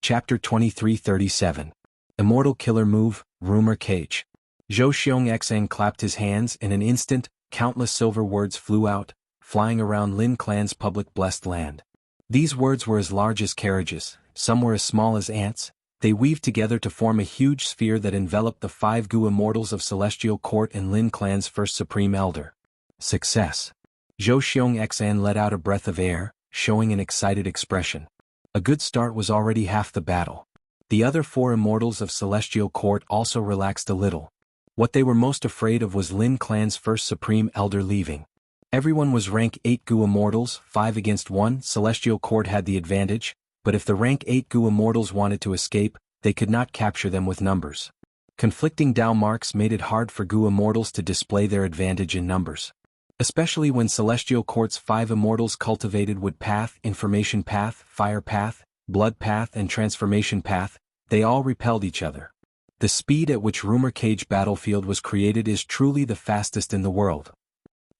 Chapter 2337. Immortal Killer Move, Rumor Cage. Zhou Xiongxan clapped his hands. In an instant, countless silver words flew out, flying around Lin Clan's public blessed land. These words were as large as carriages, some were as small as ants. They weaved together to form a huge sphere that enveloped the 5 Gu immortals of Celestial Court and Lin Clan's first Supreme Elder. Success. Zhou Xiongxan let out a breath of air, showing an excited expression. A good start was already half the battle. The other 4 immortals of Celestial Court also relaxed a little. What they were most afraid of was Lin Clan's first Supreme Elder leaving. Everyone was rank 8 Gu immortals, 5 against 1. Celestial Court had the advantage, but if the rank 8 Gu immortals wanted to escape, they could not capture them with numbers. Conflicting Dao marks made it hard for Gu immortals to display their advantage in numbers. Especially when Celestial Court's 5 immortals cultivated Wood Path, Information Path, Fire Path, Blood Path and Transformation Path, they all repelled each other. The speed at which Rumor Cage Battlefield was created is truly the fastest in the world.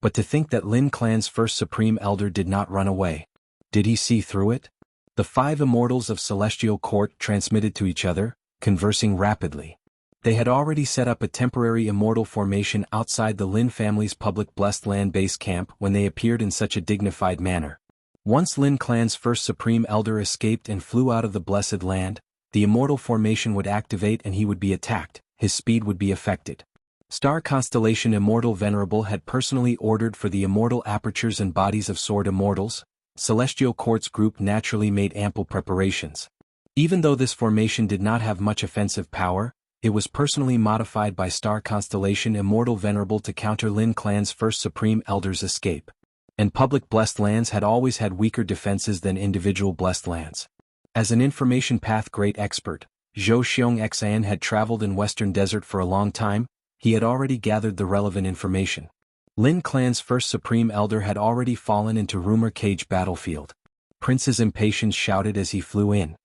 But to think that Lin Clan's first Supreme Elder did not run away. Did he see through it? The 5 immortals of Celestial Court transmitted to each other, conversing rapidly. They had already set up a temporary immortal formation outside the Lin family's public blessed land base camp when they appeared in such a dignified manner. Once Lin Clan's first Supreme Elder escaped and flew out of the blessed land, the immortal formation would activate and he would be attacked, his speed would be affected. Star Constellation Immortal Venerable had personally ordered for the immortal apertures and bodies of Sword Immortals. Celestial Court's group naturally made ample preparations. Even though this formation did not have much offensive power, it was personally modified by Star Constellation Immortal Venerable to counter Lin Clan's first Supreme Elder's escape. And public blessed lands had always had weaker defenses than individual blessed lands. As an information path great expert, Zhou Xiongxan had traveled in Western Desert for a long time. He had already gathered the relevant information. Lin Clan's first Supreme Elder had already fallen into Rumor Cage Battlefield. Prince's impatience shouted as he flew in.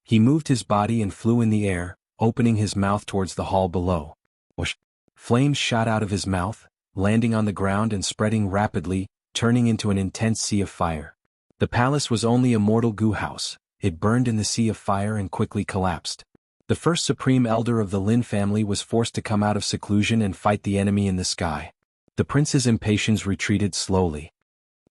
He moved his body and flew in the air, opening his mouth towards the hall below. Whoosh! Flames shot out of his mouth, landing on the ground and spreading rapidly, turning into an intense sea of fire. The palace was only a mortal Gu house. It burned in the sea of fire and quickly collapsed. The first Supreme Elder of the Lin family was forced to come out of seclusion and fight the enemy in the sky. The prince's impatience retreated slowly.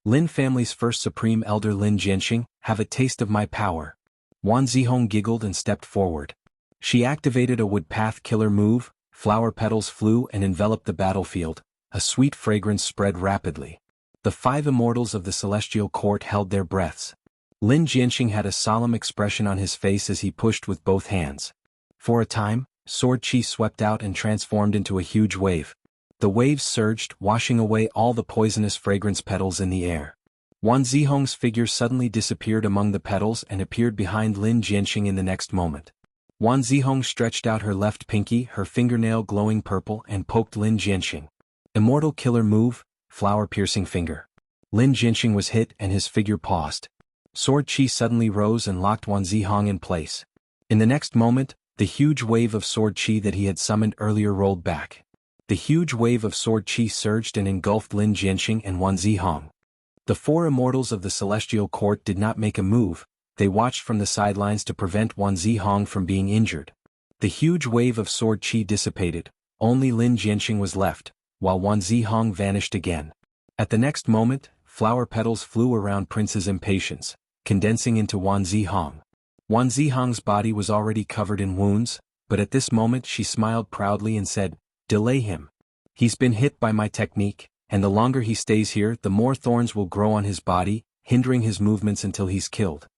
Lin family's first Supreme Elder Lin Jianxing, have a taste of my power. Wan Zihong giggled and stepped forward. She activated a Wood Path killer move, flower petals flew and enveloped the battlefield, a sweet fragrance spread rapidly. The 5 immortals of the Celestial Court held their breaths. Lin Jianxing had a solemn expression on his face as he pushed with both hands. For a time, sword chi swept out and transformed into a huge wave. The waves surged, washing away all the poisonous fragrance petals in the air. Wan Zihong's figure suddenly disappeared among the petals and appeared behind Lin Jianxing in the next moment. Wan Zihong stretched out her left pinky, her fingernail glowing purple, and poked Lin Jianxing. Immortal Killer Move, Flower-Piercing Finger. Lin Jianxing was hit and his figure paused. Sword chi suddenly rose and locked Wan Zihong in place. In the next moment, the huge wave of sword chi that he had summoned earlier rolled back. The huge wave of sword chi surged and engulfed Lin Jianxing and Wan Zihong. The 4 immortals of the Celestial Court did not make a move. They watched from the sidelines to prevent Wan Zihong from being injured. The huge wave of sword chi dissipated, only Lin Jianxing was left, while Wan Zihong vanished again. At the next moment, flower petals flew around Prince's impatience, condensing into Wan Zihong. Wan Zihong's body was already covered in wounds, but at this moment she smiled proudly and said, "Delay him. He's been hit by my technique, and the longer he stays here the more thorns will grow on his body, hindering his movements until he's killed."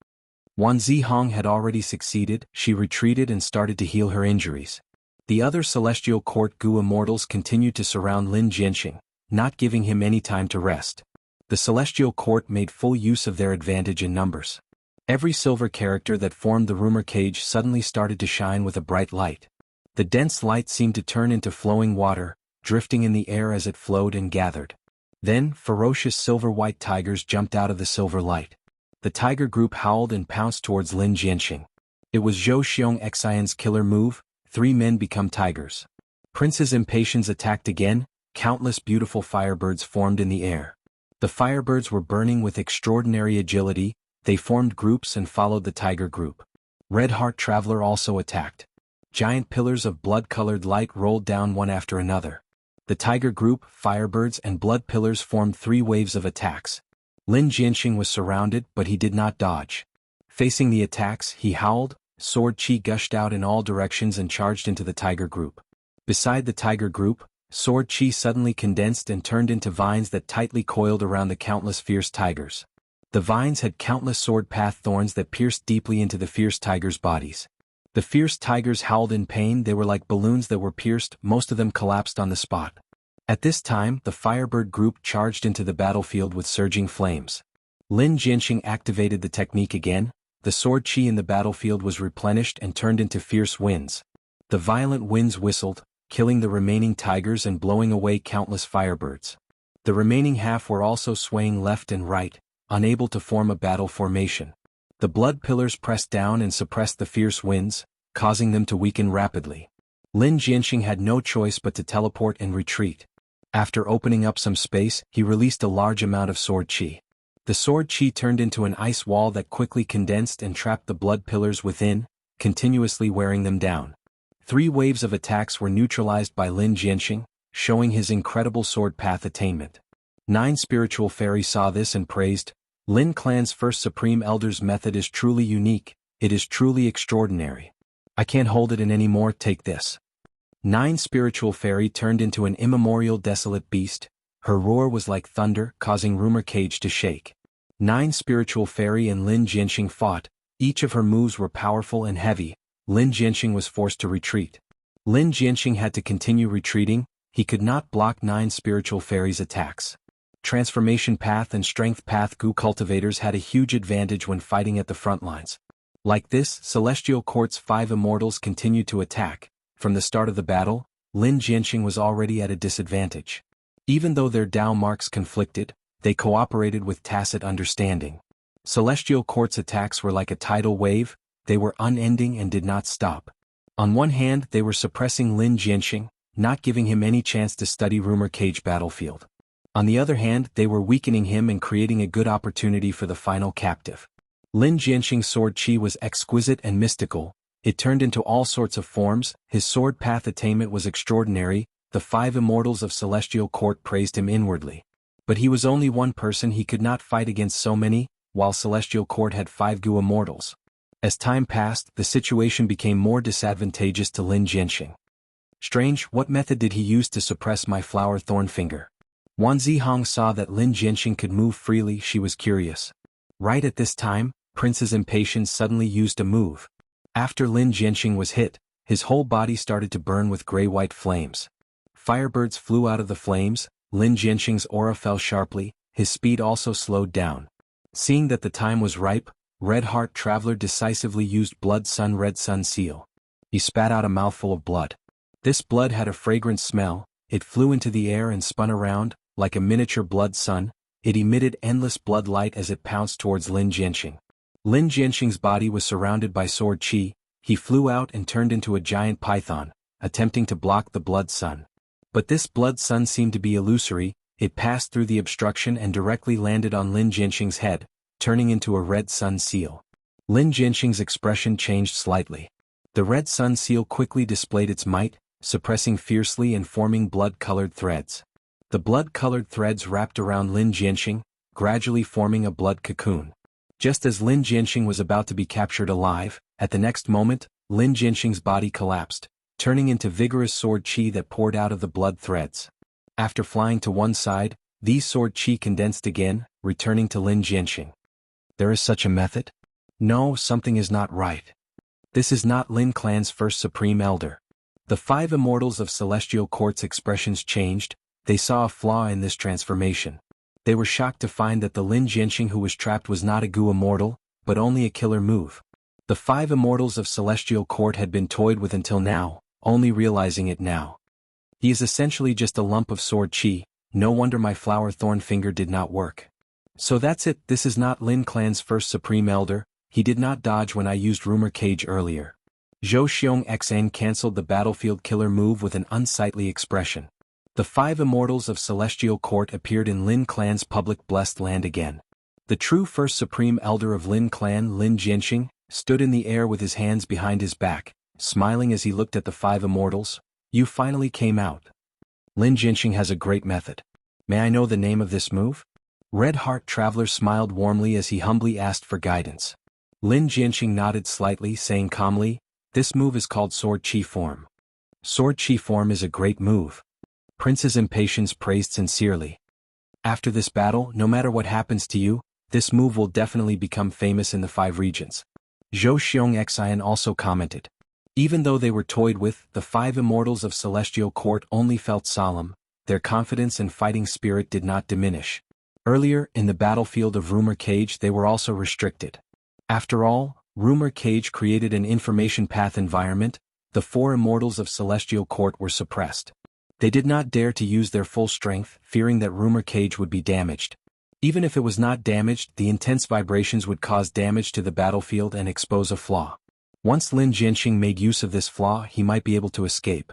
Wan Zihong had already succeeded. She retreated and started to heal her injuries. The other Celestial Court Gu immortals continued to surround Lin Jianxing, not giving him any time to rest. The Celestial Court made full use of their advantage in numbers. Every silver character that formed the Rumor Cage suddenly started to shine with a bright light. The dense light seemed to turn into flowing water, drifting in the air as it flowed and gathered. Then, ferocious silver-white tigers jumped out of the silver light. The tiger group howled and pounced towards Lin Jianxing. It was Zhou Xiongxan's killer move, 3 men become tigers. Prince's impatience attacked again, countless beautiful firebirds formed in the air. The firebirds were burning with extraordinary agility. They formed groups and followed the tiger group. Red Heart Traveler also attacked. Giant pillars of blood-colored light rolled down one after another. The Tiger Group, Firebirds and Blood Pillars formed 3 waves of attacks. Lin Jianxing was surrounded, but he did not dodge. Facing the attacks, he howled, sword chi gushed out in all directions and charged into the Tiger Group. Beside the Tiger Group, sword chi suddenly condensed and turned into vines that tightly coiled around the countless fierce tigers. The vines had countless sword path thorns that pierced deeply into the fierce tigers' bodies. The fierce tigers howled in pain. They were like balloons that were pierced, most of them collapsed on the spot. At this time, the Firebird group charged into the battlefield with surging flames. Lin Jianxing activated the technique again. The sword chi in the battlefield was replenished and turned into fierce winds. The violent winds whistled, killing the remaining tigers and blowing away countless firebirds. The remaining half were also swaying left and right, unable to form a battle formation. The blood pillars pressed down and suppressed the fierce winds, causing them to weaken rapidly. Lin Jianxing had no choice but to teleport and retreat. After opening up some space, he released a large amount of sword chi. The sword chi turned into an ice wall that quickly condensed and trapped the blood pillars within, continuously wearing them down. 3 waves of attacks were neutralized by Lin Jianxing, showing his incredible sword path attainment. 9 spiritual fairies saw this and praised, Lin Clan's first Supreme Elder's method is truly unique, it is truly extraordinary. I can't hold it in anymore, take this. 9 spiritual fairy turned into an immemorial desolate beast. Her roar was like thunder, causing Rumor Cage to shake. 9 spiritual fairy and Lin Jianxing fought, each of her moves were powerful and heavy. Lin Jianxing was forced to retreat. Lin Jianxing had to continue retreating, he could not block 9 spiritual fairies' attacks. Transformation Path and Strength Path Gu cultivators had a huge advantage when fighting at the front lines. Like this, Celestial Court's 5 immortals continued to attack. From the start of the battle, Lin Jianxing was already at a disadvantage. Even though their Dao marks conflicted, they cooperated with tacit understanding. Celestial Court's attacks were like a tidal wave, they were unending and did not stop. On one hand, they were suppressing Lin Jianxing, not giving him any chance to study Rumor Cage battlefield. On the other hand, they were weakening him and creating a good opportunity for the final captive. Lin Jianxing's sword chi was exquisite and mystical, it turned into all sorts of forms, his sword path attainment was extraordinary, the 5 immortals of Celestial Court praised him inwardly. But he was only one person, he could not fight against so many, while Celestial Court had 5 Gu immortals. As time passed, the situation became more disadvantageous to Lin Jianxing. Strange, what method did he use to suppress my flower thorn finger? Wan Zihong saw that Lin Jianxing could move freely, she was curious. Right at this time, Prince's impatience suddenly used a move. After Lin Jianxing was hit, his whole body started to burn with gray-white flames. Firebirds flew out of the flames, Lin Jianxing's aura fell sharply, his speed also slowed down. Seeing that the time was ripe, Red Heart Traveler decisively used Blood Sun Red Sun Seal. He spat out a mouthful of blood. This blood had a fragrant smell, it flew into the air and spun around, like a miniature blood sun, it emitted endless blood light as it pounced towards Lin Jianxing. Lin Jianxing's body was surrounded by sword chi, he flew out and turned into a giant python, attempting to block the blood sun. But this blood sun seemed to be illusory, it passed through the obstruction and directly landed on Lin Jianxing's head, turning into a red sun seal. Lin Jianxing's expression changed slightly. The red sun seal quickly displayed its might, suppressing fiercely and forming blood-colored threads. The blood-colored threads wrapped around Lin Jianxing, gradually forming a blood cocoon. Just as Lin Jianxing was about to be captured alive, at the next moment, Lin Jianxing's body collapsed, turning into vigorous sword chi that poured out of the blood threads. After flying to one side, these sword chi condensed again, returning to Lin Jianxing. There is such a method? No, something is not right. This is not Lin Clan's first Supreme Elder. The 5 immortals of Celestial Court's expressions changed, they saw a flaw in this transformation. They were shocked to find that the Lin Jianxing who was trapped was not a Gu immortal, but only a killer move. The 5 immortals of Celestial Court had been toyed with until now, only realizing it now. He is essentially just a lump of sword chi, no wonder my flower thorn finger did not work. So that's it, this is not Lin Clan's first Supreme Elder, he did not dodge when I used Rumor Cage earlier. Zhou Xiong Xn cancelled the battlefield killer move with an unsightly expression. The 5 immortals of Celestial Court appeared in Lin Clan's public blessed land again. The true first Supreme Elder of Lin Clan, Lin Jianxing, stood in the air with his hands behind his back, smiling as he looked at the 5 immortals. You finally came out. Lin Jinxing has a great method. May I know the name of this move? Red Heart Traveler smiled warmly as he humbly asked for guidance. Lin Jinxing nodded slightly, saying calmly, this move is called Sword Chi Form. Sword Chi Form is a great move. Prince's Impatience praised sincerely. After this battle, no matter what happens to you, this move will definitely become famous in the 5 regions. Zhou Xiong Xian also commented. Even though they were toyed with, the 5 immortals of Celestial Court only felt solemn. Their confidence and fighting spirit did not diminish. Earlier, in the battlefield of Rumor Cage, they were also restricted. After all, Rumor Cage created an information path environment. The 4 immortals of Celestial Court were suppressed. They did not dare to use their full strength, fearing that Rumor Cage would be damaged. Even if it was not damaged, the intense vibrations would cause damage to the battlefield and expose a flaw. Once Lin Jinxing made use of this flaw, he might be able to escape.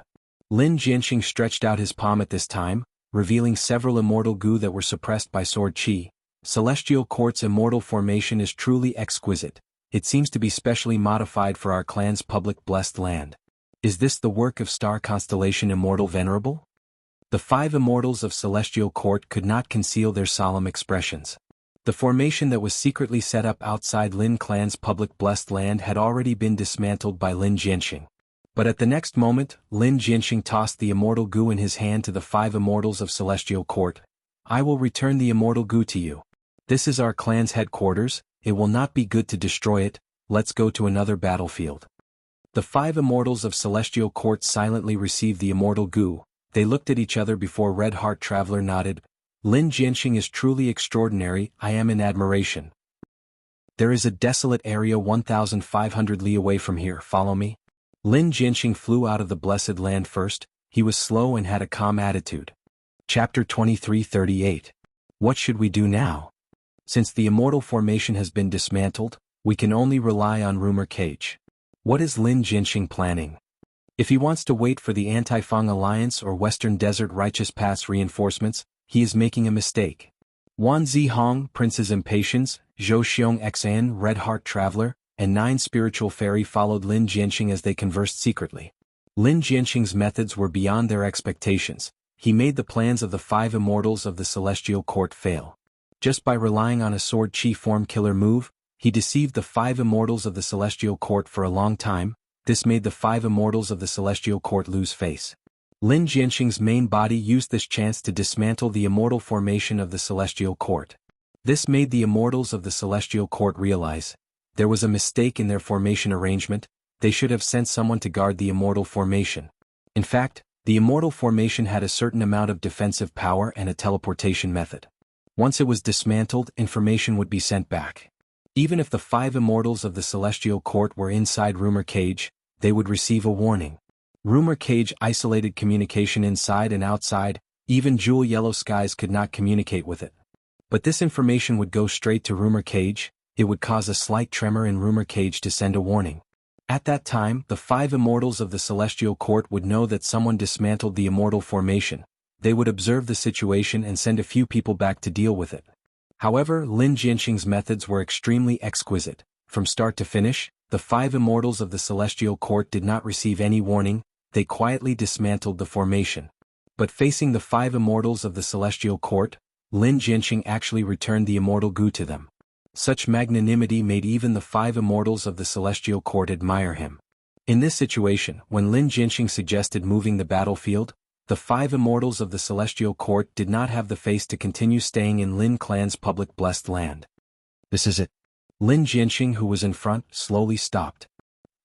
Lin Jinxing stretched out his palm at this time, revealing several immortal goo that were suppressed by Sword Chi. Celestial Court's immortal formation is truly exquisite. It seems to be specially modified for our clan's public blessed land. Is this the work of Star Constellation Immortal Venerable? The 5 immortals of Celestial Court could not conceal their solemn expressions. The formation that was secretly set up outside Lin Clan's public blessed land had already been dismantled by Lin Jinxing. But at the next moment, Lin Jinxing tossed the immortal goo in his hand to the 5 immortals of Celestial Court. I will return the immortal goo to you. This is our clan's headquarters, it will not be good to destroy it, let's go to another battlefield. The 5 immortals of Celestial Court silently received the immortal goo. They looked at each other before Red Heart Traveler nodded. Lin Jinxing is truly extraordinary, I am in admiration. There is a desolate area 1,500 li away from here, follow me? Lin Jinxing flew out of the blessed land first. He was slow and had a calm attitude. Chapter 23:38. What should we do now? Since the immortal formation has been dismantled, we can only rely on Rumor Cage. What is Lin Jinxing planning? If he wants to wait for the Anti-Fang Alliance or Western Desert Righteous Pass reinforcements, he is making a mistake. Wan Zihong, Prince's Impatience, Zhou Xiong Xian, Red Heart Traveler, and 9 Spiritual Fairy followed Lin Jinxing as they conversed secretly. Lin Jinxing's methods were beyond their expectations. He made the plans of the 5 immortals of the Celestial Court fail. Just by relying on a Sword Chi Form killer move, he deceived the 5 immortals of the Celestial Court for a long time. This made the 5 immortals of the Celestial Court lose face. Lin Jinxing's main body used this chance to dismantle the immortal formation of the Celestial Court. This made the immortals of the Celestial Court realize there was a mistake in their formation arrangement. They should have sent someone to guard the immortal formation. In fact, the immortal formation had a certain amount of defensive power and a teleportation method. Once it was dismantled, information would be sent back. Even if the 5 immortals of the Celestial Court were inside Rumor Cage, they would receive a warning. Rumor Cage isolated communication inside and outside, even Jewel Yellow Skies could not communicate with it. But this information would go straight to Rumor Cage. It would cause a slight tremor in Rumor Cage to send a warning. At that time, the 5 immortals of the Celestial Court would know that someone dismantled the immortal formation. They would observe the situation and send a few people back to deal with it. However, Lin Jinxing's methods were extremely exquisite. From start to finish, the 5 immortals of the Celestial Court did not receive any warning. They quietly dismantled the formation. But facing the 5 immortals of the Celestial Court, Lin Jinxing actually returned the immortal goo to them. Such magnanimity made even the 5 immortals of the Celestial Court admire him. In this situation, when Lin Jinxing suggested moving the battlefield, the 5 immortals of the Celestial Court did not have the face to continue staying in Lin Clan's public blessed land. This is it. Lin Jinxing, who was in front, slowly stopped.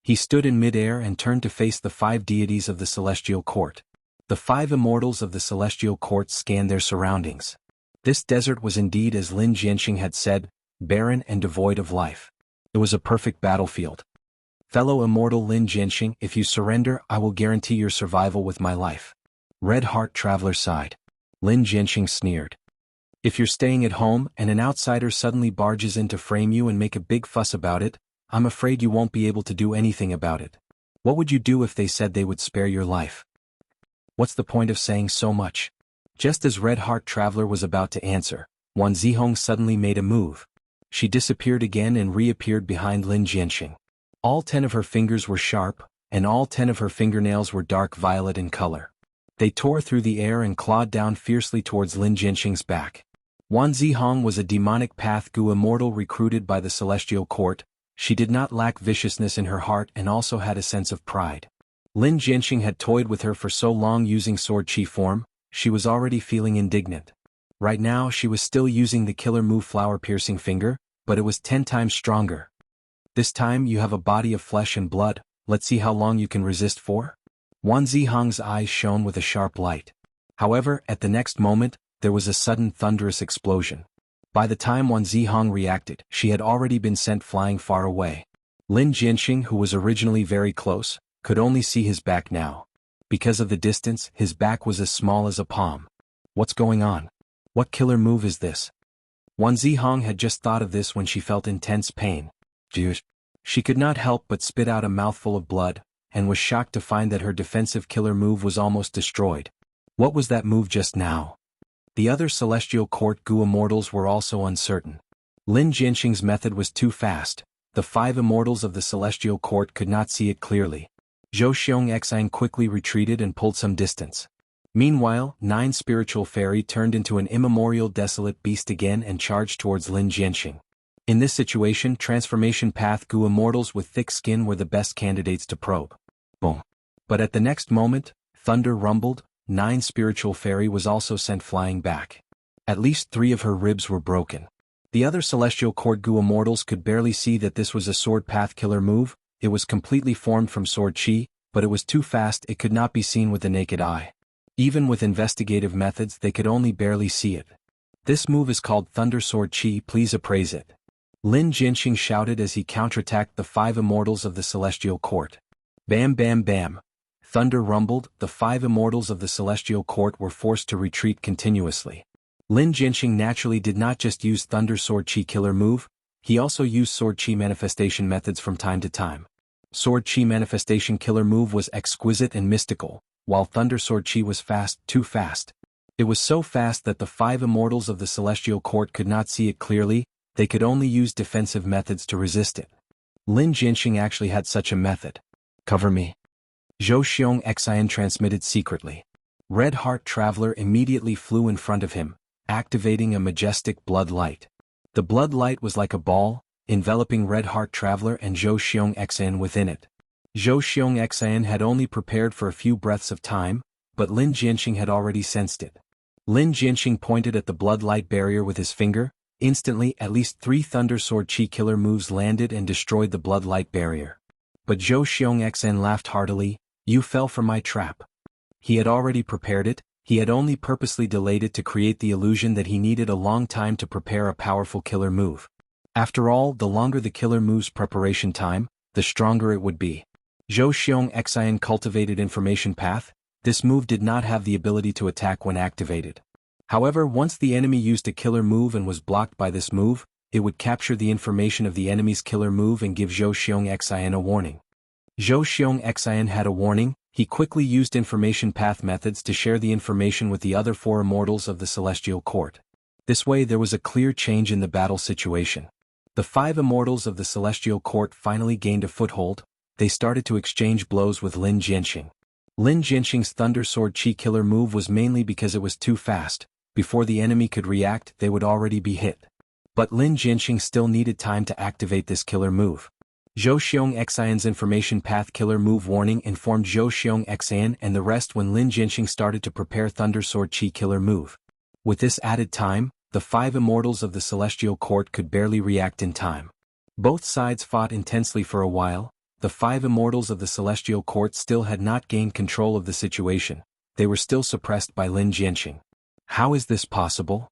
He stood in midair and turned to face the 5 deities of the Celestial Court. The 5 immortals of the Celestial Court scanned their surroundings. This desert was indeed, as Lin Jinxing had said, barren and devoid of life. It was a perfect battlefield. Fellow immortal Lin Jinxing, if you surrender, I will guarantee your survival with my life. Red Heart Traveler sighed. Lin Jinxing sneered. If you're staying at home and an outsider suddenly barges in to frame you and make a big fuss about it, I'm afraid you won't be able to do anything about it. What would you do if they said they would spare your life? What's the point of saying so much? Just as Red Heart Traveler was about to answer, Wan Zihong suddenly made a move. She disappeared again and reappeared behind Lin Jinxing. All 10 of her fingers were sharp, and all 10 of her fingernails were dark violet in color. They tore through the air and clawed down fiercely towards Lin Jianxing's back. Wan Zihong was a demonic path Gu immortal recruited by the Celestial Court. She did not lack viciousness in her heart and also had a sense of pride. Lin Jianxing had toyed with her for so long using sword chi form, she was already feeling indignant. Right now she was still using the killer move flower-piercing finger, but it was 10 times stronger. This time you have a body of flesh and blood, let's see how long you can resist for? Wan Zihong's eyes shone with a sharp light. However, at the next moment, there was a sudden thunderous explosion. By the time Wan Zihong reacted, she had already been sent flying far away. Lin Jianxing, who was originally very close, could only see his back now. Because of the distance, his back was as small as a palm. What's going on? What killer move is this? Wan Zihong had just thought of this when she felt intense pain. She could not help but spit out a mouthful of blood, and was shocked to find that her defensive killer move was almost destroyed. What was that move just now? The other Celestial Court Gu immortals were also uncertain. Lin Jianxing's method was too fast. The 5 immortals of the Celestial Court could not see it clearly. Zhou Xiong Xan quickly retreated and pulled some distance. Meanwhile, 9 spiritual fairy turned into an immemorial desolate beast again and charged towards Lin Jianxing. In this situation, transformation path Gu immortals with thick skin were the best candidates to probe. Boom. But at the next moment, thunder rumbled. 9 spiritual fairy was also sent flying back. At least 3 of her ribs were broken. The other Celestial Court Gu immortals could barely see that this was a sword path killer move. It was completely formed from sword chi, but it was too fast it could not be seen with the naked eye. Even with investigative methods they could only barely see it. This move is called Thunder Sword Chi, please appraise it. Lin Jianxing shouted as he counterattacked the 5 immortals of the Celestial Court. Bam bam bam. Thunder rumbled, the 5 immortals of the Celestial Court were forced to retreat continuously. Lin Jianxing naturally did not just use Thunder Sword Chi killer move, he also used Sword Chi manifestation methods from time to time. Sword Chi manifestation killer move was exquisite and mystical, while Thunder Sword Chi was fast, too fast. It was so fast that the 5 immortals of the Celestial Court could not see it clearly, they could only use defensive methods to resist it. Lin Jianxing actually had such a method. Cover me. Zhou Xiong Xian transmitted secretly. Red Heart Traveler immediately flew in front of him, activating a majestic blood light. The blood light was like a ball, enveloping Red Heart Traveler and Zhou Xiong Xian within it. Zhou Xiong Xian had only prepared for a few breaths of time, but Lin Jianxing had already sensed it. Lin Jianxing pointed at the blood light barrier with his finger. Instantly, at least 3 Thunder Sword Chi killer moves landed and destroyed the blood light barrier. But Zhou Xiong Xian laughed heartily. You fell for my trap. He had already prepared it, he had only purposely delayed it to create the illusion that he needed a long time to prepare a powerful killer move. After all, the longer the killer move's preparation time, the stronger it would be. Zhou Xiong Xian cultivated information path. This move did not have the ability to attack when activated. However, once the enemy used a killer move and was blocked by this move, it would capture the information of the enemy's killer move and give Zhou Xiong Xian a warning. Zhou Xiong Xian had a warning. He quickly used information path methods to share the information with the other 4 immortals of the Celestial Court. This way there was a clear change in the battle situation. The 5 immortals of the Celestial Court finally gained a foothold. They started to exchange blows with Lin Jianxing. Lin Jianxing's Thunder Sword Chi killer move was mainly because it was too fast. Before the enemy could react, they would already be hit. But Lin Jianxing still needed time to activate this killer move. Zhou Xiong Xian's information path killer move warning informed Zhou Xiong Xian and the rest when Lin Jianxing started to prepare Thunder Sword Chi killer move. With this added time, the 5 immortals of the Celestial Court could barely react in time. Both sides fought intensely for a while. The 5 immortals of the Celestial Court still had not gained control of the situation. They were still suppressed by Lin Jianxing. How is this possible?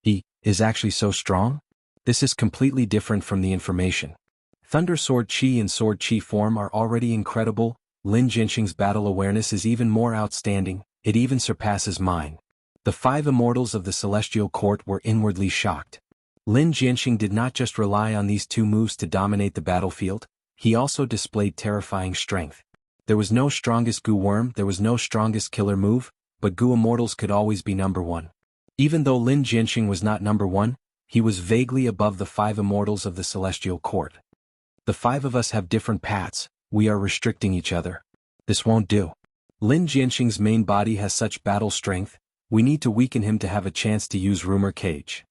He is actually so strong? This is completely different from the information. Thunder Sword Chi and Sword Chi form are already incredible. Lin Jianxing's battle awareness is even more outstanding, it even surpasses mine. The 5 immortals of the Celestial Court were inwardly shocked. Lin Jianxing did not just rely on these 2 moves to dominate the battlefield, he also displayed terrifying strength. There was no strongest Gu worm, there was no strongest killer move, but Gu immortals could always be number 1. Even though Lin Jianxing was not number 1, he was vaguely above the 5 immortals of the Celestial Court. The 5 of us have different paths, we are restricting each other. This won't do. Lin Jianxing's main body has such battle strength, we need to weaken him to have a chance to use Rumor Cage.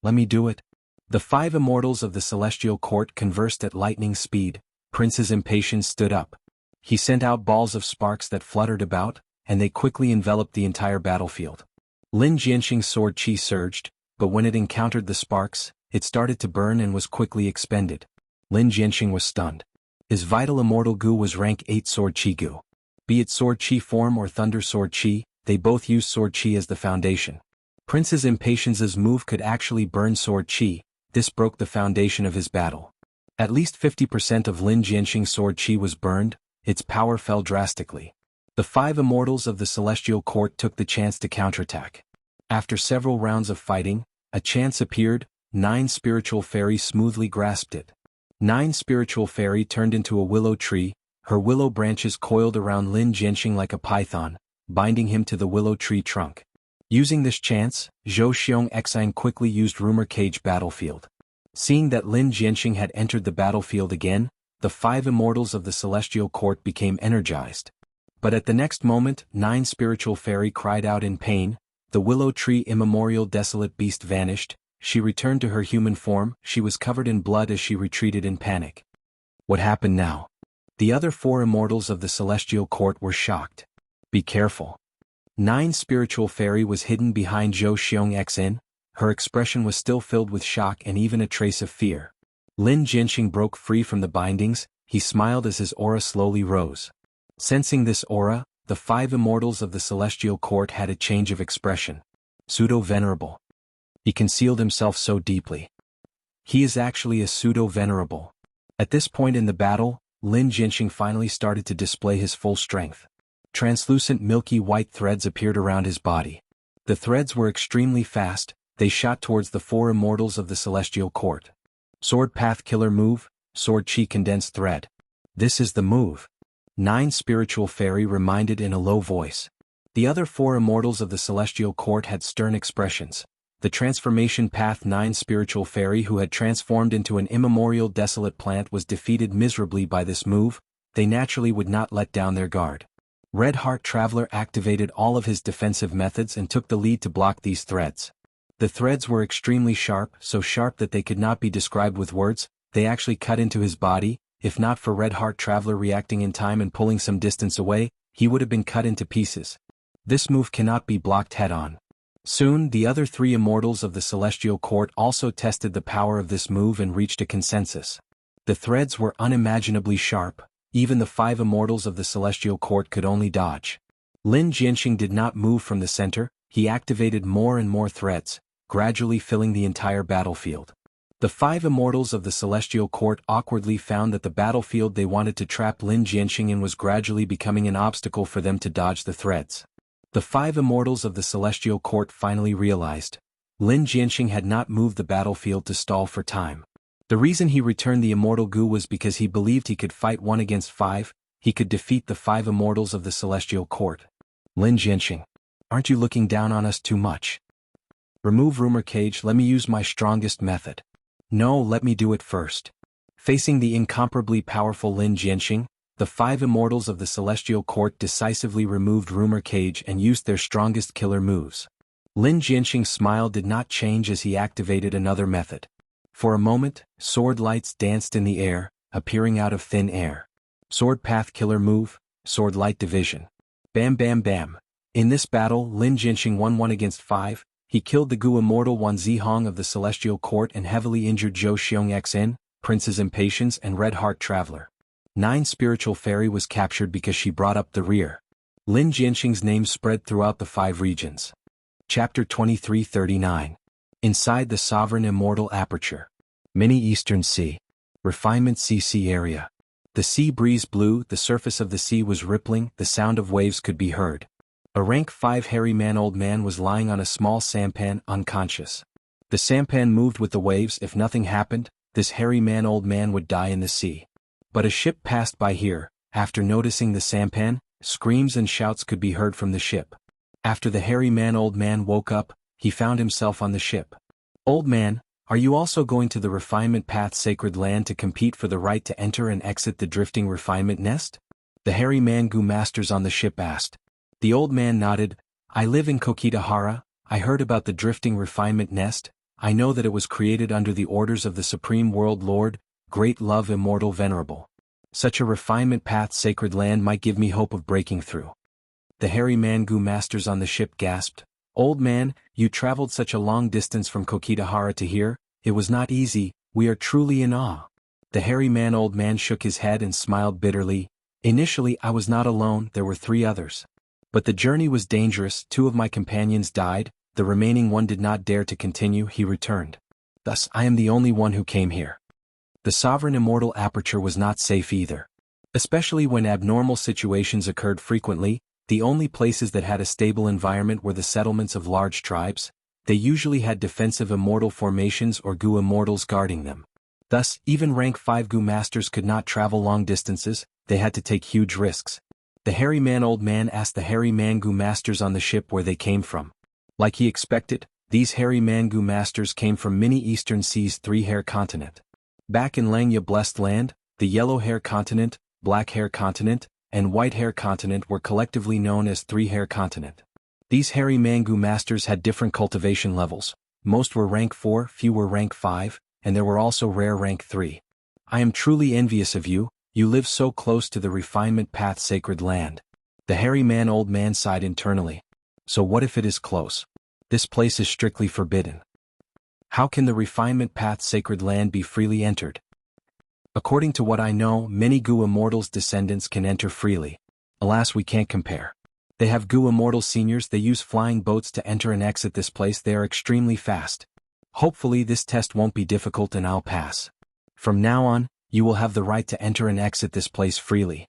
Let me do it. The 5 immortals of the celestial court conversed at lightning speed. Prince's impatience stood up. He sent out balls of sparks that fluttered about, and they quickly enveloped the entire battlefield. Lin Jianxing's sword chi surged, but when it encountered the sparks, it started to burn and was quickly expended. Lin Jianxing was stunned. His vital immortal gu was rank 8 sword chi gu. Be it sword chi form or thunder sword chi, they both used sword chi as the foundation. Prince's impatience's move could actually burn sword chi. This broke the foundation of his battle. At least 50% of Lin Jianxing's sword chi was burned, its power fell drastically. The 5 immortals of the celestial court took the chance to counterattack. After several rounds of fighting, a chance appeared. 9 spiritual fairy smoothly grasped it. 9 spiritual fairy turned into a willow tree, her willow branches coiled around Lin Jianxing like a python, binding him to the willow tree trunk. Using this chance, Zhou Xiong quickly used Rumor Cage battlefield. Seeing that Lin Jianxing had entered the battlefield again, the 5 immortals of the celestial court became energized. But at the next moment, 9 spiritual fairy cried out in pain. The willow tree immemorial desolate beast vanished. She returned to her human form. She was covered in blood as she retreated in panic. What happened now? The other 4 immortals of the celestial court were shocked. Be careful. 9 spiritual fairy was hidden behind Zhou Xiong. Her expression was still filled with shock and even a trace of fear. Lin Jianxing broke free from the bindings. He smiled as his aura slowly rose. Sensing this aura, the 5 immortals of the celestial court had a change of expression. Pseudo-venerable. He concealed himself so deeply. He is actually a pseudo-venerable. At this point in the battle, Lin Jianxing finally started to display his full strength. Translucent milky white threads appeared around his body. The threads were extremely fast, they shot towards the 4 immortals of the celestial court. Sword path killer move, sword chi condensed thread. This is the move. 9 spiritual fairy reminded in a low voice. The other 4 immortals of the celestial court had stern expressions. The transformation path 9 spiritual fairy who had transformed into an immemorial desolate plant was defeated miserably by this move. They naturally would not let down their guard. Red Heart Traveler activated all of his defensive methods and took the lead to block these threads. The threads were extremely sharp, so sharp that they could not be described with words. They actually cut into his body. If not for Red Heart Traveler reacting in time and pulling some distance away, he would have been cut into pieces. This move cannot be blocked head-on. Soon, the other 3 immortals of the celestial court also tested the power of this move and reached a consensus. The threads were unimaginably sharp. Even the 5 immortals of the celestial court could only dodge. Lin Jianxing did not move from the center. He activated more and more threads, gradually filling the entire battlefield. The 5 immortals of the celestial court awkwardly found that the battlefield they wanted to trap Lin Jianxing in was gradually becoming an obstacle for them to dodge the threads. The 5 immortals of the celestial court finally realized. Lin Jianxing had not moved the battlefield to stall for time. The reason he returned the immortal gu was because he believed he could fight 1 against 5, he could defeat the 5 immortals of the celestial court. Lin Jianxing, aren't you looking down on us too much? Remove Rumor Cage, let me use my strongest method. No, let me do it first. Facing the incomparably powerful Lin Jianxing, the 5 immortals of the celestial court decisively removed Rumor Cage and used their strongest killer moves. Lin Jianxing's smile did not change as he activated another method. For a moment, sword lights danced in the air, appearing out of thin air. Sword path killer move, sword light division. Bam bam bam. In this battle, Lin Jianxing won 1 against 5. He killed the Gu immortal Wan Zihong of the celestial court and heavily injured Zhou Xiong, Prince's Impatience and Red Heart Traveler. 9 spiritual fairy was captured because she brought up the rear. Lin Jianxing's name spread throughout the 5 regions. Chapter 2339. Inside the Sovereign Immortal Aperture. Mini Eastern Sea. Refinement CC area. The sea breeze blew, the surface of the sea was rippling, the sound of waves could be heard. A rank 5 hairy old man was lying on a small sampan, unconscious. The sampan moved with the waves. If nothing happened, this hairy old man would die in the sea. But a ship passed by here. After noticing the sampan, screams and shouts could be heard from the ship. After the hairy old man woke up, he found himself on the ship. Old man, Are you also going to the Refinement Path Sacred Land to compete for the right to enter and exit the drifting refinement nest? The hairy man Gu Masters on the ship asked. The old man nodded. I live in Kokitahara. I heard about the drifting refinement nest. I know that it was created under the orders of the Supreme World Lord, Great Love Immortal Venerable. Such a refinement path sacred land might give me hope of breaking through. The hairy man Gu Masters on the ship gasped. Old man, you traveled such a long distance from Kokitahara to here. It was not easy. We are truly in awe. The hairy man old man shook his head and smiled bitterly. Initially I was not alone, there were 3 others. But the journey was dangerous, 2 of my companions died, the remaining one did not dare to continue, he returned. Thus I am the only one who came here. The sovereign immortal aperture was not safe either. Especially when abnormal situations occurred frequently, the only places that had a stable environment were the settlements of large tribes. They usually had defensive immortal formations or Gu immortals guarding them. Thus, even rank 5 Gu Masters could not travel long distances, they had to take huge risks. The hairy man old man asked the hairy man Gu Masters on the ship where they came from. Like he expected, these hairy man Gu Masters came from mini Eastern Sea's 3-hair continent. Back in Langya Blessed Land, the yellow hair continent, black hair continent, and white hair continent were collectively known as 3-hair continent. These hairy man Gu Masters had different cultivation levels. Most were rank 4, few were rank 5, and there were also rare rank 3. I am truly envious of you, you live so close to the refinement path sacred land. The hairy man old man sighed internally. So what if it is close? This place is strictly forbidden. How can the refinement path sacred land be freely entered? According to what I know, many Gu Immortals' descendants can enter freely. Alas, we can't compare. They have Gu Immortal seniors, they use flying boats to enter and exit this place, they are extremely fast. Hopefully this test won't be difficult and I'll pass. From now on, you will have the right to enter and exit this place freely.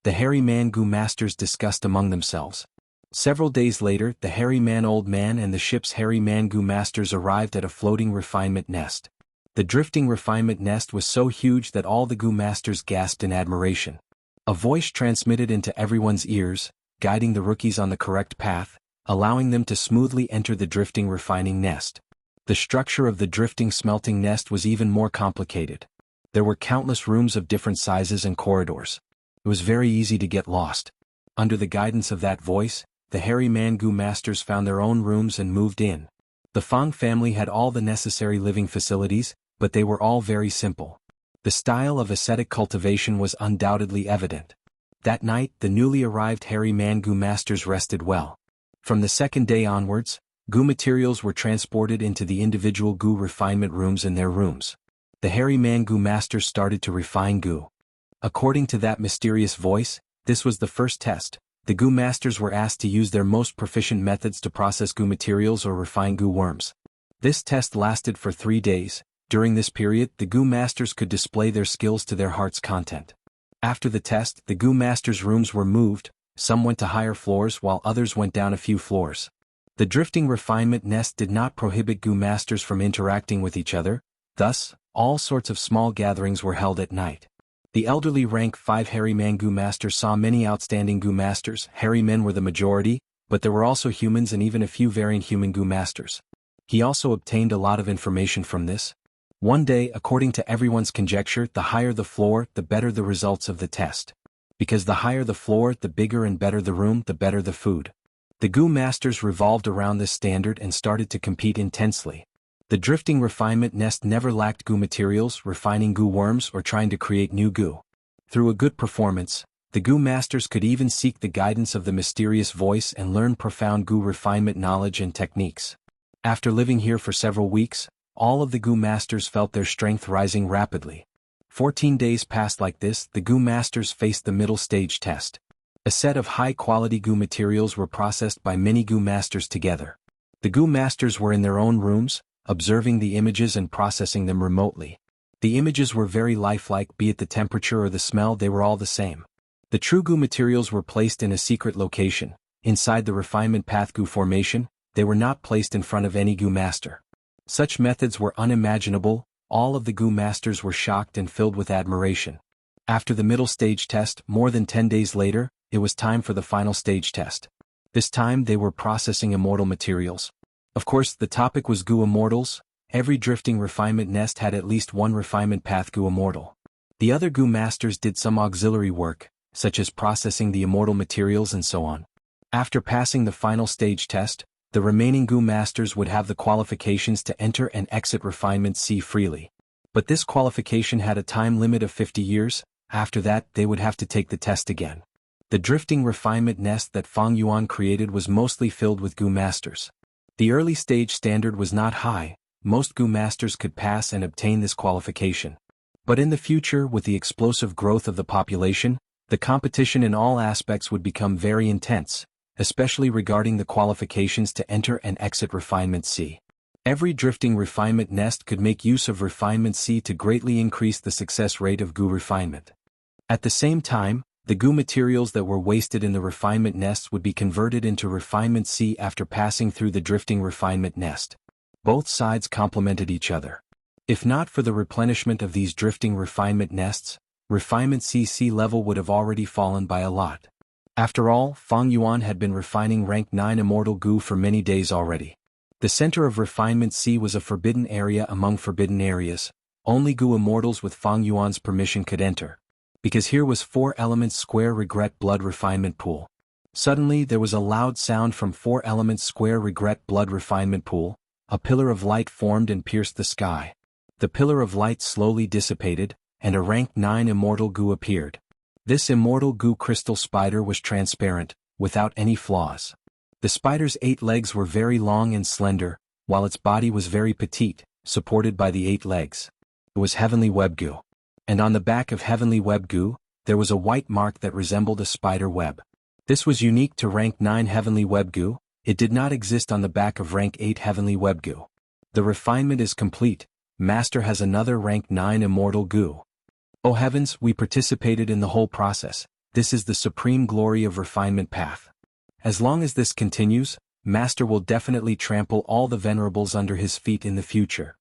The hairy man Gu Masters discussed among themselves. Several days later, the hairy man old man and the ship's hairy man Gu Masters arrived at a floating refinement nest. The drifting refinement nest was so huge that all the Gu Masters gasped in admiration. A voice transmitted into everyone's ears, guiding the rookies on the correct path, allowing them to smoothly enter the drifting refining nest. The structure of the drifting smelting nest was even more complicated. There were countless rooms of different sizes and corridors. It was very easy to get lost. Under the guidance of that voice, the hairy man Gu Masters found their own rooms and moved in. The Fang family had all the necessary living facilities, but they were all very simple. The style of ascetic cultivation was undoubtedly evident. That night, the newly arrived hairy man Gu Masters rested well. From the second day onwards, Gu materials were transported into the individual Gu refinement rooms in their rooms. The hairy man Gu Masters started to refine Gu. According to that mysterious voice, this was the first test. The Gu Masters were asked to use their most proficient methods to process Gu materials or refine Gu worms. This test lasted for 3 days. During this period, the Gu Masters could display their skills to their heart's content. After the test, the Gu Masters' rooms were moved, some went to higher floors while others went down a few floors. The drifting refinement nest did not prohibit Gu Masters from interacting with each other, thus, all sorts of small gatherings were held at night. The elderly rank 5 hairy man Gu Masters saw many outstanding Gu Masters. Hairy men were the majority, but there were also humans and even a few variant human Gu Masters. He also obtained a lot of information from this. One day, according to everyone's conjecture, the higher the floor, the better the results of the test. Because the higher the floor, the bigger and better the room, the better the food. The Gu Masters revolved around this standard and started to compete intensely. The drifting refinement nest never lacked Gu materials, refining Gu worms or trying to create new Gu. Through a good performance, the Gu Masters could even seek the guidance of the mysterious voice and learn profound Gu refinement knowledge and techniques. After living here for several weeks, all of the Gu Masters felt their strength rising rapidly. 14 days passed like this. The Gu Masters faced the middle stage test. A set of high-quality Gu materials were processed by many Gu Masters together. The Gu Masters were in their own rooms, observing the images and processing them remotely. The images were very lifelike, be it the temperature or the smell, they were all the same. The true Gu materials were placed in a secret location, inside the refinement path Gu formation. They were not placed in front of any Gu Master. Such methods were unimaginable. All of the Gu Masters were shocked and filled with admiration. After the middle stage test, more than 10 days later, it was time for the final stage test. This time they were processing immortal materials. Of course, the topic was Gu Immortals, every drifting refinement nest had at least one refinement path Gu immortal. The other Gu masters did some auxiliary work, such as processing the immortal materials and so on. After passing the final stage test, the remaining Gu masters would have the qualifications to enter and exit Refinement C freely. But this qualification had a time limit of 50 years, after that they would have to take the test again. The drifting refinement nest that Fang Yuan created was mostly filled with Gu masters. The early stage standard was not high, most Gu masters could pass and obtain this qualification. But in the future, with the explosive growth of the population, the competition in all aspects would become very intense, especially regarding the qualifications to enter and exit Refinement C. Every drifting refinement nest could make use of Refinement C to greatly increase the success rate of Gu refinement. At the same time, the Gu materials that were wasted in the refinement nests would be converted into Refinement C after passing through the drifting refinement nest. Both sides complemented each other. If not for the replenishment of these drifting refinement nests, Refinement C sea level would have already fallen by a lot. After all, Fang Yuan had been refining rank 9 immortal Gu for many days already. The center of Refinement C was a forbidden area among forbidden areas. Only Gu immortals with Fang Yuan's permission could enter. Because here was 4 elements square regret blood refinement pool. Suddenly there was a loud sound from 4 elements square regret blood refinement pool. A pillar of light formed and pierced the sky. The pillar of light slowly dissipated, and a rank 9 immortal Gu appeared. This immortal Gu crystal spider was transparent, without any flaws. The spider's 8 legs were very long and slender, while its body was very petite, supported by the 8 legs. It was Heavenly Web Gu. And on the back of Heavenly Web Gu, there was a white mark that resembled a spider web. This was unique to rank 9 Heavenly Web Gu, it did not exist on the back of rank 8 Heavenly Web Gu. The refinement is complete, Master has another rank 9 immortal Gu. Oh heavens, we participated in the whole process, this is the supreme glory of refinement path. As long as this continues, Master will definitely trample all the venerables under his feet in the future.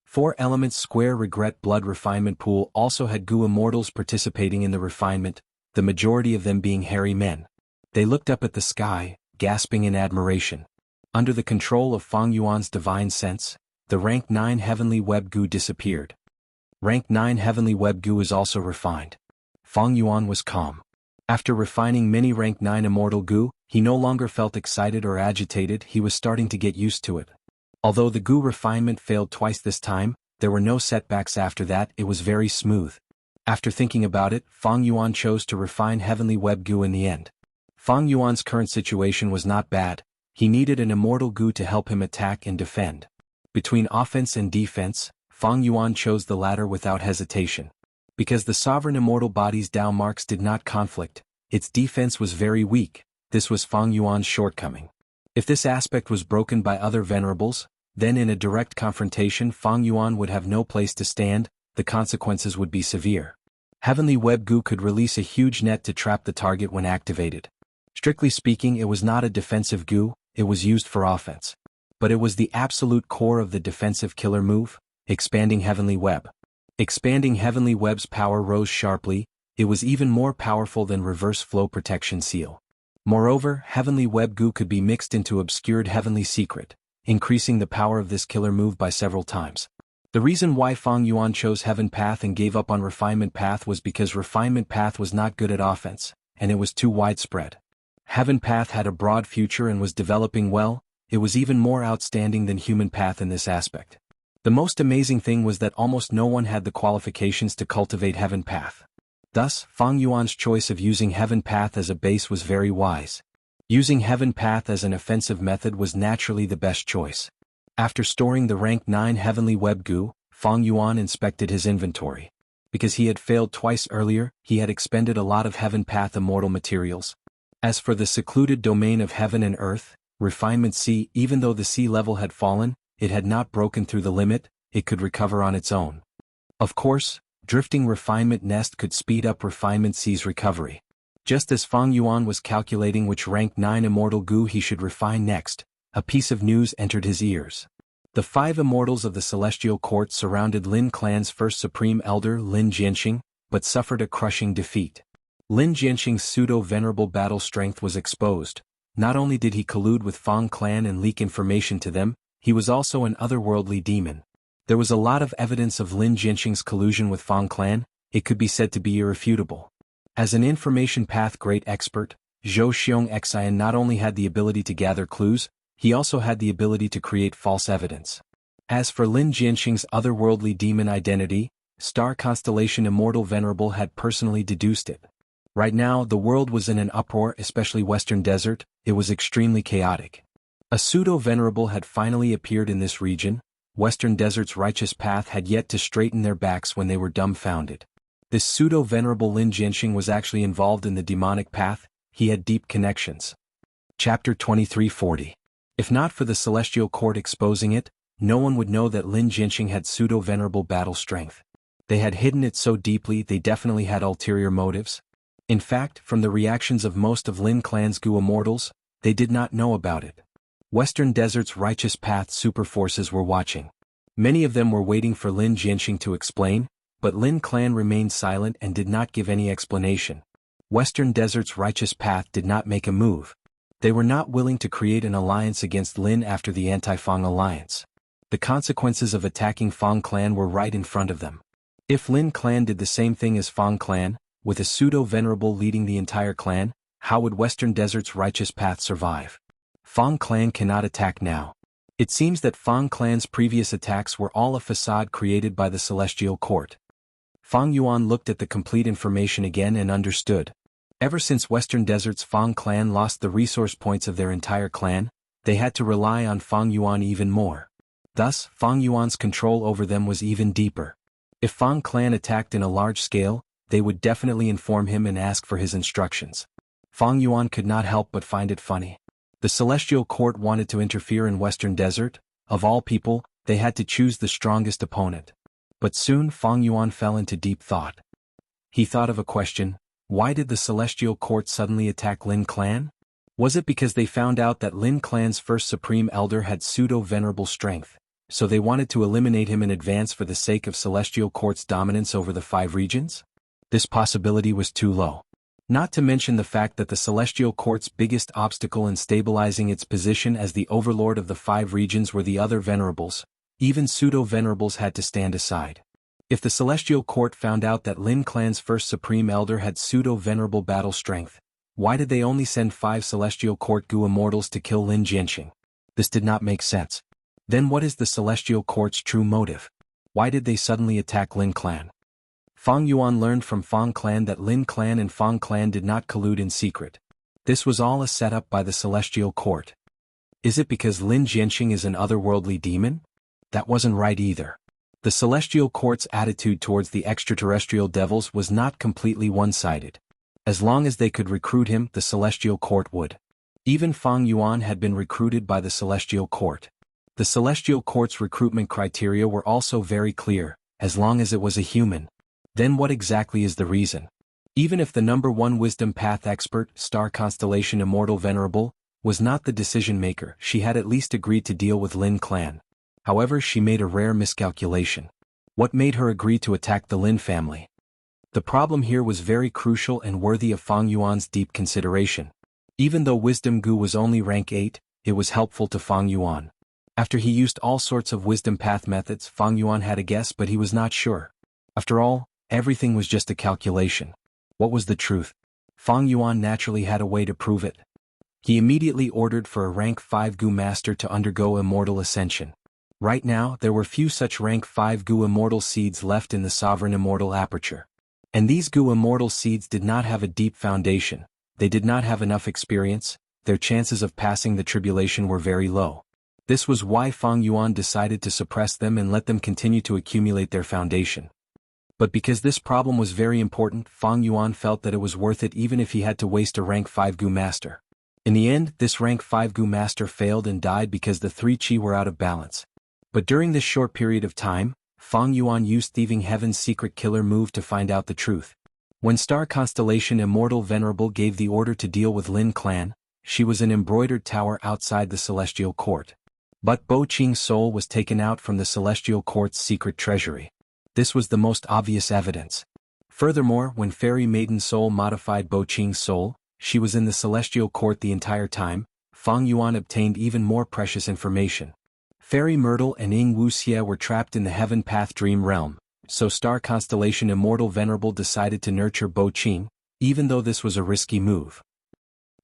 4 elements square regret blood refinement pool also had Gu immortals participating in the refinement, the majority of them being hairy men. They looked up at the sky, gasping in admiration. Under the control of Fang Yuan's divine sense, the rank 9 Heavenly Web Gu disappeared. Rank 9 Heavenly Web Gu is also refined. Fang Yuan was calm. After refining many rank 9 immortal Gu, he no longer felt excited or agitated, he was starting to get used to it. Although the Gu refinement failed twice this time, there were no setbacks after that, it was very smooth. After thinking about it, Fang Yuan chose to refine Heavenly Web Gu in the end. Fang Yuan's current situation was not bad, he needed an immortal Gu to help him attack and defend. Between offense and defense, Fang Yuan chose the latter without hesitation. Because the sovereign immortal body's Dao marks did not conflict, its defense was very weak, this was Fang Yuan's shortcoming. If this aspect was broken by other venerables, then in a direct confrontation Fang Yuan would have no place to stand, the consequences would be severe. Heavenly Web Gu could release a huge net to trap the target when activated. Strictly speaking, it was not a defensive Gu, it was used for offense. But it was the absolute core of the defensive killer move, expanding Heavenly Web. Expanding Heavenly Web's power rose sharply, it was even more powerful than reverse flow protection seal. Moreover, Heavenly Web Gu could be mixed into obscured Heavenly Secret, increasing the power of this killer move by several times. The reason why Fang Yuan chose Heaven Path and gave up on Refinement Path was because Refinement Path was not good at offense, and it was too widespread. Heaven Path had a broad future and was developing well, it was even more outstanding than Human Path in this aspect. The most amazing thing was that almost no one had the qualifications to cultivate Heaven Path. Thus, Fang Yuan's choice of using Heaven Path as a base was very wise. Using Heaven Path as an offensive method was naturally the best choice. After storing the rank 9 Heavenly Web Gu, Fang Yuan inspected his inventory. Because he had failed twice earlier, he had expended a lot of Heaven Path immortal materials. As for the secluded domain of heaven and earth, Refinement C, even though the sea level had fallen, it had not broken through the limit, it could recover on its own. Of course, drifting Refinement Nest could speed up Refinement C's recovery. Just as Fang Yuan was calculating which rank 9 immortal Gu he should refine next, a piece of news entered his ears. The 5 immortals of the Celestial Court surrounded Lin Clan's first Supreme Elder Lin Jianxing, but suffered a crushing defeat. Lin Jianxing's pseudo-venerable battle strength was exposed. Not only did he collude with Fang Clan and leak information to them, he was also an otherworldly demon, There was a lot of evidence of Lin Jianxing's collusion with Fang clan. It could be said to be irrefutable. As an information path great expert, Zhou Xiong not only had the ability to gather clues, he also had the ability to create false evidence. As for Lin Jianxing's otherworldly demon identity, Star Constellation Immortal Venerable had personally deduced it. Right now, the world was in an uproar, especially Western Desert. It was extremely chaotic. A pseudo-venerable had finally appeared in this region. Western Desert's righteous path had yet to straighten their backs when they were dumbfounded. This pseudo-venerable Lin Jianxing was actually involved in the demonic path. He had deep connections. Chapter 2340. If not for the Celestial Court exposing it, no one would know that Lin Jianxing had pseudo-venerable battle strength. They had hidden it so deeply they definitely had ulterior motives. In fact, from the reactions of most of Lin Clan's Gu immortals, they did not know about it. Western Desert's righteous path super forces were watching. Many of them were waiting for Lin Jianxing to explain, but Lin Clan remained silent and did not give any explanation. Western Desert's righteous path did not make a move. They were not willing to create an alliance against Lin after the anti-Fang alliance. The consequences of attacking Fang clan were right in front of them. If Lin clan did the same thing as Fang clan, with a pseudo-venerable leading the entire clan, how would Western Desert's righteous path survive? Fang clan cannot attack now. It seems that Fang clan's previous attacks were all a facade created by the Celestial Court. Fang Yuan looked at the complete information again and understood. Ever since Western Desert's Fang clan lost the resource points of their entire clan, they had to rely on Fang Yuan even more. Thus, Fang Yuan's control over them was even deeper. If Fang clan attacked in a large scale, they would definitely inform him and ask for his instructions. Fang Yuan could not help but find it funny. The Celestial Court wanted to interfere in Western Desert. Of all people, they had to choose the strongest opponent. But soon Fang Yuan fell into deep thought. He thought of a question: why did the Celestial Court suddenly attack Lin Clan? Was it because they found out that Lin Clan's first Supreme Elder had pseudo-venerable strength, so they wanted to eliminate him in advance for the sake of Celestial Court's dominance over the 5 regions? This possibility was too low. Not to mention the fact that the Celestial Court's biggest obstacle in stabilizing its position as the overlord of the 5 regions were the other venerables. Even pseudo-venerables had to stand aside. If the Celestial Court found out that Lin Clan's first Supreme Elder had pseudo-venerable battle strength, why did they only send 5 Celestial Court Gu immortals to kill Lin Jianxing? This did not make sense. Then what is the Celestial Court's true motive? Why did they suddenly attack Lin Clan? Fang Yuan learned from Fang clan that Lin clan and Fang clan did not collude in secret. This was all a setup by the Celestial Court. Is it because Lin Jianxing is an otherworldly demon? That wasn't right either. The Celestial Court's attitude towards the extraterrestrial devils was not completely one-sided. As long as they could recruit him, the Celestial Court would. Even Fang Yuan had been recruited by the Celestial Court. The Celestial Court's recruitment criteria were also very clear: as long as it was a human. Then what exactly is the reason? Even if the number 1 wisdom path expert, Star Constellation Immortal Venerable, was not the decision-maker, she had at least agreed to deal with Lin Clan. However, she made a rare miscalculation. What made her agree to attack the Lin family? The problem here was very crucial and worthy of Fang Yuan's deep consideration. Even though Wisdom Gu was only rank 8, it was helpful to Fang Yuan. After he used all sorts of wisdom path methods, Fang Yuan had a guess, but he was not sure. After all, everything was just a calculation. What was the truth? Fang Yuan naturally had a way to prove it. He immediately ordered for a rank 5 Gu master to undergo immortal ascension. Right now, there were few such rank 5 Gu immortal seeds left in the sovereign immortal aperture. And these Gu immortal seeds did not have a deep foundation. They did not have enough experience. Their chances of passing the tribulation were very low. This was why Fang Yuan decided to suppress them and let them continue to accumulate their foundation. But because this problem was very important, Fang Yuan felt that it was worth it even if he had to waste a rank 5 Gu master. In the end, this rank 5 Gu master failed and died because the 3 Qi were out of balance. But during this short period of time, Fang Yuan used Thieving Heaven's secret killer move to find out the truth. When Star Constellation Immortal Venerable gave the order to deal with Lin Clan, she was an embroidered tower outside the Celestial Court. But Bo Qing's soul was taken out from the Celestial Court's secret treasury. This was the most obvious evidence. Furthermore, when Fairy Maiden's soul modified Bo Qing's soul, she was in the Celestial Court the entire time. Fang Yuan obtained even more precious information. Fairy Myrtle and Ing Wuxia were trapped in the Heaven Path Dream Realm, so Star Constellation Immortal Venerable decided to nurture Bo Qing, even though this was a risky move.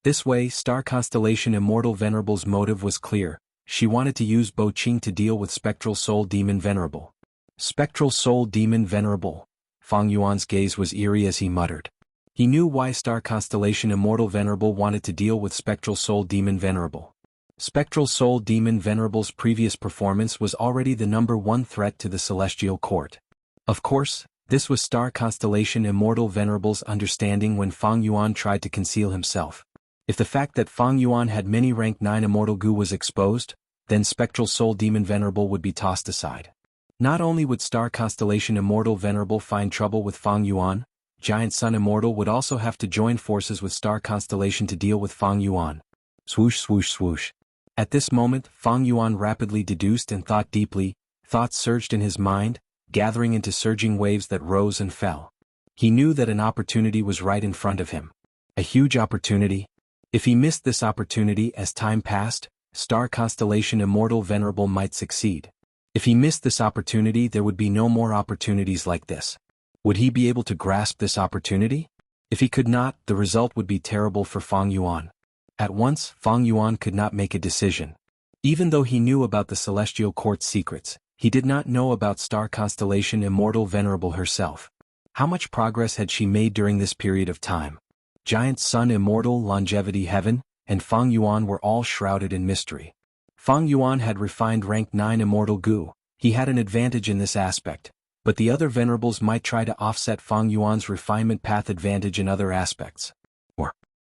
This way, Star Constellation Immortal Venerable's motive was clear. She wanted to use Bo Qing to deal with Spectral Soul Demon Venerable. Spectral Soul Demon Venerable. Fang Yuan's gaze was eerie as he muttered. He knew why Star Constellation Immortal Venerable wanted to deal with Spectral Soul Demon Venerable. Spectral Soul Demon Venerable's previous performance was already the #1 threat to the Celestial Court. Of course, this was Star Constellation Immortal Venerable's understanding when Fang Yuan tried to conceal himself. If the fact that Fang Yuan had many rank 9 Immortal Gu was exposed, then Spectral Soul Demon Venerable would be tossed aside. Not only would Star Constellation Immortal Venerable find trouble with Fang Yuan, Giant Sun Immortal would also have to join forces with Star Constellation to deal with Fang Yuan. Swoosh swoosh swoosh. At this moment, Fang Yuan rapidly deduced and thought deeply. Thoughts surged in his mind, gathering into surging waves that rose and fell. He knew that an opportunity was right in front of him. A huge opportunity. If he missed this opportunity as time passed, Star Constellation Immortal Venerable might succeed. If he missed this opportunity, there would be no more opportunities like this. Would he be able to grasp this opportunity? If he could not, the result would be terrible for Fang Yuan. At once, Fang Yuan could not make a decision. Even though he knew about the Celestial Court's secrets, he did not know about Star Constellation Immortal Venerable herself. How much progress had she made during this period of time? Giant Sun Immortal Longevity Heaven, and Fang Yuan were all shrouded in mystery. Fang Yuan had refined rank 9 Immortal Gu. He had an advantage in this aspect, but the other venerables might try to offset Fang Yuan's refinement path advantage in other aspects.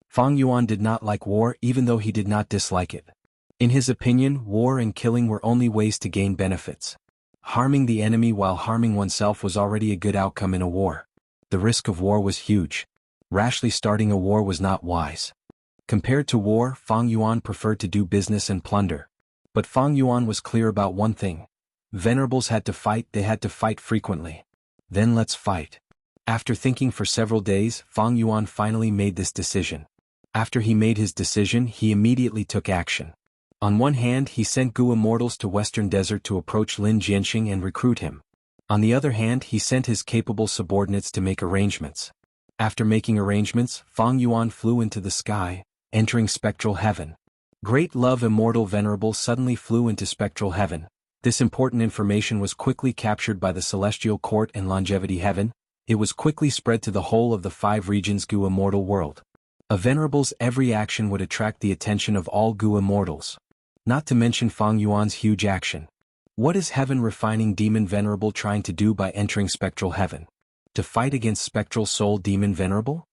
Fang Yuan did not like war even though he did not dislike it. In his opinion, war and killing were only ways to gain benefits. Harming the enemy while harming oneself was already a good outcome in a war. The risk of war was huge. Rashly starting a war was not wise. Compared to war, Fang Yuan preferred to do business and plunder. But Fang Yuan was clear about one thing. Venerables had to fight, they had to fight frequently. Then let's fight. After thinking for several days, Fang Yuan finally made this decision. After he made his decision, he immediately took action. On one hand, he sent Gu Immortals to Western Desert to approach Lin Jianxing and recruit him. On the other hand, he sent his capable subordinates to make arrangements. After making arrangements, Fang Yuan flew into the sky, entering Spectral Heaven. Great Love Immortal Venerable suddenly flew into Spectral Heaven. This important information was quickly captured by the Celestial Court and Longevity Heaven. It was quickly spread to the whole of the 5 regions Gu Immortal world. A Venerable's every action would attract the attention of all Gu Immortals. Not to mention Fang Yuan's huge action. What is Heaven Refining Demon Venerable trying to do by entering Spectral Heaven? To fight against Spectral Soul Demon Venerable?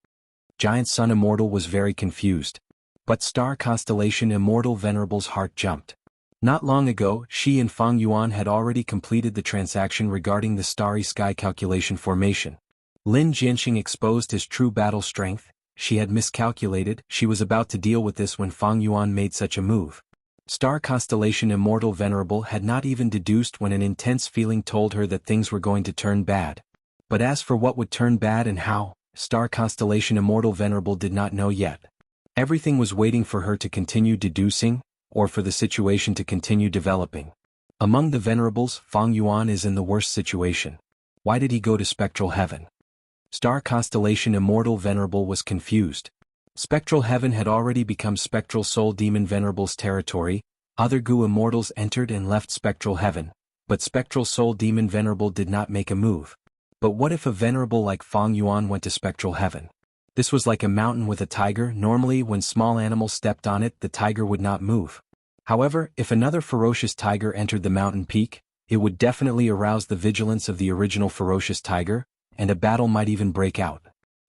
Giant Sun Immortal was very confused. But Star Constellation Immortal Venerable's heart jumped. Not long ago, she and Fang Yuan had already completed the transaction regarding the Starry Sky calculation formation. Lin Jianxing exposed his true battle strength. She had miscalculated. She was about to deal with this when Fang Yuan made such a move. Star Constellation Immortal Venerable had not even deduced when an intense feeling told her that things were going to turn bad. But as for what would turn bad and how, Star Constellation Immortal Venerable did not know yet. Everything was waiting for her to continue deducing, or for the situation to continue developing. Among the Venerables, Fang Yuan is in the worst situation. Why did he go to Spectral Heaven? Star Constellation Immortal Venerable was confused. Spectral Heaven had already become Spectral Soul Demon Venerable's territory. Other Gu Immortals entered and left Spectral Heaven, but Spectral Soul Demon Venerable did not make a move. But what if a Venerable like Fang Yuan went to Spectral Heaven? This was like a mountain with a tiger. Normally, when small animals stepped on it, the tiger would not move. However, if another ferocious tiger entered the mountain peak, it would definitely arouse the vigilance of the original ferocious tiger, and a battle might even break out.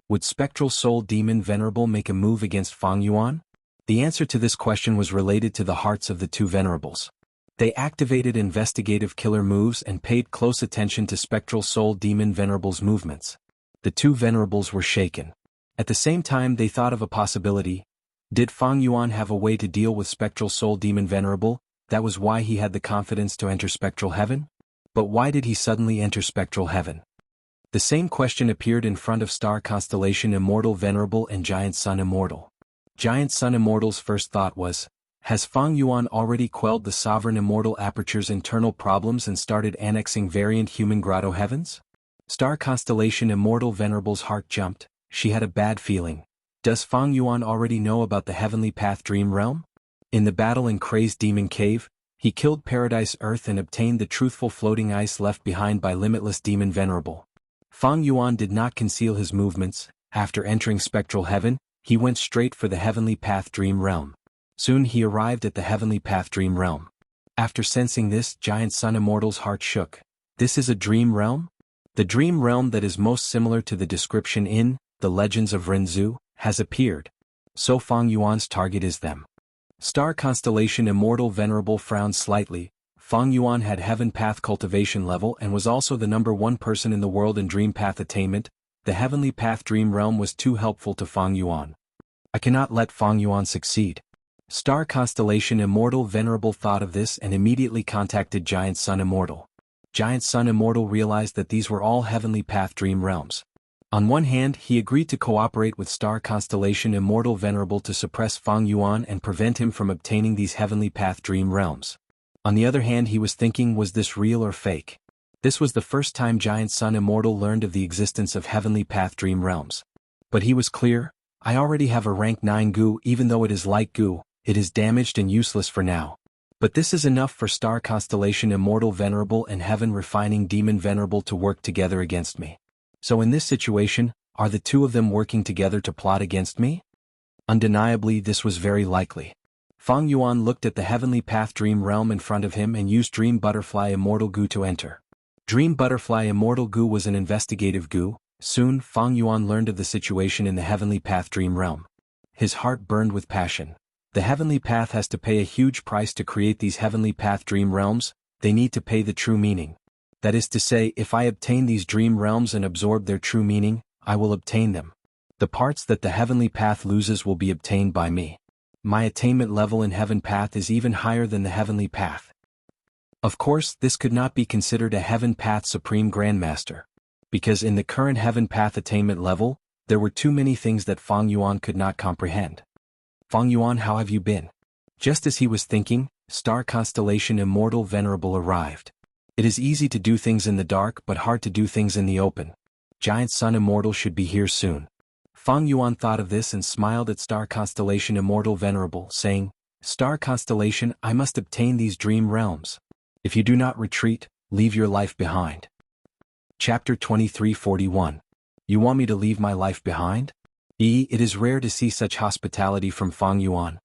Would Spectral Soul Demon Venerable make a move against Fang Yuan? The answer to this question was related to the hearts of the two Venerables. They activated investigative killer moves and paid close attention to Spectral Soul Demon Venerable's movements. The two Venerables were shaken. At the same time, they thought of a possibility. Did Fang Yuan have a way to deal with Spectral Soul Demon Venerable? That was why he had the confidence to enter Spectral Heaven? But why did he suddenly enter Spectral Heaven? The same question appeared in front of Star Constellation Immortal Venerable and Giant Sun Immortal. Giant Sun Immortal's first thought was, Has Fang Yuan already quelled the Sovereign Immortal Aperture's internal problems and started annexing variant human grotto heavens? Star Constellation Immortal Venerable's heart jumped. She had a bad feeling. Does Fang Yuan already know about the Heavenly Path Dream Realm? In the battle in Crazed Demon Cave, he killed Paradise Earth and obtained the truthful floating ice left behind by Limitless Demon Venerable. Fang Yuan did not conceal his movements. After entering Spectral Heaven, he went straight for the Heavenly Path Dream Realm. Soon he arrived at the Heavenly Path Dream Realm. After sensing this, Giant Sun Immortal's heart shook. This is a dream realm? The dream realm that is most similar to the description in The Legends of Renzu has appeared. So Fang Yuan's target is them. Star Constellation Immortal Venerable frowned slightly. Fang Yuan had Heaven Path cultivation level and was also the #1 person in the world in Dream Path attainment. The Heavenly Path Dream Realm was too helpful to Fang Yuan. I cannot let Fang Yuan succeed. Star Constellation Immortal Venerable thought of this and immediately contacted Giant Sun Immortal. Giant Sun Immortal realized that these were all Heavenly Path Dream Realms. On one hand, he agreed to cooperate with Star Constellation Immortal Venerable to suppress Fang Yuan and prevent him from obtaining these Heavenly Path Dream Realms. On the other hand, he was thinking, was this real or fake? This was the first time Giant Sun Immortal learned of the existence of Heavenly Path Dream Realms. But he was clear, I already have a rank 9 goo. Even though it is light goo, it is damaged and useless for now. But this is enough for Star Constellation Immortal Venerable and Heaven Refining Demon Venerable to work together against me. So in this situation, are the two of them working together to plot against me? Undeniably, this was very likely. Fang Yuan looked at the Heavenly Path Dream Realm in front of him and used Dream Butterfly Immortal Goo to enter. Dream Butterfly Immortal Goo was an investigative goo. Soon, Fang Yuan learned of the situation in the Heavenly Path Dream Realm. His heart burned with passion. The Heavenly Path has to pay a huge price to create these Heavenly Path Dream Realms. They need to pay the true meaning. That is to say, if I obtain these dream realms and absorb their true meaning, I will obtain them. The parts that the Heavenly Path loses will be obtained by me. My attainment level in Heaven Path is even higher than the Heavenly Path. Of course, this could not be considered a Heaven Path Supreme Grandmaster. Because in the current Heaven Path attainment level, there were too many things that Fang Yuan could not comprehend. Fang Yuan, how have you been? Just as he was thinking, Star Constellation Immortal Venerable arrived. It is easy to do things in the dark but hard to do things in the open. Giant Sun Immortal should be here soon. Fang Yuan thought of this and smiled at Star Constellation Immortal Venerable, saying, Star Constellation, I must obtain these dream realms. If you do not retreat, leave your life behind. Chapter 2341. You want me to leave my life behind? It is rare to see such hospitality from Fang Yuan.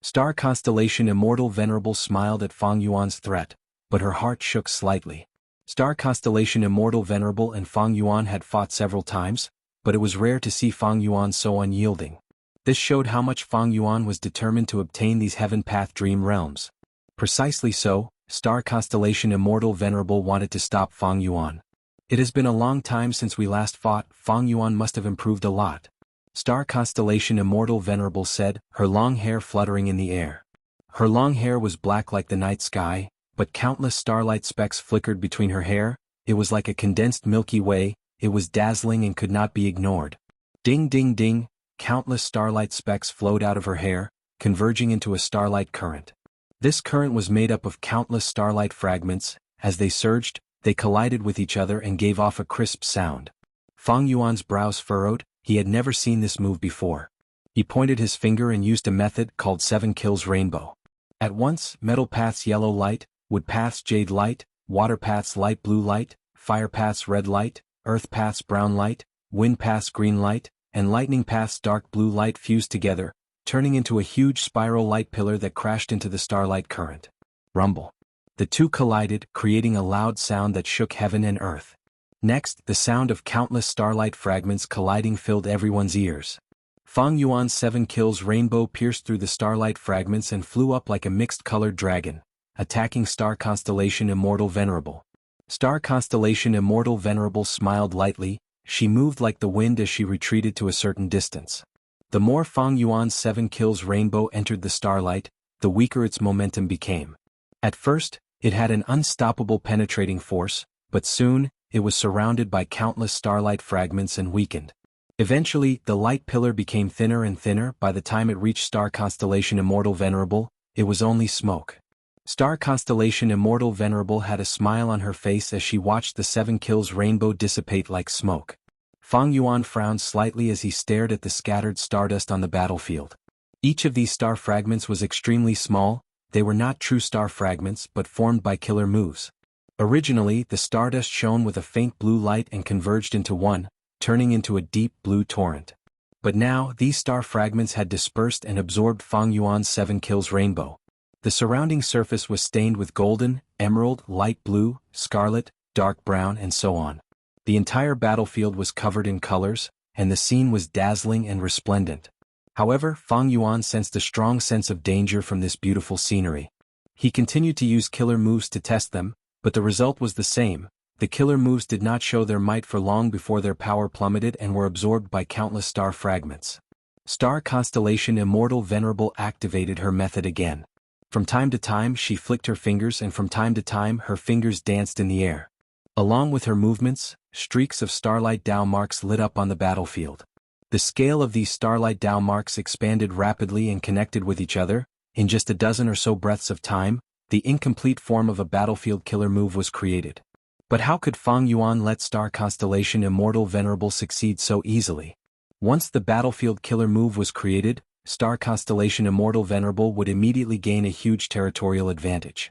Star Constellation Immortal Venerable smiled at Fang Yuan's threat, but her heart shook slightly. Star Constellation Immortal Venerable and Fang Yuan had fought several times, but it was rare to see Fang Yuan so unyielding. This showed how much Fang Yuan was determined to obtain these Heaven Path Dream Realms. Precisely so, Star Constellation Immortal Venerable wanted to stop Fang Yuan. It has been a long time since we last fought. Fang Yuan must have improved a lot. Star Constellation Immortal Venerable said, her long hair fluttering in the air. Her long hair was black like the night sky, but countless starlight specks flickered between her hair. It was like a condensed Milky Way. It was dazzling and could not be ignored. Ding ding ding, countless starlight specks flowed out of her hair, converging into a starlight current. This current was made up of countless starlight fragments. As they surged, they collided with each other and gave off a crisp sound. Fang Yuan's brows furrowed. He had never seen this move before. He pointed his finger and used a method called 7 Kills Rainbow. At once, Metal Path's yellow light, Wood Path's jade light, Water Path's light blue light, Fire Path's red light, Earth Path's brown light, Wind Path's green light, and Lightning Path's dark blue light fused together, turning into a huge spiral light pillar that crashed into the starlight current. Rumble. The two collided, creating a loud sound that shook heaven and earth. Next, the sound of countless starlight fragments colliding filled everyone's ears. Fang Yuan's 7 Kills Rainbow pierced through the starlight fragments and flew up like a mixed-colored dragon, attacking Star Constellation Immortal Venerable. Star Constellation Immortal Venerable smiled lightly. She moved like the wind as she retreated to a certain distance. The more Fang Yuan's 7 Kills Rainbow entered the starlight, the weaker its momentum became. At first, it had an unstoppable penetrating force, but soon, it was surrounded by countless starlight fragments and weakened. Eventually, the light pillar became thinner and thinner. By the time it reached Star Constellation Immortal Venerable, it was only smoke. Star Constellation Immortal Venerable had a smile on her face as she watched the 7 kills rainbow dissipate like smoke. Fang Yuan frowned slightly as he stared at the scattered stardust on the battlefield. Each of these star fragments was extremely small. They were not true star fragments but formed by killer moves. Originally, the stardust shone with a faint blue light and converged into one, turning into a deep blue torrent. But now, these star fragments had dispersed and absorbed Fang Yuan's 7 kills rainbow. The surrounding surface was stained with golden, emerald, light blue, scarlet, dark brown and so on. The entire battlefield was covered in colors, and the scene was dazzling and resplendent. However, Fang Yuan sensed a strong sense of danger from this beautiful scenery. He continued to use killer moves to test them, but the result was the same. The killer moves did not show their might for long before their power plummeted and were absorbed by countless star fragments. Star Constellation Immortal Venerable activated her method again. From time to time she flicked her fingers and from time to time her fingers danced in the air. Along with her movements, streaks of starlight Dao marks lit up on the battlefield. The scale of these starlight Dao marks expanded rapidly and connected with each other. In just a dozen or so breaths of time, the incomplete form of a battlefield killer move was created. But how could Fang Yuan let Star Constellation Immortal Venerable succeed so easily? Once the battlefield killer move was created, Star Constellation Immortal Venerable would immediately gain a huge territorial advantage.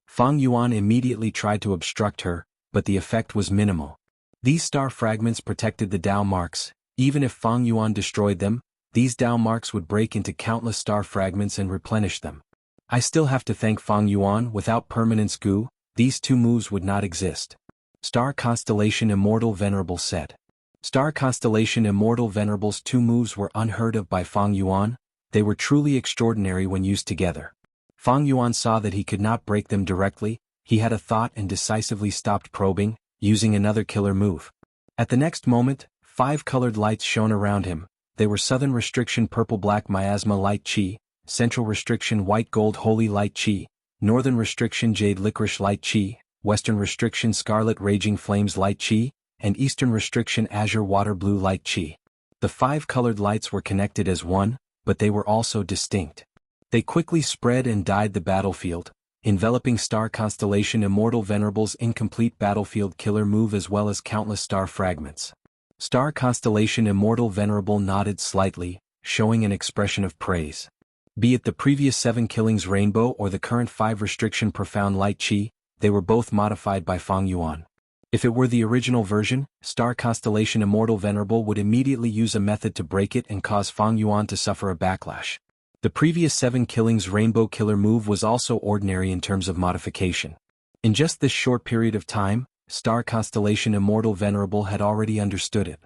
Fang Yuan immediately tried to obstruct her, but the effect was minimal. These star fragments protected the Dao marks. Even if Fang Yuan destroyed them, these Dao marks would break into countless star fragments and replenish them. I still have to thank Fang Yuan. Without permanence goo, these 2 moves would not exist. Star Constellation Immortal Venerable said. Star Constellation Immortal Venerable's 2 moves were unheard of by Fang Yuan. They were truly extraordinary when used together. Fang Yuan saw that he could not break them directly. He had a thought and decisively stopped probing, using another killer move. At the next moment, 5 colored lights shone around him. They were Southern Restriction Purple-Black Miasma Light Chi, Central Restriction White-Gold Holy Light Chi, Northern Restriction Jade Licorice Light Chi, Western Restriction Scarlet Raging Flames Light Chi, and Eastern Restriction Azure Water Blue Light Chi. The 5 colored lights were connected as one, but they were also distinct. They quickly spread and dyed the battlefield, enveloping Star Constellation Immortal Venerable's incomplete battlefield killer move as well as countless star fragments. Star Constellation Immortal Venerable nodded slightly, showing an expression of praise. Be it the previous 7 killings rainbow or the current 5 restriction profound light chi, they were both modified by Fang Yuan. If it were the original version, Star Constellation Immortal Venerable would immediately use a method to break it and cause Fang Yuan to suffer a backlash. The previous 7 killings rainbow killer move was also ordinary in terms of modification. In just this short period of time, Star Constellation Immortal Venerable had already understood it.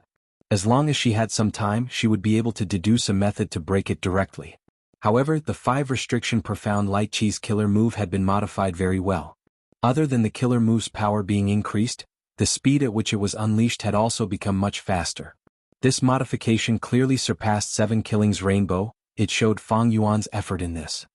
As long as she had some time, she would be able to deduce a method to break it directly. However, the 5 restriction profound light chi's killer move had been modified very well. Other than the killer move's power being increased, the speed at which it was unleashed had also become much faster. This modification clearly surpassed 7 killings rainbow. It showed Fang Yuan's effort in this.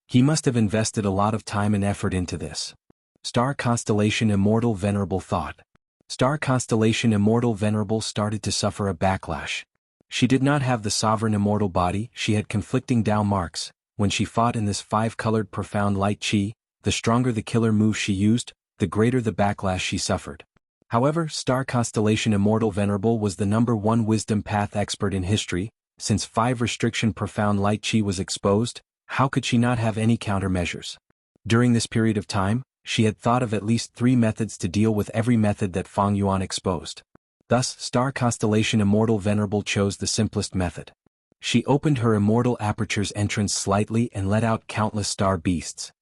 He must have invested a lot of time and effort into this. Star Constellation Immortal Venerable thought. Star Constellation Immortal Venerable started to suffer a backlash. She did not have the sovereign immortal body, she had conflicting Dao marks. When she fought in this 5-colored profound light chi, the stronger the killer move she used, the greater the backlash she suffered. However, Star Constellation Immortal Venerable was the #1 wisdom path expert in history. Since 5 restriction profound light chi was exposed, how could she not have any countermeasures? During this period of time, she had thought of at least 3 methods to deal with every method that Fang Yuan exposed. Thus, Star Constellation Immortal Venerable chose the simplest method. She opened her immortal aperture's entrance slightly and let out countless star beasts.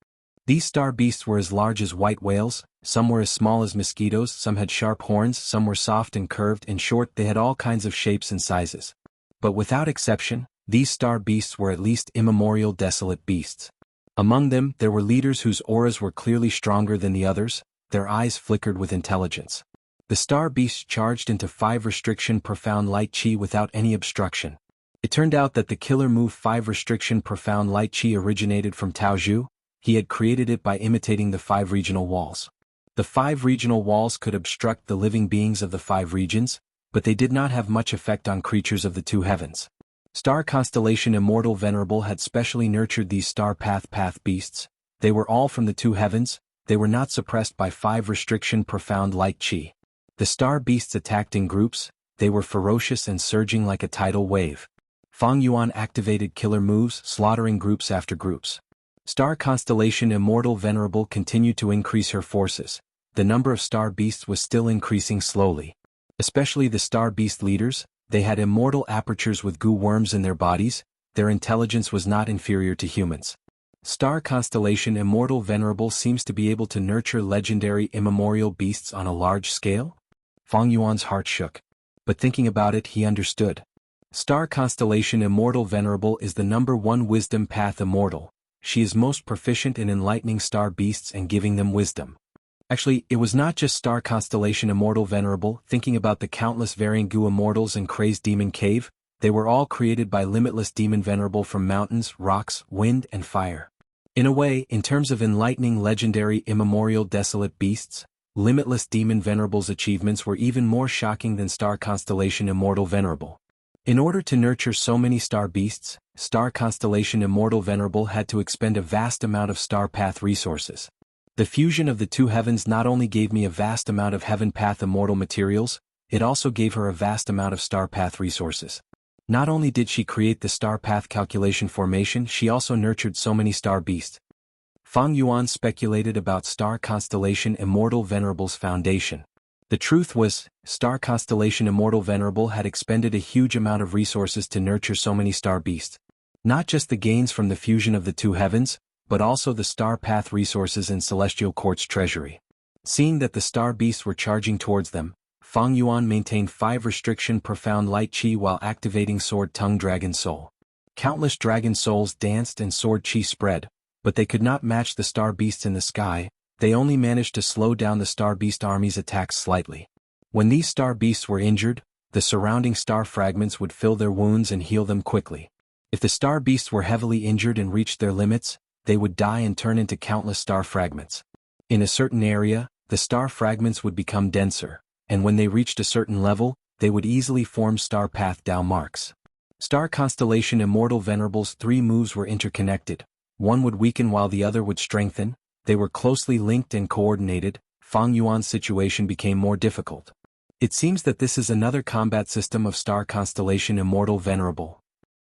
These star beasts were as large as white whales, some were as small as mosquitoes, some had sharp horns, some were soft and curved. In short, they had all kinds of shapes and sizes. But without exception, these star beasts were at least immemorial desolate beasts. Among them, there were leaders whose auras were clearly stronger than the others, their eyes flickered with intelligence. The star beasts charged into 5 restriction profound light chi without any obstruction. It turned out that the killer move 5 restriction profound light chi originated from Tao Zhu. He had created it by imitating the 5 regional walls. The 5 regional walls could obstruct the living beings of the 5 regions, but they did not have much effect on creatures of the 2 heavens. Star Constellation Immortal Venerable had specially nurtured these star path beasts. They were all from the two heavens. They were not suppressed by 5 restriction profound light chi. The star beasts attacked in groups. They were ferocious and surging like a tidal wave. Fang Yuan activated killer moves, slaughtering groups after groups. Star Constellation Immortal Venerable continued to increase her forces. The number of star beasts was still increasing slowly. Especially the star beast leaders, they had immortal apertures with goo worms in their bodies. Their intelligence was not inferior to humans. Star Constellation Immortal Venerable seems to be able to nurture legendary immemorial beasts on a large scale? Fang Yuan's heart shook. But thinking about it, he understood. Star Constellation Immortal Venerable is the #1 wisdom path immortal. She is most proficient in enlightening star beasts and giving them wisdom. Actually, it was not just Star Constellation Immortal Venerable. Thinking about the countless varying goo immortals in Crazed Demon Cave, they were all created by Limitless Demon Venerable from mountains, rocks, wind, and fire. In a way, in terms of enlightening legendary immemorial desolate beasts, Limitless Demon Venerable's achievements were even more shocking than Star Constellation Immortal Venerable. In order to nurture so many star beasts, Star Constellation Immortal Venerable had to expend a vast amount of star path resources. The fusion of the two heavens not only gave me a vast amount of heaven path immortal materials, it also gave her a vast amount of star path resources. Not only did she create the star path calculation formation, she also nurtured so many star beasts. Fang Yuan speculated about Star Constellation Immortal Venerable's foundation. The truth was, Star Constellation Immortal Venerable had expended a huge amount of resources to nurture so many star beasts. Not just the gains from the fusion of the two heavens, but also the star path resources in Celestial Court's treasury. Seeing that the star beasts were charging towards them, Fang Yuan maintained 5 restriction profound light chi while activating Sword Tongue Dragon Soul. Countless dragon souls danced and sword chi spread, but they could not match the star beasts in the sky. They only managed to slow down the star beast army's attacks slightly. When these star beasts were injured, the surrounding star fragments would fill their wounds and heal them quickly. If the star beasts were heavily injured and reached their limits, they would die and turn into countless star fragments. In a certain area, the star fragments would become denser, and when they reached a certain level, they would easily form star path Dao marks. Star Constellation Immortal Venerable's 3 moves were interconnected. One would weaken while the other would strengthen. They were closely linked and coordinated. Fang Yuan's situation became more difficult. It seems that this is another combat system of Star Constellation Immortal Venerable.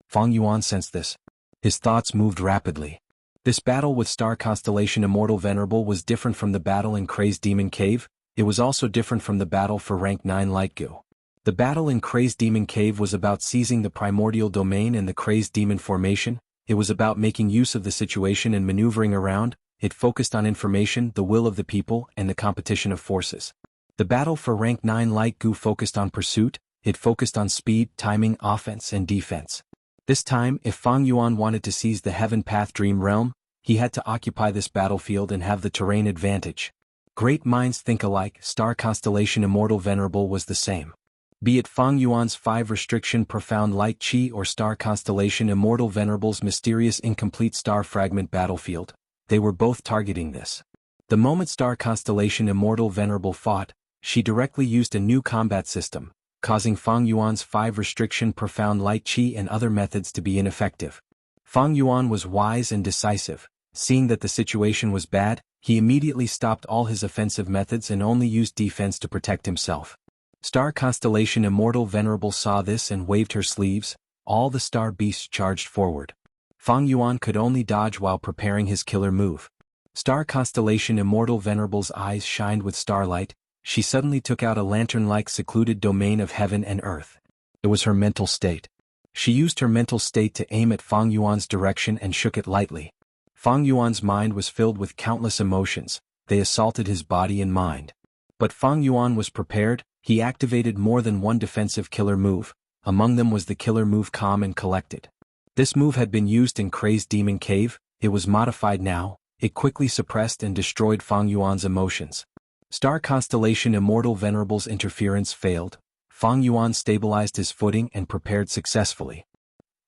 Fang Yuan sensed this. His thoughts moved rapidly. This battle with Star Constellation Immortal Venerable was different from the battle in Crazed Demon Cave. It was also different from the battle for Rank 9 Light Goo. The battle in Crazed Demon Cave was about seizing the primordial domain and the Crazed Demon formation. It was about making use of the situation and maneuvering around. It focused on information, the will of the people, and the competition of forces. The battle for Rank 9 Light Goo focused on pursuit. It focused on speed, timing, offense, and defense. This time, if Fang Yuan wanted to seize the Heaven Path Dream Realm, he had to occupy this battlefield and have the terrain advantage. Great minds think alike. Star Constellation Immortal Venerable was the same. Be it Fang Yuan's 5 restriction profound light chi or Star Constellation Immortal Venerable's mysterious incomplete star fragment battlefield, they were both targeting this. The moment Star Constellation Immortal Venerable fought, she directly used a new combat system, causing Fang Yuan's 5 restriction profound light chi and other methods to be ineffective. Fang Yuan was wise and decisive. Seeing that the situation was bad, he immediately stopped all his offensive methods and only used defense to protect himself. Star Constellation Immortal Venerable saw this and waved her sleeves. All the star beasts charged forward. Fang Yuan could only dodge while preparing his killer move. Star Constellation Immortal Venerable's eyes shined with starlight. She suddenly took out a lantern-like secluded domain of heaven and earth. It was her mental state. She used her mental state to aim at Fang Yuan's direction and shook it lightly. Fang Yuan's mind was filled with countless emotions. They assaulted his body and mind. But Fang Yuan was prepared. He activated more than one defensive killer move. Among them was the killer move Calm and Collected. This move had been used in Crazed Demon Cave. It was modified now. It quickly suppressed and destroyed Fang Yuan's emotions. Star Constellation Immortal Venerable's interference failed. Fang Yuan stabilized his footing and prepared successfully.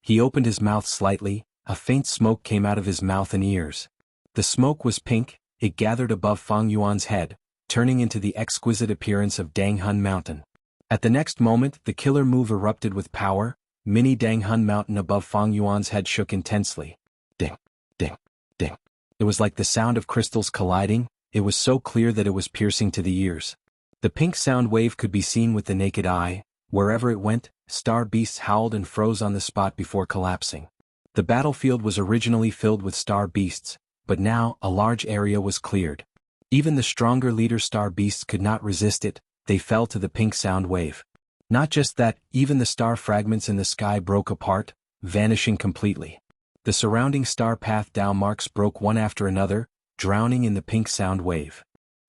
He opened his mouth slightly. A faint smoke came out of his mouth and ears. The smoke was pink. It gathered above Fang Yuan's head, turning into the exquisite appearance of Danghun Mountain. At the next moment, the killer move erupted with power. mini Dang Hun Mountain above Fang Yuan's head shook intensely. Ding, ding, ding. It was like the sound of crystals colliding. It was so clear that it was piercing to the ears. The pink sound wave could be seen with the naked eye. Wherever it went, star beasts howled and froze on the spot before collapsing. The battlefield was originally filled with star beasts, but now a large area was cleared. Even the stronger leader star beasts could not resist it. They fell to the pink sound wave. Not just that, even the star fragments in the sky broke apart, vanishing completely. The surrounding star path Dao marks broke one after another, drowning in the pink sound wave.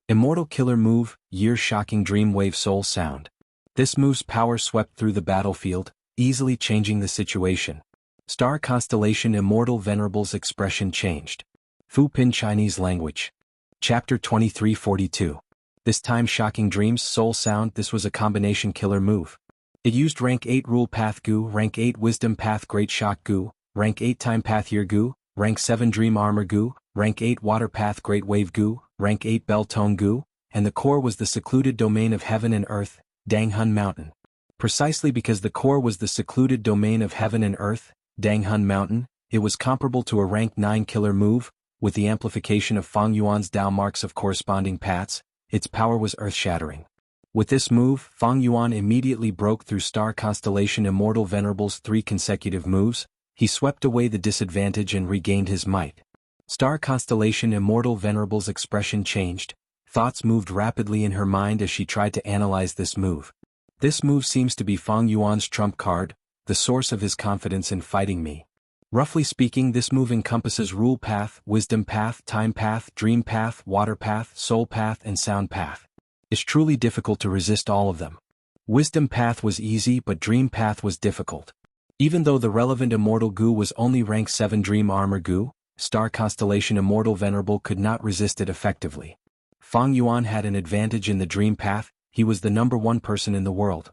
Immortal Killer Move, Year-Shocking Dream Wave Soul Sound. This move's power swept through the battlefield, easily changing the situation. Star Constellation Immortal Venerable's expression changed. Fu Pin Chinese Language. Chapter 2342. This time Shocking Dreams Soul Sound. This was a combination killer move. It used Rank 8 Rule Path Gu, Rank 8 Wisdom Path Great Shock Gu, Rank 8 Time Path Year Gu, Rank 7 Dream Armor Gu, Rank 8 Water Path Great Wave Gu, Rank 8 Bell Tone Gu, and the core was the secluded domain of heaven and earth, Dang Hun Mountain. Precisely because the core was the secluded domain of heaven and earth, Dang Hun Mountain, it was comparable to a Rank 9 killer move, with the amplification of Fang Yuan's Dao marks of corresponding paths. Its power was earth-shattering. With this move, Fang Yuan immediately broke through Star Constellation Immortal Venerable's 3 consecutive moves. He swept away the disadvantage and regained his might. Star Constellation Immortal Venerable's expression changed. Thoughts moved rapidly in her mind as she tried to analyze this move. This move seems to be Fang Yuan's trump card, the source of his confidence in fighting me. Roughly speaking, this move encompasses Rule Path, Wisdom Path, Time Path, Dream Path, Water Path, Soul Path, and Sound Path. It's truly difficult to resist all of them. Wisdom Path was easy, but Dream Path was difficult. Even though the relevant Immortal Gu was only Rank 7 Dream Armor Gu, Star Constellation Immortal Venerable could not resist it effectively. Fang Yuan had an advantage in the Dream Path. He was the #1 person in the world.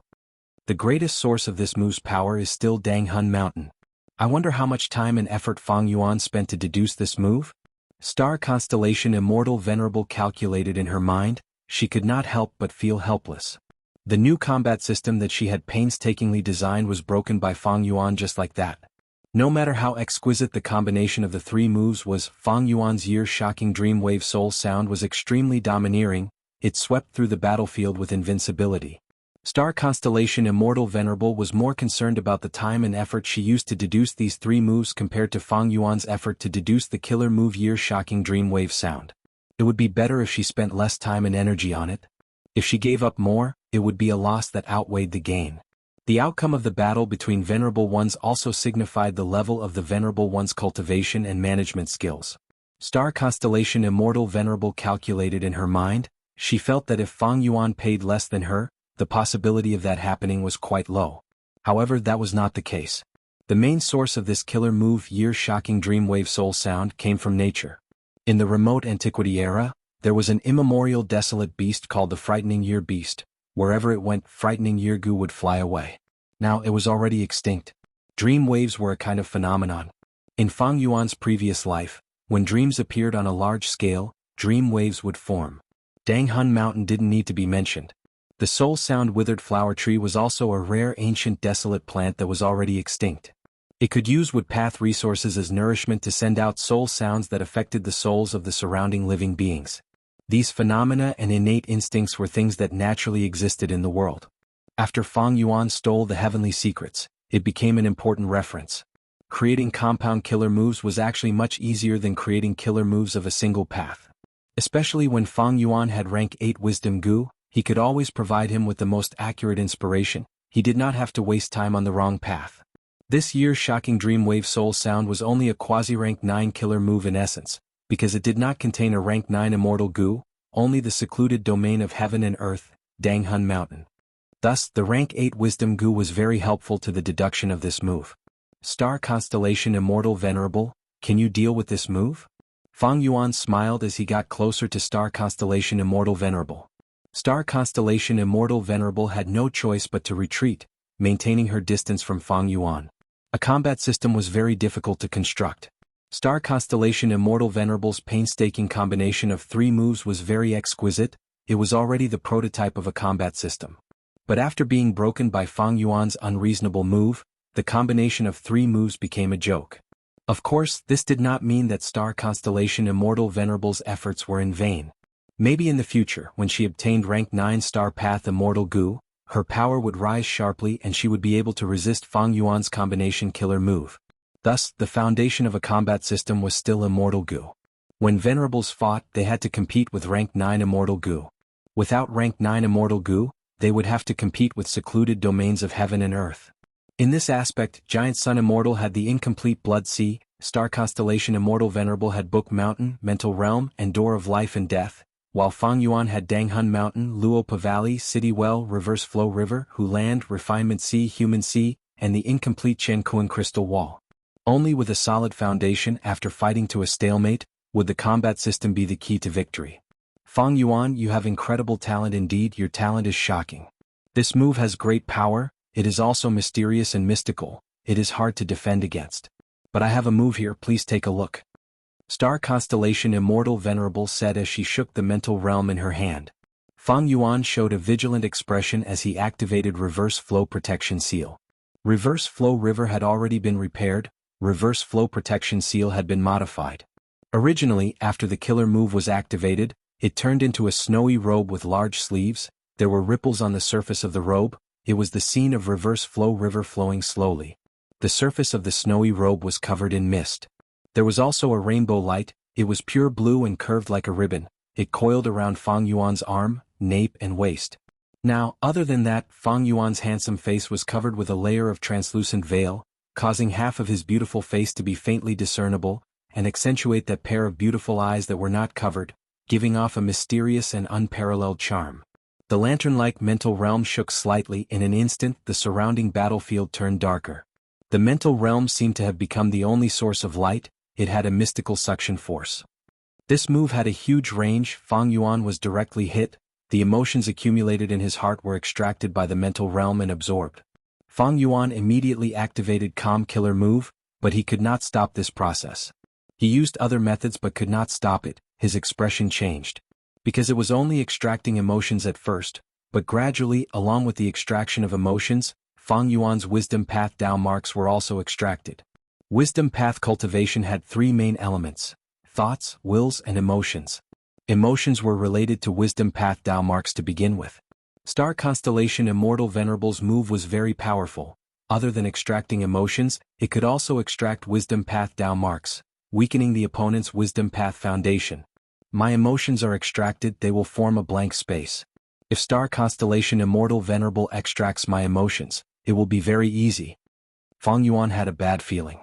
The greatest source of this move's power is still Dang Hun Mountain. I wonder how much time and effort Fang Yuan spent to deduce this move? Star Constellation Immortal Venerable calculated in her mind. She could not help but feel helpless. The new combat system that she had painstakingly designed was broken by Fang Yuan just like that. No matter how exquisite the combination of the 3 moves was, Fang Yuan's Year-Shocking Dream Wave Soul Sound was extremely domineering. It swept through the battlefield with invincibility. Star Constellation Immortal Venerable was more concerned about the time and effort she used to deduce these 3 moves compared to Fang Yuan's effort to deduce the killer move Year-Shocking Dream Wave Sound. It would be better if she spent less time and energy on it. If she gave up more, it would be a loss that outweighed the gain. The outcome of the battle between Venerable Ones also signified the level of the Venerable One's cultivation and management skills. Star Constellation Immortal Venerable calculated in her mind. She felt that if Fang Yuan paid less than her, the possibility of that happening was quite low. However, that was not the case. The main source of this killer move, Year-Shocking Dream Wave Soul Sound, came from nature. In the remote antiquity era, there was an immemorial desolate beast called the Frightening Year Beast. Wherever it went, Frightening Year Gu would fly away. Now it was already extinct. Dream waves were a kind of phenomenon. In Fang Yuan's previous life, when dreams appeared on a large scale, dream waves would form. Dang Hun Mountain didn't need to be mentioned. The Soul Sound Withered Flower Tree was also a rare ancient desolate plant that was already extinct. It could use wood path resources as nourishment to send out soul sounds that affected the souls of the surrounding living beings. These phenomena and innate instincts were things that naturally existed in the world. After Fang Yuan stole the heavenly secrets, it became an important reference. Creating compound killer moves was actually much easier than creating killer moves of a single path. Especially when Fang Yuan had Rank 8 Wisdom Gu, he could always provide him with the most accurate inspiration. He did not have to waste time on the wrong path. This Year-Shocking Dream Wave Soul Sound was only a quasi-Rank 9 killer move in essence, because it did not contain a Rank 9 Immortal Gu, only the secluded domain of heaven and earth, Dang Hun Mountain. Thus, the Rank 8 Wisdom Gu was very helpful to the deduction of this move. Star Constellation Immortal Venerable, can you deal with this move? Fang Yuan smiled as he got closer to Star Constellation Immortal Venerable. Star Constellation Immortal Venerable had no choice but to retreat, maintaining her distance from Fang Yuan. A combat system was very difficult to construct. Star Constellation Immortal Venerable's painstaking combination of 3 moves was very exquisite. It was already the prototype of a combat system. But after being broken by Fang Yuan's unreasonable move, the combination of 3 moves became a joke. Of course, this did not mean that Star Constellation Immortal Venerable's efforts were in vain. Maybe in the future, when she obtained rank 9 Star Path Immortal Gu, her power would rise sharply and she would be able to resist Fang Yuan's combination killer move. Thus, the foundation of a combat system was still Immortal Gu. When Venerables fought, they had to compete with rank 9 Immortal Gu. Without rank 9 Immortal Gu, they would have to compete with secluded domains of heaven and earth. In this aspect, Giant Sun Immortal had the incomplete Blood Sea, Star Constellation Immortal Venerable had Book Mountain, Mental Realm, and Door of Life and Death, while Fang Yuan had Danghun Mountain, Luopa Valley, City Well, Reverse Flow River, Hu Land, Refinement Sea, Human Sea, and the incomplete Chen Kuan Crystal Wall. Only with a solid foundation after fighting to a stalemate, would the combat system be the key to victory. Fang Yuan, you have incredible talent indeed, your talent is shocking. This move has great power, it is also mysterious and mystical, it is hard to defend against. But I have a move here, please take a look. Star Constellation Immortal Venerable said as she shook the mental realm in her hand. Fang Yuan showed a vigilant expression as he activated Reverse Flow Protection Seal. Reverse Flow River had already been repaired, Reverse Flow Protection Seal had been modified. Originally, after the killer move was activated, it turned into a snowy robe with large sleeves, there were ripples on the surface of the robe, it was the scene of Reverse Flow River flowing slowly. The surface of the snowy robe was covered in mist. There was also a rainbow light, it was pure blue and curved like a ribbon, it coiled around Fang Yuan's arm, nape and waist. Now, other than that, Fang Yuan's handsome face was covered with a layer of translucent veil, causing half of his beautiful face to be faintly discernible, and accentuate that pair of beautiful eyes that were not covered, giving off a mysterious and unparalleled charm. The lantern-like mental realm shook slightly. In an instant, the surrounding battlefield turned darker. The mental realm seemed to have become the only source of light, it had a mystical suction force. This move had a huge range, Fang Yuan was directly hit, the emotions accumulated in his heart were extracted by the mental realm and absorbed. Fang Yuan immediately activated Calm Killer Move, but he could not stop this process. He used other methods but could not stop it, his expression changed. Because it was only extracting emotions at first, but gradually, along with the extraction of emotions, Fang Yuan's Wisdom Path Dao marks were also extracted. Wisdom Path cultivation had 3 main elements: thoughts, wills, and emotions. Emotions were related to Wisdom Path Dao marks to begin with. Star Constellation Immortal Venerable's move was very powerful. Other than extracting emotions, it could also extract Wisdom Path Dao marks, weakening the opponent's Wisdom Path foundation. My emotions are extracted, they will form a blank space. If Star Constellation Immortal Venerable extracts my emotions, it will be very easy. Fang Yuan had a bad feeling.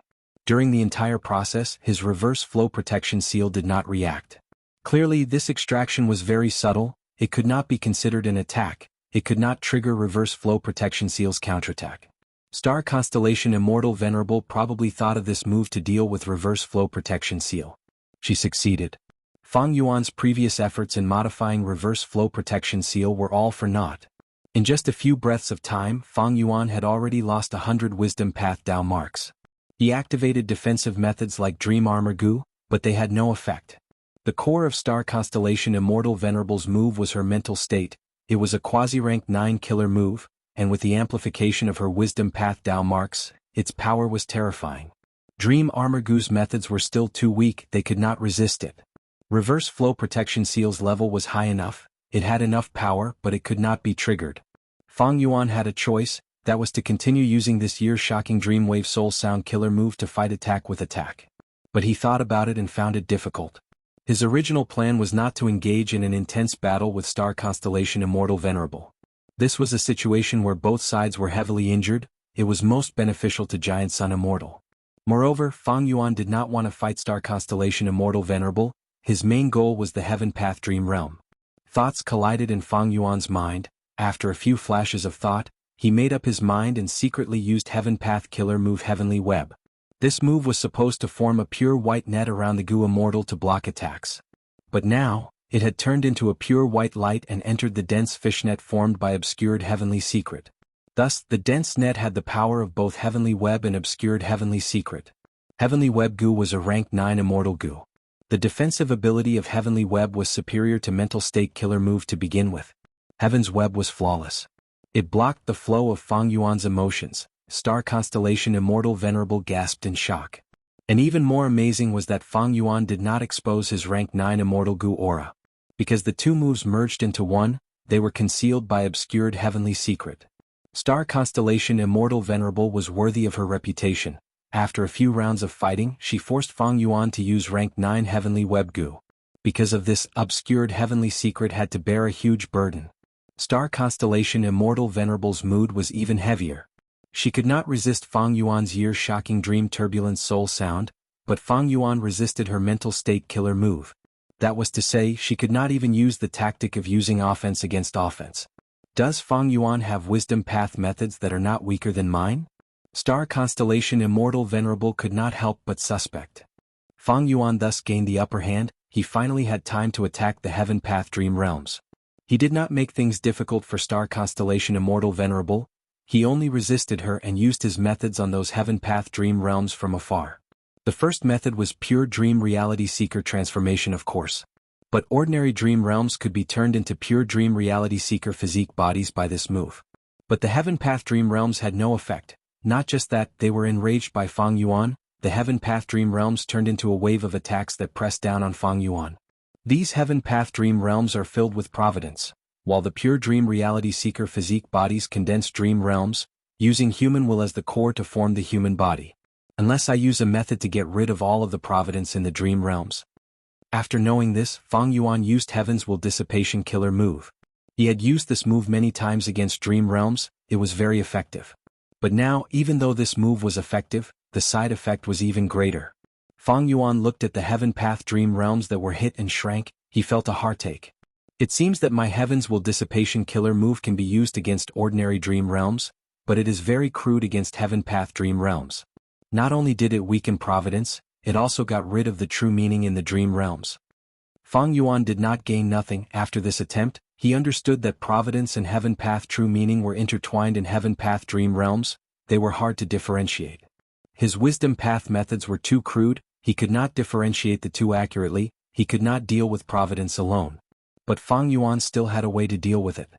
During the entire process, his Reverse Flow Protection Seal did not react. Clearly, this extraction was very subtle, it could not be considered an attack, it could not trigger Reverse Flow Protection Seal's counterattack. Star Constellation Immortal Venerable probably thought of this move to deal with Reverse Flow Protection Seal. She succeeded. Fang Yuan's previous efforts in modifying Reverse Flow Protection Seal were all for naught. In just a few breaths of time, Fang Yuan had already lost 100 Wisdom Path Dao marks. He activated defensive methods like Dream Armor Gu, but they had no effect. The core of Star Constellation Immortal Venerable's move was her mental state, it was a quasi-rank 9 killer move, and with the amplification of her Wisdom Path Dao marks, its power was terrifying. Dream Armor Gu's methods were still too weak, they could not resist it. Reverse Flow Protection Seal's level was high enough, it had enough power but it could not be triggered. Fang Yuan had a choice, that was to continue using this year-shocking Dreamwave Soul Sound killer move to fight attack with attack. But he thought about it and found it difficult. His original plan was not to engage in an intense battle with Star Constellation Immortal Venerable. This was a situation where both sides were heavily injured, it was most beneficial to Giant Sun Immortal. Moreover, Fang Yuan did not want to fight Star Constellation Immortal Venerable, his main goal was the Heaven Path Dream Realm. Thoughts collided in Fang Yuan's mind, after a few flashes of thought, he made up his mind and secretly used Heaven Path Killer Move Heavenly Web. This move was supposed to form a pure white net around the Gu Immortal to block attacks. But now, it had turned into a pure white light and entered the dense fishnet formed by Obscured Heavenly Secret. Thus, the dense net had the power of both Heavenly Web and Obscured Heavenly Secret. Heavenly Web Gu was a rank 9 Immortal Gu. The defensive ability of Heavenly Web was superior to Mental State Killer Move to begin with. Heaven's Web was flawless. It blocked the flow of Fang Yuan's emotions, Star Constellation Immortal Venerable gasped in shock. And even more amazing was that Fang Yuan did not expose his rank 9 Immortal Gu aura. Because the two moves merged into one, they were concealed by obscured heavenly secret. Star Constellation Immortal Venerable was worthy of her reputation. After a few rounds of fighting, she forced Fang Yuan to use rank 9 Heavenly Web Gu. Because of this, obscured heavenly secret had to bear a huge burden. Star Constellation Immortal Venerable's mood was even heavier. She could not resist Fang Yuan's ear-shocking dream turbulent soul sound, but Fang Yuan resisted her mental state killer move. That was to say, she could not even use the tactic of using offense against offense. Does Fang Yuan have wisdom path methods that are not weaker than mine? Star Constellation Immortal Venerable could not help but suspect. Fang Yuan thus gained the upper hand. He finally had time to attack the Heaven Path Dream Realms. He did not make things difficult for Star Constellation Immortal Venerable. He only resisted her and used his methods on those Heaven Path Dream Realms from afar. The first method was pure Dream Reality Seeker transformation, of course. But ordinary dream realms could be turned into pure Dream Reality Seeker physique bodies by this move. But the Heaven Path Dream Realms had no effect. Not just that, they were enraged by Fang Yuan. The Heaven Path Dream Realms turned into a wave of attacks that pressed down on Fang Yuan. These Heaven Path Dream Realms are filled with providence, while the pure Dream Reality Seeker physique bodies condense dream realms, using human will as the core to form the human body. Unless I use a method to get rid of all of the providence in the dream realms. After knowing this, Fang Yuan used Heaven's Will Dissipation killer move. He had used this move many times against dream realms. It was very effective. But now, even though this move was effective, the side effect was even greater. Fang Yuan looked at the Heaven Path Dream Realms that were hit and shrank. He felt a heartache. It seems that my Heaven's Will Dissipation killer move can be used against ordinary dream realms, but it is very crude against Heaven Path Dream Realms. Not only did it weaken providence, it also got rid of the true meaning in the dream realms. Fang Yuan did not gain nothing after this attempt. He understood that providence and Heaven Path true meaning were intertwined in Heaven Path Dream Realms. They were hard to differentiate. His wisdom path methods were too crude. He could not differentiate the two accurately. He could not deal with providence alone. But Fang Yuan still had a way to deal with it.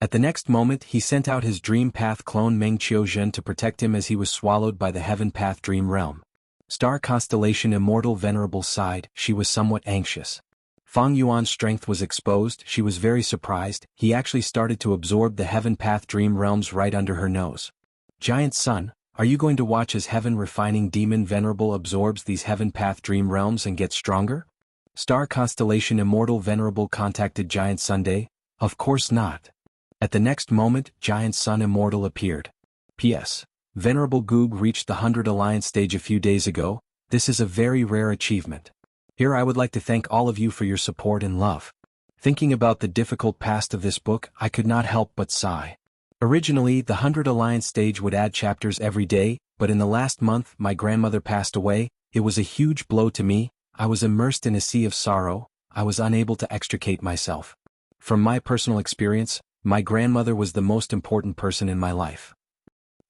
At the next moment, he sent out his Dream Path clone Meng Qiuzhen to protect him as he was swallowed by the Heaven Path Dream Realm. Star Constellation Immortal Venerable sighed. She was somewhat anxious. Fang Yuan's strength was exposed. She was very surprised. He actually started to absorb the Heaven Path Dream Realms right under her nose. Giant Sun, are you going to watch as Heaven Refining Demon Venerable absorbs these Heaven Path Dream Realms and gets stronger? Star Constellation Immortal Venerable contacted Giant Sunday. Of course not. At the next moment, Giant Sun Immortal appeared. P.S. Venerable Goog reached the 100 Alliance stage a few days ago. This is a very rare achievement. Here I would like to thank all of you for your support and love. Thinking about the difficult past of this book, I could not help but sigh. Originally, the 100 Alliance stage would add chapters every day, but in the last month my grandmother passed away. It was a huge blow to me. I was immersed in a sea of sorrow. I was unable to extricate myself. From my personal experience, my grandmother was the most important person in my life.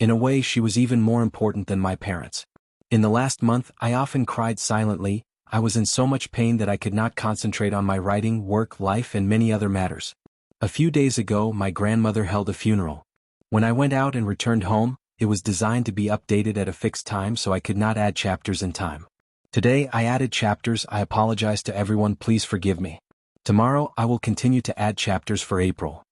In a way, she was even more important than my parents. In the last month, I often cried silently. I was in so much pain that I could not concentrate on my writing, work, life, and many other matters. A few days ago, my grandmother held a funeral. When I went out and returned home, it was designed to be updated at a fixed time, so I could not add chapters in time. Today, I added chapters. I apologize to everyone. Please forgive me. Tomorrow, I will continue to add chapters for April.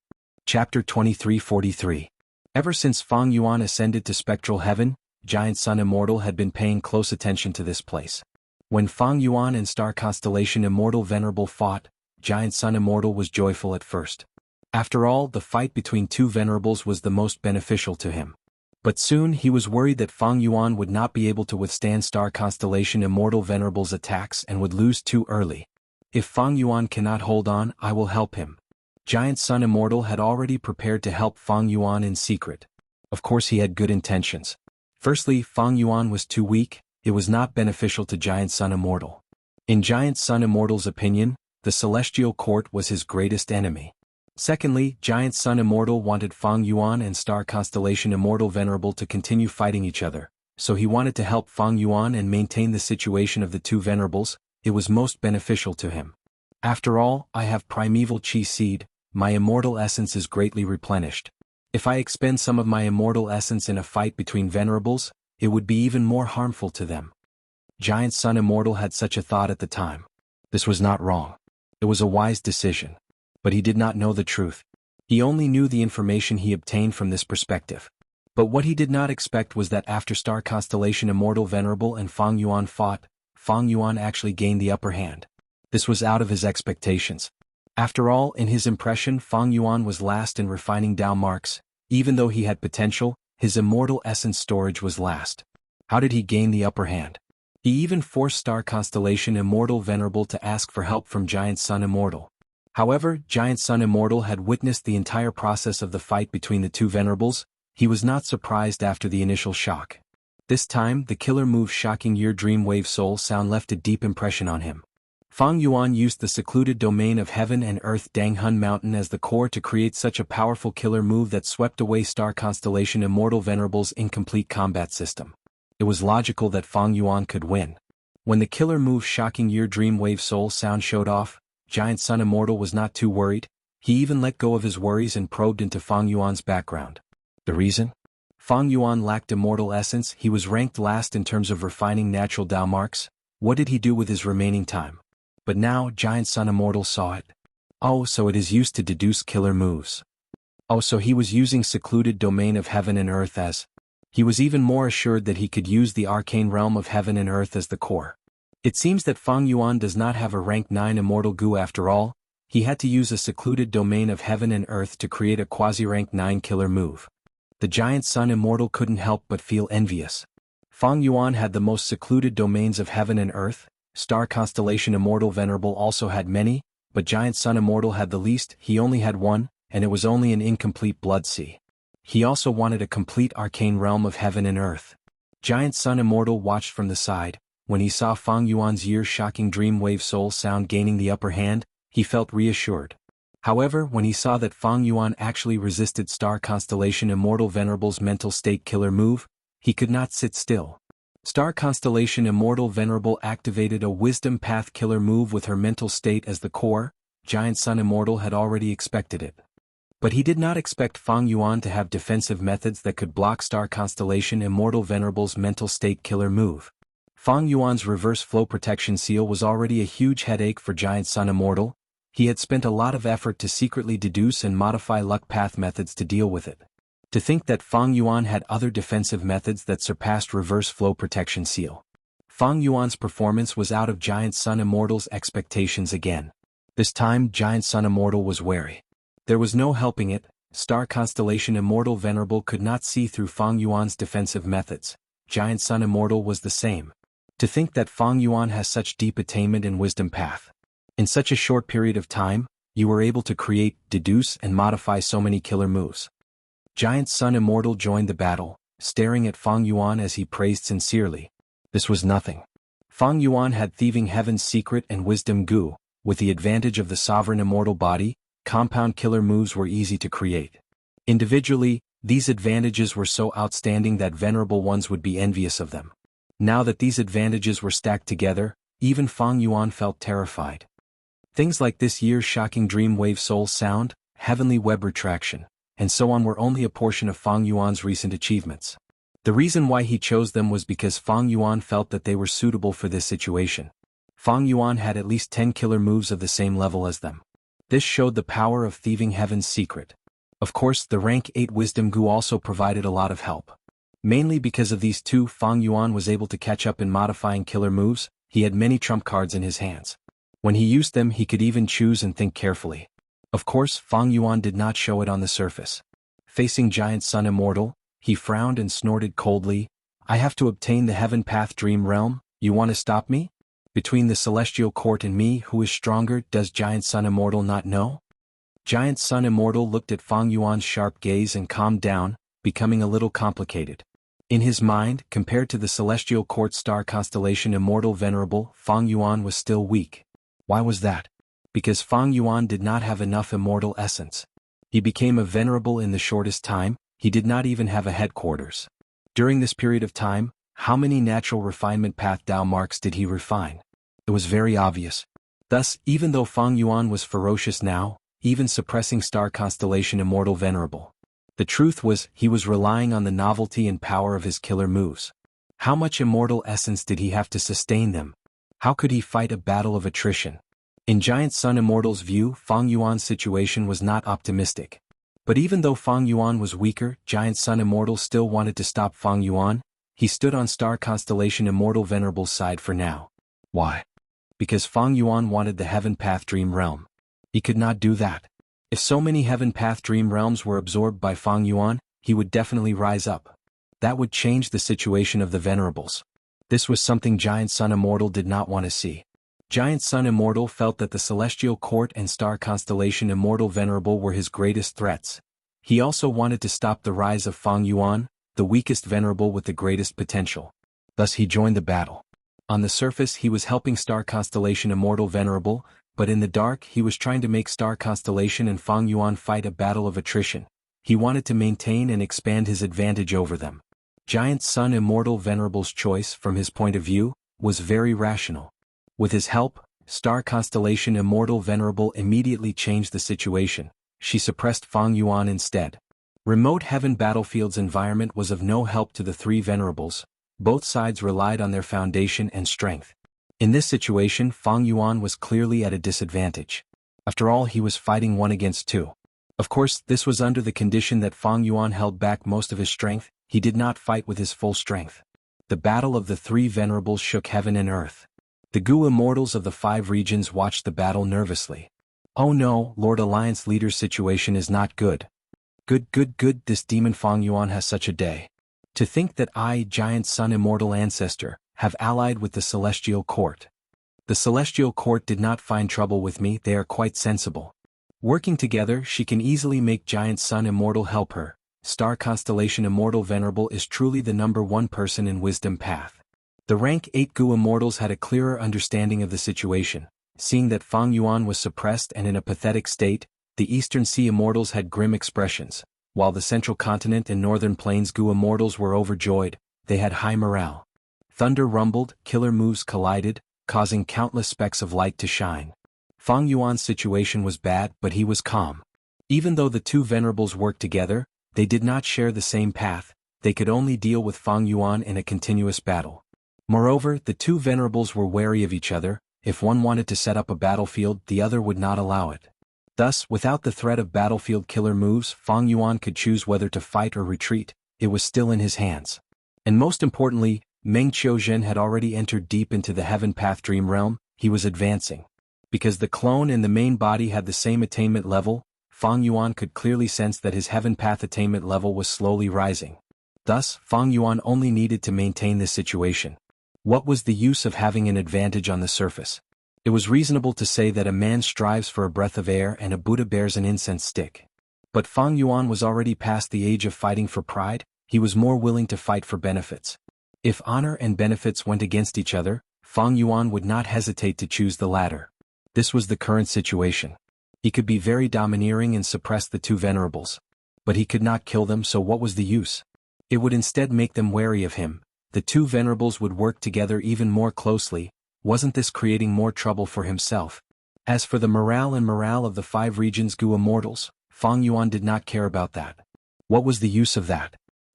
Chapter 2343. Ever since Fang Yuan ascended to spectral heaven, Giant Sun Immortal had been paying close attention to this place. When Fang Yuan and Star Constellation Immortal Venerable fought, Giant Sun Immortal was joyful at first. After all, the fight between two venerables was the most beneficial to him. But soon he was worried that Fang Yuan would not be able to withstand Star Constellation Immortal Venerable's attacks and would lose too early. If Fang Yuan cannot hold on, I will help him. Giant Sun Immortal had already prepared to help Fang Yuan in secret. Of course he had good intentions. Firstly, Fang Yuan was too weak. It was not beneficial to Giant Sun Immortal. In Giant Sun Immortal's opinion, the Celestial Court was his greatest enemy. Secondly, Giant Sun Immortal wanted Fang Yuan and Star Constellation Immortal Venerable to continue fighting each other, so he wanted to help Fang Yuan and maintain the situation of the two venerables. It was most beneficial to him. After all, I have primeval chi seed, my immortal essence is greatly replenished. If I expend some of my immortal essence in a fight between venerables, it would be even more harmful to them. Giant Sun Immortal had such a thought at the time. This was not wrong. It was a wise decision. But he did not know the truth. He only knew the information he obtained from this perspective. But what he did not expect was that after Star Constellation Immortal Venerable and Fang Yuan fought, Fang Yuan actually gained the upper hand. This was out of his expectations. After all, in his impression, Fang Yuan was last in refining Dao marks. Even though he had potential, his immortal essence storage was last. How did he gain the upper hand? He even forced Star Constellation Immortal Venerable to ask for help from Giant Sun Immortal. However, Giant Sun Immortal had witnessed the entire process of the fight between the two venerables. He was not surprised after the initial shock. This time, the killer move Shocking Year Dream Wave Soul Sound left a deep impression on him. Fang Yuan used the secluded domain of Heaven and Earth Danghun Mountain as the core to create such a powerful killer move that swept away Star Constellation Immortal Venerable's incomplete combat system. It was logical that Fang Yuan could win. When the killer move Shocking Year Dream Wave Soul Sound showed off, Giant Sun Immortal was not too worried. He even let go of his worries and probed into Fang Yuan's background. The reason? Fang Yuan lacked immortal essence. He was ranked last in terms of refining natural Dao marks. What did he do with his remaining time? But now Giant Sun Immortal saw it. Oh, so it is used to deduce killer moves. Oh, so he was using secluded domain of Heaven and Earth as. He was even more assured that he could use the arcane realm of Heaven and Earth as the core. It seems that Fang Yuan does not have a rank 9 immortal Gu after all. He had to use a secluded domain of Heaven and Earth to create a quasi-rank 9 killer move. The Giant Sun Immortal couldn't help but feel envious. Fang Yuan had the most secluded domains of Heaven and Earth. Star Constellation Immortal Venerable also had many, but Giant Sun Immortal had the least. He only had one, and it was only an incomplete Blood Sea. He also wanted a complete arcane realm of Heaven and Earth. Giant Sun Immortal watched from the side. When he saw Fang Yuan's year-shocking Dream Wave Soul Sound gaining the upper hand, he felt reassured. However, when he saw that Fang Yuan actually resisted Star Constellation Immortal Venerable's mental state killer move, he could not sit still. Star Constellation Immortal Venerable activated a Wisdom Path killer move with her mental state as the core. Giant Sun Immortal had already expected it. But he did not expect Fang Yuan to have defensive methods that could block Star Constellation Immortal Venerable's mental state killer move. Fang Yuan's reverse flow protection seal was already a huge headache for Giant Sun Immortal. He had spent a lot of effort to secretly deduce and modify luck path methods to deal with it. To think that Fang Yuan had other defensive methods that surpassed reverse flow protection seal. Fang Yuan's performance was out of Giant Sun Immortal's expectations again. This time Giant Sun Immortal was wary. There was no helping it. Star Constellation Immortal Venerable could not see through Fang Yuan's defensive methods. Giant Sun Immortal was the same. To think that Fang Yuan has such deep attainment in Wisdom Path. In such a short period of time, you were able to create, deduce, and modify so many killer moves. Giant Sun Immortal joined the battle, staring at Fang Yuan as he praised sincerely. This was nothing. Fang Yuan had Thieving Heaven's secret and Wisdom Gu. With the advantage of the sovereign immortal body, compound killer moves were easy to create. Individually, these advantages were so outstanding that venerable ones would be envious of them. Now that these advantages were stacked together, even Fang Yuan felt terrified. Things like this year's shocking Dream Wave Soul Sound, Heavenly Web Retraction, and so on were only a portion of Fang Yuan's recent achievements. The reason why he chose them was because Fang Yuan felt that they were suitable for this situation. Fang Yuan had at least 10 killer moves of the same level as them. This showed the power of Thieving Heaven's secret. Of course, the rank 8 Wisdom Gu also provided a lot of help. Mainly because of these two, Fang Yuan was able to catch up in modifying killer moves. He had many trump cards in his hands. When he used them, he could even choose and think carefully. Of course, Fang Yuan did not show it on the surface. Facing Giant Sun Immortal, he frowned and snorted coldly. I have to obtain the Heaven Path Dream Realm. You want to stop me? Between the Celestial Court and me, who is stronger? Does Giant Sun Immortal not know? Giant Sun Immortal looked at Fang Yuan's sharp gaze and calmed down, becoming a little complicated. In his mind, compared to the Celestial Court Star Constellation Immortal Venerable, Fang Yuan was still weak. Why was that? Because Fang Yuan did not have enough immortal essence. He became a venerable in the shortest time. He did not even have a headquarters. During this period of time, how many natural refinement path Dao marks did he refine? It was very obvious. Thus, even though Fang Yuan was ferocious now, even suppressing Star Constellation Immortal Venerable, The truth was, he was relying on the novelty and power of his killer moves. How much immortal essence did he have to sustain them? How could he fight a battle of attrition? In Giant Sun Immortal's view, Fang Yuan's situation was not optimistic. But even though Fang Yuan was weaker, Giant Sun Immortal still wanted to stop Fang Yuan. He stood on Star Constellation Immortal Venerable's side for now. Why? Because Fang Yuan wanted the Heaven Path Dream Realm. He could not do that. If so many Heaven Path Dream Realms were absorbed by Fang Yuan, he would definitely rise up. That would change the situation of the Venerables. This was something Giant Sun Immortal did not want to see. Giant Sun Immortal felt that the Celestial Court and Star Constellation Immortal Venerable were his greatest threats. He also wanted to stop the rise of Fang Yuan, the weakest Venerable with the greatest potential. Thus he joined the battle. On the surface he was helping Star Constellation Immortal Venerable, but in the dark he was trying to make Star Constellation and Fang Yuan fight a battle of attrition. He wanted to maintain and expand his advantage over them. Giant Sun Immortal Venerable's choice, from his point of view, was very rational. With his help, Star Constellation Immortal Venerable immediately changed the situation. She suppressed Fang Yuan instead. Remote Heaven Battlefield's environment was of no help to the three Venerables. Both sides relied on their foundation and strength. In this situation, Fang Yuan was clearly at a disadvantage. After all, he was fighting 1 against 2. Of course, this was under the condition that Fang Yuan held back most of his strength. He did not fight with his full strength. The battle of the three Venerables shook heaven and earth. The Gu Immortals of the 5 regions watched the battle nervously. Oh no, Lord Alliance Leader's situation is not good. Good, this demon Fang Yuan has such a day. To think that I, Giant Sun Immortal Ancestor, have allied with the Celestial Court. The Celestial Court did not find trouble with me, they are quite sensible. Working together, she can easily make Giant Sun Immortal help her. Star Constellation Immortal Venerable is truly the #1 person in Wisdom Path. The rank 8 Gu Immortals had a clearer understanding of the situation. Seeing that Fang Yuan was suppressed and in a pathetic state, the Eastern Sea Immortals had grim expressions, while the Central Continent and Northern Plains Gu Immortals were overjoyed. They had high morale. Thunder rumbled, killer moves collided, causing countless specks of light to shine. Fang Yuan's situation was bad, but he was calm. Even though the two Venerables worked together, they did not share the same path. They could only deal with Fang Yuan in a continuous battle. Moreover, the two Venerables were wary of each other. If one wanted to set up a battlefield, the other would not allow it. Thus, without the threat of battlefield killer moves, Fang Yuan could choose whether to fight or retreat. It was still in his hands. And most importantly, Meng Qiuzhen had already entered deep into the Heaven Path Dream Realm. He was advancing. Because the clone and the main body had the same attainment level, Fang Yuan could clearly sense that his Heaven Path attainment level was slowly rising. Thus, Fang Yuan only needed to maintain this situation. What was the use of having an advantage on the surface? It was reasonable to say that a man strives for a breath of air and a Buddha bears an incense stick. But Fang Yuan was already past the age of fighting for pride. He was more willing to fight for benefits. If honor and benefits went against each other, Fang Yuan would not hesitate to choose the latter. This was the current situation. He could be very domineering and suppress the two Venerables. But he could not kill them, so what was the use? It would instead make them wary of him. The two Venerables would work together even more closely. Wasn't this creating more trouble for himself? As for the morale of the 5 regions Gu Immortals, Fang Yuan did not care about that. What was the use of that?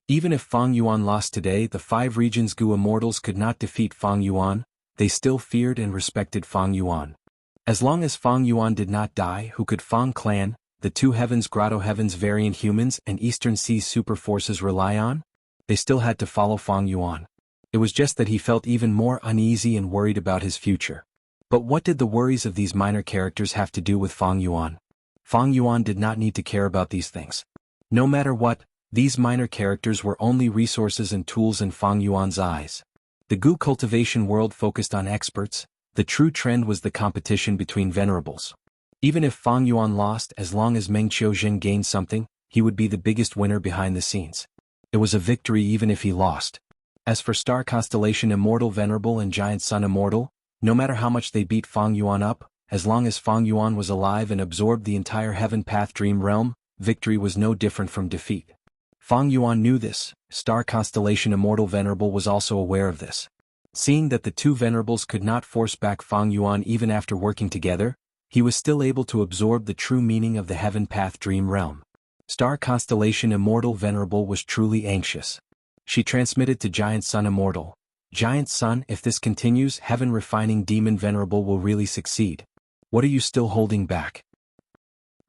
Even if Fang Yuan lost today, the 5 regions Gu Immortals could not defeat Fang Yuan. They still feared and respected Fang Yuan. As long as Fang Yuan did not die, who could Fang Clan, the 2 Heavens Grotto Heavens variant humans and Eastern Seas super forces rely on? They still had to follow Fang Yuan. It was just that he felt even more uneasy and worried about his future. But what did the worries of these minor characters have to do with Fang Yuan? Fang Yuan did not need to care about these things. No matter what, these minor characters were only resources and tools in Fang Yuan's eyes. The Gu cultivation world focused on experts. The true trend was the competition between Venerables. Even if Fang Yuan lost, as long as Meng Qiuzhen gained something, he would be the biggest winner behind the scenes. It was a victory even if he lost. As for Star Constellation Immortal Venerable and Giant Sun Immortal, no matter how much they beat Fang Yuan up, as long as Fang Yuan was alive and absorbed the entire Heaven Path Dream Realm, victory was no different from defeat. Fang Yuan knew this. Star Constellation Immortal Venerable was also aware of this. Seeing that the two Venerables could not force back Fang Yuan even after working together, he was still able to absorb the true meaning of the Heaven Path Dream Realm. Star Constellation Immortal Venerable was truly anxious. She transmitted to Giant Sun Immortal. Giant Sun, if this continues, Heaven Refining Demon Venerable will really succeed. What are you still holding back?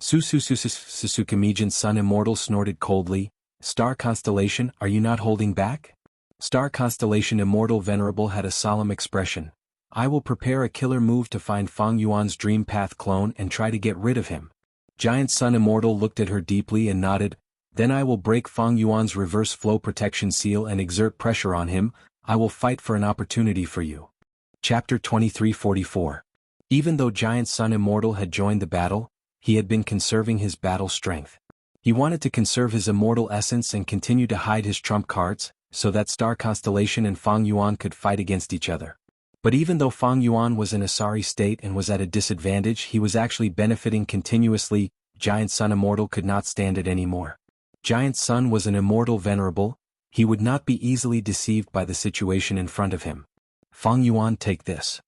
Susukamijin Sun Immortal snorted coldly. Star Constellation, are you not holding back? Star Constellation Immortal Venerable had a solemn expression. I will prepare a killer move to find Fang Yuan's Dream Path clone and try to get rid of him. Giant Sun Immortal looked at her deeply and nodded. Then I will break Fang Yuan's reverse flow protection seal and exert pressure on him. I will fight for an opportunity for you. Chapter 2344. Even though Giant Sun Immortal had joined the battle, he had been conserving his battle strength. He wanted to conserve his immortal essence and continue to hide his trump cards, so that Star Constellation and Fang Yuan could fight against each other. But even though Fang Yuan was in a sorry state and was at a disadvantage, he was actually benefiting continuously. Giant Sun Immortal could not stand it anymore. Giant Sun was an immortal venerable. He would not be easily deceived by the situation in front of him. Fang Yuan, take this.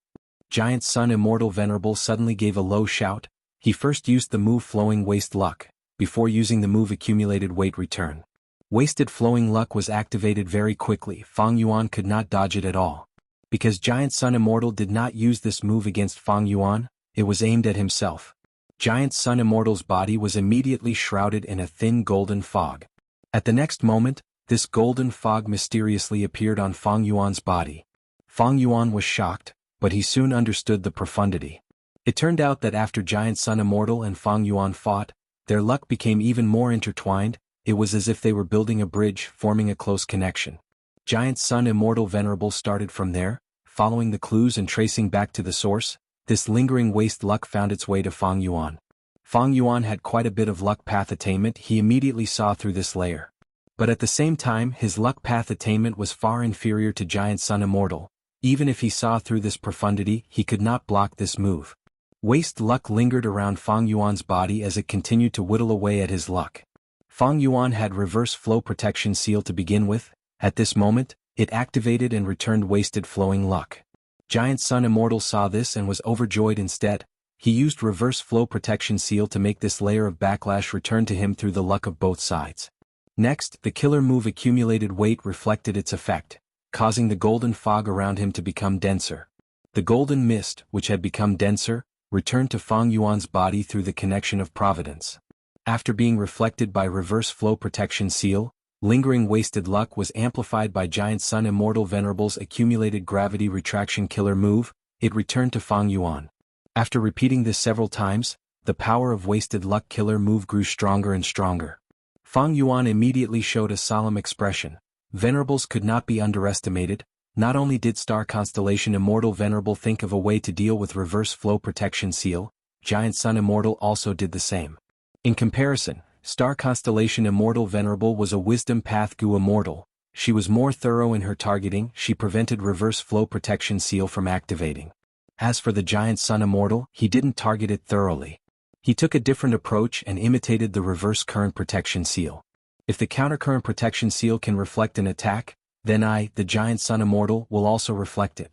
Giant Sun Immortal Venerable suddenly gave a low shout. He first used the move Flowing Waste Luck, before using the move Accumulated Weight Return. Wasted Flowing Luck was activated very quickly. Fang Yuan could not dodge it at all. Because Giant Sun Immortal did not use this move against Fang Yuan, it was aimed at himself. Giant Sun Immortal's body was immediately shrouded in a thin golden fog. At the next moment, this golden fog mysteriously appeared on Fang Yuan's body. Fang Yuan was shocked, but he soon understood the profundity. It turned out that after Giant Sun Immortal and Fang Yuan fought, their luck became even more intertwined. It was as if they were building a bridge, forming a close connection. Giant Sun Immortal Venerable started from there, following the clues and tracing back to the source. This lingering waste luck found its way to Fang Yuan. Fang Yuan had quite a bit of luck path attainment. He immediately saw through this layer. But at the same time, his luck path attainment was far inferior to Giant Sun Immortal. Even if he saw through this profundity, he could not block this move. Waste luck lingered around Fang Yuan's body as it continued to whittle away at his luck. Fang Yuan had reverse flow protection seal to begin with. At this moment, it activated and returned wasted flowing luck. Giant Sun Immortal saw this and was overjoyed instead. He used reverse flow protection seal to make this layer of backlash return to him through the luck of both sides. Next, the killer move Accumulated Weight reflected its effect, causing the golden fog around him to become denser. The golden mist, which had become denser, returned to Fang Yuan's body through the connection of providence. After being reflected by reverse flow protection seal, lingering wasted luck was amplified by Giant Sun Immortal Venerable's accumulated gravity retraction killer move. It returned to Fang Yuan. After repeating this several times, the power of wasted luck killer move grew stronger and stronger. Fang Yuan immediately showed a solemn expression. Venerables could not be underestimated. Not only did Star Constellation Immortal Venerable think of a way to deal with reverse flow protection seal, Giant Sun Immortal also did the same. In comparison, Star Constellation Immortal Venerable was a Wisdom Path Gu Immortal. She was more thorough in her targeting. She prevented reverse flow protection seal from activating. As for the Giant Sun Immortal, he didn't target it thoroughly. He took a different approach and imitated the reverse current protection seal. If the countercurrent protection seal can reflect an attack, then I, the Giant Sun Immortal, will also reflect it.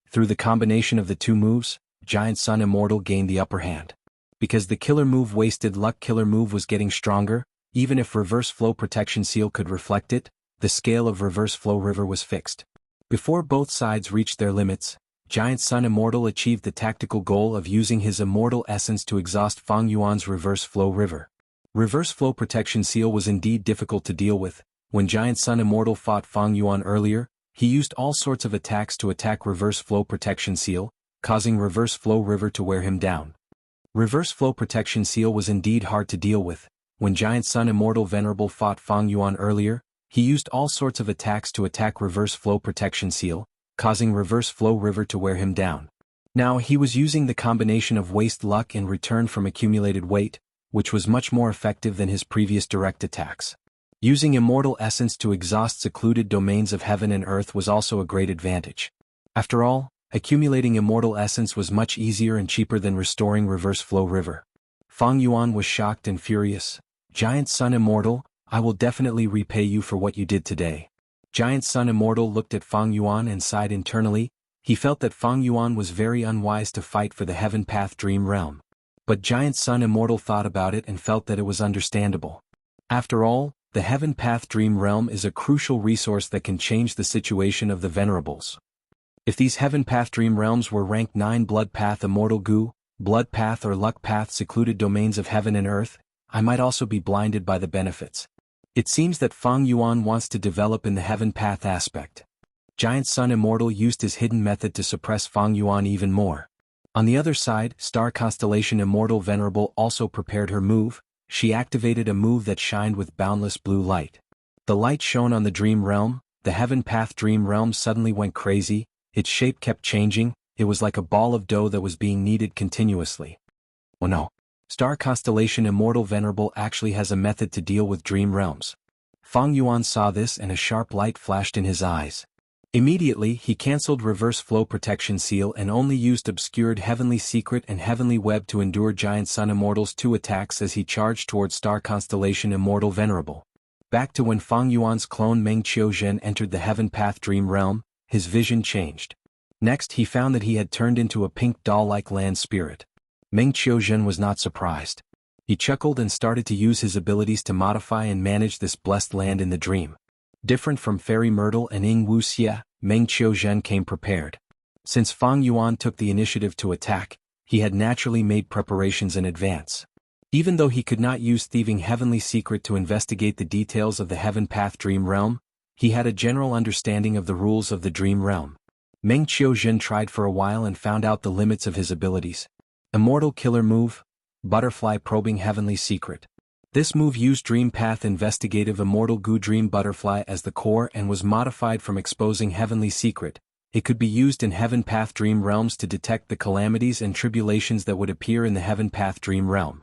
Through the combination of the two moves, Giant Sun Immortal gained the upper hand. Because the killer move Wasted Luck killer move was getting stronger, even if reverse flow protection seal could reflect it, the scale of reverse flow river was fixed. Before both sides reached their limits, Giant Sun Immortal achieved the tactical goal of using his immortal essence to exhaust Fang Yuan's reverse flow river. Reverse flow protection seal was indeed difficult to deal with. When Giant Sun Immortal fought Fang Yuan earlier, he used all sorts of attacks to attack reverse flow protection seal, causing reverse flow river to wear him down. Reverse flow protection seal was indeed hard to deal with. When Giant Sun Immortal Venerable fought Fang Yuan earlier, he used all sorts of attacks to attack reverse flow protection seal, causing reverse flow river to wear him down. Now he was using the combination of waste luck in return from accumulated weight, which was much more effective than his previous direct attacks. Using immortal essence to exhaust secluded domains of heaven and earth was also a great advantage. After all, accumulating immortal essence was much easier and cheaper than restoring reverse flow river. Fang Yuan was shocked and furious. Giant Sun Immortal, I will definitely repay you for what you did today. Giant Sun Immortal looked at Fang Yuan and sighed internally. He felt that Fang Yuan was very unwise to fight for the Heaven Path Dream Realm. But Giant Sun Immortal thought about it and felt that it was understandable. After all, the Heaven Path Dream Realm is a crucial resource that can change the situation of the Venerables. If these Heaven Path Dream Realms were ranked 9 Blood Path Immortal Gu, Blood Path or Luck Path secluded domains of heaven and earth, I might also be blinded by the benefits. It seems that Fang Yuan wants to develop in the Heaven Path aspect. Giant Sun Immortal used his hidden method to suppress Fang Yuan even more. On the other side, Star Constellation Immortal Venerable also prepared her move. She activated a move that shined with boundless blue light. The light shone on the Dream Realm. The Heaven Path Dream Realm suddenly went crazy. Its shape kept changing. It was like a ball of dough that was being kneaded continuously. Oh no. Star Constellation Immortal Venerable actually has a method to deal with dream realms. Fang Yuan saw this and a sharp light flashed in his eyes. Immediately, he cancelled Reverse Flow Protection Seal and only used Obscured Heavenly Secret and Heavenly Web to endure Giant Sun Immortal's 2 attacks as he charged towards Star Constellation Immortal Venerable. Back to when Fang Yuan's clone Meng Qiuzhen entered the Heaven Path Dream Realm, his vision changed. Next he found that he had turned into a pink doll-like land spirit. Meng Qiuzhen was not surprised. He chuckled and started to use his abilities to modify and manage this blessed land in the dream. Different from Fairy Myrtle and Ying Wuxia, Meng Qiuzhen came prepared. Since Fang Yuan took the initiative to attack, he had naturally made preparations in advance. Even though he could not use Thieving Heavenly Secret to investigate the details of the Heaven Path Dream Realm, he had a general understanding of the rules of the Dream Realm. Meng Qiuzhen tried for a while and found out the limits of his abilities. Immortal Killer Move, Butterfly Probing Heavenly Secret. This move used Dream Path Investigative Immortal Gu Dream Butterfly as the core and was modified from Exposing Heavenly Secret. It could be used in Heaven Path Dream Realms to detect the calamities and tribulations that would appear in the Heaven Path Dream Realm.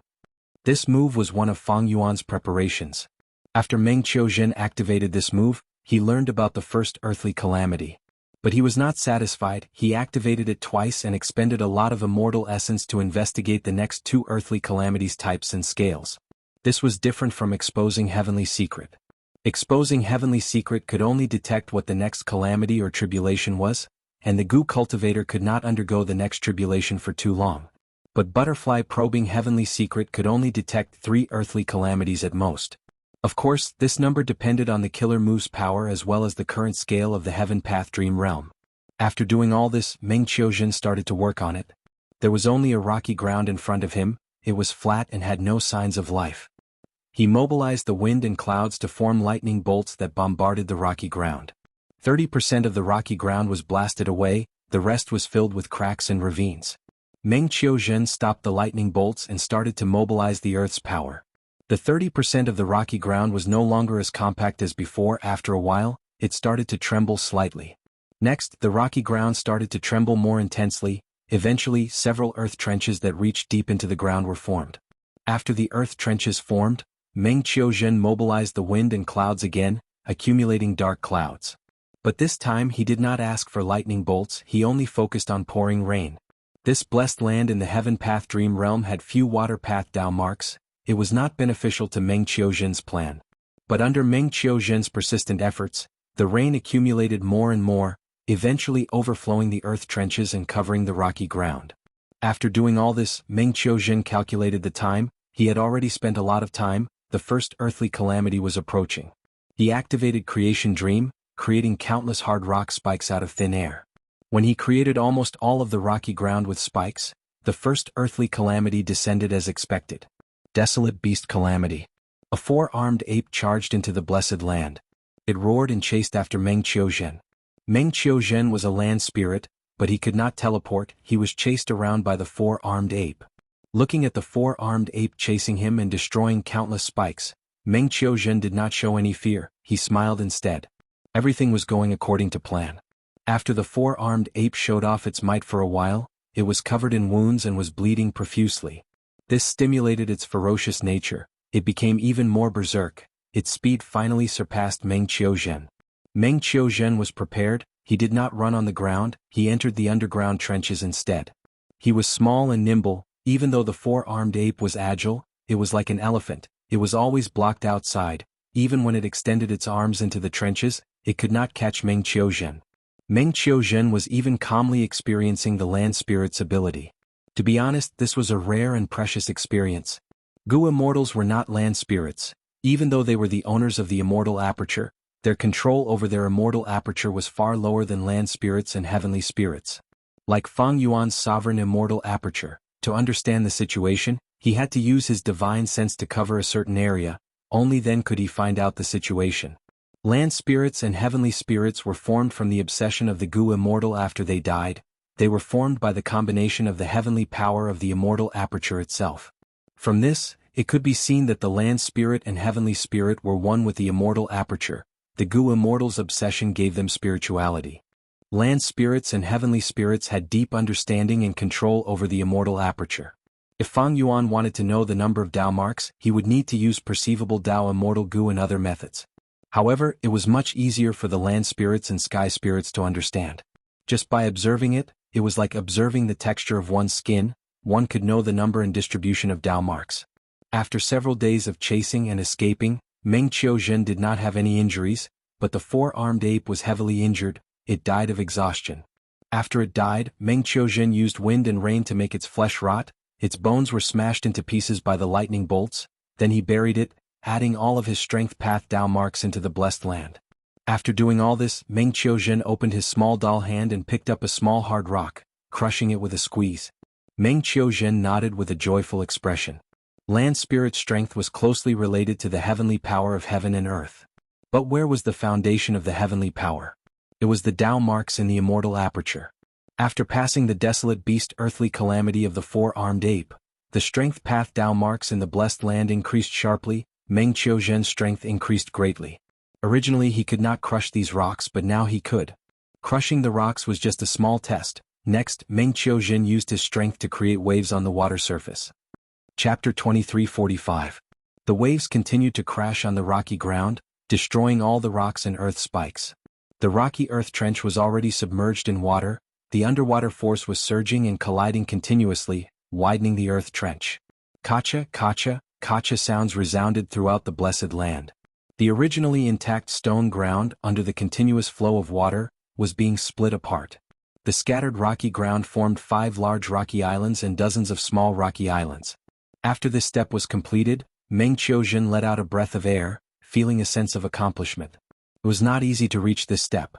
This move was one of Fang Yuan's preparations. After Meng Qiuzhen activated this move, he learned about the first earthly calamity. But he was not satisfied. He activated it twice and expended a lot of immortal essence to investigate the next 2 earthly calamities types and scales. This was different from Exposing Heavenly Secret. Exposing Heavenly Secret could only detect what the next calamity or tribulation was, and the Gu Cultivator could not undergo the next tribulation for too long. But Butterfly Probing Heavenly Secret could only detect 3 earthly calamities at most. Of course, this number depended on the killer move's power as well as the current scale of the Heaven Path Dream Realm. After doing all this, Meng Qiuzhen started to work on it. There was only a rocky ground in front of him. It was flat and had no signs of life. He mobilized the wind and clouds to form lightning bolts that bombarded the rocky ground. 30% of the rocky ground was blasted away, the rest was filled with cracks and ravines. Meng Qiuzhen stopped the lightning bolts and started to mobilize the Earth's power. The 30% of the rocky ground was no longer as compact as before. After a while, it started to tremble slightly. Next, the rocky ground started to tremble more intensely. Eventually, several earth trenches that reached deep into the ground were formed. After the earth trenches formed, Meng Qiuzhen mobilized the wind and clouds again, accumulating dark clouds. But this time he did not ask for lightning bolts, he only focused on pouring rain. This blessed land in the Heaven Path Dream Realm had few water path Dao marks. It was not beneficial to Meng Qiuzhen's plan. But under Meng Qiuzhen's persistent efforts, the rain accumulated more and more, eventually overflowing the earth trenches and covering the rocky ground. After doing all this, Meng Qiuzhen calculated the time. He had already spent a lot of time. The first earthly calamity was approaching. He activated Creation Dream, creating countless hard rock spikes out of thin air. When he created almost all of the rocky ground with spikes, the first earthly calamity descended as expected. Desolate Beast Calamity. A 4-armed ape charged into the blessed land. It roared and chased after Meng Qiuzhen. Meng Qiuzhen was a land spirit, but he could not teleport. He was chased around by the 4-armed ape. Looking at the 4-armed ape chasing him and destroying countless spikes, Meng Qiuzhen did not show any fear. He smiled instead. Everything was going according to plan. After the 4-armed ape showed off its might for a while, it was covered in wounds and was bleeding profusely. This stimulated its ferocious nature. It became even more berserk. Its speed finally surpassed Meng Qiuzhen. Meng Qiuzhen was prepared. He did not run on the ground, he entered the underground trenches instead. He was small and nimble. Even though the 4-armed ape was agile, it was like an elephant. It was always blocked outside. Even when it extended its arms into the trenches, it could not catch Meng Qiuzhen. Meng Qiuzhen was even calmly experiencing the land spirit's ability. To be honest, this was a rare and precious experience. Gu immortals were not land spirits. Even though they were the owners of the immortal aperture, their control over their immortal aperture was far lower than land spirits and heavenly spirits. Like Fang Yuan's sovereign immortal aperture, to understand the situation, he had to use his divine sense to cover a certain area, only then could he find out the situation. Land spirits and heavenly spirits were formed from the obsession of the Gu immortal after they died. They were formed by the combination of the heavenly power of the immortal aperture itself. From this, it could be seen that the land spirit and heavenly spirit were one with the immortal aperture. The Gu immortal's obsession gave them spirituality. Land spirits and heavenly spirits had deep understanding and control over the immortal aperture. If Fang Yuan wanted to know the number of Dao marks, he would need to use perceivable Dao immortal Gu and other methods. However, it was much easier for the land spirits and sky spirits to understand. Just by observing it, it was like observing the texture of one's skin. One could know the number and distribution of Dao marks. After several days of chasing and escaping, Meng Qiuzhen did not have any injuries, but the four-armed ape was heavily injured. It died of exhaustion. After it died, Meng Qiuzhen used wind and rain to make its flesh rot. Its bones were smashed into pieces by the lightning bolts. Then he buried it, adding all of his strength path Dao marks into the blessed land. After doing all this, Meng Qiuzhen opened his small doll hand and picked up a small hard rock, crushing it with a squeeze. Meng Qiuzhen nodded with a joyful expression. Land spirit strength was closely related to the heavenly power of heaven and earth. But where was the foundation of the heavenly power? It was the Dao marks in the immortal aperture. After passing the desolate beast earthly calamity of the four-armed ape, the strength path Dao marks in the blessed land increased sharply. Meng Qiuzhen's strength increased greatly. Originally he could not crush these rocks, but now he could. Crushing the rocks was just a small test. Next, Meng Qiuzhen used his strength to create waves on the water surface. Chapter 23:45. The waves continued to crash on the rocky ground, destroying all the rocks and earth spikes. The rocky earth trench was already submerged in water. The underwater force was surging and colliding continuously, widening the earth trench. Kacha, kacha, kacha sounds resounded throughout the blessed land. The originally intact stone ground, under the continuous flow of water, was being split apart. The scattered rocky ground formed 5 large rocky islands and dozens of small rocky islands. After this step was completed, Meng Qiuzhen let out a breath of air, feeling a sense of accomplishment. It was not easy to reach this step.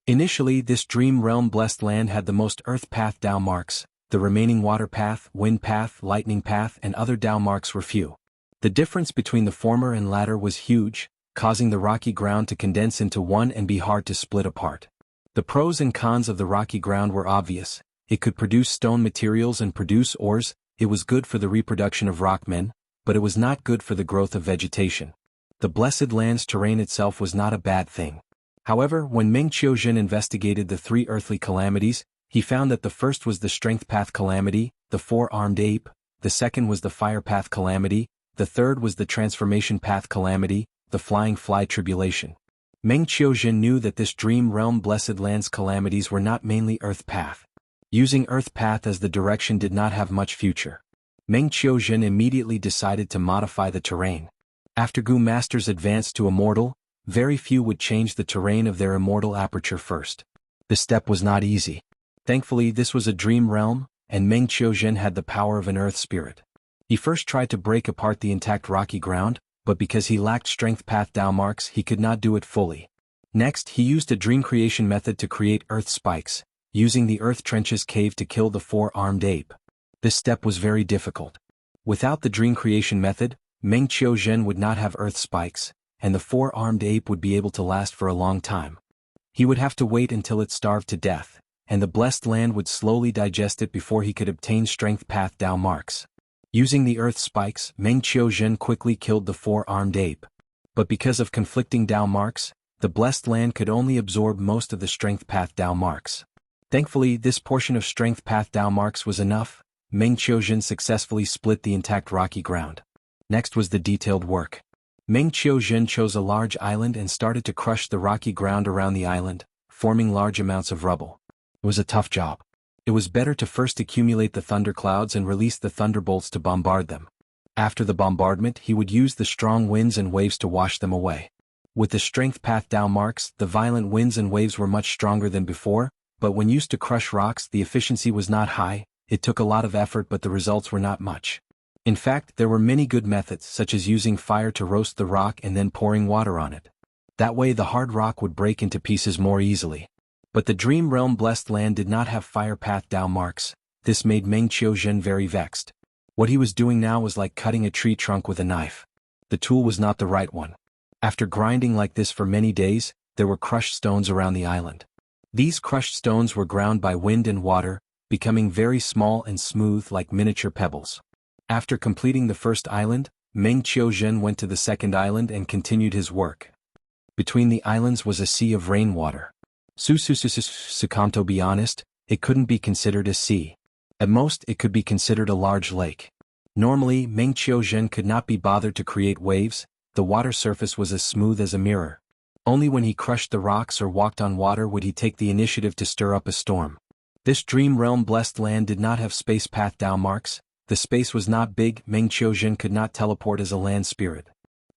Initially, this dream realm blessed land had the most earth path Dao marks. The remaining water path, wind path, lightning path, and other Dao marks were few. The difference between the former and latter was huge, causing the rocky ground to condense into one and be hard to split apart. The pros and cons of the rocky ground were obvious. It could produce stone materials and produce ores. It was good for the reproduction of rockmen, but it was not good for the growth of vegetation. The blessed land's terrain itself was not a bad thing. However, when Meng Qiuzhen investigated the 3 earthly calamities, he found that the first was the strength path calamity, the four-armed ape, the second was the fire path calamity, the third was the transformation path calamity, the flying fly tribulation. Meng Qiuzhen knew that this dream realm blessed land's calamities were not mainly earth path. Using earth path as the direction did not have much future. Meng Qiuzhen immediately decided to modify the terrain. After Gu masters advanced to immortal, very few would change the terrain of their immortal aperture first. The step was not easy. Thankfully, this was a dream realm, and Meng Qiuzhen had the power of an earth spirit. He first tried to break apart the intact rocky ground, but because he lacked strength path Dao marks, he could not do it fully. Next, he used a dream creation method to create earth spikes, using the earth trenches cave to kill the four-armed ape. This step was very difficult. Without the dream creation method, Meng Qiuzhen would not have earth spikes, and the four-armed ape would be able to last for a long time. He would have to wait until it starved to death, and the blessed land would slowly digest it before he could obtain strength path Dao marks. Using the earth spikes, Meng Qiuzhen quickly killed the four-armed ape. But because of conflicting Dao marks, the blessed land could only absorb most of the strength path Dao marks. Thankfully, this portion of strength path Dao marks was enough. Meng Qiuzhen successfully split the intact rocky ground. Next was the detailed work. Meng Qiuzhen chose a large island and started to crush the rocky ground around the island, forming large amounts of rubble. It was a tough job. It was better to first accumulate the thunderclouds and release the thunderbolts to bombard them. After the bombardment, he would use the strong winds and waves to wash them away. With the strength path Dao marks, the violent winds and waves were much stronger than before, but when used to crush rocks, the efficiency was not high. It took a lot of effort, but the results were not much. In fact, there were many good methods, such as using fire to roast the rock and then pouring water on it. That way the hard rock would break into pieces more easily. But the Dream Realm Blessed Land did not have fire path down marks. This made Meng Qiuzhen very vexed. What he was doing now was like cutting a tree trunk with a knife. The tool was not the right one. After grinding like this for many days, there were crushed stones around the island. These crushed stones were ground by wind and water, becoming very small and smooth like miniature pebbles. After completing the first island, Meng Qiuzhen went to the second island and continued his work. Between the islands was a sea of rainwater. To be honest, it couldn't be considered a sea. At most, it could be considered a large lake. Normally, Meng Qiuzhen could not be bothered to create waves. The water surface was as smooth as a mirror. Only when he crushed the rocks or walked on water would he take the initiative to stir up a storm. This Dream Realm Blessed Land did not have space path down marks. The space was not big. Meng Qiuzhen could not teleport as a land spirit.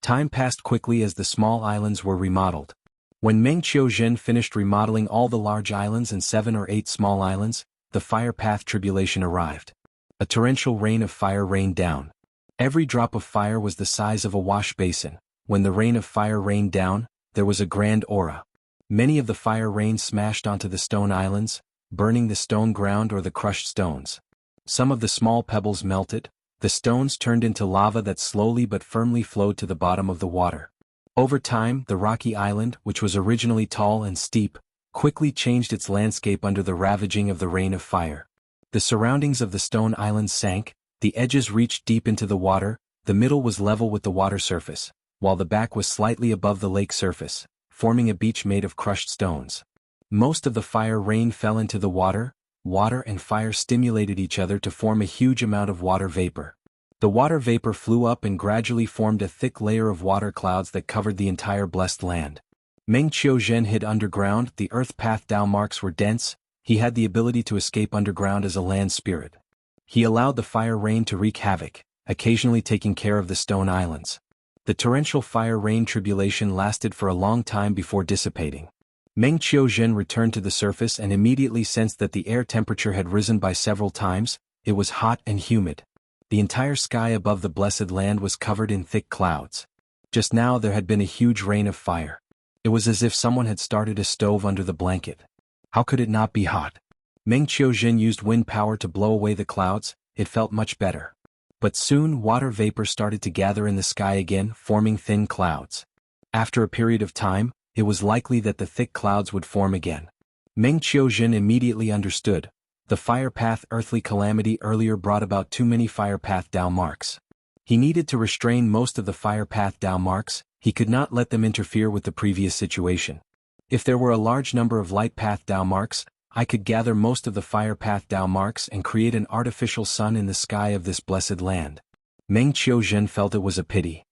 Time passed quickly as the small islands were remodeled. When Meng Qiuzhen finished remodeling all the large islands and 7 or 8 small islands, the fire path tribulation arrived. A torrential rain of fire rained down. Every drop of fire was the size of a wash basin. When the rain of fire rained down, there was a grand aura. Many of the fire rain smashed onto the stone islands, burning the stone ground or the crushed stones. Some of the small pebbles melted. The stones turned into lava that slowly but firmly flowed to the bottom of the water. Over time, the rocky island, which was originally tall and steep, quickly changed its landscape under the ravaging of the rain of fire. The surroundings of the stone islands sank, the edges reached deep into the water, the middle was level with the water surface, while the back was slightly above the lake surface, forming a beach made of crushed stones. Most of the fire rain fell into the water. Water and fire stimulated each other to form a huge amount of water vapor. The water vapor flew up and gradually formed a thick layer of water clouds that covered the entire blessed land. Meng Qiuzhen hid underground. The earth path down marks were dense. He had the ability to escape underground as a land spirit. He allowed the fire rain to wreak havoc, occasionally taking care of the stone islands. The torrential fire rain tribulation lasted for a long time before dissipating. Meng Qiuzhen returned to the surface and immediately sensed that the air temperature had risen by several times. It was hot and humid. The entire sky above the blessed land was covered in thick clouds. Just now there had been a huge rain of fire. It was as if someone had started a stove under the blanket. How could it not be hot? Meng Qiuzhen used wind power to blow away the clouds. It felt much better. But soon water vapor started to gather in the sky again, forming thin clouds. After a period of time, it was likely that the thick clouds would form again. Meng Qiuzhen immediately understood. The fire path earthly calamity earlier brought about too many fire path down marks. He needed to restrain most of the fire path down marks. He could not let them interfere with the previous situation. If there were a large number of light path down marks, I could gather most of the fire path down marks and create an artificial sun in the sky of this blessed land. Meng Qiuzhen felt it was a pity.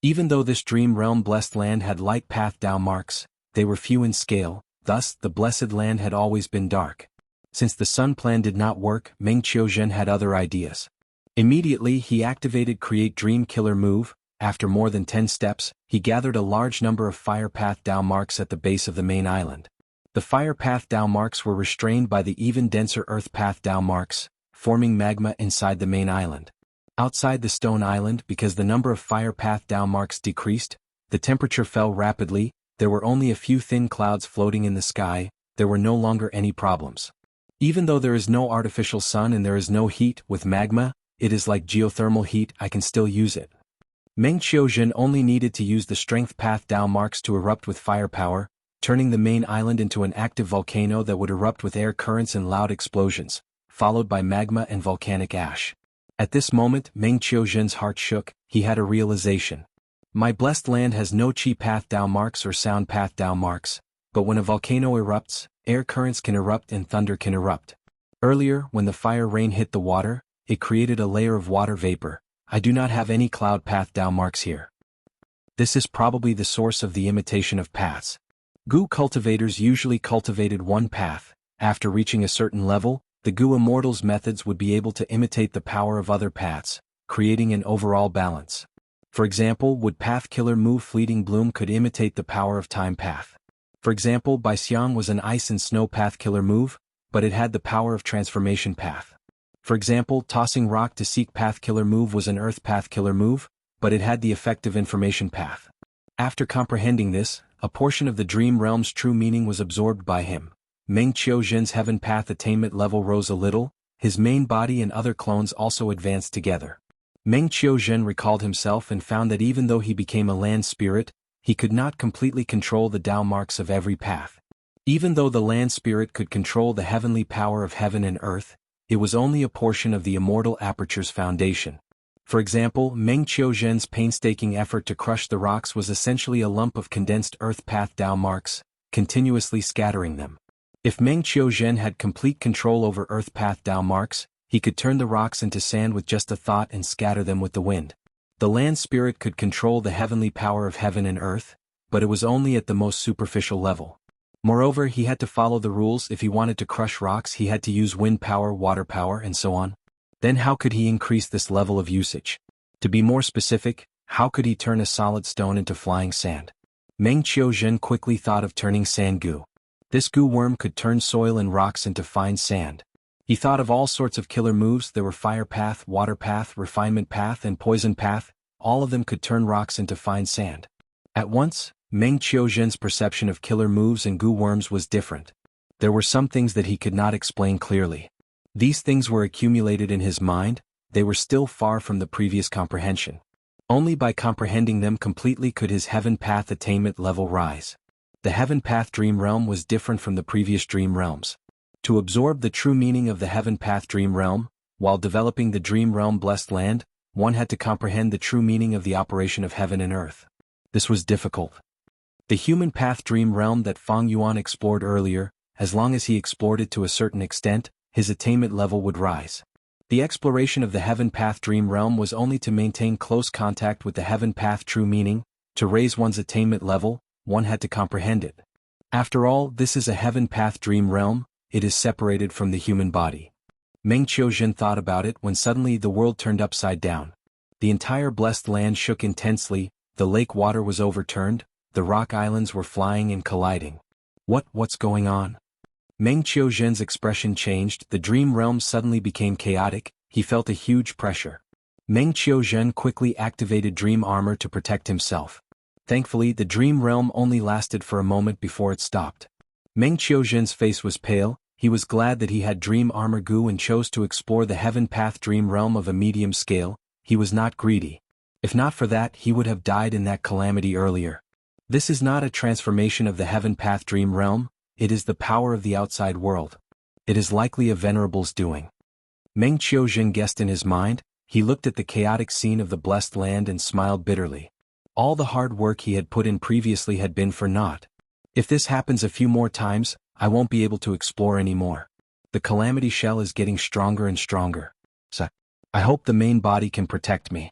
Even though this dream realm blessed land had light path down marks, they were few in scale. Thus, the blessed land had always been dark. Since the sun plan did not work, Meng Qiuzhen had other ideas. Immediately he activated Create Dream Killer move. After more than 10 steps, he gathered a large number of fire path down marks at the base of the main island. The fire path down marks were restrained by the even denser earth path down marks, forming magma inside the main island. Outside the stone island, because the number of fire path down marks decreased, the temperature fell rapidly. There were only a few thin clouds floating in the sky. There were no longer any problems. Even though there is no artificial sun and there is no heat, with magma, it is like geothermal heat. I can still use it. Meng Qiuzhen only needed to use the strength path down marks to erupt with firepower, turning the main island into an active volcano that would erupt with air currents and loud explosions, followed by magma and volcanic ash. At this moment, Meng Qiuzhen's heart shook. He had a realization. My blessed land has no chi path down marks or sound path down marks, but when a volcano erupts, air currents can erupt and thunder can erupt. Earlier, when the fire rain hit the water, it created a layer of water vapor. I do not have any cloud path down marks here. This is probably the source of the imitation of paths. Goo cultivators usually cultivated one path. After reaching a certain level, the Goo Immortals' methods would be able to imitate the power of other paths, creating an overall balance. For example, would Path Killer move Fleeting Bloom could imitate the power of Time Path. For example, Baixiang was an Ice and Snow Path Killer move, but it had the power of Transformation Path. For example, tossing rock to seek path killer move was an earth path killer move, but it had the effect of information path. After comprehending this, a portion of the dream realm's true meaning was absorbed by him. Meng Qiuzhen's heaven path attainment level rose a little, his main body and other clones also advanced together. Meng Qiuzhen recalled himself and found that even though he became a land spirit, he could not completely control the Tao marks of every path. Even though the land spirit could control the heavenly power of heaven and earth, it was only a portion of the immortal aperture's foundation. For example, Meng Qiuzhen's painstaking effort to crush the rocks was essentially a lump of condensed earth path Tao marks, continuously scattering them. If Meng Qiuzhen had complete control over earth path Tao marks, he could turn the rocks into sand with just a thought and scatter them with the wind. The land spirit could control the heavenly power of heaven and earth, but it was only at the most superficial level. Moreover, he had to follow the rules. If he wanted to crush rocks, he had to use wind power, water power, and so on. Then how could he increase this level of usage? To be more specific, how could he turn a solid stone into flying sand? Meng Qiuzhen quickly thought of turning sand goo. This goo worm could turn soil and rocks into fine sand. He thought of all sorts of killer moves. There were fire path, water path, refinement path, and poison path. All of them could turn rocks into fine sand. At once, Meng Qiuzhen's perception of killer moves and goo worms was different. There were some things that he could not explain clearly. These things were accumulated in his mind, they were still far from the previous comprehension. Only by comprehending them completely could his heaven path attainment level rise. The heaven path dream realm was different from the previous dream realms. To absorb the true meaning of the heaven path dream realm, while developing the dream realm blessed land, one had to comprehend the true meaning of the operation of heaven and earth. This was difficult. The human path dream realm that Fang Yuan explored earlier, as long as he explored it to a certain extent, his attainment level would rise. The exploration of the heaven path dream realm was only to maintain close contact with the heaven path true meaning. To raise one's attainment level, one had to comprehend it. After all, this is a heaven path dream realm, it is separated from the human body. Meng Qiuzhen thought about it when suddenly the world turned upside down. The entire blessed land shook intensely, the lake water was overturned, the rock islands were flying and colliding. What's going on? Meng Qiuzhen's expression changed. The dream realm suddenly became chaotic, he felt a huge pressure. Meng Qiuzhen quickly activated dream armor to protect himself. Thankfully, the dream realm only lasted for a moment before it stopped. Meng Qiuzhen's face was pale, he was glad that he had dream armor goo and chose to explore the heaven path dream realm of a medium scale. He was not greedy. If not for that, he would have died in that calamity earlier. This is not a transformation of the heaven path dream realm, it is the power of the outside world. It is likely a venerable's doing. Meng Qiuzhen guessed in his mind, he looked at the chaotic scene of the blessed land and smiled bitterly. All the hard work he had put in previously had been for naught. If this happens a few more times, I won't be able to explore anymore. The calamity shell is getting stronger and stronger. So, I hope the main body can protect me.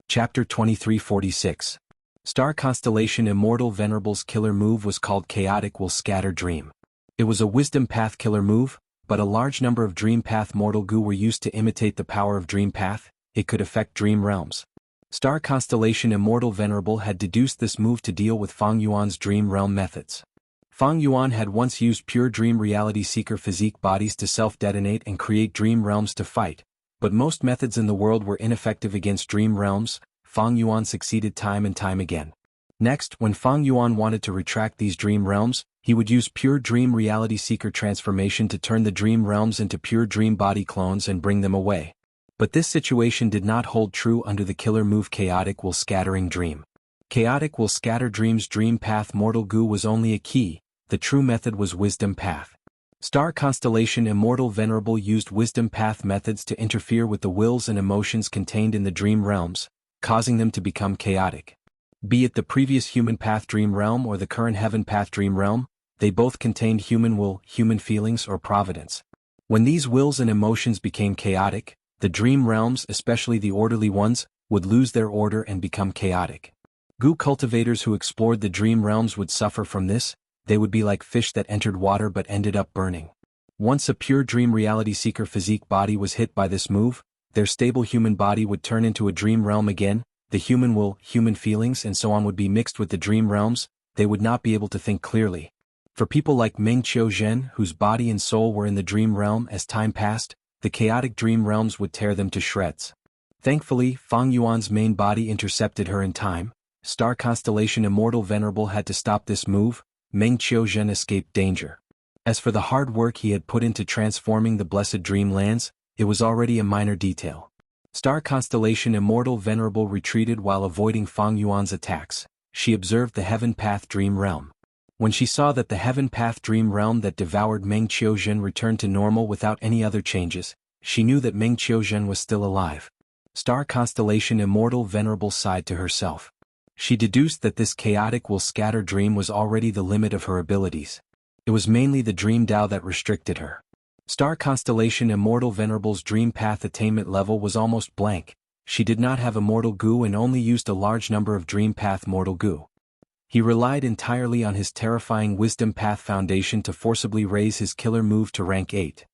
Chapter 2346. Star Constellation Immortal Venerable's killer move was called Chaotic Will Scatter Dream. It was a wisdom path killer move, but a large number of dream path mortal goo were used to imitate the power of dream path. It could affect dream realms. Star Constellation Immortal Venerable had deduced this move to deal with Fang Yuan's dream realm methods. Fang Yuan had once used pure dream reality seeker physique bodies to self-detonate and create dream realms to fight, but most methods in the world were ineffective against dream realms. Fang Yuan succeeded time and time again. Next, when Fang Yuan wanted to retract these dream realms, he would use pure dream reality seeker transformation to turn the dream realms into pure dream body clones and bring them away. But this situation did not hold true under the killer move Chaotic Will Scattering Dream. Chaotic Will Scatter Dream's dream path mortal goo was only a key, the true method was wisdom path. Star Constellation Immortal Venerable used wisdom path methods to interfere with the wills and emotions contained in the dream realms, causing them to become chaotic. Be it the previous human path dream realm or the current heaven path dream realm, they both contained human will, human feelings, or providence. When these wills and emotions became chaotic, the dream realms, especially the orderly ones, would lose their order and become chaotic. Goo cultivators who explored the dream realms would suffer from this, they would be like fish that entered water but ended up burning. Once a pure dream reality seeker physique body was hit by this move, their stable human body would turn into a dream realm again, the human will, human feelings and so on would be mixed with the dream realms, they would not be able to think clearly. For people like Meng Qiuzhen, whose body and soul were in the dream realm as time passed, the chaotic dream realms would tear them to shreds. Thankfully, Fang Yuan's main body intercepted her in time. Star Constellation Immortal Venerable had to stop this move. Meng Qiuzhen escaped danger. As for the hard work he had put into transforming the Blessed Dream Lands, it was already a minor detail. Star Constellation Immortal Venerable retreated while avoiding Fang Yuan's attacks. She observed the Heaven Path Dream Realm. When she saw that the Heaven Path Dream Realm that devoured Meng Qiuzhen returned to normal without any other changes, she knew that Meng Qiuzhen was still alive. Star Constellation Immortal Venerable sighed to herself. She deduced that this chaotic will-scatter dream was already the limit of her abilities. It was mainly the dream Tao that restricted her. Star Constellation Immortal Venerable's dream path attainment level was almost blank. She did not have Immortal Goo and only used a large number of dream path Mortal Goo. He relied entirely on his terrifying Wisdom Path Foundation to forcibly raise his killer move to rank 8.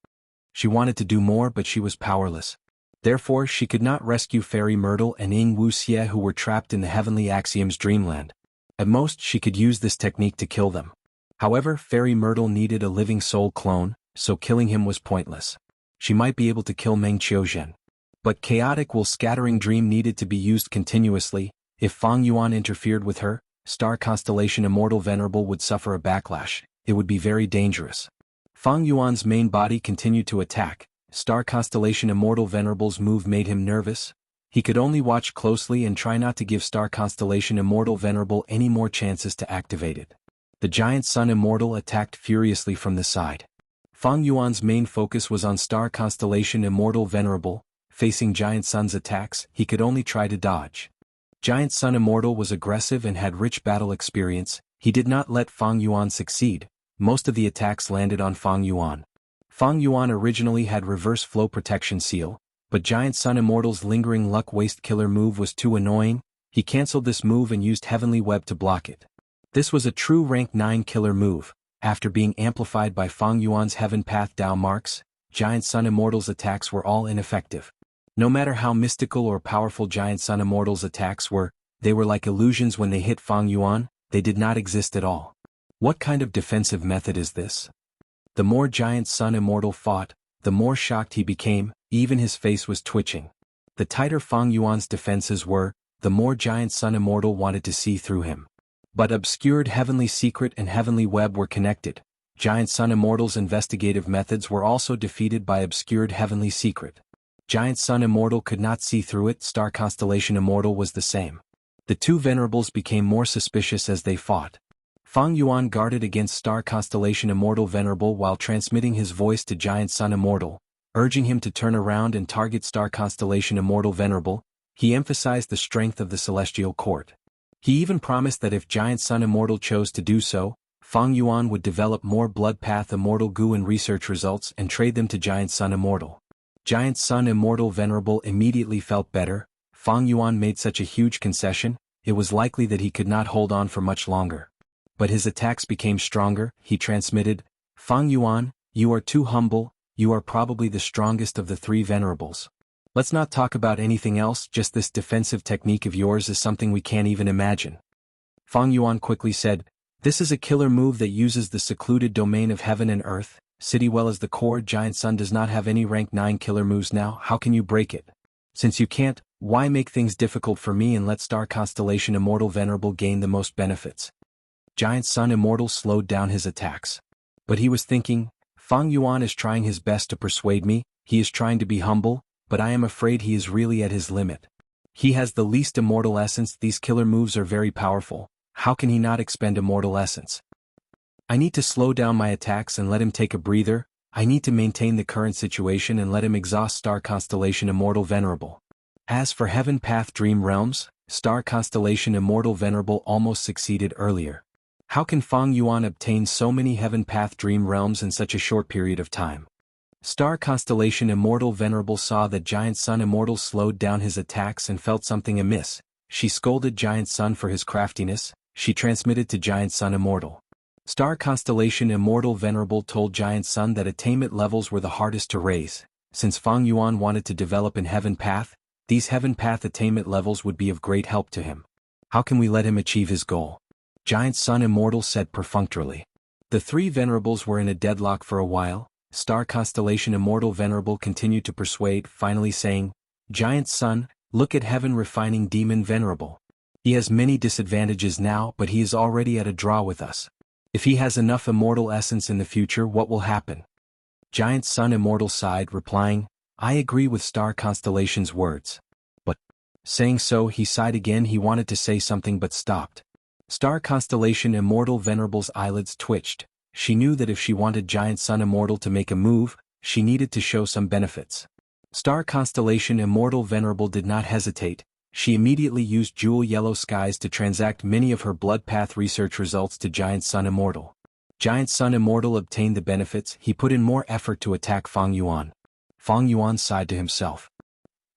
She wanted to do more but she was powerless. Therefore she could not rescue Fairy Myrtle and Ying Wuxia who were trapped in the Heavenly Axiom's dreamland. At most she could use this technique to kill them. However, Fairy Myrtle needed a living soul clone, so killing him was pointless. She might be able to kill Meng Qiuzhen. But chaotic will-scattering dream needed to be used continuously. If Fang Yuan interfered with her, Star Constellation Immortal Venerable would suffer a backlash. It would be very dangerous. Fang Yuan's main body continued to attack. Star Constellation Immortal Venerable's move made him nervous. He could only watch closely and try not to give Star Constellation Immortal Venerable any more chances to activate it. The Giant Sun Immortal attacked furiously from the side. Fang Yuan's main focus was on Star Constellation Immortal Venerable. Facing Giant Sun's attacks, he could only try to dodge. Giant Sun Immortal was aggressive and had rich battle experience. He did not let Fang Yuan succeed. Most of the attacks landed on Fang Yuan. Fang Yuan originally had reverse flow protection seal, but Giant Sun Immortal's lingering luck waste killer move was too annoying. He cancelled this move and used Heavenly Web to block it. This was a true rank 9 killer move. After being amplified by Fang Yuan's Heaven Path Dao marks, Giant Sun Immortal's attacks were all ineffective. No matter how mystical or powerful Giant Sun Immortal's attacks were, they were like illusions when they hit Fang Yuan. They did not exist at all. What kind of defensive method is this? The more Giant Sun Immortal fought, the more shocked he became. Even his face was twitching. The tighter Fang Yuan's defenses were, the more Giant Sun Immortal wanted to see through him. But Obscured Heavenly Secret and Heavenly Web were connected. Giant Sun Immortal's investigative methods were also defeated by Obscured Heavenly Secret. Giant Sun Immortal could not see through it. Star Constellation Immortal was the same. The two venerables became more suspicious as they fought. Fang Yuan guarded against Star Constellation Immortal Venerable while transmitting his voice to Giant Sun Immortal, urging him to turn around and target Star Constellation Immortal Venerable. He emphasized the strength of the Celestial Court. He even promised that if Giant Sun Immortal chose to do so, Fang Yuan would develop more Blood Path Immortal Goo and research results and trade them to Giant Sun Immortal. Giant Sun Immortal Venerable immediately felt better. Fang Yuan made such a huge concession, it was likely that he could not hold on for much longer. But his attacks became stronger. He transmitted, Fang Yuan, you are too humble, you are probably the strongest of the three venerables. Let's not talk about anything else, just this defensive technique of yours is something we can't even imagine. Fang Yuan quickly said, this is a killer move that uses the secluded domain of heaven and earth, city well as the core. Giant Sun does not have any rank 9 killer moves now. How can you break it? Since you can't, why make things difficult for me and let Star Constellation Immortal Venerable gain the most benefits? Giant Sun Immortal slowed down his attacks. But he was thinking, Fang Yuan is trying his best to persuade me, he is trying to be humble, but I am afraid he is really at his limit. He has the least immortal essence. These killer moves are very powerful. How can he not expend immortal essence? I need to slow down my attacks and let him take a breather. I need to maintain the current situation and let him exhaust Star Constellation Immortal Venerable. As for Heaven Path Dream Realms, Star Constellation Immortal Venerable almost succeeded earlier. How can Fang Yuan obtain so many Heaven Path Dream Realms in such a short period of time? Star Constellation Immortal Venerable saw that Giant Sun Immortal slowed down his attacks and felt something amiss. She scolded Giant Sun for his craftiness. She transmitted to Giant Sun Immortal. Star Constellation Immortal Venerable told Giant Sun that attainment levels were the hardest to raise. Since Fang Yuan wanted to develop in Heaven Path, these Heaven Path attainment levels would be of great help to him. How can we let him achieve his goal? Giant Sun Immortal said perfunctorily. The three venerables were in a deadlock for a while. Star Constellation Immortal Venerable continued to persuade, finally saying, Giant Sun, look at Heaven Refining Demon Venerable. He has many disadvantages now, but he is already at a draw with us. If he has enough immortal essence in the future, what will happen? Giant Sun Immortal sighed, replying, I agree with Star Constellation's words. But, saying so, he sighed again. He wanted to say something but stopped. Star Constellation Immortal Venerable's eyelids twitched. She knew that if she wanted Giant Sun Immortal to make a move, she needed to show some benefits. Star Constellation Immortal Venerable did not hesitate. She immediately used Jewel Yellow Skies to transact many of her blood path research results to Giant Sun Immortal. Giant Sun Immortal obtained the benefits. He put in more effort to attack Fang Yuan. Fang Yuan sighed to himself.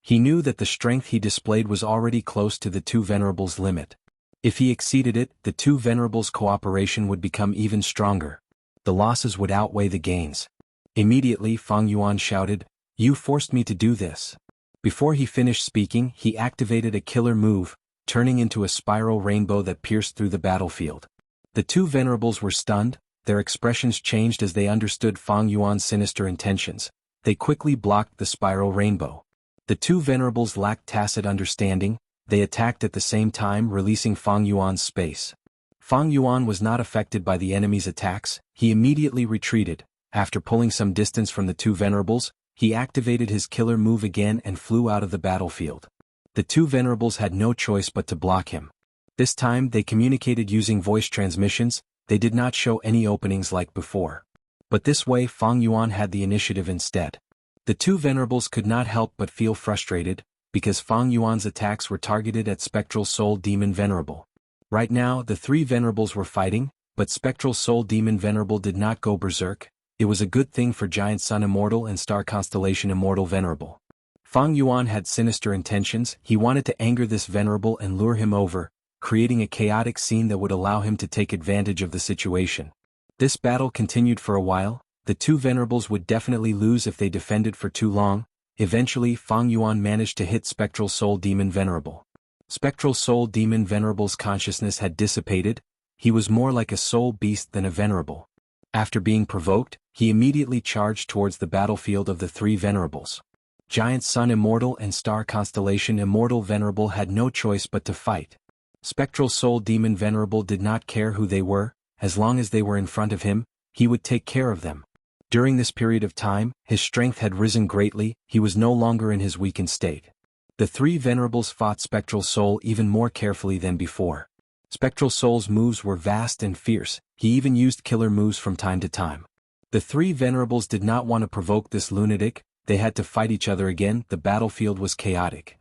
He knew that the strength he displayed was already close to the two Venerables' limit. If he exceeded it, the two Venerables' cooperation would become even stronger. The losses would outweigh the gains. Immediately Fang Yuan shouted, You forced me to do this. Before he finished speaking, he activated a killer move, turning into a spiral rainbow that pierced through the battlefield. The two Venerables were stunned. Their expressions changed as they understood Fang Yuan's sinister intentions. They quickly blocked the spiral rainbow. The two Venerables lacked tacit understanding. They attacked at the same time, releasing Fang Yuan's space. Fang Yuan was not affected by the enemy's attacks. He immediately retreated. After pulling some distance from the two Venerables, he activated his killer move again and flew out of the battlefield. The two Venerables had no choice but to block him. This time they communicated using voice transmissions. They did not show any openings like before. But this way Fang Yuan had the initiative instead. The two Venerables could not help but feel frustrated, because Fang Yuan's attacks were targeted at Spectral Soul Demon Venerable. Right now the three Venerables were fighting, but Spectral Soul Demon Venerable did not go berserk. It was a good thing for Giant Sun Immortal and Star Constellation Immortal Venerable. Fang Yuan had sinister intentions. He wanted to anger this Venerable and lure him over, creating a chaotic scene that would allow him to take advantage of the situation. This battle continued for a while. The two Venerables would definitely lose if they defended for too long. Eventually Fang Yuan managed to hit Spectral Soul Demon Venerable. Spectral Soul Demon Venerable's consciousness had dissipated. He was more like a soul beast than a Venerable. After being provoked, he immediately charged towards the battlefield of the three Venerables. Giant Sun Immortal and Star Constellation Immortal Venerable had no choice but to fight. Spectral Soul Demon Venerable did not care who they were. As long as they were in front of him, he would take care of them. During this period of time, his strength had risen greatly. He was no longer in his weakened state. The three Venerables fought Spectral Soul even more carefully than before. Spectral Soul's moves were vast and fierce. He even used killer moves from time to time. The three Venerables did not want to provoke this lunatic. They had to fight each other again. The battlefield was chaotic.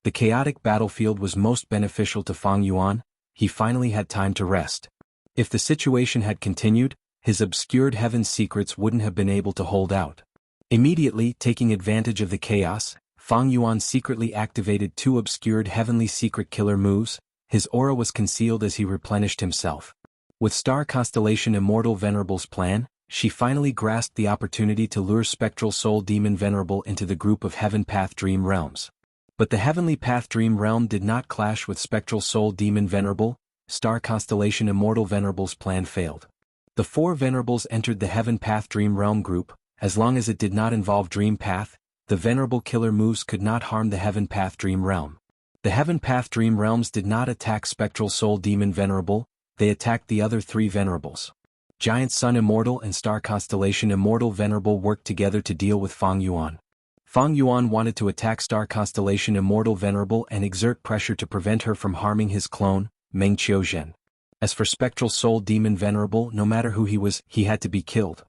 The chaotic battlefield was most beneficial to Fang Yuan. He finally had time to rest. If the situation had continued, his obscured heaven secrets wouldn't have been able to hold out. Immediately, taking advantage of the chaos, Fang Yuan secretly activated two obscured heavenly secret killer moves. His aura was concealed as he replenished himself. With Star Constellation Immortal Venerable's plan, she finally grasped the opportunity to lure Spectral Soul Demon Venerable into the group of Heaven Path Dream Realms. But the Heavenly Path Dream Realm did not clash with Spectral Soul Demon Venerable. Star Constellation Immortal Venerable's plan failed. The four Venerables entered the Heaven Path Dream Realm group. As long as it did not involve Dream Path, the Venerable killer moves could not harm the Heaven Path Dream Realm. The Heaven Path Dream Realms did not attack Spectral Soul Demon Venerable. They attacked the other three Venerables. Giant Sun Immortal and Star Constellation Immortal Venerable worked together to deal with Fang Yuan. Fang Yuan wanted to attack Star Constellation Immortal Venerable and exert pressure to prevent her from harming his clone, Meng Qiuzhen. As for Spectral Soul Demon Venerable, no matter who he was, he had to be killed.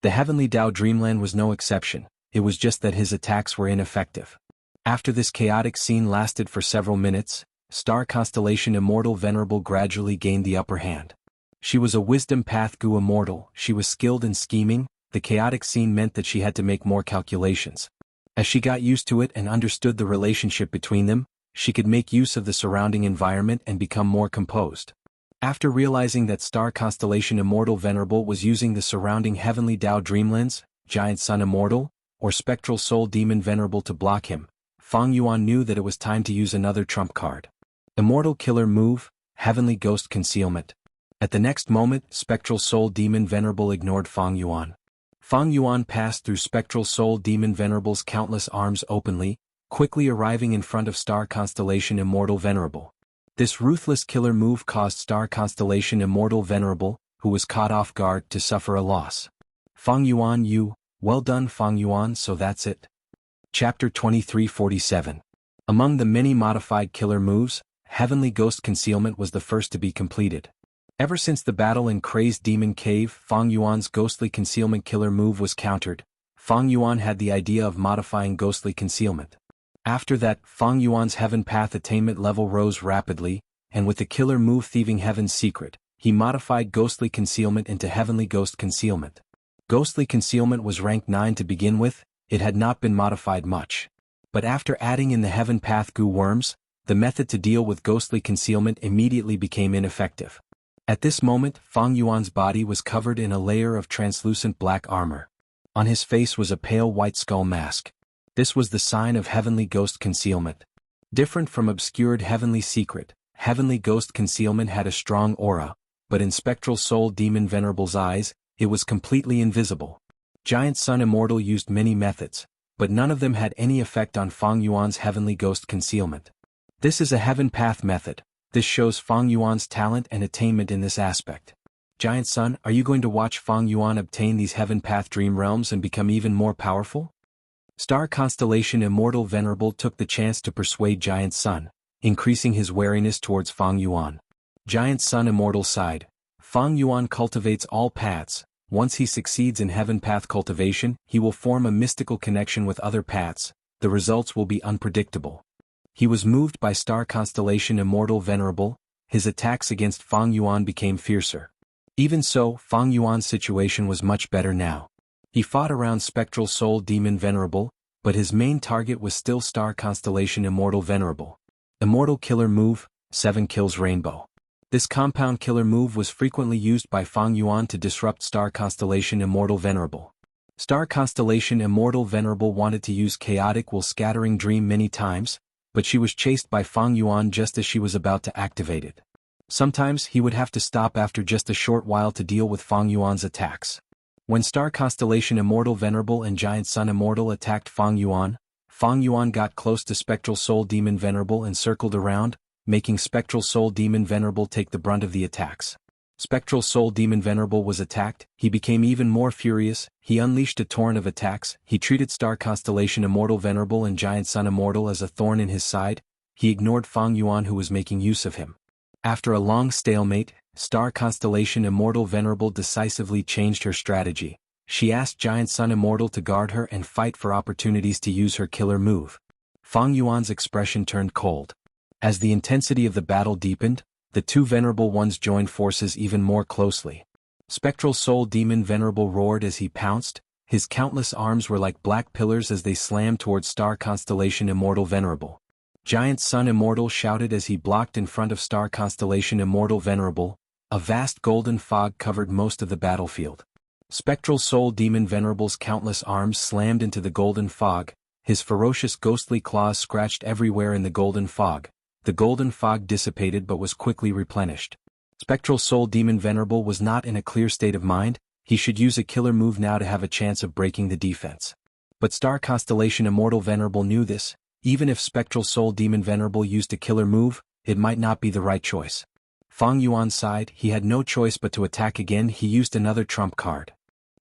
The Heavenly Dao Dreamland was no exception. It was just that his attacks were ineffective. After this chaotic scene lasted for several minutes, Star Constellation Immortal Venerable gradually gained the upper hand. She was a Wisdom Path Gu Immortal. She was skilled in scheming. The chaotic scene meant that she had to make more calculations. As she got used to it and understood the relationship between them, she could make use of the surrounding environment and become more composed. After realizing that Star Constellation Immortal Venerable was using the surrounding Heavenly Dao Dreamlands, Giant Sun Immortal, or Spectral Soul Demon Venerable to block him, Fang Yuan knew that it was time to use another trump card. Immortal Killer Move, Heavenly Ghost Concealment. At the next moment, Spectral Soul Demon Venerable ignored Fang Yuan. Fang Yuan passed through Spectral Soul Demon Venerable's countless arms openly, quickly arriving in front of Star Constellation Immortal Venerable. This ruthless killer move caused Star Constellation Immortal Venerable, who was caught off guard, to suffer a loss. Fang Yuan, well done Fang Yuan, so that's it. Chapter 2347. Among the many modified killer moves, Heavenly Ghost Concealment was the first to be completed. Ever since the battle in Crazed Demon Cave, Fang Yuan's Ghostly Concealment killer move was countered. Fang Yuan had the idea of modifying Ghostly Concealment. After that, Fang Yuan's Heaven Path attainment level rose rapidly, and with the killer move Thieving Heaven's Secret, he modified Ghostly Concealment into Heavenly Ghost Concealment. Ghostly Concealment was ranked 9 to begin with, it had not been modified much. But after adding in the Heaven Path goo worms, the method to deal with Ghostly Concealment immediately became ineffective. At this moment, Fang Yuan's body was covered in a layer of translucent black armor. On his face was a pale white skull mask. This was the sign of Heavenly Ghost Concealment. Different from obscured Heavenly Secret, Heavenly Ghost Concealment had a strong aura, but in Spectral Soul Demon Venerable's eyes, it was completely invisible. Giant Sun Immortal used many methods, but none of them had any effect on Fang Yuan's Heavenly Ghost Concealment. This is a Heaven Path method. This shows Fang Yuan's talent and attainment in this aspect. Giant Sun, are you going to watch Fang Yuan obtain these Heaven Path Dream Realms and become even more powerful? Star Constellation Immortal Venerable took the chance to persuade Giant Sun, increasing his wariness towards Fang Yuan. Giant Sun Immortal sighed. Fang Yuan cultivates all paths. Once he succeeds in Heaven Path cultivation, he will form a mystical connection with other paths. The results will be unpredictable. He was moved by Star Constellation Immortal Venerable. His attacks against Fang Yuan became fiercer. Even so, Fang Yuan's situation was much better now. He fought around Spectral Soul Demon Venerable, but his main target was still Star Constellation Immortal Venerable. Immortal Killer Move, 7 Kills Rainbow. This compound killer move was frequently used by Fang Yuan to disrupt Star Constellation Immortal Venerable. Star Constellation Immortal Venerable wanted to use Chaotic Will Scattering Dream many times, but she was chased by Fang Yuan just as she was about to activate it. Sometimes he would have to stop after just a short while to deal with Fang Yuan's attacks. When Star Constellation Immortal Venerable and Giant Sun Immortal attacked Fang Yuan got close to Spectral Soul Demon Venerable and circled around, making Spectral Soul Demon Venerable take the brunt of the attacks. Spectral Soul Demon Venerable was attacked, he became even more furious, he unleashed a torrent of attacks, he treated Star Constellation Immortal Venerable and Giant Sun Immortal as a thorn in his side, he ignored Fang Yuan who was making use of him. After a long stalemate, Star Constellation Immortal Venerable decisively changed her strategy. She asked Giant Sun Immortal to guard her and fight for opportunities to use her killer move. Fang Yuan's expression turned cold. As the intensity of the battle deepened, the two Venerable Ones joined forces even more closely. Spectral Soul Demon Venerable roared as he pounced, his countless arms were like black pillars as they slammed towards Star Constellation Immortal Venerable. Giant Sun Immortal shouted as he blocked in front of Star Constellation Immortal Venerable. A vast golden fog covered most of the battlefield. Spectral Soul Demon Venerable's countless arms slammed into the golden fog, his ferocious ghostly claws scratched everywhere in the golden fog. The golden fog dissipated but was quickly replenished. Spectral Soul Demon Venerable was not in a clear state of mind, he should use a killer move now to have a chance of breaking the defense. But Star Constellation Immortal Venerable knew this, even if Spectral Soul Demon Venerable used a killer move, it might not be the right choice. Fang Yuan sighed, he had no choice but to attack again. He used another trump card.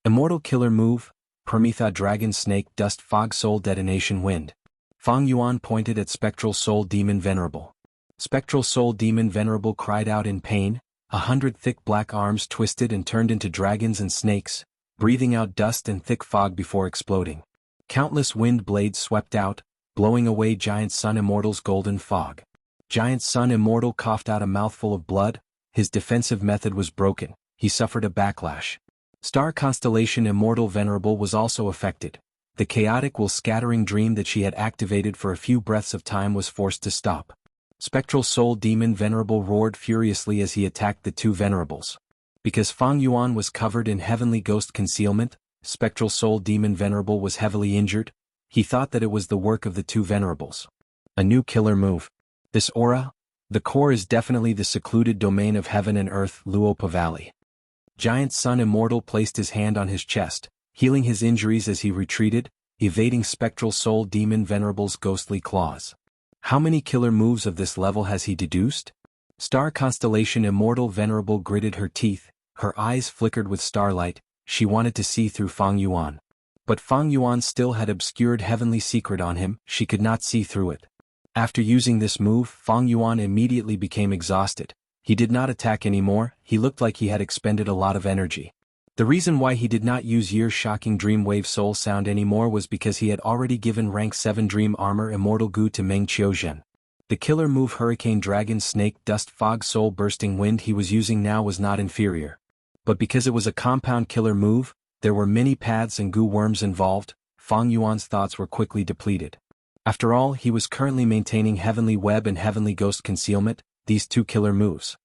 Immortal Killer Move, Prometha Dragon Snake Dust Fog Soul Detonation Wind. Fang Yuan pointed at Spectral Soul Demon Venerable. Spectral Soul Demon Venerable cried out in pain, 100 thick black arms twisted and turned into dragons and snakes, breathing out dust and thick fog before exploding. Countless wind blades swept out, blowing away Giant Sun Immortal's golden fog. Giant Sun Immortal coughed out a mouthful of blood, his defensive method was broken, he suffered a backlash. Star Constellation Immortal Venerable was also affected. The Chaotic Will Scattering Dream that she had activated for a few breaths of time was forced to stop. Spectral Soul Demon Venerable roared furiously as he attacked the two Venerables. Because Fang Yuan was covered in Heavenly Ghost Concealment, Spectral Soul Demon Venerable was heavily injured. He thought that it was the work of the two Venerables. A new killer move. This aura? The core is definitely the secluded domain of heaven and earth, Luopa Valley. Giant Sun Immortal placed his hand on his chest. healing his injuries as he retreated, evading Spectral Soul Demon Venerable's ghostly claws. How many killer moves of this level has he deduced? Star Constellation Immortal Venerable gritted her teeth, her eyes flickered with starlight. She wanted to see through Fang Yuan. But Fang Yuan still had obscured heavenly secret on him, she could not see through it. After using this move, Fang Yuan immediately became exhausted. He did not attack anymore, he looked like he had expended a lot of energy. The reason why he did not use Year's shocking Dreamwave Soul Sound anymore was because he had already given rank 7 Dream Armor Immortal Gu to Meng Qiuzhen. The killer move Hurricane Dragon Snake Dust Fog Soul Bursting Wind he was using now was not inferior. But because it was a compound killer move, there were many paths and Gu worms involved, Fang Yuan's thoughts were quickly depleted. After all, he was currently maintaining Heavenly Web and Heavenly Ghost Concealment, these two killer moves.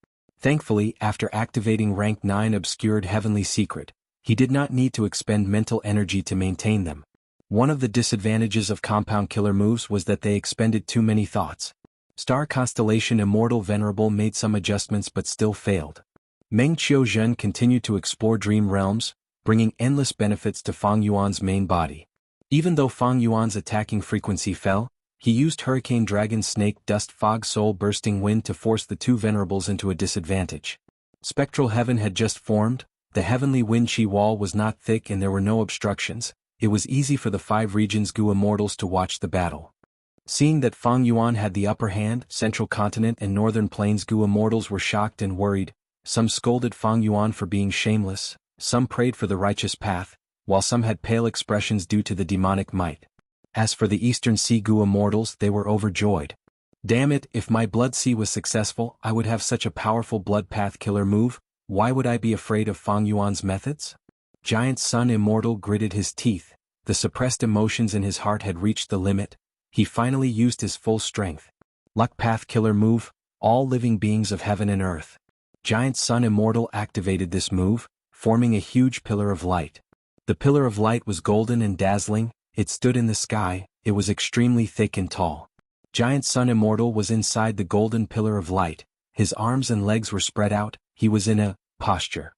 Thankfully, after activating rank 9 Obscured Heavenly Secret, he did not need to expend mental energy to maintain them. One of the disadvantages of compound killer moves was that they expended too many thoughts. Star Constellation Immortal Venerable made some adjustments but still failed. Meng Qiuzhen continued to explore dream realms, bringing endless benefits to Fang Yuan's main body. Even though Fang Yuan's attacking frequency fell, he used Hurricane Dragon Snake Dust Fog Soul Bursting Wind to force the two venerables into a disadvantage. Spectral Heaven had just formed, the Heavenly Wind Chi wall was not thick and there were no obstructions, it was easy for the 5 regions Gu Immortals to watch the battle. Seeing that Fang Yuan had the upper hand, Central Continent and Northern Plains Gu Immortals were shocked and worried, some scolded Fang Yuan for being shameless, some prayed for the righteous path, while some had pale expressions due to the demonic might. As for the Eastern Sea Gu Immortals, they were overjoyed. Damn it, if my Blood Sea was successful, I would have such a powerful Blood Path killer move, why would I be afraid of Fang Yuan's methods? Giant Sun Immortal gritted his teeth, the suppressed emotions in his heart had reached the limit, he finally used his full strength. Luck Path killer move, all living beings of heaven and earth. Giant Sun Immortal activated this move, forming a huge pillar of light. The pillar of light was golden and dazzling, it stood in the sky, it was extremely thick and tall. Giant Sun Immortal was inside the golden pillar of light, his arms and legs were spread out, he was in a posture.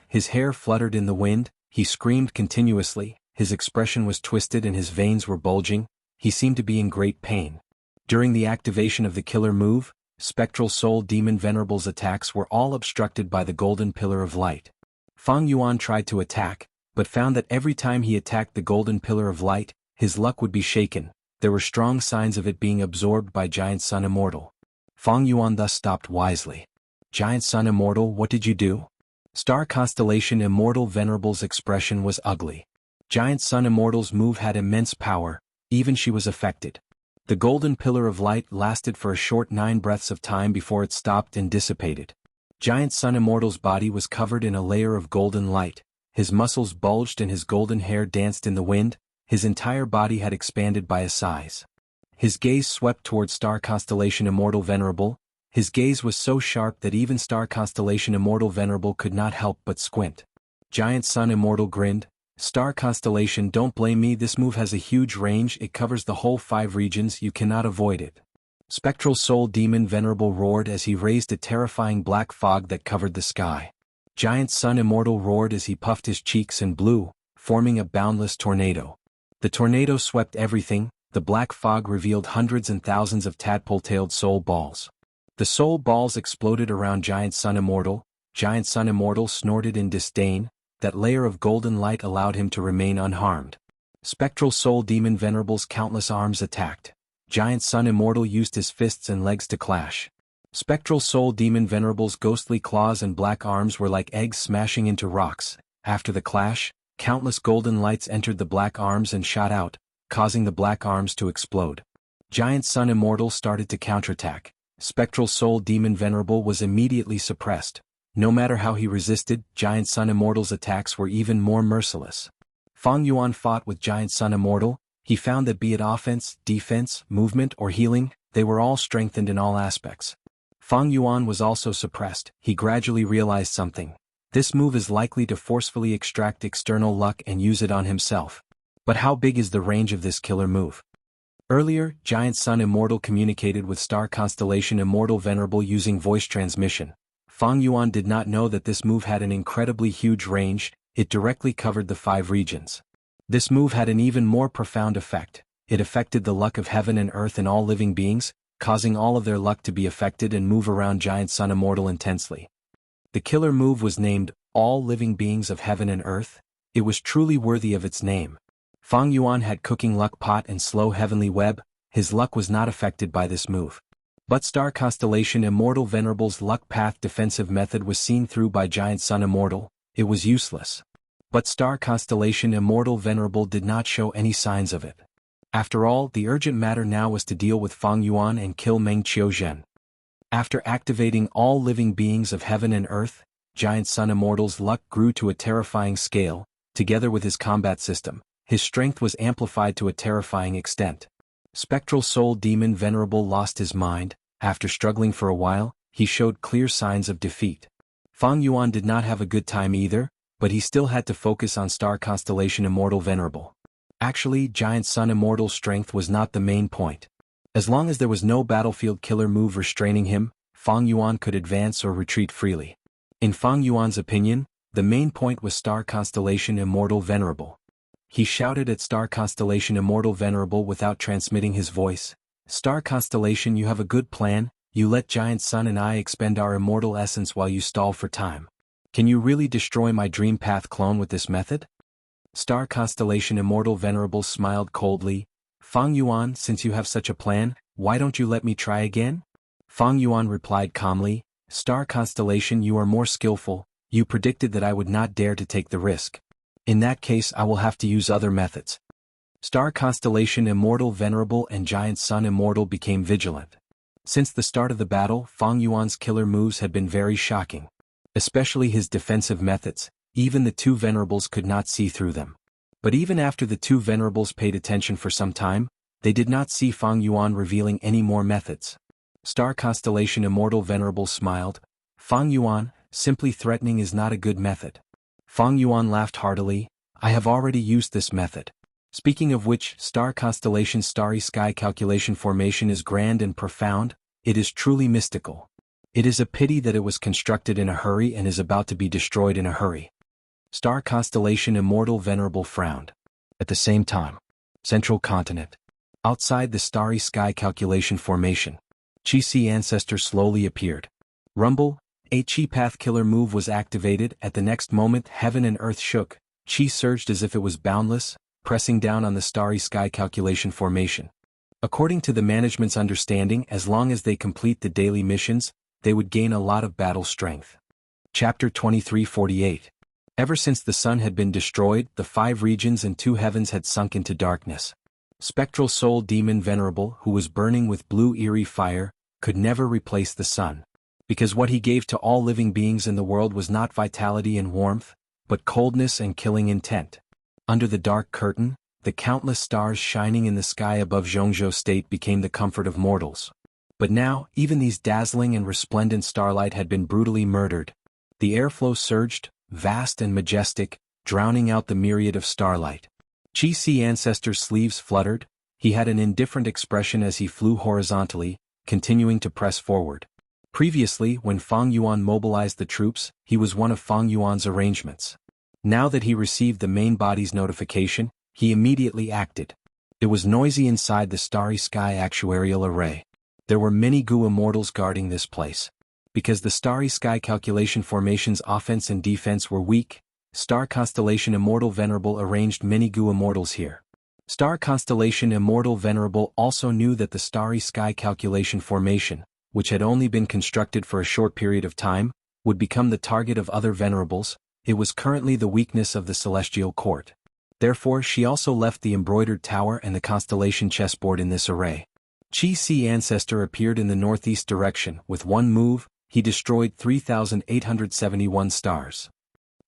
His hair fluttered in the wind, he screamed continuously, his expression was twisted and his veins were bulging, he seemed to be in great pain. During the activation of the killer move, Spectral Soul Demon Venerable's attacks were all obstructed by the golden pillar of light. Fang Yuan tried to attack, but found that every time he attacked the golden pillar of light, his luck would be shaken, there were strong signs of it being absorbed by Giant Sun Immortal. Fang Yuan thus stopped wisely. Giant Sun Immortal, what did you do? Star Constellation Immortal Venerable's expression was ugly. Giant Sun Immortal's move had immense power, even she was affected. The golden pillar of light lasted for a short 9 breaths of time before it stopped and dissipated. Giant Sun Immortal's body was covered in a layer of golden light. His muscles bulged and his golden hair danced in the wind, his entire body had expanded by a size. His gaze swept toward Star Constellation Immortal Venerable, his gaze was so sharp that even Star Constellation Immortal Venerable could not help but squint. Giant Sun Immortal grinned, Star Constellation, don't blame me, this move has a huge range, it covers the whole 5 regions, you cannot avoid it. Spectral Soul Demon Venerable roared as he raised a terrifying black fog that covered the sky. Giant Sun Immortal roared as he puffed his cheeks and blew, forming a boundless tornado. The tornado swept everything, the black fog revealed hundreds and thousands of tadpole-tailed soul balls. The soul balls exploded around Giant Sun Immortal, Giant Sun Immortal snorted in disdain, that layer of golden light allowed him to remain unharmed. Spectral Soul Demon Venerable's countless arms attacked. Giant Sun Immortal used his fists and legs to clash. Spectral Soul Demon Venerable's ghostly claws and black arms were like eggs smashing into rocks. After the clash, countless golden lights entered the black arms and shot out, causing the black arms to explode. Giant Sun Immortal started to counterattack. Spectral Soul Demon Venerable was immediately suppressed. No matter how he resisted, Giant Sun Immortal's attacks were even more merciless. Fang Yuan fought with Giant Sun Immortal, he found that be it offense, defense, movement or healing, they were all strengthened in all aspects. Fang Yuan was also suppressed, he gradually realized something. This move is likely to forcefully extract external luck and use it on himself. But how big is the range of this killer move? Earlier, Giant Sun Immortal communicated with Star Constellation Immortal Venerable using voice transmission. Fang Yuan did not know that this move had an incredibly huge range, it directly covered the 5 regions. This move had an even more profound effect. It affected the luck of heaven and earth and all living beings, causing all of their luck to be affected and move around Giant Sun Immortal intensely. The killer move was named, All Living Beings of Heaven and Earth. It was truly worthy of its name. Fang Yuan had Cooking Luck Pot and Slow Heavenly Web. His luck was not affected by this move. But Star Constellation Immortal Venerable's Luck Path defensive method was seen through by Giant Sun Immortal. It was useless. But Star Constellation Immortal Venerable did not show any signs of it. After all, the urgent matter now was to deal with Fang Yuan and kill Meng Qiuzhen. After activating all living beings of heaven and earth, Giant Sun Immortal's luck grew to a terrifying scale. Together with his combat system, his strength was amplified to a terrifying extent. Spectral Soul Demon Venerable lost his mind. After struggling for a while, he showed clear signs of defeat. Fang Yuan did not have a good time either, but he still had to focus on Star Constellation Immortal Venerable. Actually, Giant Sun Immortal's strength was not the main point. As long as there was no battlefield killer move restraining him, Fang Yuan could advance or retreat freely. In Fang Yuan's opinion, the main point was Star Constellation Immortal Venerable. He shouted at Star Constellation Immortal Venerable without transmitting his voice. Star Constellation, you have a good plan. You let Giant Sun and I expend our immortal essence while you stall for time. Can you really destroy my Dream Path clone with this method? Star Constellation Immortal Venerable smiled coldly. Fang Yuan, since you have such a plan, why don't you let me try again? Fang Yuan replied calmly, Star Constellation, you are more skillful. You predicted that I would not dare to take the risk. In that case, I will have to use other methods. Star Constellation Immortal Venerable and Giant Sun Immortal became vigilant. Since the start of the battle, Fang Yuan's killer moves had been very shocking. Especially his defensive methods. Even the 2 Venerables could not see through them. But even after the 2 Venerables paid attention for some time, they did not see Fang Yuan revealing any more methods. Star Constellation Immortal Venerable smiled. Fang Yuan, simply threatening is not a good method. Fang Yuan laughed heartily. I have already used this method. Speaking of which, Star Constellation Starry Sky Calculation Formation is grand and profound. It is truly mystical. It is a pity that it was constructed in a hurry and is about to be destroyed in a hurry. Star Constellation Immortal Venerable frowned. At the same time, Central Continent. Outside the Starry Sky Calculation Formation, Qi Ancestor slowly appeared. Rumble, a Qi Path Killer move was activated. At the next moment, heaven and earth shook. Qi surged as if it was boundless, pressing down on the Starry Sky Calculation Formation. According to the management's understanding, as long as they complete the daily missions, they would gain a lot of battle strength. Chapter 2348. Ever since the sun had been destroyed, the 5 regions and 2 heavens had sunk into darkness. Spectral Soul Demon Venerable, who was burning with blue eerie fire, could never replace the sun. Because what he gave to all living beings in the world was not vitality and warmth, but coldness and killing intent. Under the dark curtain, the countless stars shining in the sky above Zhongzhou State became the comfort of mortals. But now, even these dazzling and resplendent starlight had been brutally murdered. The airflow surged, vast and majestic, drowning out the myriad of starlight. Qi Ancestor's sleeves fluttered. He had an indifferent expression as he flew horizontally, continuing to press forward. Previously, when Fang Yuan mobilized the troops, he was one of Fang Yuan's arrangements. Now that he received the main body's notification, he immediately acted. It was noisy inside the Starry Sky Actuarial Array. There were many Gu Immortals guarding this place. Because the Starry Sky Calculation Formation's offense and defense were weak, Star Constellation Immortal Venerable arranged many Gu Immortals here. Star Constellation Immortal Venerable also knew that the Starry Sky Calculation Formation, which had only been constructed for a short period of time, would become the target of other Venerables. It was currently the weakness of the Celestial Court. Therefore, she also left the embroidered tower and the constellation chessboard in this array. Qi Ancestor appeared in the northeast direction. With one move, he destroyed 3,871 stars.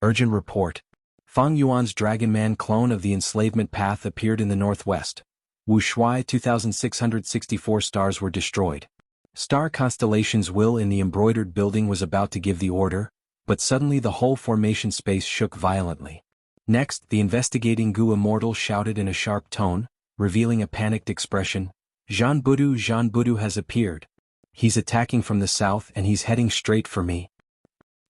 Urgent report. Fang Yuan's Dragonman clone of the enslavement path appeared in the northwest. Wuxia 2,664 stars were destroyed. Star Constellation's will in the embroidered building was about to give the order, but suddenly the whole formation space shook violently. Next, the investigating Gu Immortal shouted in a sharp tone, revealing a panicked expression. Jean Budu has appeared. He's attacking from the south and he's heading straight for me.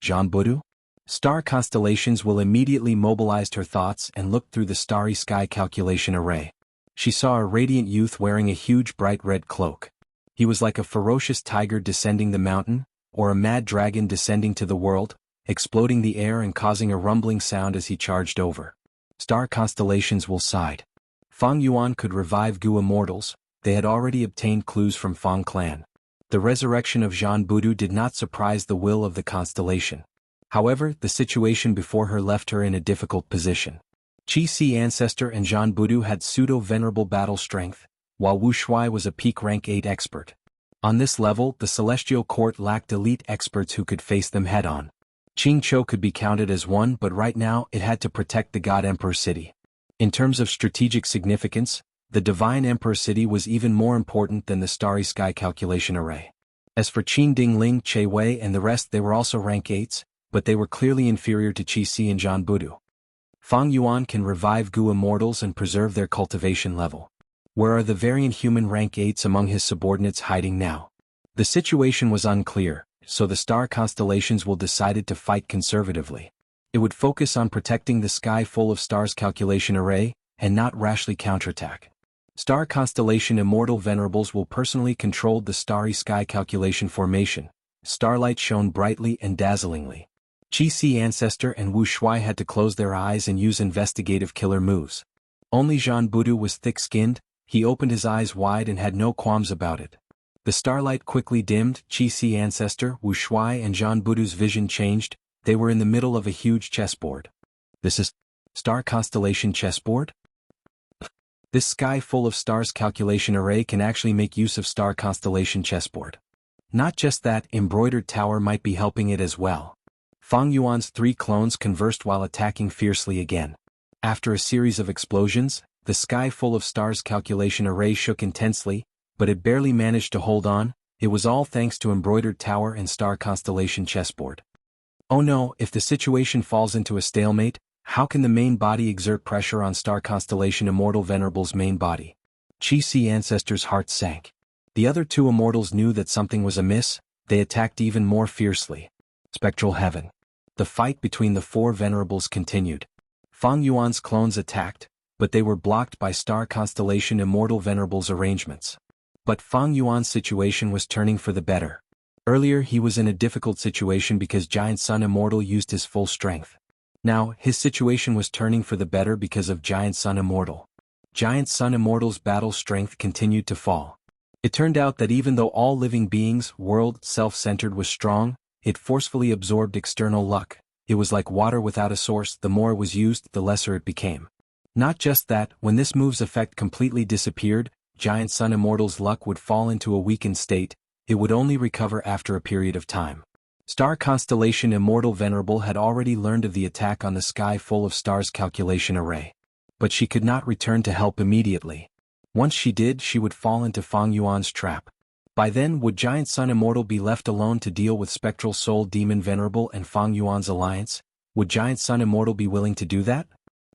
Jean Budu? Star constellations will immediately mobilized her thoughts and looked through the starry sky calculation array. She saw a radiant youth wearing a huge bright red cloak. He was like a ferocious tiger descending the mountain, or a mad dragon descending to the world, exploding the air and causing a rumbling sound as he charged over. Star constellations will side. Fang Yuan could revive Gu immortals. They had already obtained clues from Fang clan. The resurrection of Jean Budu did not surprise the will of the constellation. However, the situation before her left her in a difficult position. Qi Si ancestor and Jean Budu had pseudo-venerable battle strength, while Wu Shuai was a peak rank 8 expert. On this level, the Celestial Court lacked elite experts who could face them head-on. Qing Chou could be counted as one, but right now it had to protect the God Emperor City. In terms of strategic significance, the Divine Emperor City was even more important than the Starry Sky Calculation Array. As for Qin Dingling, Che Wei and the rest, they were also rank 8s, but they were clearly inferior to Qi Si and Jean Budu. Fang Yuan can revive Gu immortals and preserve their cultivation level. Where are the variant human rank 8s among his subordinates hiding now? The situation was unclear, so the star constellations will decided to fight conservatively. It would focus on protecting the sky full of stars calculation array, and not rashly counterattack. Star constellation immortal venerables will personally control the starry sky calculation formation. Starlight shone brightly and dazzlingly. Qi Si ancestor and Wu Shuai had to close their eyes and use investigative killer moves. Only Jean Budu was thick-skinned. He opened his eyes wide and had no qualms about it. The starlight quickly dimmed. Qi Si ancestor, Wu Shuai and Jean Budu's vision changed. They were in the middle of a huge chessboard. This is star constellation chessboard? This sky full of stars calculation array can actually make use of star constellation chessboard. Not just that, embroidered tower might be helping it as well. Fang Yuan's 3 clones conversed while attacking fiercely again. After a series of explosions, the sky full of stars calculation array shook intensely, but it barely managed to hold on. It was all thanks to embroidered tower and star constellation chessboard. Oh no, if the situation falls into a stalemate, how can the main body exert pressure on star constellation immortal venerable's main body? Qi Si ancestor's heart sank. The other 2 immortals knew that something was amiss. They attacked even more fiercely. Spectral heaven. The fight between the 4 venerables continued. Fang Yuan's clones attacked, but they were blocked by star constellation immortal venerables arrangements. But Fang Yuan's situation was turning for the better. Earlier he was in a difficult situation because Giant Sun Immortal used his full strength. Now, his situation was turning for the better because of Giant Sun Immortal. Giant Sun Immortal's battle strength continued to fall. It turned out that even though all living beings' world self-centered was strong, it forcefully absorbed external luck. It was like water without a source. The more it was used, the lesser it became. Not just that, when this move's effect completely disappeared, Giant Sun Immortal's luck would fall into a weakened state. It would only recover after a period of time. Star Constellation Immortal Venerable had already learned of the attack on the sky full of stars calculation array. But she could not return to help immediately. Once she did, she would fall into Fang Yuan's trap. By then, would Giant Sun Immortal be left alone to deal with Spectral Soul Demon Venerable and Fang Yuan's alliance? Would Giant Sun Immortal be willing to do that?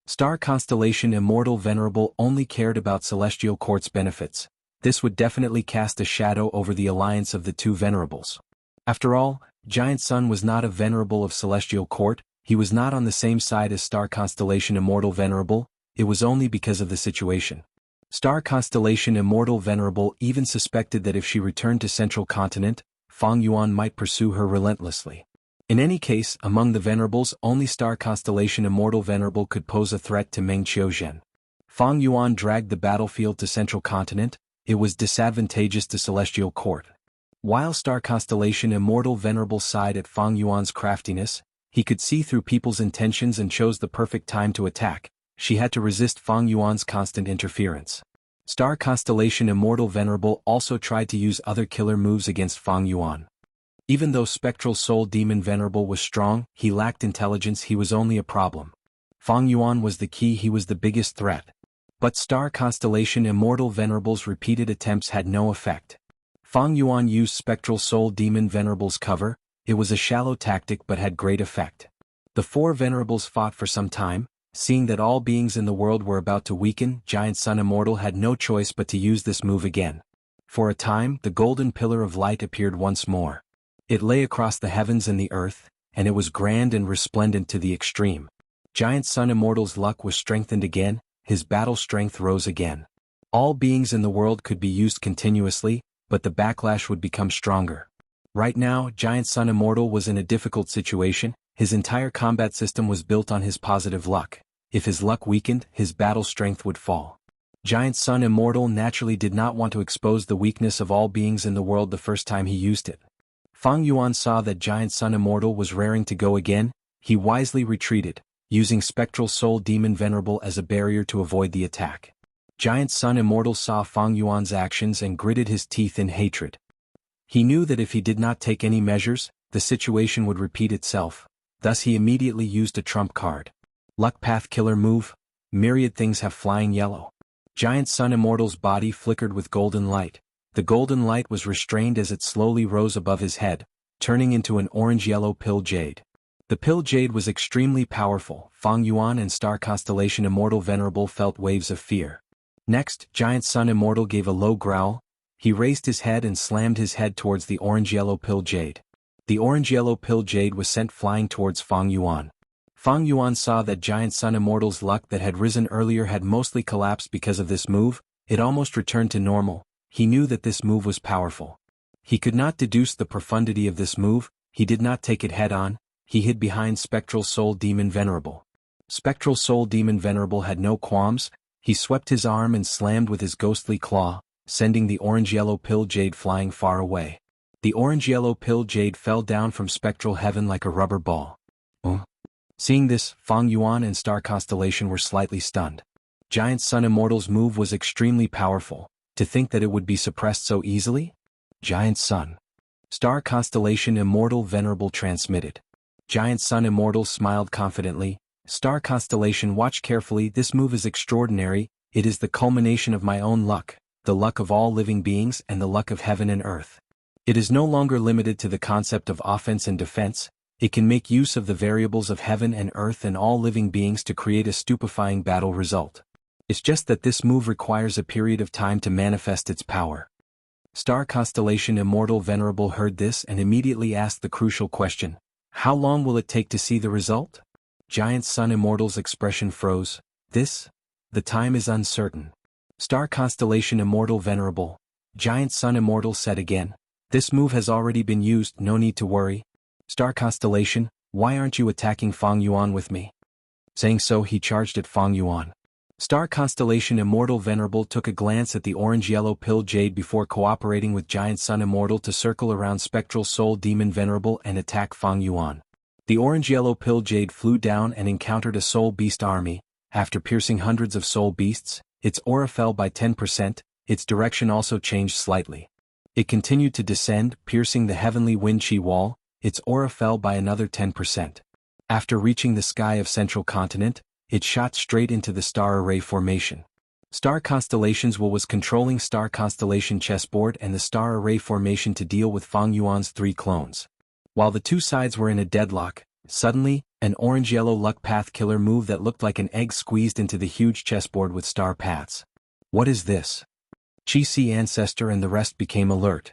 Star Constellation Immortal Venerable only cared about Celestial Court's benefits. This would definitely cast a shadow over the alliance of the 2 venerables. After all, Giant Sun was not a venerable of Celestial Court. He was not on the same side as Star Constellation Immortal Venerable. It was only because of the situation. Star Constellation Immortal Venerable even suspected that if she returned to Central Continent, Fang Yuan might pursue her relentlessly. In any case, among the venerables, only Star Constellation Immortal Venerable could pose a threat to Meng Qiuzhen. Fang Yuan dragged the battlefield to Central Continent. It was disadvantageous to Celestial Court. While Star Constellation Immortal Venerable sighed at Fang Yuan's craftiness, he could see through people's intentions and chose the perfect time to attack. She had to resist Fang Yuan's constant interference. Star Constellation Immortal Venerable also tried to use other killer moves against Fang Yuan. Even though Spectral Soul Demon Venerable was strong, he lacked intelligence. He was only a problem. Fang Yuan was the key. He was the biggest threat. But Star Constellation Immortal Venerable's repeated attempts had no effect. Fang Yuan used Spectral Soul Demon Venerable's cover. It was a shallow tactic but had great effect. The 4 venerables fought for some time. Seeing that all beings in the world were about to weaken, Giant Sun Immortal had no choice but to use this move again. For a time, the golden pillar of light appeared once more. It lay across the heavens and the earth. and it was grand and resplendent to the extreme. Giant Sun Immortal's luck was strengthened again, his battle strength rose again. All beings in the world could be used continuously, but the backlash would become stronger. Right now, Giant Sun Immortal was in a difficult situation. His entire combat system was built on his positive luck. If his luck weakened, his battle strength would fall. Giant Sun Immortal naturally did not want to expose the weakness of all beings in the world the first time he used it. Fang Yuan saw that Giant Sun Immortal was raring to go again. He wisely retreated, using Spectral Soul Demon Venerable as a barrier to avoid the attack. Giant Sun Immortal saw Fang Yuan's actions and gritted his teeth in hatred. He knew that if he did not take any measures, the situation would repeat itself. Thus he immediately used a trump card. Luck Path Killer Move. Myriad things have flying yellow. Giant Sun Immortal's body flickered with golden light. The golden light was restrained as it slowly rose above his head, turning into an orange-yellow pill jade. The pill jade was extremely powerful. Fang Yuan and Star Constellation Immortal Venerable felt waves of fear. Next, Giant Sun Immortal gave a low growl. He raised his head and slammed his head towards the orange-yellow pill jade. The orange-yellow pill jade was sent flying towards Fang Yuan. Fang Yuan saw that Giant Sun Immortal's luck that had risen earlier had mostly collapsed because of this move. It almost returned to normal. He knew that this move was powerful. He could not deduce the profundity of this move. He did not take it head-on. He hid behind Spectral Soul Demon Venerable. Spectral Soul Demon Venerable had no qualms. He swept his arm and slammed with his ghostly claw, sending the orange-yellow pill jade flying far away. The orange-yellow pill jade fell down from spectral heaven like a rubber ball. Seeing this, Fang Yuan and Star Constellation were slightly stunned. Giant Sun Immortal's move was extremely powerful. To think that it would be suppressed so easily? Giant Sun. Star Constellation Immortal Venerable transmitted. Giant Sun Immortal smiled confidently. Star Constellation, watch carefully. This move is extraordinary. It is the culmination of my own luck, the luck of all living beings and the luck of heaven and earth. It is no longer limited to the concept of offense and defense. It can make use of the variables of heaven and earth and all living beings to create a stupefying battle result. It's just that this move requires a period of time to manifest its power. Star Constellation Immortal Venerable heard this and immediately asked the crucial question, how long will it take to see the result? Giant Sun Immortal's expression froze. The time is uncertain. Star Constellation Immortal Venerable. Giant Sun Immortal said again. This move has already been used, no need to worry. Star Constellation, why aren't you attacking Fang Yuan with me? Saying so, he charged at Fang Yuan. Star Constellation Immortal Venerable took a glance at the orange-yellow pill jade before cooperating with Giant Sun Immortal to circle around Spectral Soul Demon Venerable and attack Fang Yuan. The orange-yellow pill jade flew down and encountered a soul beast army. After piercing hundreds of soul beasts, its aura fell by 10%, its direction also changed slightly. It continued to descend, piercing the heavenly wind chi wall. Its aura fell by another 10%. After reaching the sky of Central Continent, it shot straight into the star array formation. Star Constellations was controlling Star Constellation chessboard and the star array formation to deal with Fang Yuan's 3 clones. While the two sides were in a deadlock, suddenly, an orange-yellow luck path killer move that looked like an egg squeezed into the huge chessboard with star paths. What is this? Chi-Si Ancestor and the rest became alert.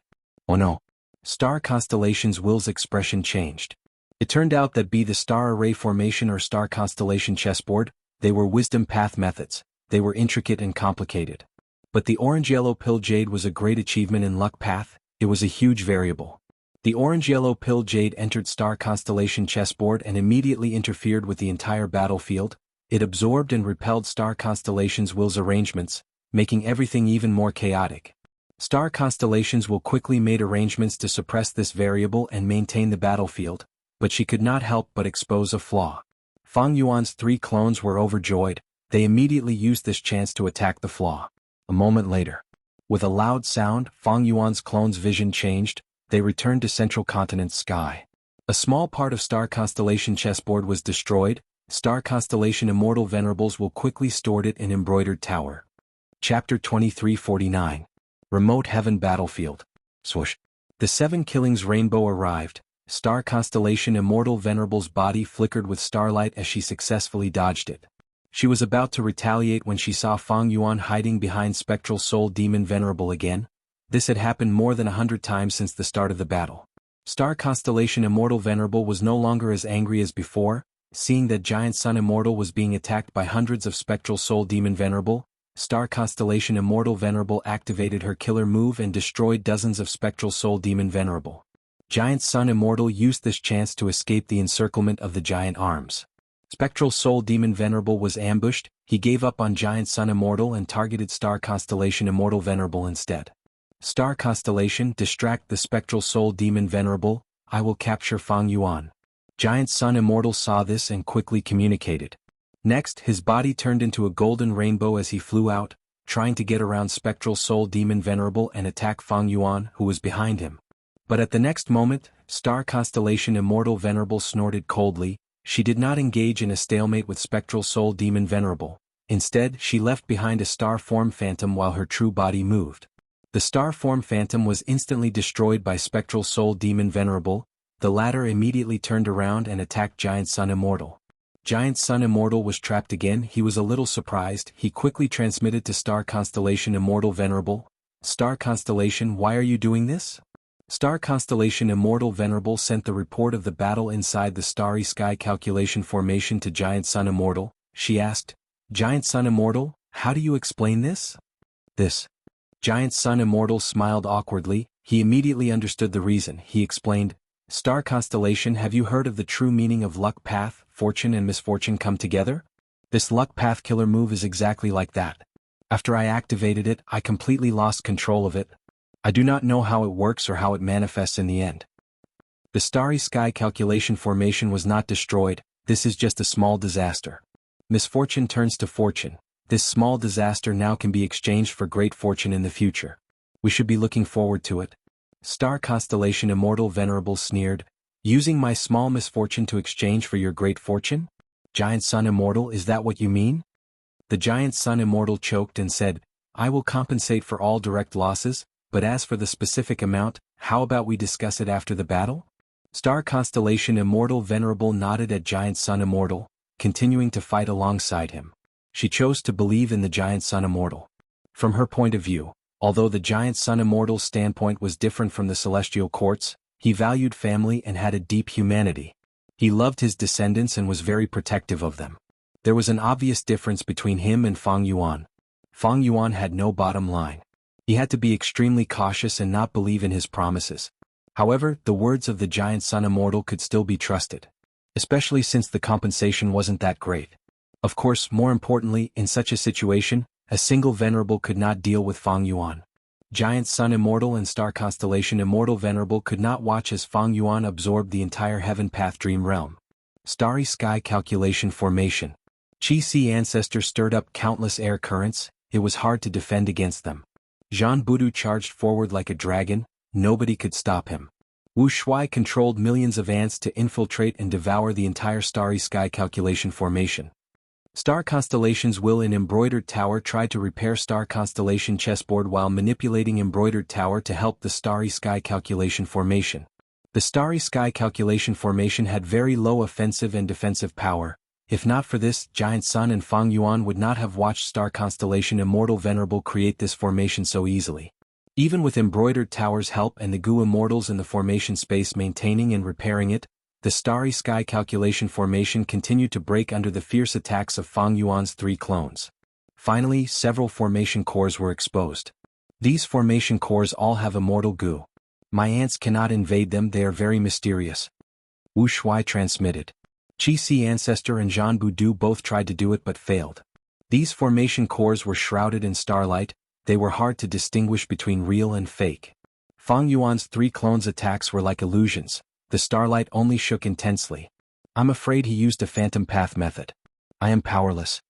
Oh no. Star Constellation's will's expression changed. It turned out that be the star array formation or star constellation chessboard, they were wisdom path methods. They were intricate and complicated. But the orange-yellow pill jade was a great achievement in luck path. It was a huge variable. The orange-yellow pill jade entered star constellation chessboard and immediately interfered with the entire battlefield. It absorbed and repelled star constellation's will's arrangements, making everything even more chaotic. Star Constellations quickly made arrangements to suppress this variable and maintain the battlefield, but she could not help but expose a flaw. Fang Yuan's 3 clones were overjoyed. They immediately used this chance to attack the flaw. A moment later, with a loud sound, Fang Yuan's clones' vision changed. They returned to Central Continent's sky. A small part of Star Constellation chessboard was destroyed. Star Constellation Immortal Venerables quickly stored it in Embroidered Tower. Chapter 2349. Remote Heaven Battlefield. Swoosh. The 7 Killings Rainbow arrived. Star Constellation Immortal Venerable's body flickered with starlight as she successfully dodged it. She was about to retaliate when she saw Fang Yuan hiding behind Spectral Soul Demon Venerable again. This had happened more than 100 times since the start of the battle. Star Constellation Immortal Venerable was no longer as angry as before, seeing that Giant Sun Immortal was being attacked by hundreds of Spectral Soul Demon Venerable. Star Constellation Immortal Venerable activated her killer move and destroyed dozens of Spectral Soul Demon Venerable. Giant Sun Immortal used this chance to escape the encirclement of the giant arms. Spectral Soul Demon Venerable was ambushed. He gave up on Giant Sun Immortal and targeted Star Constellation Immortal Venerable instead. Star Constellation, distract the Spectral Soul Demon Venerable. I will capture Fang Yuan. Giant Sun Immortal saw this and quickly communicated. Next, his body turned into a golden rainbow as he flew out, trying to get around Spectral Soul Demon Venerable and attack Fang Yuan, who was behind him. But at the next moment, Star Constellation Immortal Venerable snorted coldly. She did not engage in a stalemate with Spectral Soul Demon Venerable. Instead, she left behind a star form phantom while her true body moved. The star form phantom was instantly destroyed by Spectral Soul Demon Venerable. The latter immediately turned around and attacked Giant Sun Immortal. Giant Sun Immortal was trapped again. He was a little surprised. He quickly transmitted to Star Constellation Immortal Venerable. Star Constellation, why are you doing this? Star Constellation Immortal Venerable sent the report of the battle inside the Starry Sky Calculation Formation to Giant Sun Immortal. She asked, Giant Sun Immortal, how do you explain this? This. Giant Sun Immortal smiled awkwardly. He immediately understood the reason. He explained, Star Constellation, have you heard of the true meaning of luck path? Fortune and misfortune come together? This luck path killer move is exactly like that. After I activated it, I completely lost control of it. I do not know how it works or how it manifests in the end. The Starry Sky Calculation Formation was not destroyed. This is just a small disaster. Misfortune turns to fortune. This small disaster now can be exchanged for great fortune in the future. We should be looking forward to it. Star Constellation Immortal Venerable sneered, using my small misfortune to exchange for your great fortune? Giant Sun Immortal, is that what you mean? The Giant Sun Immortal choked and said, I will compensate for all direct losses, but as for the specific amount, how about we discuss it after the battle? Star Constellation Immortal Venerable nodded at Giant Sun Immortal, continuing to fight alongside him. She chose to believe in the Giant Sun Immortal. From her point of view, although the Giant Sun Immortal's standpoint was different from the celestial courts, he valued family and had a deep humanity. He loved his descendants and was very protective of them. There was an obvious difference between him and Fang Yuan. Fang Yuan had no bottom line. He had to be extremely cautious and not believe in his promises. However, the words of the Giant Sun Immortal could still be trusted. Especially since the compensation wasn't that great. Of course, more importantly, in such a situation, a single Venerable could not deal with Fang Yuan. Giant Sun Immortal and Star Constellation Immortal Venerable could not watch as Fang Yuan absorbed the entire Heaven Path Dream Realm. Starry Sky Calculation Formation. Qi-Si Ancestor stirred up countless air currents. It was hard to defend against them. Zhan Budu charged forward like a dragon. Nobody could stop him. Wu Shuai controlled millions of ants to infiltrate and devour the entire Starry Sky Calculation Formation. Star Constellation's Will in Embroidered Tower tried to repair Star Constellation chessboard while manipulating Embroidered Tower to help the Starry Sky Calculation Formation. The Starry Sky Calculation Formation had very low offensive and defensive power. If not for this, Giant Sun and Fang Yuan would not have watched Star Constellation Immortal Venerable create this formation so easily. Even with Embroidered Tower's help and the Gu Immortals in the formation space maintaining and repairing it, the Starry Sky Calculation Formation continued to break under the fierce attacks of Fang Yuan's 3 clones. Finally, several formation cores were exposed. These formation cores all have immortal Gu. My ants cannot invade them, they are very mysterious. Wu Shuai transmitted. Qi-Si Ancestor and Zhan Budu both tried to do it but failed. These formation cores were shrouded in starlight. They were hard to distinguish between real and fake. Fang Yuan's 3 clones' attacks were like illusions. The starlight only shook intensely. I'm afraid he used a phantom path method. I am powerless.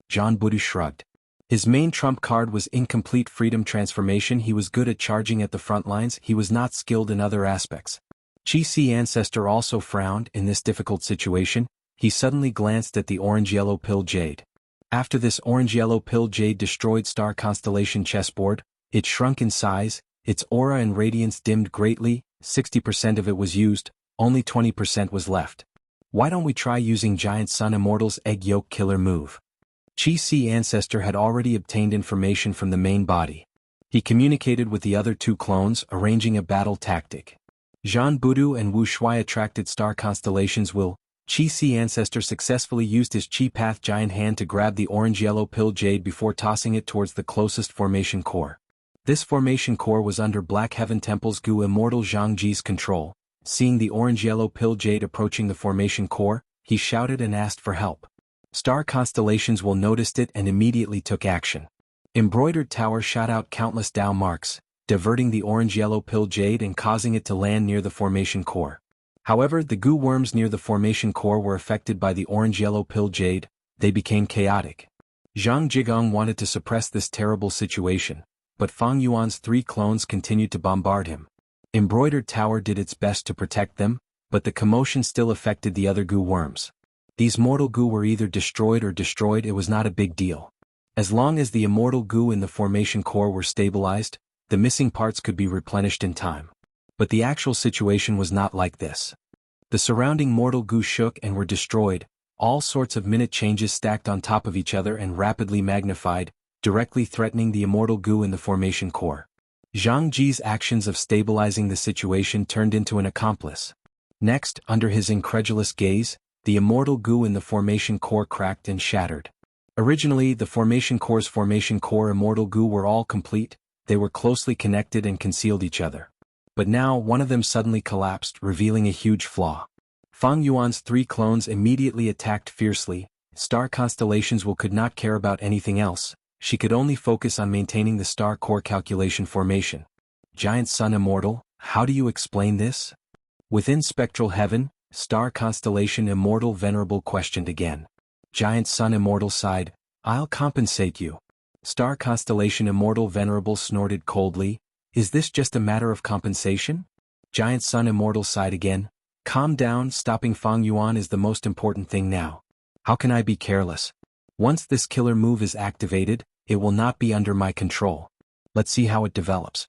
Zhan Budu shrugged. His main trump card was incomplete freedom transformation. He was good at charging at the front lines. He was not skilled in other aspects. Qi-Si Ancestor also frowned in this difficult situation. He suddenly glanced at the orange-yellow pill jade. After this orange-yellow pill jade destroyed Star Constellation chessboard, it shrunk in size, its aura and radiance dimmed greatly, 60% of it was used, only 20% was left. Why don't we try using Giant Sun Immortal's egg yolk killer move? Qi-Si Ancestor had already obtained information from the main body. He communicated with the other 2 clones, arranging a battle tactic. Zhan Budu and Wu Shui attracted star constellations will. Qi Si ancestor successfully used his Qi Path giant hand to grab the orange-yellow pill jade before tossing it towards the closest formation core. This formation core was under Black Heaven Temple's Gu immortal Zhang Ji's control. Seeing the orange-yellow pill jade approaching the formation core, he shouted and asked for help. Star constellations will noticed it and immediately took action. Embroidered Tower shot out countless Dao marks, diverting the orange-yellow pill jade and causing it to land near the formation core. However, the Gu worms near the formation core were affected by the orange-yellow pill jade. They became chaotic. Zhang Jigong wanted to suppress this terrible situation, but Fang Yuan's 3 clones continued to bombard him. Embroidered Tower did its best to protect them, but the commotion still affected the other Gu worms. These mortal Gu were either destroyed, it was not a big deal. As long as the immortal Gu in the formation core were stabilized, the missing parts could be replenished in time. But the actual situation was not like this. The surrounding mortal Gu shook and were destroyed, all sorts of minute changes stacked on top of each other and rapidly magnified, directly threatening the immortal Gu in the formation core. Zhang Ji's actions of stabilizing the situation turned into an accomplice. Next, under his incredulous gaze, the immortal Gu in the formation core cracked and shattered. Originally, the formation core's formation core immortal Gu were all complete, they were closely connected and concealed each other. But now one of them suddenly collapsed, revealing a huge flaw. Fang Yuan's 3 clones immediately attacked fiercely. Star constellations could not care about anything else, she could only focus on maintaining the star core calculation formation. Giant Sun Immortal, how do you explain this? Within spectral heaven, Star Constellation Immortal Venerable questioned again. Giant Sun Immortal sighed, I'll compensate you. Star Constellation Immortal Venerable snorted coldly, is this just a matter of compensation? Giant Sun Immortal sighed again, calm down, stopping Fang Yuan is the most important thing now. How can I be careless? Once this killer move is activated, it will not be under my control. Let's see how it develops.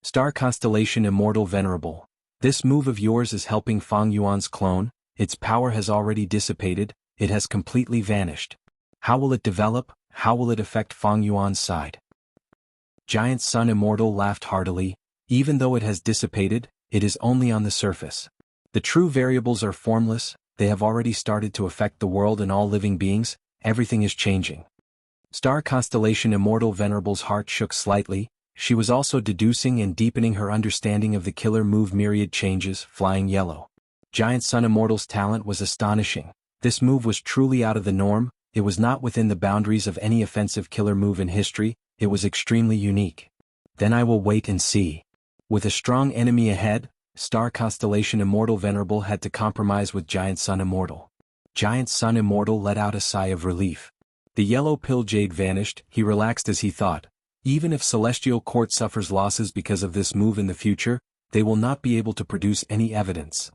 Star Constellation Immortal Venerable. This move of yours is helping Fang Yuan's clone, its power has already dissipated, it has completely vanished. How will it develop, how will it affect Fang Yuan's side? Giant Sun Immortal laughed heartily, even though it has dissipated, it is only on the surface. The true variables are formless, they have already started to affect the world and all living beings, everything is changing. Star Constellation Immortal Venerable's heart shook slightly, she was also deducing and deepening her understanding of the killer move myriad changes, flying yellow. Giant Sun Immortal's talent was astonishing, this move was truly out of the norm, it was not within the boundaries of any offensive killer move in history, it was extremely unique. Then I will wait and see. With a strong enemy ahead, Star Constellation Immortal Venerable had to compromise with Giant Sun Immortal. Giant Sun Immortal let out a sigh of relief. The yellow pill jade vanished, he relaxed as he thought, even if Celestial Court suffers losses because of this move in the future, they will not be able to produce any evidence.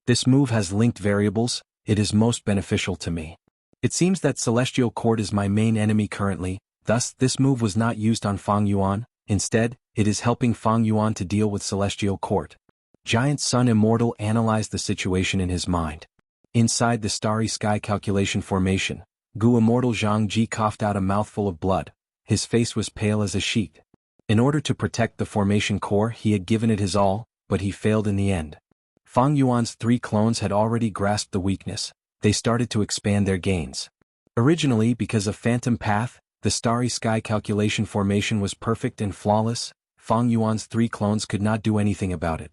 This move has linked variables, it is most beneficial to me. It seems that Celestial Court is my main enemy currently, thus this move was not used on Fang Yuan, instead, it is helping Fang Yuan to deal with Celestial Court. Giant Sun Immortal analyzed the situation in his mind. Inside the starry sky calculation formation, Gu Immortal Zhang Ji coughed out a mouthful of blood, his face was pale as a sheet. In order to protect the formation core he had given it his all, but he failed in the end. Fang Yuan's 3 clones had already grasped the weakness, they started to expand their gains. Originally, because of Phantom Path, the starry sky calculation formation was perfect and flawless, Fang Yuan's 3 clones could not do anything about it.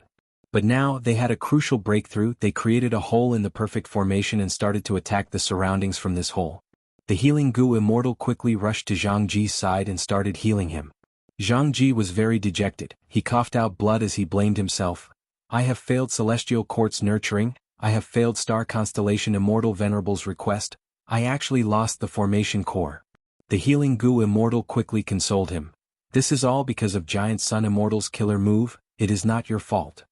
But now, they had a crucial breakthrough, they created a hole in the perfect formation and started to attack the surroundings from this hole. The healing Gu Immortal quickly rushed to Zhang Ji's side and started healing him. Zhang Ji was very dejected, he coughed out blood as he blamed himself. I have failed Celestial Court's nurturing, I have failed Star Constellation Immortal Venerable's request, I actually lost the formation core. The healing Gu Immortal quickly consoled him. This is all because of Giant Sun Immortal's killer move, it is not your fault.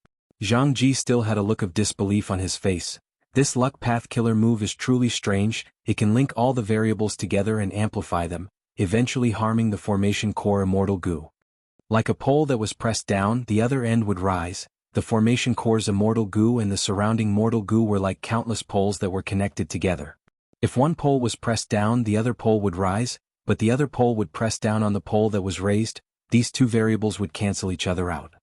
Zhang Ji still had a look of disbelief on his face. This luck path killer move is truly strange, it can link all the variables together and amplify them, eventually harming the formation core Immortal Gu. Like a pole that was pressed down, the other end would rise. The formation core's Immortal Gu and the surrounding Mortal Gu were like countless poles that were connected together. If one pole was pressed down, the other pole would rise, but the other pole would press down on the pole that was raised, these 2 variables would cancel each other out.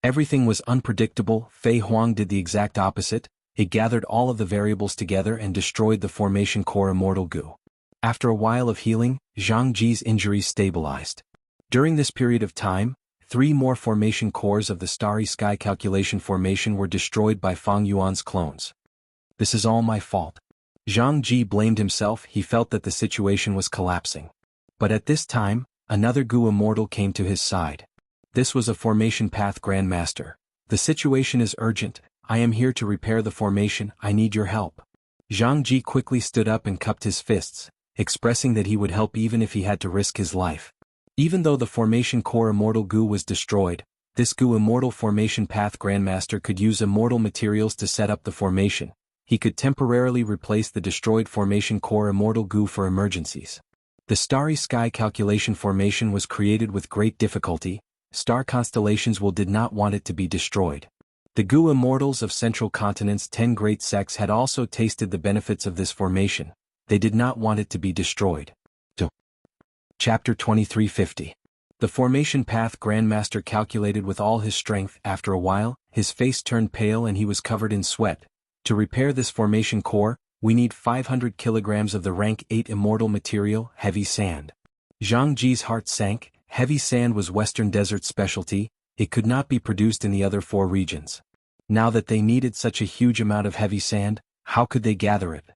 Everything was unpredictable. Fei Huang did the exact opposite. It gathered all of the variables together and destroyed the formation core immortal goo. After a while of healing, Zhang Ji's injuries stabilized. During this period of time, 3 more formation cores of the Starry Sky Calculation Formation were destroyed by Fang Yuan's clones. This is all my fault. Zhang Ji blamed himself. He felt that the situation was collapsing. But at this time, another Gu immortal came to his side. This was a Formation Path Grandmaster. The situation is urgent. I am here to repair the formation. I need your help. Zhang Ji quickly stood up and cupped his fists, expressing that he would help even if he had to risk his life. Even though the formation core immortal Gu was destroyed, this Gu immortal formation path grandmaster could use immortal materials to set up the formation. He could temporarily replace the destroyed formation core immortal Gu for emergencies. The Starry Sky Calculation Formation was created with great difficulty. Star constellations did not want it to be destroyed. The Gu immortals of Central Continent's 10 great sects had also tasted the benefits of this formation. They did not want it to be destroyed. Chapter 2350. The Formation Path Grandmaster calculated with all his strength. After a while, his face turned pale and he was covered in sweat. To repair this formation core, we need 500 kilograms of the rank 8 immortal material, heavy sand. Zhang Ji's heart sank. Heavy sand was Western Desert's specialty. It could not be produced in the other 4 regions. Now that they needed such a huge amount of heavy sand, how could they gather it?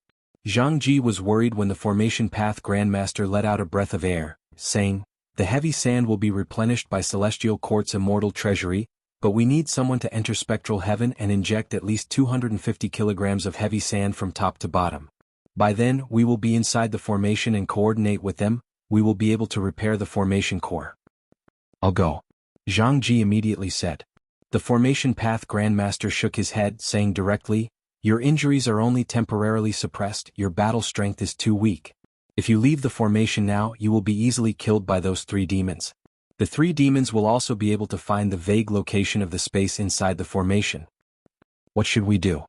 Zhang Ji was worried when the Formation Path Grandmaster let out a breath of air, saying, "The heavy sand will be replenished by Celestial Court's immortal treasury, but we need someone to enter Spectral Heaven and inject at least 250 kilograms of heavy sand from top to bottom. By then, we will be inside the formation and coordinate with them. We will be able to repair the formation core." "I'll go," Zhang Ji immediately said. The Formation Path Grandmaster shook his head, saying directly, "Your injuries are only temporarily suppressed. Your battle strength is too weak. If you leave the formation now, you will be easily killed by those 3 demons. The 3 demons will also be able to find the vague location of the space inside the formation." "What should we do?"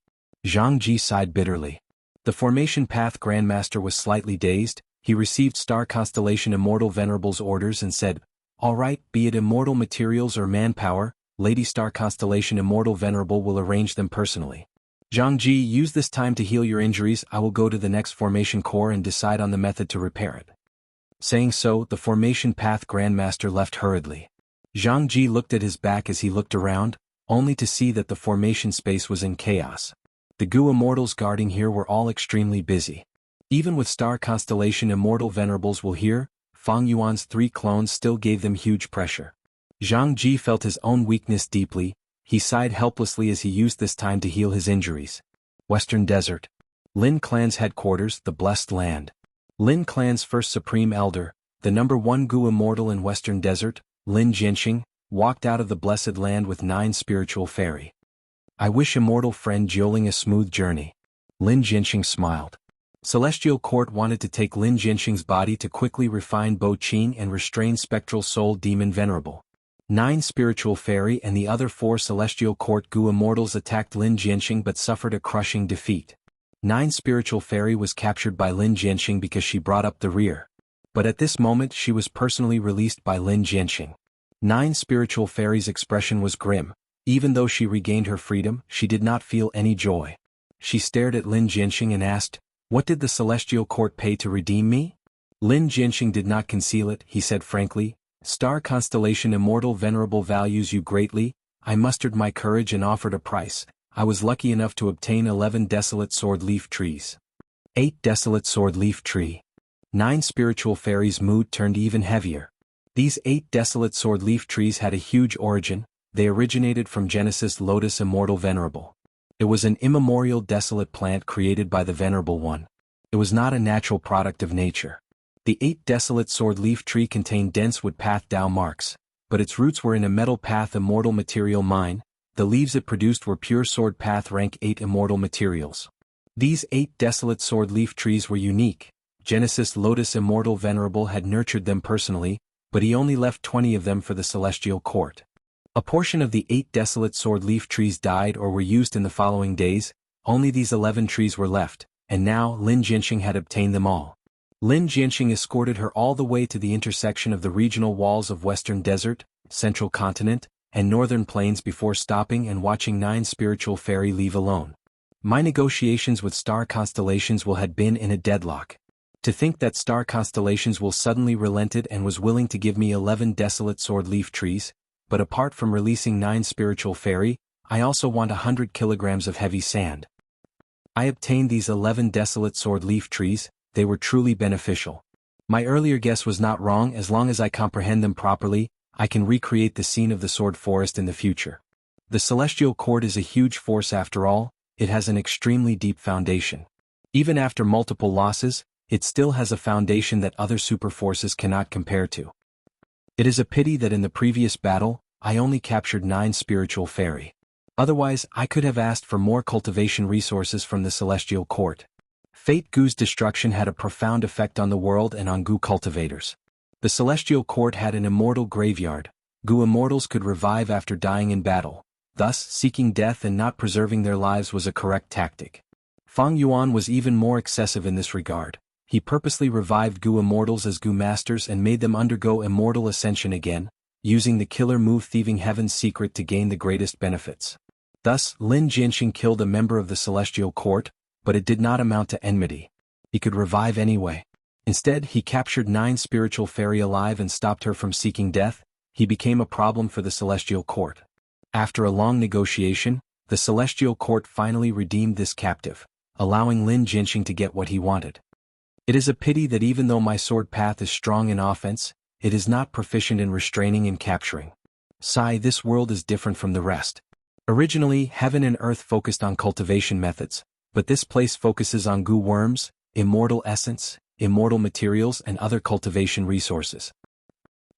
Zhang Ji sighed bitterly. The Formation Path Grandmaster was slightly dazed. He received Star Constellation Immortal Venerable's orders and said, "All right, be it immortal materials or manpower, Lady Star Constellation Immortal Venerable will arrange them personally. Zhang Ji, use this time to heal your injuries. I will go to the next formation core and decide on the method to repair it." Saying so, the Formation Path Grandmaster left hurriedly. Zhang Ji looked at his back as he looked around, only to see that the formation space was in chaos. The Gu immortals guarding here were all extremely busy. Even with Star Constellation Immortal Venerables were here, Fang Yuan's 3 clones still gave them huge pressure. Zhang Ji felt his own weakness deeply. He sighed helplessly as he used this time to heal his injuries. Western Desert. Lin Clan's headquarters, the Blessed Land. Lin Clan's first Supreme Elder, the #1 Gu immortal in Western Desert, Lin Jianxing, walked out of the Blessed Land with 9 spiritual fairy. "I wish immortal friend Jioling a smooth journey." Lin Jianxing smiled. Celestial Court wanted to take Lin Jianxing's body to quickly refine Bo Qing and restrain Spectral Soul Demon Venerable. 9 spiritual fairy and the other 4 Celestial Court Gu immortals attacked Lin Jianxing but suffered a crushing defeat. 9 spiritual fairy was captured by Lin Jianxing because she brought up the rear. But at this moment she was personally released by Lin Jianxing. 9 spiritual fairy's expression was grim. Even though she regained her freedom, she did not feel any joy. She stared at Lin Jianxing and asked, "What did the Celestial Court pay to redeem me?" Lin Jianxing did not conceal it. He said frankly, "Star Constellation Immortal Venerable values you greatly. I mustered my courage and offered a price. I was lucky enough to obtain 11 desolate sword leaf trees." 8 desolate sword leaf tree. 9 spiritual fairies' mood turned even heavier. These 8 desolate sword leaf trees had a huge origin. They originated from Genesis Lotus Immortal Venerable. It was an immemorial desolate plant created by the Venerable One. It was not a natural product of nature. The 8 desolate sword leaf tree contained dense wood path Dao marks, but its roots were in a metal path immortal material mine. The leaves it produced were pure sword path rank 8 immortal materials. These 8 desolate sword leaf trees were unique. Genesis Lotus Immortal Venerable had nurtured them personally, but he only left 20 of them for the Celestial Court. A portion of the 8 desolate sword leaf trees died or were used in the following days. Only these 11 trees were left, and now Lin Jianxing had obtained them all. Lin Jianxing escorted her all the way to the intersection of the regional walls of Western Desert, Central Continent, and northern plains before stopping and watching 9 spiritual fairy leave alone. My negotiations with star constellations had been in a deadlock. To think that star constellations suddenly relented and was willing to give me 11 desolate sword leaf trees, but apart from releasing 9 spiritual fairy, I also want 100 kilograms of heavy sand. I obtained these 11 desolate sword leaf trees. They were truly beneficial. My earlier guess was not wrong. As long as I comprehend them properly, I can recreate the scene of the sword forest in the future. The celestial court is a huge force after all. It has an extremely deep foundation. Even after multiple losses, it still has a foundation that other super forces cannot compare to. It is a pity that in the previous battle, I only captured 9 spiritual fairy. Otherwise, I could have asked for more cultivation resources from the celestial court. Fate Gu's destruction had a profound effect on the world and on Gu cultivators. The celestial court had an immortal graveyard. Gu immortals could revive after dying in battle. Thus, seeking death and not preserving their lives was a correct tactic. Fang Yuan was even more excessive in this regard. He purposely revived Gu immortals as Gu masters and made them undergo immortal ascension again, using the killer move Thieving Heaven's secret to gain the greatest benefits. Thus, Lin Jianxing killed a member of the celestial court, but it did not amount to enmity. He could revive anyway. Instead, he captured 9 spiritual fairy alive and stopped her from seeking death. He became a problem for the celestial court. After a long negotiation, the celestial court finally redeemed this captive, allowing Lin Jianxing to get what he wanted. It is a pity that even though my sword path is strong in offense, it is not proficient in restraining and capturing. Sigh, this world is different from the rest. Originally, heaven and earth focused on cultivation methods, but this place focuses on Gu worms, immortal essence, immortal materials and other cultivation resources.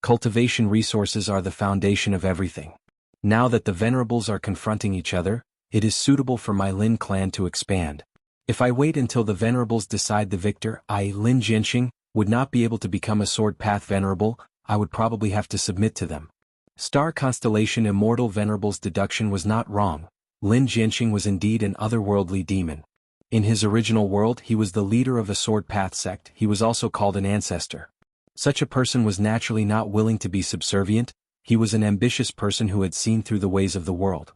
Cultivation resources are the foundation of everything. Now that the venerables are confronting each other, it is suitable for my Lin clan to expand. If I wait until the venerables decide, the victor, I, Lin Jianxing, would not be able to become a sword path venerable. I would probably have to submit to them. Star constellation immortal venerables deduction was not wrong. Lin Jianxing was indeed an otherworldly demon. In his original world he was the leader of a sword path sect. He was also called an ancestor. Such a person was naturally not willing to be subservient. He was an ambitious person who had seen through the ways of the world.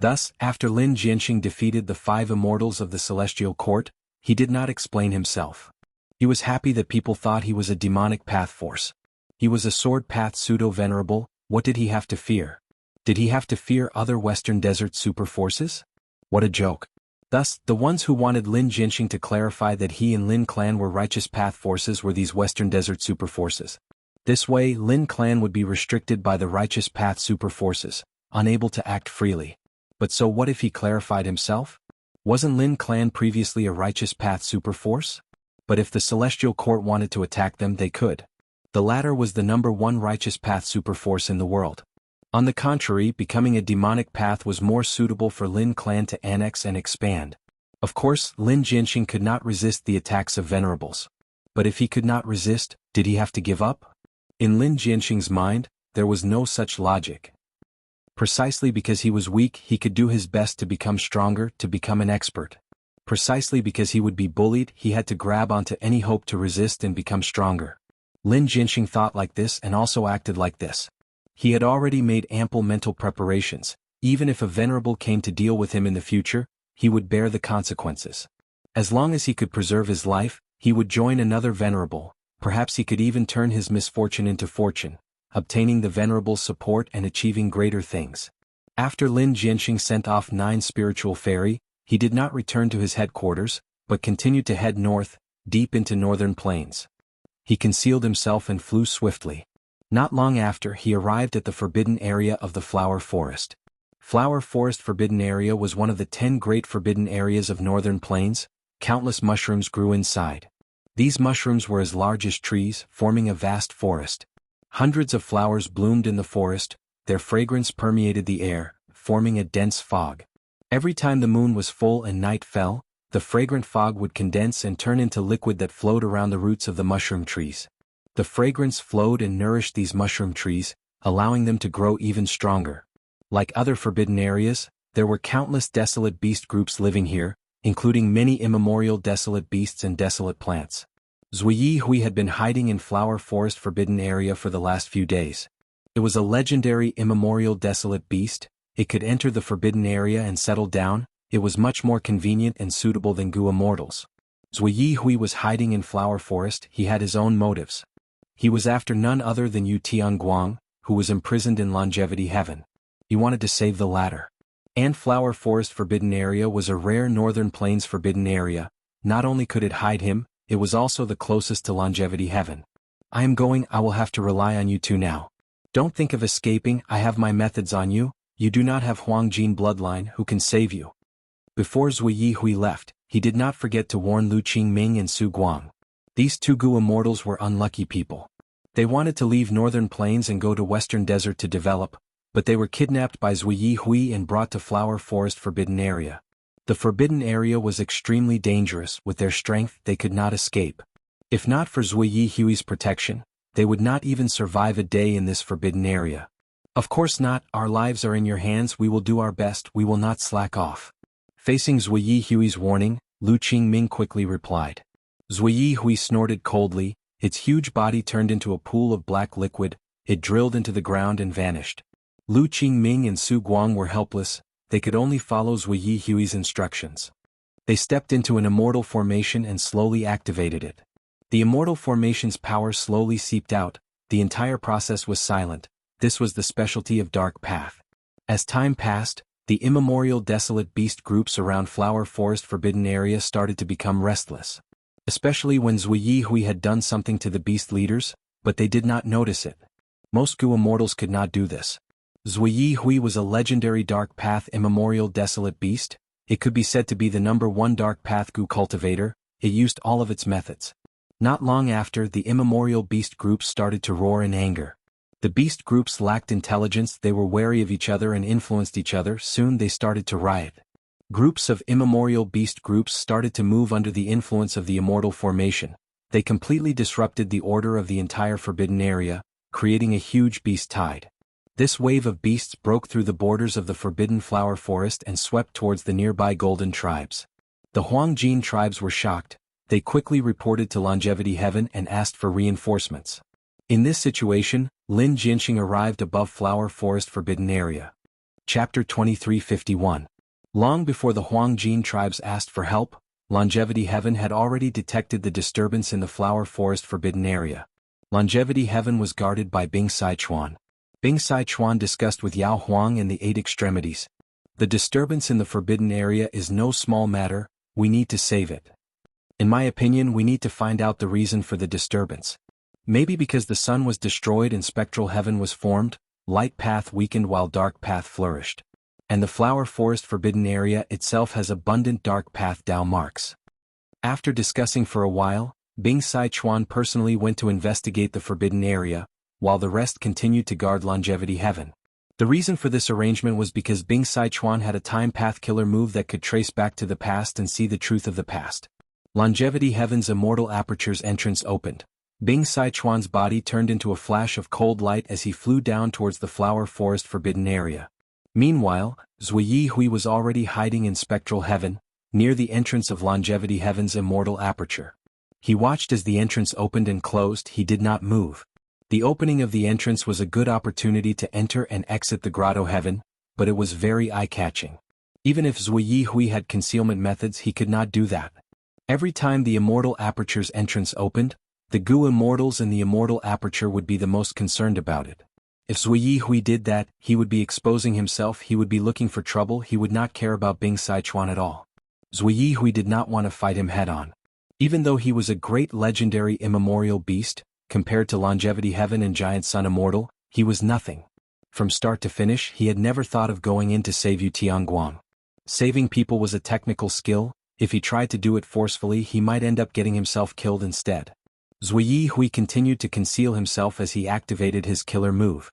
Thus, after Lin Jianxing defeated the 5 immortals of the celestial court, he did not explain himself. He was happy that people thought he was a demonic path force. He was a sword path pseudo-venerable. What did he have to fear? Did he have to fear other Western Desert super forces? What a joke. Thus, the ones who wanted Lin Jianxing to clarify that he and Lin clan were righteous path forces were these Western Desert super forces. This way, Lin clan would be restricted by the righteous path super forces, unable to act freely. But so what if he clarified himself? Wasn't Lin clan previously a righteous path super force? But if the celestial court wanted to attack them, they could. The latter was the #1 righteous path super force in the world. On the contrary, becoming a demonic path was more suitable for Lin clan to annex and expand. Of course, Lin Jianxing could not resist the attacks of venerables. But if he could not resist, did he have to give up? In Lin Jianxing's mind, there was no such logic. Precisely because he was weak, he could do his best to become stronger, to become an expert. Precisely because he would be bullied, he had to grab onto any hope to resist and become stronger. Lin Jianxing thought like this and also acted like this. He had already made ample mental preparations. Even if a venerable came to deal with him in the future, he would bear the consequences. As long as he could preserve his life, he would join another venerable. Perhaps he could even turn his misfortune into fortune, obtaining the venerable's support and achieving greater things. After Lin Jianxing sent off 9 spiritual fairy, he did not return to his headquarters, but continued to head north, deep into northern plains. He concealed himself and flew swiftly. Not long after, he arrived at the forbidden area of the Flower Forest. Flower Forest Forbidden Area was one of the 10 great forbidden areas of northern plains. Countless mushrooms grew inside. These mushrooms were as large as trees, forming a vast forest. Hundreds of flowers bloomed in the forest. Their fragrance permeated the air, forming a dense fog. Every time the moon was full and night fell, the fragrant fog would condense and turn into liquid that flowed around the roots of the mushroom trees. The fragrance flowed and nourished these mushroom trees, allowing them to grow even stronger. Like other forbidden areas, there were countless desolate beast groups living here, including many immemorial desolate beasts and desolate plants. Zui Hui had been hiding in Flower Forest Forbidden Area for the last few days. It was a legendary immemorial desolate beast. It could enter the forbidden area and settle down. It was much more convenient and suitable than Gu immortals. Zui Yihui was hiding in Flower Forest. He had his own motives. He was after none other than Yu Tianguang, who was imprisoned in Longevity Heaven. He wanted to save the latter. And Flower Forest Forbidden Area was a rare Northern Plains forbidden area. Not only could it hide him, it was also the closest to Longevity Heaven. I will have to rely on you two now. Don't think of escaping. I have my methods on you. You do not have Huangjin bloodline who can save you. Before Zui Yihui left, he did not forget to warn Lu Qingming and Su Guang. These two Gu immortals were unlucky people. They wanted to leave Northern Plains and go to Western Desert to develop, but they were kidnapped by Zui Yihui and brought to Flower Forest Forbidden Area. The Forbidden Area was extremely dangerous. With their strength, they could not escape. If not for Zui Yihui's protection, they would not even survive a day in this Forbidden Area. Of course not. Our lives are in your hands. We will do our best. We will not slack off. Facing Zui Yihui's warning, Lu Qingming quickly replied. Zui Yihui snorted coldly. Its huge body turned into a pool of black liquid. It drilled into the ground and vanished. Lu Qingming and Su Guang were helpless. They could only follow Zui Yihui's instructions. They stepped into an immortal formation and slowly activated it. The immortal formation's power slowly seeped out. The entire process was silent. This was the specialty of Dark Path. As time passed, the immemorial desolate beast groups around Flower Forest Forbidden Area started to become restless. Especially when Zui Yihui had done something to the beast leaders, but they did not notice it. Most Gu immortals could not do this. Zui Yihui was a legendary Dark Path immemorial desolate beast. It could be said to be the #1 Dark Path Gu cultivator. It used all of its methods. Not long after, the immemorial beast groups started to roar in anger. The beast groups lacked intelligence. They were wary of each other and influenced each other. Soon they started to riot. Groups of immemorial beast groups started to move under the influence of the immortal formation. They completely disrupted the order of the entire forbidden area, creating a huge beast tide. This wave of beasts broke through the borders of the forbidden flower forest and swept towards the nearby golden tribes. The Huangjin tribes were shocked. They quickly reported to Longevity Heaven and asked for reinforcements. In this situation, Lin Jinxing arrived above Flower Forest Forbidden Area. Chapter 2351. Long before the Huangjin tribes asked for help, Longevity Heaven had already detected the disturbance in the Flower Forest Forbidden Area. Longevity Heaven was guarded by Bing Sichuan. Bing Sichuan discussed with Yao Huang and the Eight Extremities. The disturbance in the Forbidden Area is no small matter. We need to save it. In my opinion, we need to find out the reason for the disturbance. Maybe because the sun was destroyed and spectral heaven was formed, light path weakened while dark path flourished. And the Flower Forest Forbidden Area itself has abundant dark path Dao marks. After discussing for a while, Bing Sichuan personally went to investigate the Forbidden Area, while the rest continued to guard Longevity Heaven. The reason for this arrangement was because Bing Sichuan had a time path killer move that could trace back to the past and see the truth of the past. Longevity Heaven's immortal aperture's entrance opened. Bing Sichuan's body turned into a flash of cold light as he flew down towards the Flower Forest Forbidden Area. Meanwhile, Zui Yihui was already hiding in Spectral Heaven, near the entrance of Longevity Heaven's immortal aperture. He watched as the entrance opened and closed. He did not move. The opening of the entrance was a good opportunity to enter and exit the Grotto Heaven, but it was very eye-catching. Even if Zui Yihui had concealment methods, he could not do that. Every time the immortal aperture's entrance opened, the Gu immortals in the immortal aperture would be the most concerned about it. If Zui Yihui did that, he would be exposing himself. He would be looking for trouble. He would not care about Bing Sichuan at all. Zui Yihui did not want to fight him head-on. Even though he was a great legendary immemorial beast, compared to Longevity Heaven and Giant Sun Immortal, he was nothing. From start to finish, he had never thought of going in to save Yu Tianguang. Saving people was a technical skill. If he tried to do it forcefully, he might end up getting himself killed instead. Zui Yihui continued to conceal himself as he activated his killer move.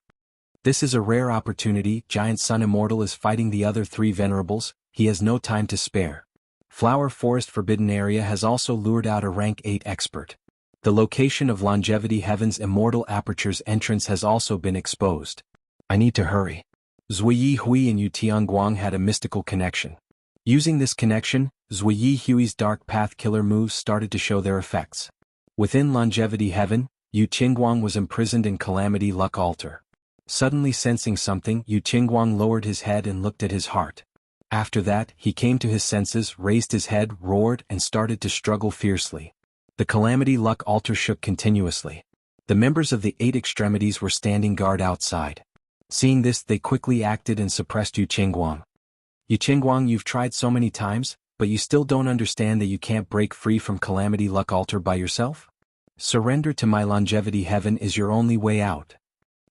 This is a rare opportunity. Giant Sun Immortal is fighting the other three venerables. He has no time to spare. Flower Forest Forbidden Area has also lured out a rank 8 expert. The location of Longevity Heaven's immortal aperture's entrance has also been exposed. I need to hurry. Zui Yihui and Yu Tianguang had a mystical connection. Using this connection, Zui Yihui's dark path killer moves started to show their effects. Within Longevity Heaven, Yu Tianguang was imprisoned in Calamity Luck Altar. Suddenly sensing something, Yu Qingguang lowered his head and looked at his heart. After that, he came to his senses, raised his head, roared, and started to struggle fiercely. The Calamity Luck altar shook continuously. The members of the 8 extremities were standing guard outside. Seeing this, they quickly acted and suppressed Yu Qingguang. Yu Qingguang, you've tried so many times, but you still don't understand that you can't break free from Calamity Luck altar by yourself? Surrender to my longevity heaven is your only way out.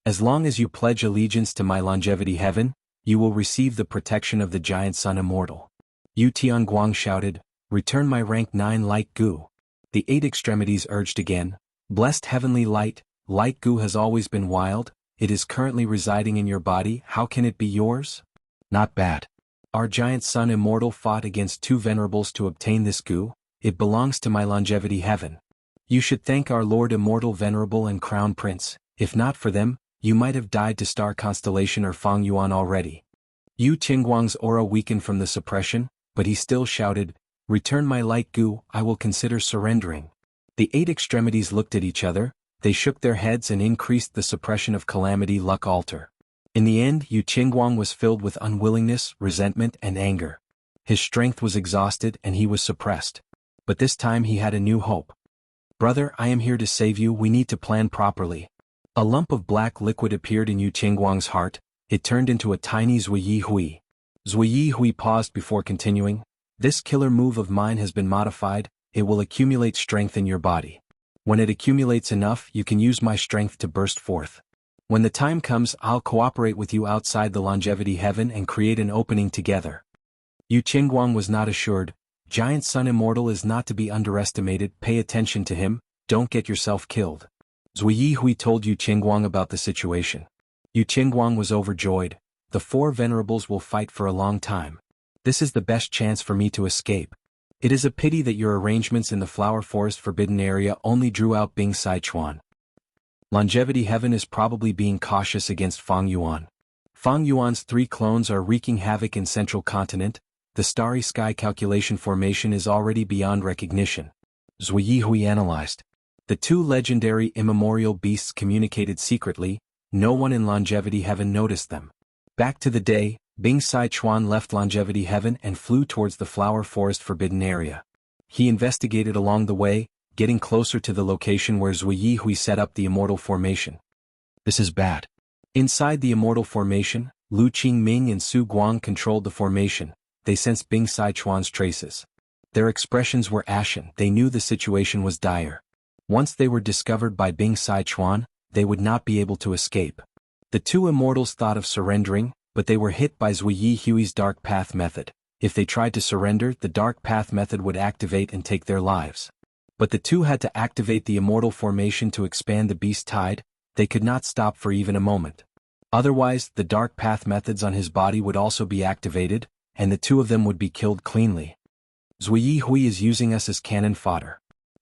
As long as you pledge allegiance to my longevity heaven, you will receive the protection of the giant sun immortal. Yu Tianguang shouted, return my rank 9 light gu. The 8 extremities urged again, blessed heavenly light gu has always been wild, it is currently residing in your body, how can it be yours? Not bad. Our giant sun immortal fought against 2 venerables to obtain this gu, it belongs to my longevity heaven. You should thank our Lord Immortal Venerable and Crown Prince, if not for them, you might have died to Star Constellation or Fang Yuan already. Yu Qingguang's aura weakened from the suppression, but he still shouted, return my light gu, I will consider surrendering. The 8 extremities looked at each other, they shook their heads and increased the suppression of Calamity Luck altar. In the end, Yu Qingguang was filled with unwillingness, resentment, and anger. His strength was exhausted and he was suppressed. But this time he had a new hope. Brother, I am here to save you, we need to plan properly. A lump of black liquid appeared in Yu Qingguang's heart, it turned into a tiny Zuyi Hui. Zuyi Hui paused before continuing, this killer move of mine has been modified, it will accumulate strength in your body. When it accumulates enough, you can use my strength to burst forth. When the time comes, I'll cooperate with you outside the longevity heaven and create an opening together. Yu Qingguang was not assured, giant sun immortal is not to be underestimated, pay attention to him, don't get yourself killed. Zuyi Hui told Yu Qingguang about the situation. Yu Qingguang was overjoyed, the 4 venerables will fight for a long time. This is the best chance for me to escape. It is a pity that your arrangements in the Flower Forest Forbidden Area only drew out Bing Sichuan. Longevity Heaven is probably being cautious against Fang Yuan. Fang Yuan's 3 clones are wreaking havoc in Central Continent, the Starry Sky Calculation Formation is already beyond recognition. Zuyi Hui analyzed. The 2 legendary immemorial beasts communicated secretly, no one in Longevity Heaven noticed them. Back to the day, Bing Sichuan left Longevity Heaven and flew towards the Flower Forest Forbidden Area. He investigated along the way, getting closer to the location where Zuyi Hui set up the Immortal Formation. This is bad. Inside the Immortal Formation, Lu Qingming and Su Guang controlled the formation, they sensed Bing Sichuan's traces. Their expressions were ashen, they knew the situation was dire. Once they were discovered by Bing Sichuan, they would not be able to escape. The 2 immortals thought of surrendering, but they were hit by Zuyi Hui's Dark Path method. If they tried to surrender, the Dark Path method would activate and take their lives. But the 2 had to activate the Immortal Formation to expand the Beast Tide, they could not stop for even a moment. Otherwise, the Dark Path methods on his body would also be activated, and the 2 of them would be killed cleanly. Zuyi Hui is using us as cannon fodder.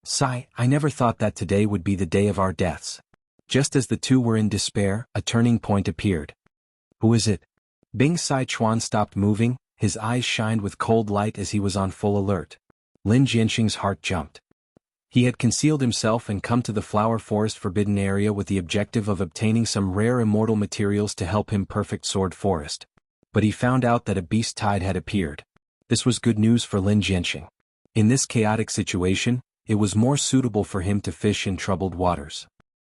Sigh, I never thought that today would be the day of our deaths. Just as the 2 were in despair, a turning point appeared. Who is it? Bing Sichuan stopped moving, his eyes shined with cold light as he was on full alert. Lin Jianxing's heart jumped. He had concealed himself and come to the Flower Forest Forbidden Area with the objective of obtaining some rare immortal materials to help him perfect Sword Forest. But he found out that a beast tide had appeared. This was good news for Lin Jianxing. In this chaotic situation, it was more suitable for him to fish in troubled waters.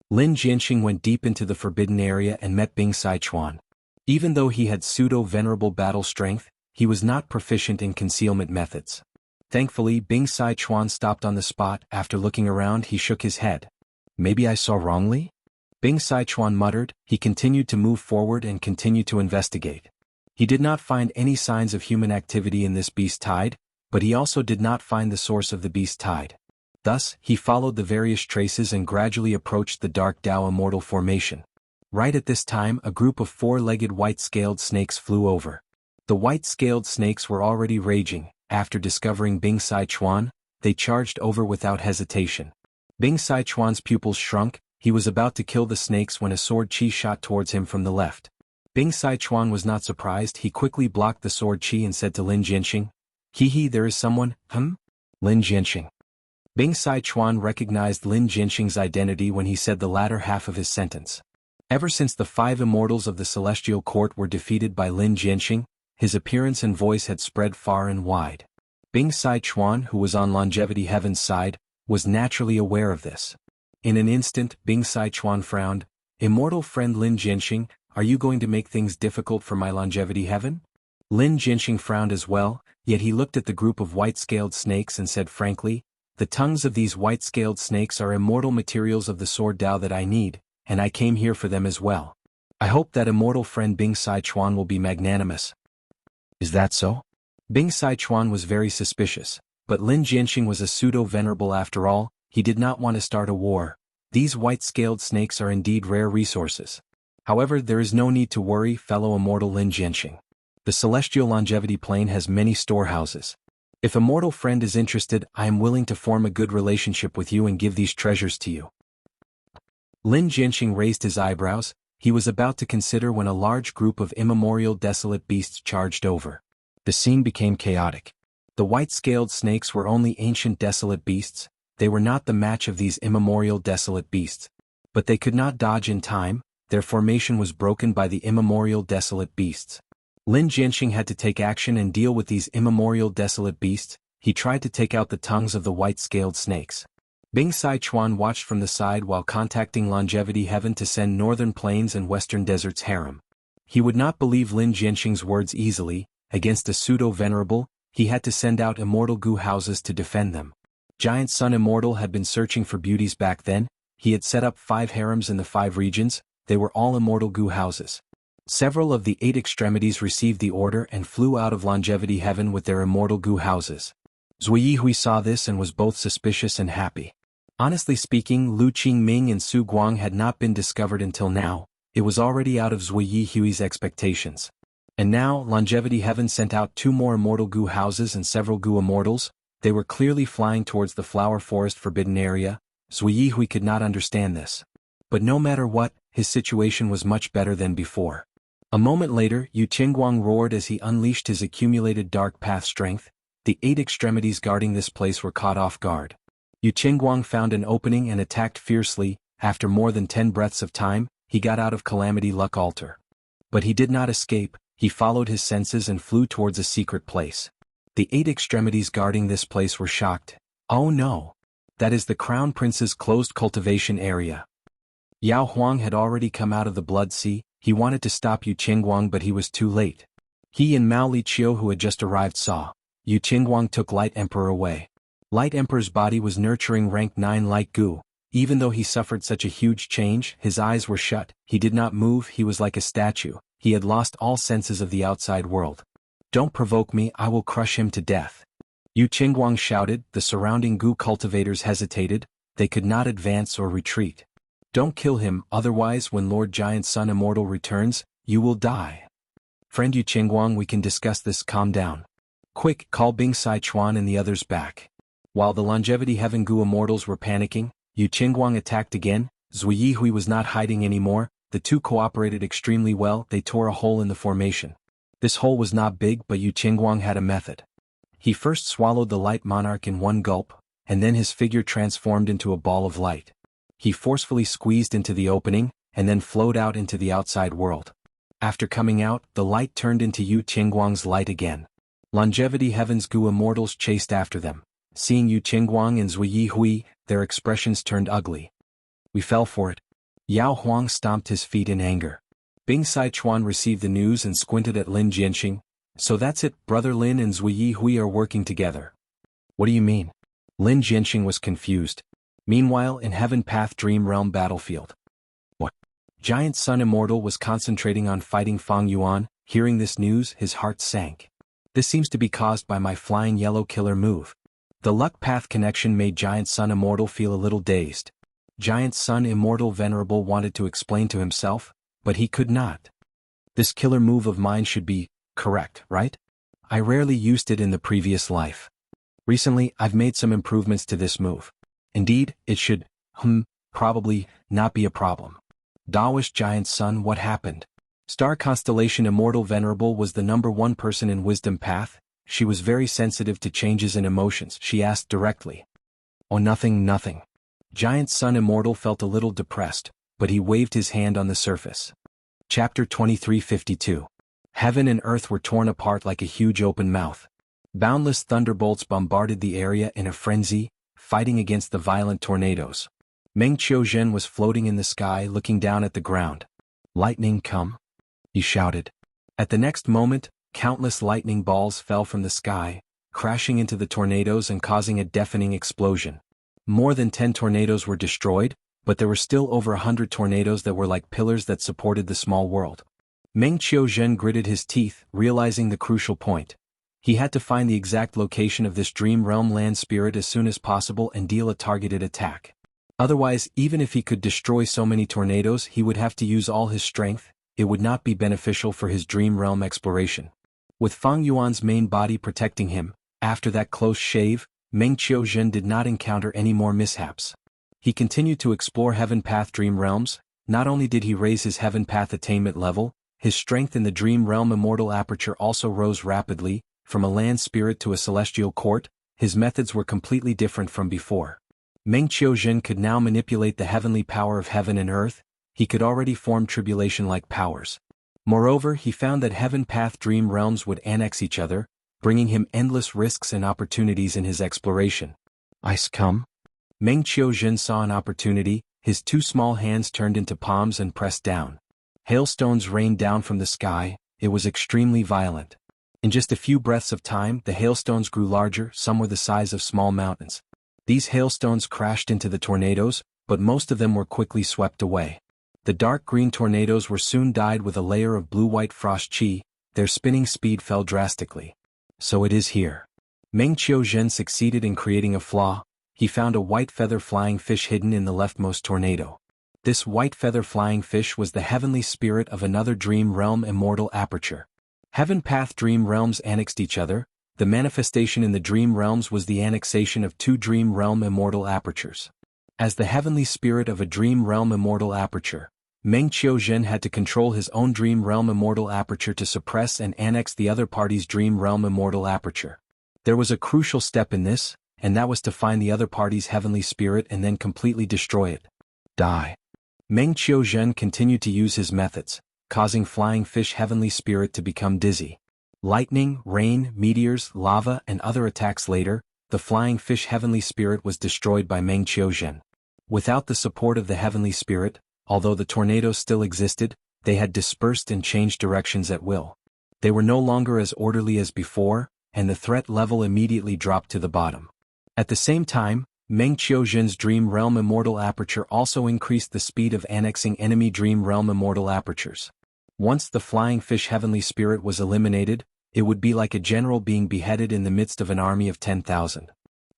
Lin Jianxing went deep into the Forbidden Area and met Bing Sichuan. Even though he had pseudo-venerable battle strength, he was not proficient in concealment methods. Thankfully, Bing Sichuan stopped on the spot. After looking around, he shook his head. Maybe I saw wrongly? Bing Sichuan muttered. He continued to move forward and continued to investigate. He did not find any signs of human activity in this beast tide, but he also did not find the source of the beast tide. Thus, he followed the various traces and gradually approached the Dark Dao Immortal Formation. Right at this time, a group of 4-legged white-scaled snakes flew over. The white-scaled snakes were already raging. After discovering Bing Sichuan, they charged over without hesitation. Bing Sichuan's pupils shrunk, he was about to kill the snakes when a sword chi shot towards him from the left. Bing Sichuan was not surprised, he quickly blocked the sword chi and said to Lin Jianxing, "Hee, there is someone, Lin Jianxing." Bing Sichuan recognized Lin Jianxing's identity when he said the latter half of his sentence. Ever since the 5 immortals of the celestial court were defeated by Lin Jianxing, his appearance and voice had spread far and wide. Bing Sai Chuan, who was on Longevity Heaven's side, was naturally aware of this. In an instant, Bing Sai Chuan frowned. "Immortal friend Lin Jianxing, are you going to make things difficult for my Longevity Heaven?" Lin Jianxing frowned as well, yet he looked at the group of white-scaled snakes and said frankly, "The tongues of these white-scaled snakes are immortal materials of the sword Dao that I need, and I came here for them as well. I hope that immortal friend Bing Sai Chuan will be magnanimous." "Is that so?" Bing Sai Chuan was very suspicious, but Lin Jianxing was a pseudo-venerable after all. He did not want to start a war. These white-scaled snakes are indeed rare resources. However, there is no need to worry, fellow immortal Lin Jianxing. The celestial longevity plane has many storehouses. If immortal friend is interested, I am willing to form a good relationship with you and give these treasures to you. Lin Jianxing raised his eyebrows. He was about to consider when a large group of immemorial desolate beasts charged over. The scene became chaotic. The white-scaled snakes were only ancient desolate beasts. They were not the match of these immemorial desolate beasts. But they could not dodge in time. Their formation was broken by the immemorial desolate beasts. Lin Jianxing had to take action and deal with these immemorial desolate beasts. He tried to take out the tongues of the white-scaled snakes. Bing Sai Chuan watched from the side while contacting Longevity Heaven to send Northern Plains and Western Deserts harem. He would not believe Lin Jianxing's words easily. Against a pseudo-venerable, he had to send out immortal gu houses to defend them. Giant Sun Immortal had been searching for beauties back then. He had set up 5 harems in the 5 regions. They were all immortal gu houses. Several of the 8 extremities received the order and flew out of Longevity Heaven with their immortal gu houses. Zui Hui saw this and was both suspicious and happy. Honestly speaking, Lu Qingming and Su Guang had not been discovered until now. It was already out of Zui Hui's expectations. And now, Longevity Heaven sent out 2 more immortal gu houses and several gu immortals. They were clearly flying towards the Flower Forest Forbidden Area. Zui Hui could not understand this. But no matter what, his situation was much better than before. A moment later, Yu Qingguang roared as he unleashed his accumulated dark path strength. The 8 extremities guarding this place were caught off guard. Yu Qingguang found an opening and attacked fiercely. After more than 10 breaths of time, he got out of Calamity Luck Altar. But he did not escape. He followed his senses and flew towards a secret place. The 8 extremities guarding this place were shocked. "Oh no! That is the Crown Prince's closed cultivation area." Yao Huang had already come out of the Blood Sea. He wanted to stop Yu Qingguang but he was too late. He and Mao Liqiu who had just arrived saw. Yu Qingguang took Light Emperor away. Light Emperor's body was nurturing rank 9 light gu. Even though he suffered such a huge change, his eyes were shut. He did not move. He was like a statue. He had lost all senses of the outside world. "Don't provoke me, I will crush him to death." Yu Qingguang shouted. The surrounding gu cultivators hesitated. They could not advance or retreat. "Don't kill him, otherwise when Lord Giant Sun Immortal returns, you will die." "Friend Yu Qingguang, we can discuss this, calm down. Quick, call Bing Sai Chuan and the others back." While the Longevity Heaven gu immortals were panicking, Yu Qingguang attacked again. Zui Hui was not hiding anymore. The 2 cooperated extremely well. They tore a hole in the formation. This hole was not big, but Yu Qingguang had a method. He first swallowed the Light Monarch in one gulp, and then his figure transformed into a ball of light. He forcefully squeezed into the opening, and then flowed out into the outside world. After coming out, the light turned into Yu Qingguang's light again. Longevity Heaven's gu immortals chased after them. Seeing Yu Qingguang and Zui Hui, their expressions turned ugly. "We fell for it." Yao Huang stomped his feet in anger. Bing Sai Chuan received the news and squinted at Lin Jianxing. "So that's it, brother Lin and Zui Hui are working together." "What do you mean?" Lin Jianxing was confused. Meanwhile, in Heaven Path Dream Realm battlefield. What? Giant Sun Immortal was concentrating on fighting Fang Yuan. Hearing this news, his heart sank. This seems to be caused by my flying yellow killer move. The Luck Path connection made Giant Sun Immortal feel a little dazed. Giant Sun Immortal Venerable wanted to explain to himself, but he could not. This killer move of mine should be correct, right? I rarely used it in the previous life. Recently, I've made some improvements to this move. Indeed, it should, probably, not be a problem. Daoist Giant Sun, what happened? Star Constellation Immortal Venerable was the #1 person in Wisdom Path. She was very sensitive to changes in emotions. She asked directly. "Oh, nothing. Giant Sun Immortal felt a little depressed. but he waved his hand on the surface. Chapter 2352. Heaven and earth were torn apart like a huge open mouth. Boundless thunderbolts bombarded the area in a frenzy, fighting against the violent tornadoes. Meng Qiuzhen was floating in the sky looking down at the ground. "Lightning come?" he shouted. At the next moment, countless lightning balls fell from the sky, crashing into the tornadoes and causing a deafening explosion. More than 10 tornadoes were destroyed, but there were still over 100 tornadoes that were like pillars that supported the small world. Meng Qiuzhen gritted his teeth, realizing the crucial point. He had to find the exact location of this dream realm land spirit as soon as possible and deal a targeted attack. Otherwise, even if he could destroy so many tornadoes, he would have to use all his strength. It would not be beneficial for his dream realm exploration. With Fang Yuan's main body protecting him, after that close shave, Meng Qiuzhen did not encounter any more mishaps. He continued to explore Heaven Path Dream Realms. Not only did he raise his Heaven Path attainment level, his strength in the Dream Realm Immortal Aperture also rose rapidly. From a land spirit to a celestial court, his methods were completely different from before. Meng Qiuzhen could now manipulate the heavenly power of heaven and earth. He could already form tribulation-like powers. Moreover, he found that Heaven Path Dream Realms would annex each other, bringing him endless risks and opportunities in his exploration. "Ice come?" Meng Qiuzhen saw an opportunity. His 2 small hands turned into palms and pressed down. Hailstones rained down from the sky. It was extremely violent. In just a few breaths of time, the hailstones grew larger. Some were the size of small mountains. These hailstones crashed into the tornadoes, but most of them were quickly swept away. The dark green tornadoes were soon dyed with a layer of blue-white frost chi. Their spinning speed fell drastically. So it is here. Meng Qiuzhen succeeded in creating a flaw. He found a white feather flying fish hidden in the leftmost tornado. This white feather flying fish was the heavenly spirit of another dream realm immortal aperture. Heaven Path Dream Realms annexed each other. The manifestation in the dream realms was the annexation of 2 dream realm immortal apertures. As the heavenly spirit of a dream realm immortal aperture, Meng Qiuzhen had to control his own dream realm immortal aperture to suppress and annex the other party's dream realm immortal aperture. There was a crucial step in this, and that was to find the other party's heavenly spirit and then completely destroy it. Die. Meng Qiuzhen continued to use his methods, causing flying fish heavenly spirit to become dizzy. Lightning, rain, meteors, lava, and other attacks later, the flying fish heavenly spirit was destroyed by Meng Qiuzhen. Without the support of the heavenly spirit, although the tornadoes still existed, they had dispersed and changed directions at will. They were no longer as orderly as before, and the threat level immediately dropped to the bottom. At the same time, Meng Qiuzhen's Dream Realm Immortal Aperture also increased the speed of annexing enemy Dream Realm Immortal Apertures. Once the flying fish heavenly spirit was eliminated, it would be like a general being beheaded in the midst of an army of 10,000.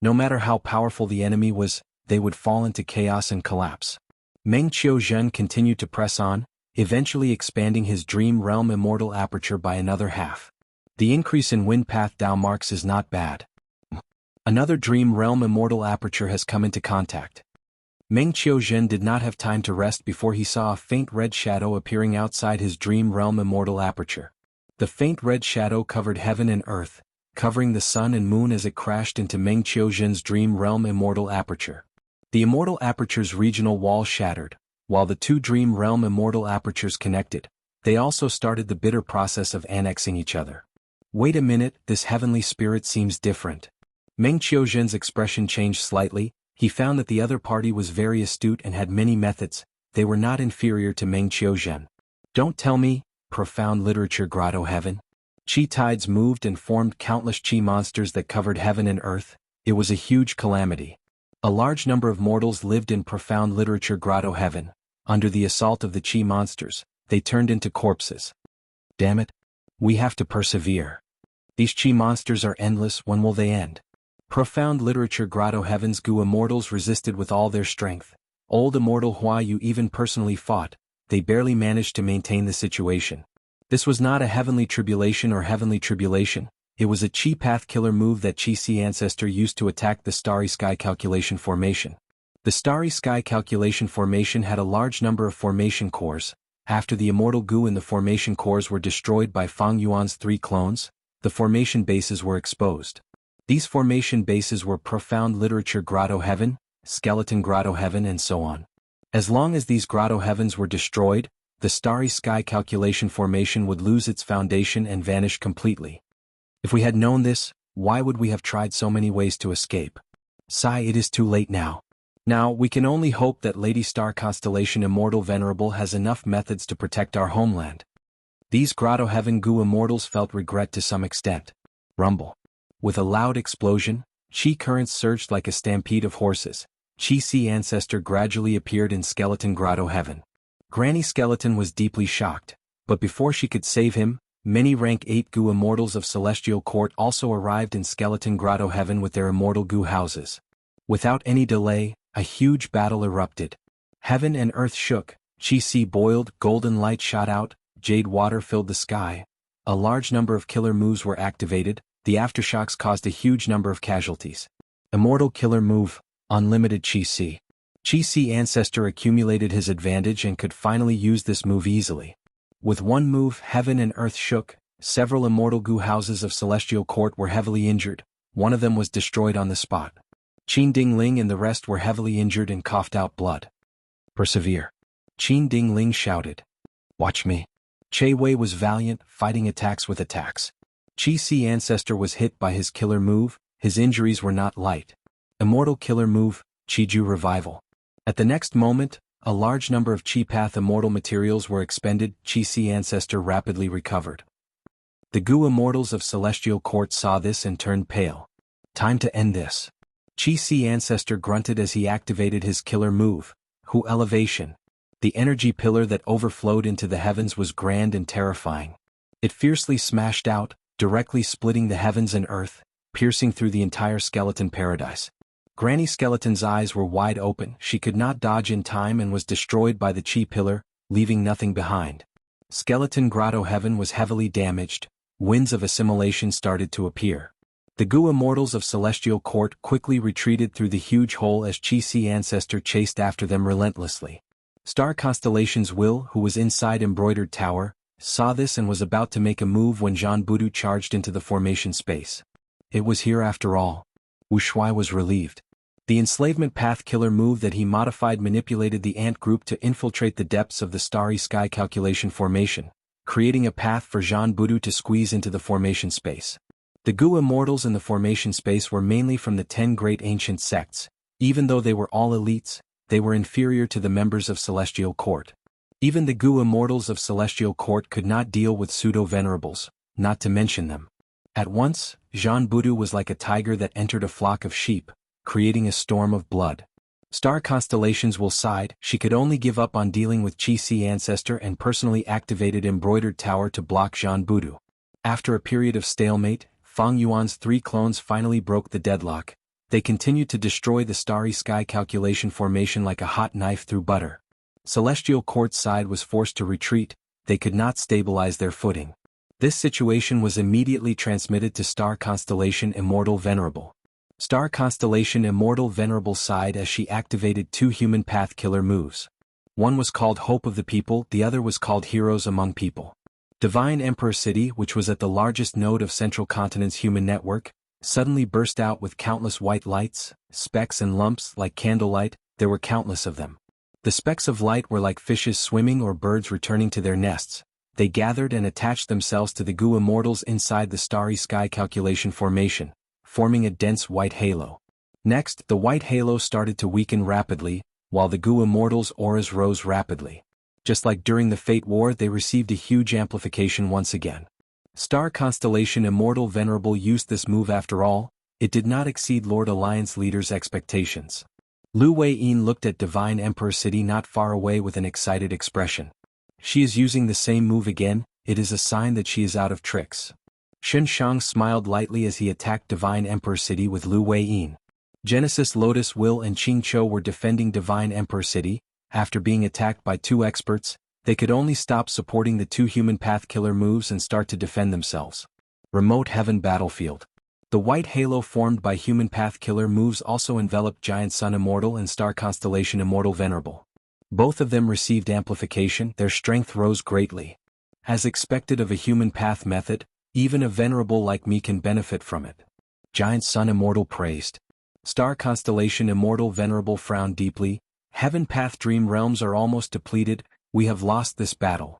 No matter how powerful the enemy was, they would fall into chaos and collapse. Meng Qiuzhen continued to press on, eventually expanding his Dream Realm Immortal Aperture by another half. The increase in Wind Path Dao marks is not bad. Another Dream Realm Immortal Aperture has come into contact. Meng Qiuzhen did not have time to rest before he saw a faint red shadow appearing outside his Dream Realm Immortal Aperture. The faint red shadow covered heaven and earth, covering the sun and moon as it crashed into Meng Qiuzhen's Dream Realm Immortal Aperture. The Immortal Aperture's regional wall shattered, while the 2 Dream Realm Immortal Apertures connected. They also started the bitter process of annexing each other. Wait a minute, this heavenly spirit seems different. Meng Qiuzhen's expression changed slightly. He found that the other party was very astute and had many methods. They were not inferior to Meng Qiuzhen. Don't tell me, profound literature grotto heaven. Qi tides moved and formed countless qi monsters that covered heaven and earth. It was a huge calamity. A large number of mortals lived in profound literature grotto heaven. Under the assault of the qi monsters, they turned into corpses. Damn it. We have to persevere. These qi monsters are endless. When will they end? Profound literature grotto heaven's Gu immortals resisted with all their strength. Old immortal Hua Yu even personally fought. They barely managed to maintain the situation. This was not a heavenly tribulation or heavenly tribulation. It was a Qi Path killer move that Qi Si ancestor used to attack the Starry Sky Calculation Formation. The Starry Sky Calculation Formation had a large number of formation cores. After the immortal Gu in the formation cores were destroyed by Fang Yuan's 3 clones, the formation bases were exposed. These formation bases were Profound Literature Grotto Heaven, Skeleton Grotto Heaven and so on. As long as these grotto heavens were destroyed, the starry sky calculation formation would lose its foundation and vanish completely. If we had known this, why would we have tried so many ways to escape? Sigh, it is too late now. Now, we can only hope that Lady Star Constellation Immortal Venerable has enough methods to protect our homeland. These grotto heaven goo immortals felt regret to some extent. Rumble. With a loud explosion, chi currents surged like a stampede of horses. Chi-Si ancestor gradually appeared in Skeleton Grotto Heaven. Granny Skeleton was deeply shocked, but before she could save him, many rank 8 goo immortals of Celestial Court also arrived in Skeleton Grotto Heaven with their immortal goo houses. Without any delay, a huge battle erupted. Heaven and earth shook, Chi-Si boiled, golden light shot out, jade water filled the sky. A large number of killer moves were activated, the aftershocks caused a huge number of casualties. Immortal Killer Move, Unlimited Chi-Si. Chi-Si ancestor accumulated his advantage and could finally use this move easily. With one move, heaven and earth shook, several immortal goo houses of Celestial Court were heavily injured, one of them was destroyed on the spot. Qin Ding Ling and the rest were heavily injured and coughed out blood. Persevere. Qin Ding Ling shouted. Watch me. Che Wei was valiant, fighting attacks with attacks. Chi-Si ancestor was hit by his killer move, his injuries were not light. Immortal Killer Move, Chi-Ju Revival. At the next moment, a large number of Chi-Path immortal materials were expended, Chi-Si ancestor rapidly recovered. The goo immortals of Celestial Court saw this and turned pale. Time to end this. Chi-Si ancestor grunted as he activated his killer move, Hu Elevation. The energy pillar that overflowed into the heavens was grand and terrifying. It fiercely smashed out, directly splitting the heavens and earth, piercing through the entire skeleton paradise. Granny Skeleton's eyes were wide open, she could not dodge in time and was destroyed by the chi pillar, leaving nothing behind. Skeleton Grotto Heaven was heavily damaged, winds of assimilation started to appear. The goo immortals of Celestial Court quickly retreated through the huge hole as Chi-Si ancestor chased after them relentlessly. Star Constellation's Will, who was inside Embroidered Tower, saw this and was about to make a move when Jean Budu charged into the formation space. It was here after all. Wu Shuai was relieved. The enslavement path killer move that he modified manipulated the ant group to infiltrate the depths of the starry sky calculation formation, creating a path for Jean Budu to squeeze into the formation space. The goo immortals in the formation space were mainly from the 10 great ancient sects. Even though they were all elites, they were inferior to the members of Celestial Court. Even the goo immortals of Celestial Court could not deal with pseudo-venerables, not to mention them. At once, Jean Budu was like a tiger that entered a flock of sheep, creating a storm of blood. Star Constellation's Will sighed, she could only give up on dealing with Chi-Si ancestor and personally activated Embroidered Tower to block Jean Budu. After a period of stalemate, Fang Yuan's 3 clones finally broke the deadlock. They continued to destroy the starry sky calculation formation like a hot knife through butter. Celestial Court's side was forced to retreat, they could not stabilize their footing. This situation was immediately transmitted to Star Constellation Immortal Venerable. Star Constellation Immortal Venerable sighed as she activated 2 human path killer moves. One was called Hope of the People, the other was called Heroes Among People. Divine Emperor City, which was at the largest node of Central Continent's human network, suddenly burst out with countless white lights, specks and lumps like candlelight, there were countless of them. The specks of light were like fishes swimming or birds returning to their nests. They gathered and attached themselves to the goo immortals inside the starry sky calculation formation, forming a dense white halo. Next, the white halo started to weaken rapidly, while the goo immortals' auras rose rapidly. Just like during the Fate War, they received a huge amplification once again. Star Constellation Immortal Venerable used this move after all, it did not exceed Lord Alliance leader's expectations. Lu Wei-yin looked at Divine Emperor City not far away with an excited expression. She is using the same move again, it is a sign that she is out of tricks. Shen Shang smiled lightly as he attacked Divine Emperor City with Lu Wei-yin. Genesis Lotus Will and Qing Cho were defending Divine Emperor City. After being attacked by 2 experts, they could only stop supporting the 2 human path killer moves and start to defend themselves. Remote Heaven Battlefield. The white halo formed by human path killer moves also enveloped Giant Sun Immortal and Star Constellation Immortal Venerable. Both of them received amplification, their strength rose greatly. As expected of a human path method, even a venerable like me can benefit from it. Giant Sun Immortal praised. Star Constellation Immortal Venerable frowned deeply. Heaven Path Dream Realms are almost depleted, we have lost this battle.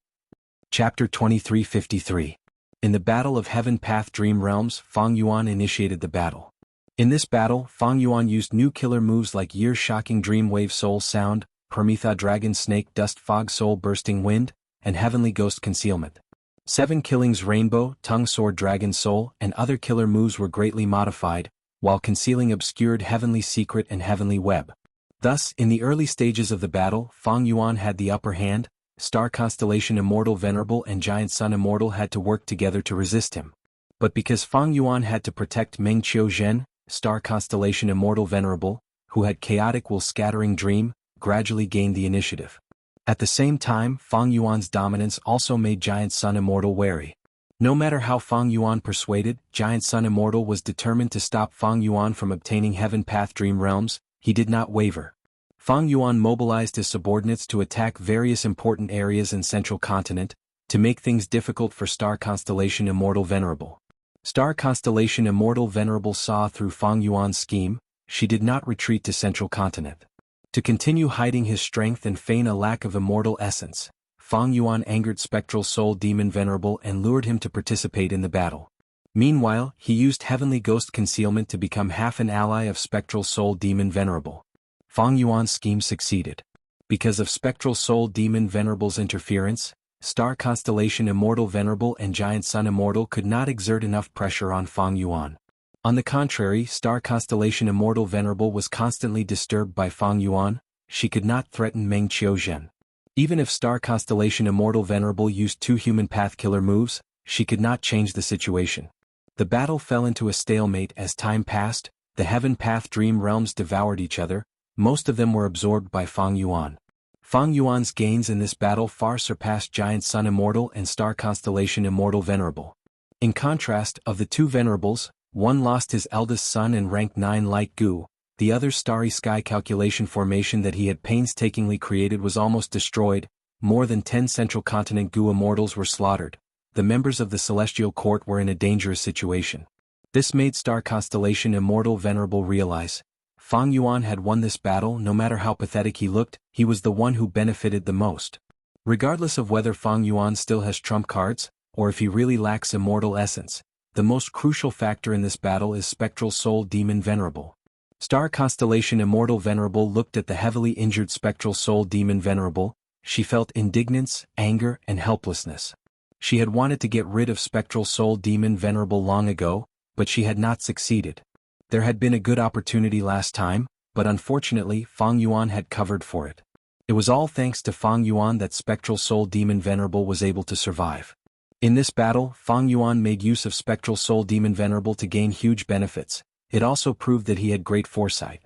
Chapter 2353. In the Battle of Heaven Path Dream Realms, Fang Yuan initiated the battle. In this battle, Fang Yuan used new killer moves like Year-Shocking Dream Wave Soul Sound, Prometha Dragon Snake Dust Fog Soul Bursting Wind, and Heavenly Ghost Concealment. 7 Killings Rainbow, Tongue Sword Dragon Soul, and other killer moves were greatly modified, while concealing obscured Heavenly Secret and Heavenly Web. Thus, in the early stages of the battle, Fang Yuan had the upper hand. Star Constellation Immortal Venerable and Giant Sun Immortal had to work together to resist him. But because Fang Yuan had to protect Meng Qiu Zhen, Star Constellation Immortal Venerable, who had Chaotic Will Scattering Dream, gradually gained the initiative. At the same time, Fang Yuan's dominance also made Giant Sun Immortal wary. No matter how Fang Yuan persuaded, Giant Sun Immortal was determined to stop Fang Yuan from obtaining Heaven Path Dream Realms. He did not waver. Fang Yuan mobilized his subordinates to attack various important areas in Central Continent, to make things difficult for Star Constellation Immortal Venerable. Star Constellation Immortal Venerable saw through Fang Yuan's scheme. She did not retreat to Central Continent. To continue hiding his strength and feign a lack of immortal essence, Fang Yuan angered Spectral Soul Demon Venerable and lured him to participate in the battle. Meanwhile, he used Heavenly Ghost Concealment to become half an ally of Spectral Soul Demon Venerable. Fang Yuan's scheme succeeded. Because of Spectral Soul Demon Venerable's interference, Star Constellation Immortal Venerable and Giant Sun Immortal could not exert enough pressure on Fang Yuan. On the contrary, Star Constellation Immortal Venerable was constantly disturbed by Fang Yuan. She could not threaten Meng Qiu Zhen. Even if Star Constellation Immortal Venerable used 2 Human Path Killer moves, she could not change the situation. The battle fell into a stalemate as time passed. The Heaven Path Dream Realms devoured each other. Most of them were absorbed by Fang Yuan. Fang Yuan's gains in this battle far surpassed Giant Sun Immortal and Star Constellation Immortal Venerable. In contrast, of the 2 Venerables, one lost his eldest son and rank 9 Light Gu, the other's Starry Sky calculation formation that he had painstakingly created was almost destroyed. More than 10 Central Continent Gu Immortals were slaughtered. The members of the Celestial Court were in a dangerous situation. This made Star Constellation Immortal Venerable realize, Fang Yuan had won this battle. No matter how pathetic he looked, he was the one who benefited the most. Regardless of whether Fang Yuan still has trump cards, or if he really lacks immortal essence, the most crucial factor in this battle is Spectral Soul Demon Venerable. Star Constellation Immortal Venerable looked at the heavily injured Spectral Soul Demon Venerable. She felt indignance, anger, and helplessness. She had wanted to get rid of Spectral Soul Demon Venerable long ago, but she had not succeeded. There had been a good opportunity last time, but unfortunately Fang Yuan had covered for it. It was all thanks to Fang Yuan that Spectral Soul Demon Venerable was able to survive. In this battle, Fang Yuan made use of Spectral Soul Demon Venerable to gain huge benefits. It also proved that he had great foresight.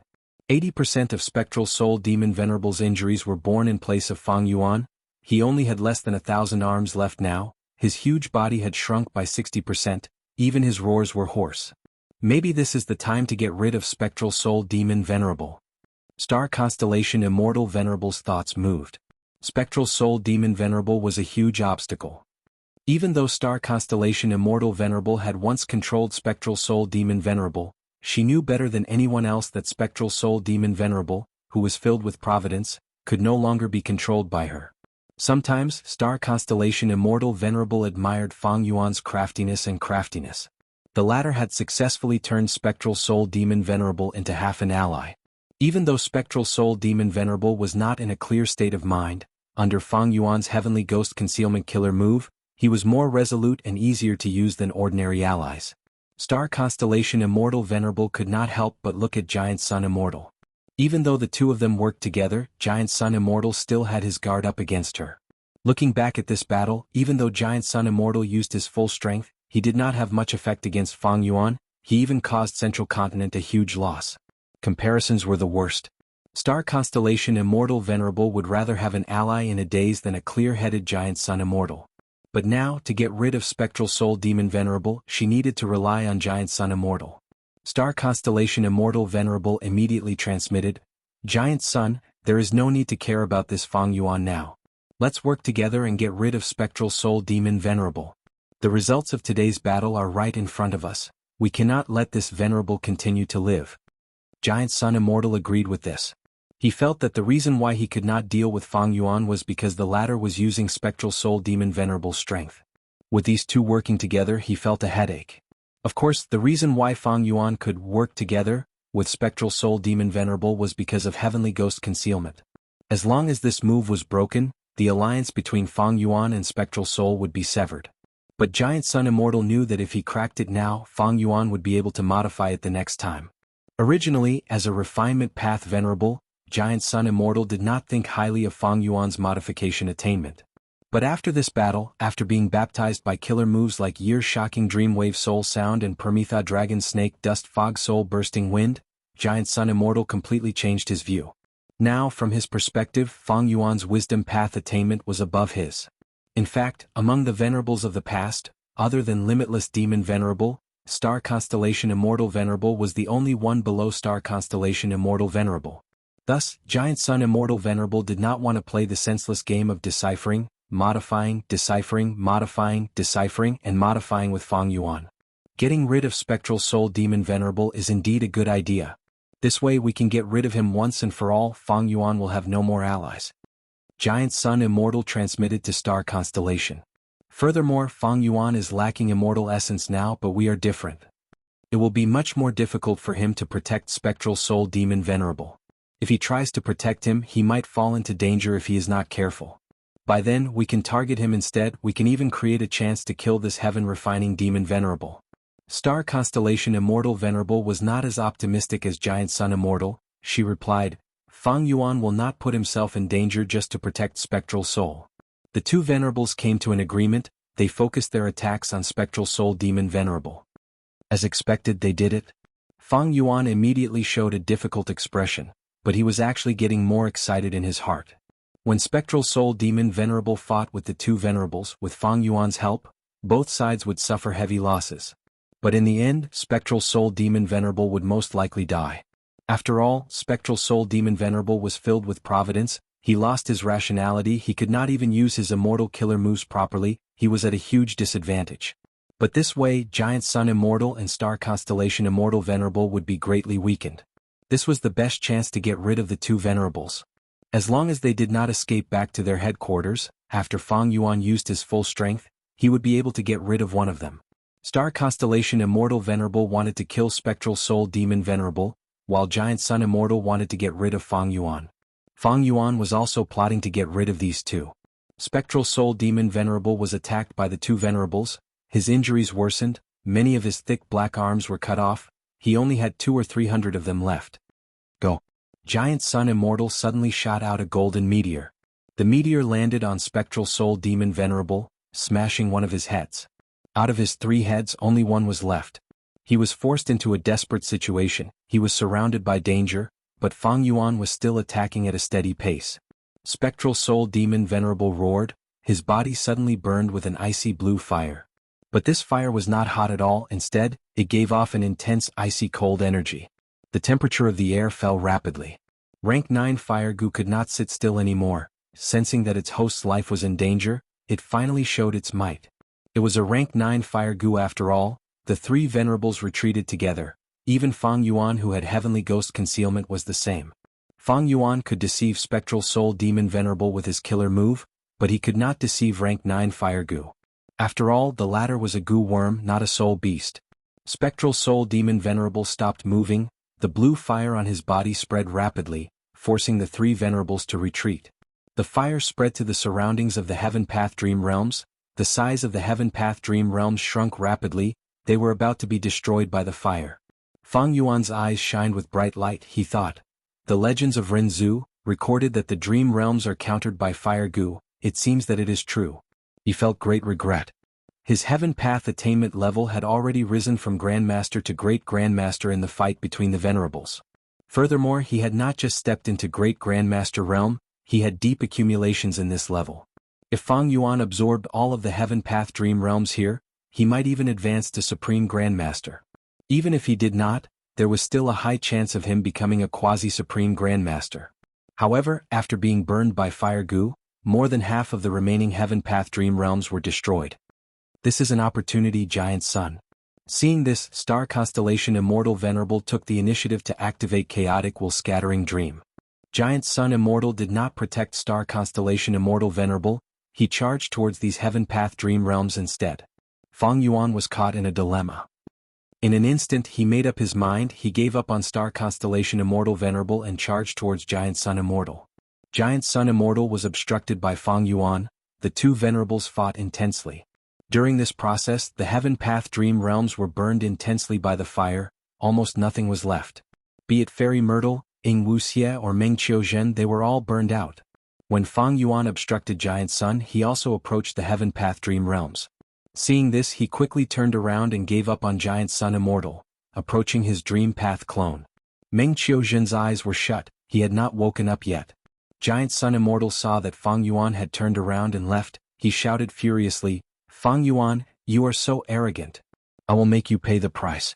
80% of Spectral Soul Demon Venerable's injuries were borne in place of Fang Yuan. He only had less than 1,000 arms left now. His huge body had shrunk by 60%, even his roars were hoarse. Maybe this is the time to get rid of Spectral Soul Demon Venerable. Star Constellation Immortal Venerable's thoughts moved. Spectral Soul Demon Venerable was a huge obstacle. Even though Star Constellation Immortal Venerable had once controlled Spectral Soul Demon Venerable, she knew better than anyone else that Spectral Soul Demon Venerable, who was filled with providence, could no longer be controlled by her. Sometimes, Star Constellation Immortal Venerable admired Fang Yuan's craftiness. The latter had successfully turned Spectral Soul Demon Venerable into half an ally. Even though Spectral Soul Demon Venerable was not in a clear state of mind, under Fang Yuan's Heavenly Ghost Concealment killer move, he was more resolute and easier to use than ordinary allies. Star Constellation Immortal Venerable could not help but look at Giant Sun Immortal. Even though the 2 of them worked together, Giant Sun Immortal still had his guard up against her. Looking back at this battle, even though Giant Sun Immortal used his full strength, he did not have much effect against Fang Yuan. He even caused Central Continent a huge loss. Comparisons were the worst. Star Constellation Immortal Venerable would rather have an ally in a daze than a clear-headed Giant Sun Immortal. But now, to get rid of Spectral Soul Demon Venerable, she needed to rely on Giant Sun Immortal. Star Constellation Immortal Venerable immediately transmitted, Giant Sun, there is no need to care about this Fang Yuan now. Let's work together and get rid of Spectral Soul Demon Venerable. The results of today's battle are right in front of us. We cannot let this Venerable continue to live. Giant Sun Immortal agreed with this. He felt that the reason why he could not deal with Fang Yuan was because the latter was using Spectral Soul Demon Venerable strength. With these two working together, he felt a headache. Of course, the reason why Fang Yuan could work together with Spectral Soul Demon Venerable was because of Heavenly Ghost Concealment. As long as this move was broken, the alliance between Fang Yuan and Spectral Soul would be severed. But Giant Sun Immortal knew that if he cracked it now, Fang Yuan would be able to modify it the next time. Originally, as a refinement path venerable, Giant Sun Immortal did not think highly of Fang Yuan's modification attainment. But after this battle, after being baptized by killer moves like Year's Shocking Dreamwave Soul Sound and Permetha Dragon Snake Dust Fog Soul Bursting Wind, Giant Sun Immortal completely changed his view. Now, from his perspective, Fang Yuan's wisdom path attainment was above his. In fact, among the venerables of the past, other than Limitless Demon Venerable, Star Constellation Immortal Venerable was the only one below Star Constellation Immortal Venerable. Thus, Giant Sun Immortal Venerable did not want to play the senseless game of deciphering, modifying, deciphering, and modifying with Fang Yuan. Getting rid of Spectral Soul Demon Venerable is indeed a good idea. This way we can get rid of him once and for all. Fang Yuan will have no more allies. Giant Sun Immortal transmitted to Star Constellation. Furthermore, Fang Yuan is lacking immortal essence now, but we are different. It will be much more difficult for him to protect Spectral Soul Demon Venerable. If he tries to protect him, he might fall into danger if he is not careful. By then, we can target him instead. We can even create a chance to kill this heaven-refining demon venerable. Star Constellation Immortal Venerable was not as optimistic as Giant Sun Immortal. She replied, Fang Yuan will not put himself in danger just to protect Spectral Soul. The two venerables came to an agreement. They focused their attacks on Spectral Soul Demon Venerable. As expected, they did it. Fang Yuan immediately showed a difficult expression, but he was actually getting more excited in his heart. When Spectral Soul Demon Venerable fought with the two venerables with Fang Yuan's help, both sides would suffer heavy losses. But in the end, Spectral Soul Demon Venerable would most likely die. After all, Spectral Soul Demon Venerable was filled with providence. He lost his rationality. He could not even use his immortal killer moves properly. He was at a huge disadvantage. But this way, Giant Sun Immortal and Star Constellation Immortal Venerable would be greatly weakened. This was the best chance to get rid of the two venerables. As long as they did not escape back to their headquarters, after Fang Yuan used his full strength, he would be able to get rid of one of them. Star Constellation Immortal Venerable wanted to kill Spectral Soul Demon Venerable, while Giant Sun Immortal wanted to get rid of Fang Yuan. Fang Yuan was also plotting to get rid of these two. Spectral Soul Demon Venerable was attacked by the two venerables. His injuries worsened, many of his thick black arms were cut off. He only had 200 or 300 of them left. Go. Giant Sun Immortal suddenly shot out a golden meteor. The meteor landed on Spectral Soul Demon Venerable, smashing one of his heads. Out of his 3 heads, only one was left. He was forced into a desperate situation. He was surrounded by danger, but Fang Yuan was still attacking at a steady pace. Spectral Soul Demon Venerable roared. His body suddenly burned with an icy blue fire. But this fire was not hot at all. Instead, it gave off an intense icy cold energy. The temperature of the air fell rapidly. Rank 9 Fire Goo could not sit still anymore. Sensing that its host's life was in danger, it finally showed its might. It was a rank 9 Fire Goo after all. The 3 venerables retreated together. Even Fang Yuan, who had Heavenly Ghost Concealment, was the same. Fang Yuan could deceive Spectral Soul Demon Venerable with his killer move, but he could not deceive rank 9 Fire Goo. After all, the latter was a goo worm, not a soul beast. Spectral Soul Demon Venerable stopped moving. The blue fire on his body spread rapidly, forcing the 3 venerables to retreat. The fire spread to the surroundings of the Heaven Path Dream Realms. The size of the Heaven Path Dream Realms shrunk rapidly. They were about to be destroyed by the fire. Fang Yuan's eyes shined with bright light. He thought, the legends of Renzu recorded that the Dream Realms are countered by fire goo. It seems that it is true. He felt great regret. His Heaven Path attainment level had already risen from Grandmaster to Great Grandmaster in the fight between the venerables. Furthermore, he had not just stepped into Great Grandmaster realm, he had deep accumulations in this level. If Fang Yuan absorbed all of the Heaven Path Dream Realms here, he might even advance to Supreme Grandmaster. Even if he did not, there was still a high chance of him becoming a quasi-Supreme Grandmaster. However, after being burned by fire goo, more than half of the remaining Heaven Path Dream Realms were destroyed. This is an opportunity, Giant Sun. Seeing this, Star Constellation Immortal Venerable took the initiative to activate Chaotic Will Scattering Dream. Giant Sun Immortal did not protect Star Constellation Immortal Venerable, he charged towards these Heaven Path Dream Realms instead. Fang Yuan was caught in a dilemma. In an instant he made up his mind, he gave up on Star Constellation Immortal Venerable and charged towards Giant Sun Immortal. Giant Sun Immortal was obstructed by Fang Yuan, the two venerables fought intensely. During this process the Heaven Path Dream Realms were burned intensely by the fire, almost nothing was left. Be it Fairy Myrtle, Ying Wuxia or Meng Qiuzhen, they were all burned out. When Fang Yuan obstructed Giant Sun, he also approached the Heaven Path Dream Realms. Seeing this, he quickly turned around and gave up on Giant Sun Immortal, approaching his Dream Path clone. Meng Qiuzhen's eyes were shut, he had not woken up yet. Giant Sun Immortal saw that Fang Yuan had turned around and left, he shouted furiously, "Fang Yuan, you are so arrogant. I will make you pay the price."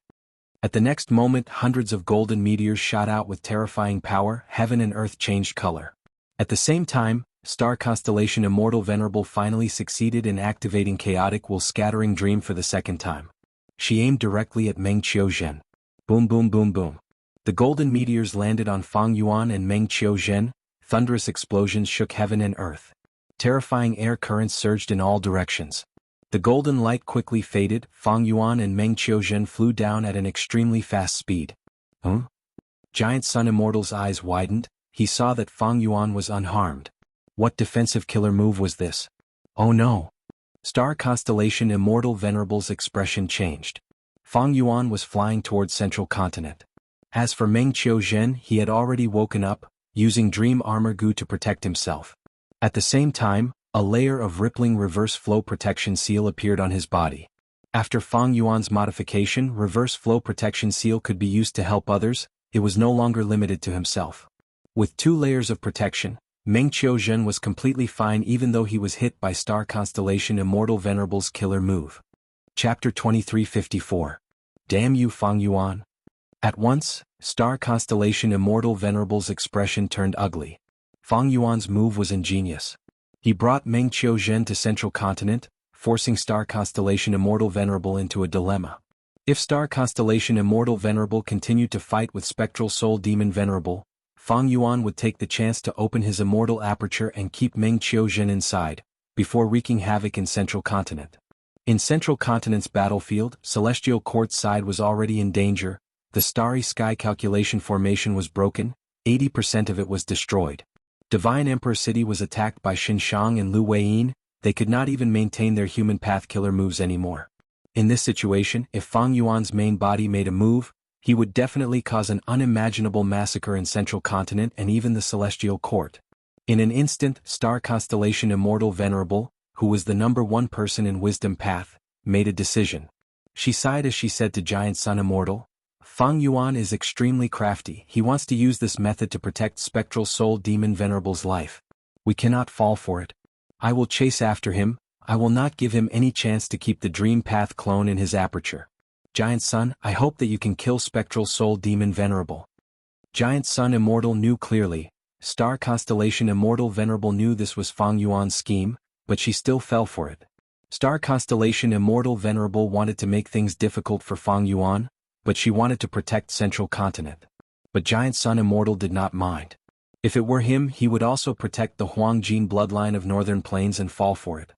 At the next moment hundreds of golden meteors shot out with terrifying power, heaven and earth changed color. At the same time, Star Constellation Immortal Venerable finally succeeded in activating Chaotic Will Scattering Dream for the second time. She aimed directly at Meng Qiuzhen. Boom boom boom boom. The golden meteors landed on Fang Yuan and Meng Qiuzhen, thunderous explosions shook heaven and earth. Terrifying air currents surged in all directions. The golden light quickly faded, Fang Yuan and Meng Qiuzhen flew down at an extremely fast speed. Huh? Giant Sun Immortal's eyes widened, he saw that Fang Yuan was unharmed. What defensive killer move was this? Oh no! Star Constellation Immortal Venerable's expression changed. Fang Yuan was flying towards Central Continent. As for Meng Qiuzhen, he had already woken up, using Dream Armor Goo to protect himself. At the same time, a layer of rippling reverse flow protection seal appeared on his body. After Fang Yuan's modification, reverse flow protection seal could be used to help others, it was no longer limited to himself. With 2 layers of protection, Meng Qiuzhen was completely fine even though he was hit by Star Constellation Immortal Venerable's killer move. Chapter 2354. Damn you Fang Yuan. At once, Star Constellation Immortal Venerable's expression turned ugly. Fang Yuan's move was ingenious. He brought Meng Qiuzhen to Central Continent, forcing Star Constellation Immortal Venerable into a dilemma. If Star Constellation Immortal Venerable continued to fight with Spectral Soul Demon Venerable, Fang Yuan would take the chance to open his immortal aperture and keep Meng Qiuzhen inside, before wreaking havoc in Central Continent. In Central Continent's battlefield, Celestial Court's side was already in danger, the Starry Sky Calculation Formation was broken, 80% of it was destroyed. Divine Emperor City was attacked by Xinshang and Lu Weiyin, they could not even maintain their human path killer moves anymore. In this situation, if Fang Yuan's main body made a move, he would definitely cause an unimaginable massacre in Central Continent and even the Celestial Court. In an instant, Star Constellation Immortal Venerable, who was the #1 person in Wisdom Path, made a decision. She sighed as she said to Giant Sun Immortal, "Fang Yuan is extremely crafty, he wants to use this method to protect Spectral Soul Demon Venerable's life. We cannot fall for it. I will chase after him, I will not give him any chance to keep the Dream Path clone in his aperture. Giant Sun, I hope that you can kill Spectral Soul Demon Venerable." Giant Sun Immortal knew clearly, Star Constellation Immortal Venerable knew this was Fang Yuan's scheme, but she still fell for it. Star Constellation Immortal Venerable wanted to make things difficult for Fang Yuan, but she wanted to protect Central Continent. But Giant Sun Immortal did not mind. If it were him, he would also protect the Huangjin bloodline of Northern Plains and fall for it.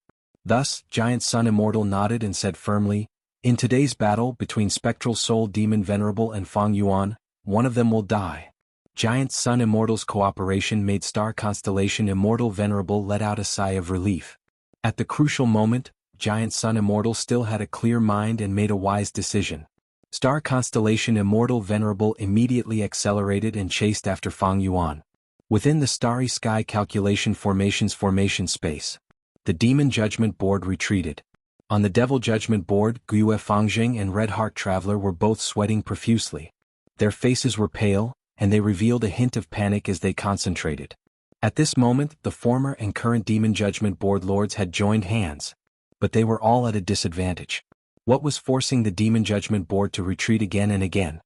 Thus, Giant Sun Immortal nodded and said firmly, "In today's battle between Spectral Soul Demon Venerable and Fang Yuan, one of them will die." Giant Sun Immortal's cooperation made Star Constellation Immortal Venerable let out a sigh of relief. At the crucial moment, Giant Sun Immortal still had a clear mind and made a wise decision. Star Constellation Immortal Venerable immediately accelerated and chased after Fang Yuan. Within the Starry Sky Calculation Formation's formation space, the Demon Judgment Board retreated. On the Devil Judgment Board, Guiyue Fangjing and Red Heart Traveler were both sweating profusely. Their faces were pale, and they revealed a hint of panic as they concentrated. At this moment, the former and current Demon Judgment Board lords had joined hands. But they were all at a disadvantage. What was forcing the Demon Judgment Board to retreat again and again?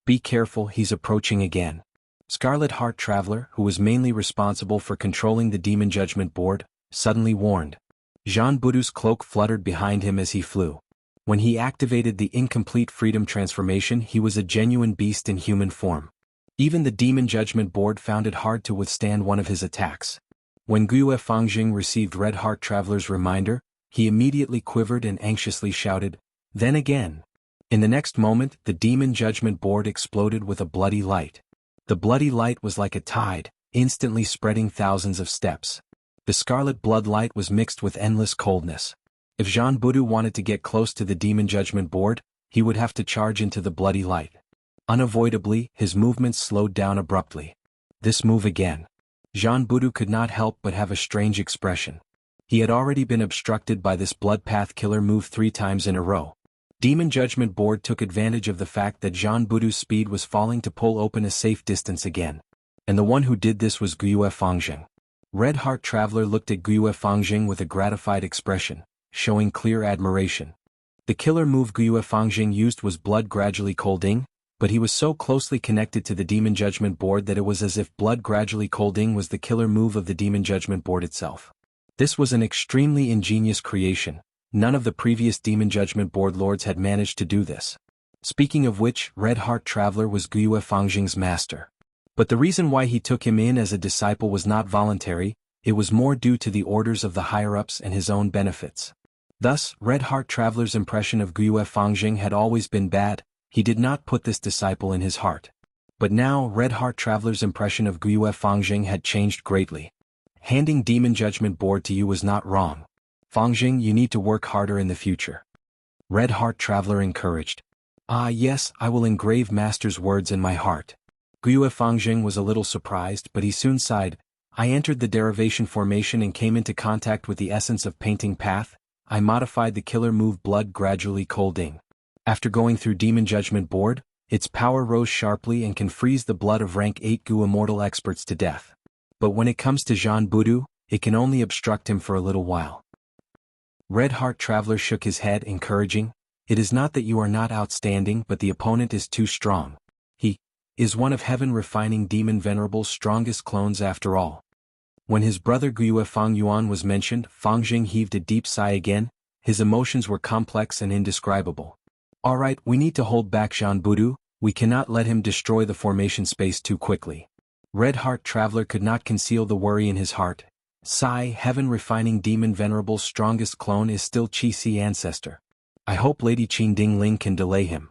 Be careful, he's approaching again. Scarlet Heart Traveler, who was mainly responsible for controlling the Demon Judgment Board, suddenly warned. Jean Budu's cloak fluttered behind him as he flew. When he activated the Incomplete Freedom Transformation, he was a genuine beast in human form. Even the Demon Judgment Board found it hard to withstand one of his attacks. When Guiyue Fangjing received Red Heart Traveler's reminder, he immediately quivered and anxiously shouted, "Then again!" In the next moment, the Demon Judgment Board exploded with a bloody light. The bloody light was like a tide, instantly spreading thousands of steps. The scarlet blood light was mixed with endless coldness. If Jean Budu wanted to get close to the Demon Judgment Board, he would have to charge into the bloody light. Unavoidably, his movements slowed down abruptly. This move again. Jean Budu could not help but have a strange expression. He had already been obstructed by this blood path killer move 3 times in a row. Demon Judgment Board took advantage of the fact that Jean Budu's speed was falling to pull open a safe distance again. And the one who did this was Guiyue Fangjing. Red Heart Traveler looked at Guiyue Fangjing with a gratified expression, showing clear admiration. The killer move Guiyue Fangjing used was blood gradually colding, but he was so closely connected to the Demon Judgment Board that it was as if blood gradually colding was the killer move of the Demon Judgment Board itself. This was an extremely ingenious creation. None of the previous Demon Judgment Board lords had managed to do this. Speaking of which, Red Heart Traveler was Guiyue Fangjing's master. But the reason why he took him in as a disciple was not voluntary, it was more due to the orders of the higher-ups and his own benefits. Thus, Red Heart Traveler's impression of Guiyue Fangjing had always been bad. He did not put this disciple in his heart. But now, Red Heart Traveler's impression of Guiyue Fangjing had changed greatly. Handing Demon Judgment Board to you was not wrong. Fangjing, you need to work harder in the future. Red Heart Traveler encouraged. Ah yes, I will engrave Master's words in my heart. Guiyue Fangjing was a little surprised, but he soon sighed. I entered the derivation formation and came into contact with the essence of painting path. I modified the killer move blood gradually colding. After going through Demon Judgment Board, its power rose sharply and can freeze the blood of rank 8 Gu immortal experts to death. But when it comes to Jean Budu, it can only obstruct him for a little while. Red Heart Traveler shook his head, encouraging, it is not that you are not outstanding, but the opponent is too strong. He is one of Heaven Refining Demon Venerable's strongest clones after all. When his brother Guiyue Fang Yuan was mentioned, Fangjing heaved a deep sigh again. His emotions were complex and indescribable. Alright, we need to hold back Jean Budu, we cannot let him destroy the formation space too quickly. Red Heart Traveler could not conceal the worry in his heart. Sigh, Heaven Refining Demon Venerable's strongest clone is still Qi-Si Ancestor. I hope Lady Qin Dingling can delay him.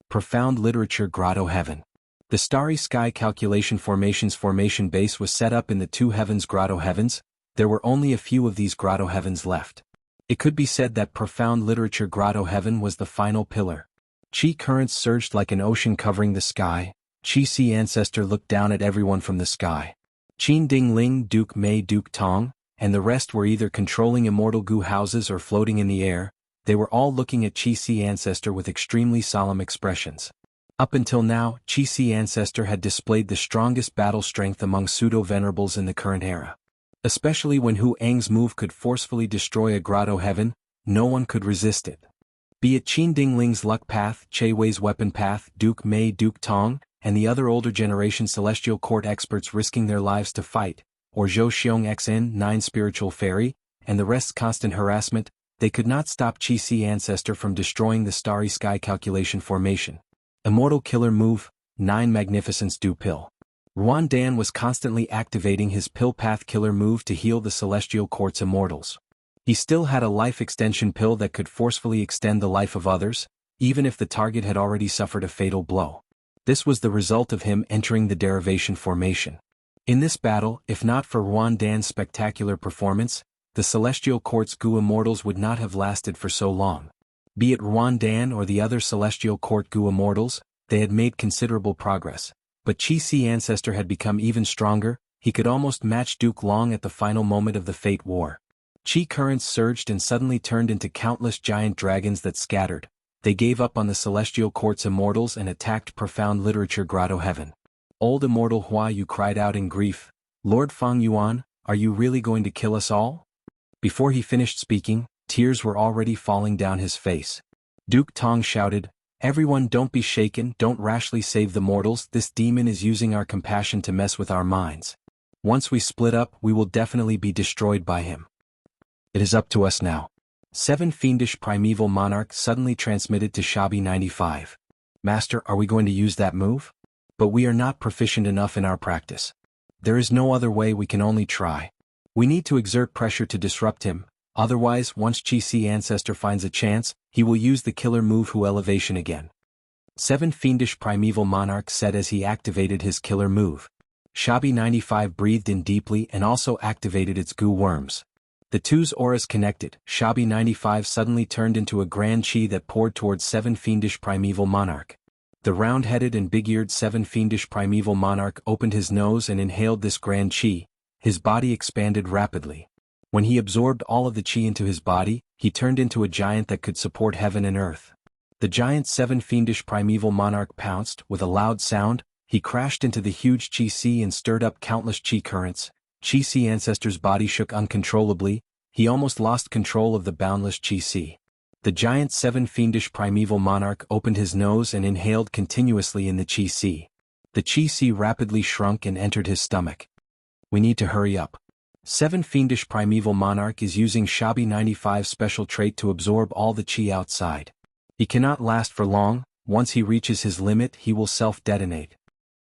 Profound Literature Grotto Heaven. The Starry Sky Calculation Formation's formation base was set up in the 2 heavens Grotto Heavens. There were only a few of these Grotto Heavens left. It could be said that Profound Literature Grotto Heaven was the final pillar. Qi currents surged like an ocean covering the sky. Qi-Si Ancestor looked down at everyone from the sky. Qin Dingling, Duke Mei, Duke Tong, and the rest were either controlling immortal Gu houses or floating in the air. They were all looking at Qi-Si Ancestor with extremely solemn expressions. Up until now, Qi-Si Ancestor had displayed the strongest battle strength among pseudo-venerables in the current era. Especially when Hu Ang's move could forcefully destroy a Grotto Heaven, no one could resist it. Be it Qin Dingling's luck path, Che Wei's weapon path, Duke Mei, Duke Tong, and the other older generation Celestial Court experts risking their lives to fight, or Zhou Xiong XN 9 Spiritual Fairy, and the rest's constant harassment, they could not stop Qi-Si Ancestor from destroying the Starry Sky Calculation Formation. Immortal Killer Move, 9 Magnificence Du Pill. Yuan Dan was constantly activating his Pill Path Killer move to heal the Celestial Court's immortals. He still had a life extension pill that could forcefully extend the life of others, even if the target had already suffered a fatal blow. This was the result of him entering the derivation formation. In this battle, if not for Yuan Dan's spectacular performance, the Celestial Court's Gu immortals would not have lasted for so long. Be it Yuan Dan or the other Celestial Court Gu immortals, they had made considerable progress. But Qi-Si Ancestor had become even stronger. He could almost match Duke Long at the final moment of the Fate War. Qi currents surged and suddenly turned into countless giant dragons that scattered. They gave up on the Celestial Court's immortals and attacked Profound Literature Grotto Heaven. Old Immortal Hua Yu cried out in grief, Lord Fang Yuan, are you really going to kill us all? Before he finished speaking, tears were already falling down his face. Duke Tong shouted, everyone don't be shaken, don't rashly save the mortals, this demon is using our compassion to mess with our minds. Once we split up, we will definitely be destroyed by him. It is up to us now. 7 Fiendish Primeval Monarch suddenly transmitted to Shabi 95. Master, are we going to use that move? But we are not proficient enough in our practice. There is no other way, we can only try. We need to exert pressure to disrupt him, otherwise once Qi ancestor finds a chance, he will use the killer move Hu elevation again. 7 Fiendish Primeval Monarch said as he activated his killer move. Shabi 95 breathed in deeply and also activated its goo worms. The two's auras connected. Shabi 95 suddenly turned into a grand Qi that poured towards 7 Fiendish Primeval Monarch. The round-headed and big-eared 7 Fiendish Primeval Monarch opened his nose and inhaled this grand Qi. His body expanded rapidly. When he absorbed all of the Qi into his body, he turned into a giant that could support heaven and earth. The giant 7 Fiendish Primeval Monarch pounced. With a loud sound, he crashed into the huge Qi sea and stirred up countless Qi currents. Qi ancestor's body shook uncontrollably. He almost lost control of the boundless Qi sea. The giant 7 Fiendish Primeval Monarch opened his nose and inhaled continuously in the Qi sea. The Qi sea rapidly shrunk and entered his stomach. We need to hurry up. 7 Fiendish Primeval Monarch is using Shabi 95's special trait to absorb all the Qi outside. He cannot last for long. Once he reaches his limit, he will self-detonate.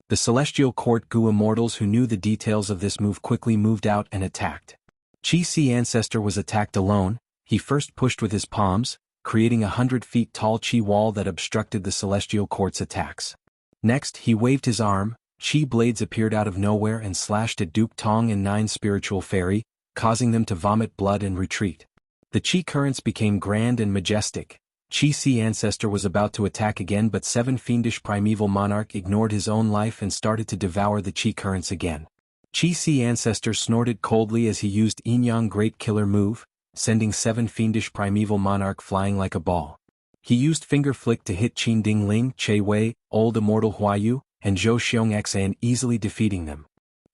The Celestial Court Gu immortals who knew the details of this move quickly moved out and attacked. Qi ancestor was attacked alone. He first pushed with his palms, creating a 100 feet tall Qi wall that obstructed the Celestial Court's attacks. Next, he waved his arm. Qi blades appeared out of nowhere and slashed at Duke Tong and 9 spiritual fairy, causing them to vomit blood and retreat. The Qi currents became grand and majestic. Qi ancestor was about to attack again, but 7 Fiendish Primeval Monarch ignored his own life and started to devour the Qi currents again. Qi ancestor snorted coldly as he used Yin-Yang Great Killer Move, sending 7 Fiendish Primeval Monarch flying like a ball. He used Finger Flick to hit Qin Ding Ling, Che Wei, Old Immortal Huayu, and Zhou Xiong Xan, easily defeating them.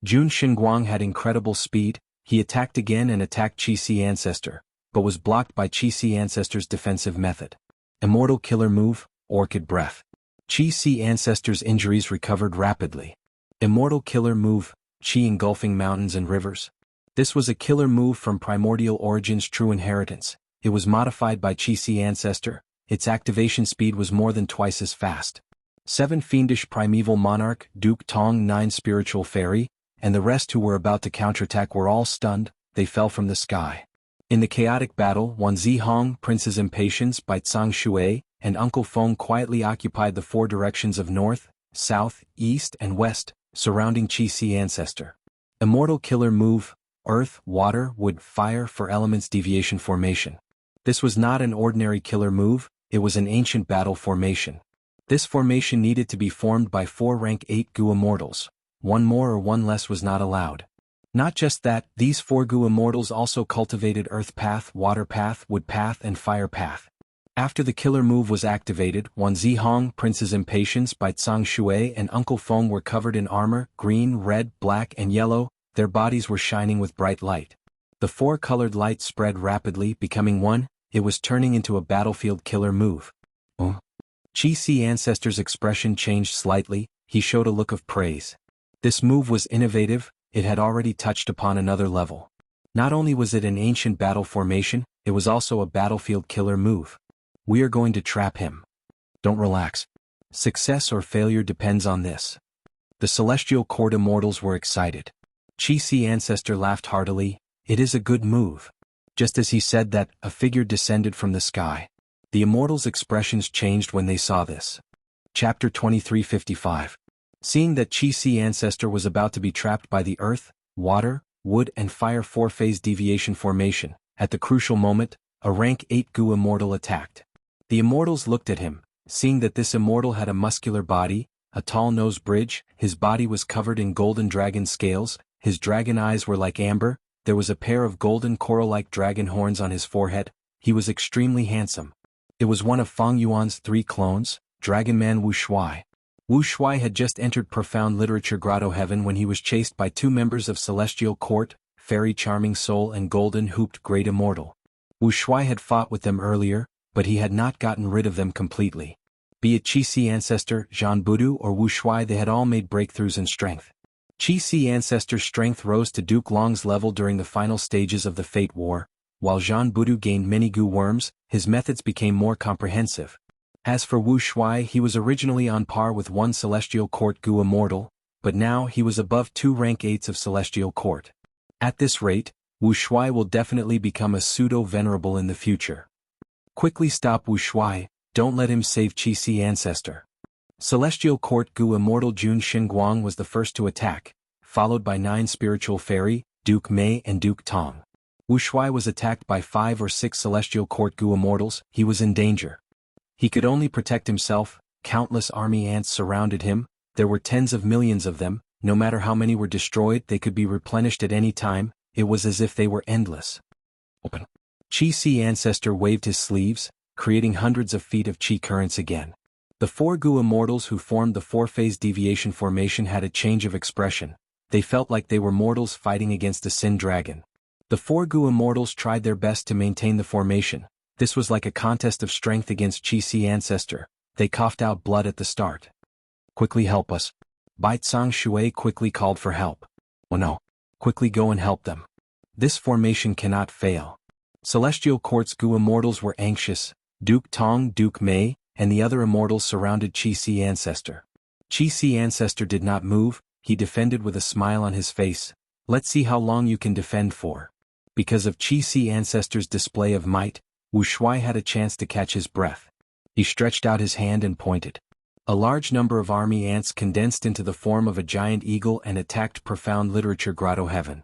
Jun Xinguang had incredible speed. He attacked again and attacked Qi ancestor, but was blocked by Qi ancestor's defensive method. Immortal Killer Move, Orchid Breath. Qi ancestor's injuries recovered rapidly. Immortal Killer Move, Qi engulfing mountains and rivers. This was a killer move from Primordial Origin's true inheritance. It was modified by Qi ancestor. Its activation speed was more than twice as fast. 7 Fiendish Primeval Monarch, Duke Tong 9 Spiritual Fairy, and the rest who were about to counterattack were all stunned. They fell from the sky. In the chaotic battle, Wan Zihong, Prince's Impatience, Bai Tsang Shui, and Uncle Feng quietly occupied the 4 directions of north, south, east, and west, surrounding Qi ancestor. Immortal Killer Move, Earth, Water, Wood, Fire for Elements Deviation Formation. This was not an ordinary killer move, it was an ancient battle formation. This formation needed to be formed by 4 rank 8 Gu immortals. One more or one less was not allowed. Not just that, these 4 Gu immortals also cultivated Earth Path, Water Path, Wood Path, and Fire Path. After the killer move was activated, Wan Zihong, Prince's Impatience, Bai Tsang Shui, and Uncle Feng were covered in armor, green, red, black, and yellow. Their bodies were shining with bright light. The 4-colored light spread rapidly, becoming one. It was turning into a battlefield killer move. Qi ancestor's expression changed slightly. He showed a look of praise. This move was innovative. It had already touched upon another level. Not only was it an ancient battle formation, it was also a battlefield killer move. We are going to trap him. Don't relax. Success or failure depends on this. The Celestial Court immortals were excited. Qi ancestor laughed heartily. It is a good move. Just as he said that, a figure descended from the sky. The immortals' expressions changed when they saw this. Chapter 2355. Seeing that Qi ancestor was about to be trapped by the Earth, Water, Wood, and Fire 4-phase deviation formation, at the crucial moment, a rank 8 Gu immortal attacked. The immortals looked at him, seeing that this immortal had a muscular body, a tall nose bridge, his body was covered in golden dragon scales, his dragon eyes were like amber, there was a pair of golden coral-like dragon horns on his forehead. He was extremely handsome. It was one of Fang Yuan's 3 clones, Dragon Man Wu Shuai. Wu Shuai had just entered profound literature grotto heaven when he was chased by 2 members of Celestial Court, Fairy Charming Soul and Golden Hooped Great Immortal. Wu Shuai had fought with them earlier, but he had not gotten rid of them completely. Be it Qi ancestor, Zhan Budu, or Wu Shuai, they had all made breakthroughs in strength. Qi ancestor's strength rose to Duke Long's level during the final stages of the Fate War. While Zhan Budu gained many Gu worms, his methods became more comprehensive. As for Wu Shuai, he was originally on par with one Celestial Court Gu immortal, but now he was above 2 rank 8s of Celestial Court. At this rate, Wu Shuai will definitely become a pseudo-venerable in the future. Quickly stop Wu Shuai, don't let him save Qi Si Ancestor. Celestial Court Gu immortal Jun Xinguang was the first to attack, followed by 9 Spiritual Fairy, Duke Mei and Duke Tong. Wu Shuai was attacked by 5 or 6 Celestial Court Gu immortals. He was in danger. He could only protect himself. Countless army ants surrounded him. There were tens of millions of them. No matter how many were destroyed, they could be replenished at any time. It was as if they were endless. Open. Qi Si Ancestor waved his sleeves, creating hundreds of feet of Qi currents again. The 4 Gu immortals who formed the 4-phase deviation formation had a change of expression. They felt like they were mortals fighting against a sin dragon. The 4 Gu immortals tried their best to maintain the formation. This was like a contest of strength against Qi Si Ancestor. They coughed out blood at the start. Quickly help us. Bai Tsang Shui quickly called for help. Oh no. Quickly go and help them. This formation cannot fail. Celestial Court's Gu immortals were anxious. Duke Tong, Duke Mei, and the other immortals surrounded Qi Si Ancestor. Qi Si Ancestor did not move. He defended with a smile on his face. Let's see how long you can defend for. Because of Qi Si Ancestor's display of might, Wu Shuai had a chance to catch his breath. He stretched out his hand and pointed. A large number of army ants condensed into the form of a giant eagle and attacked Profound Literature Grotto Heaven.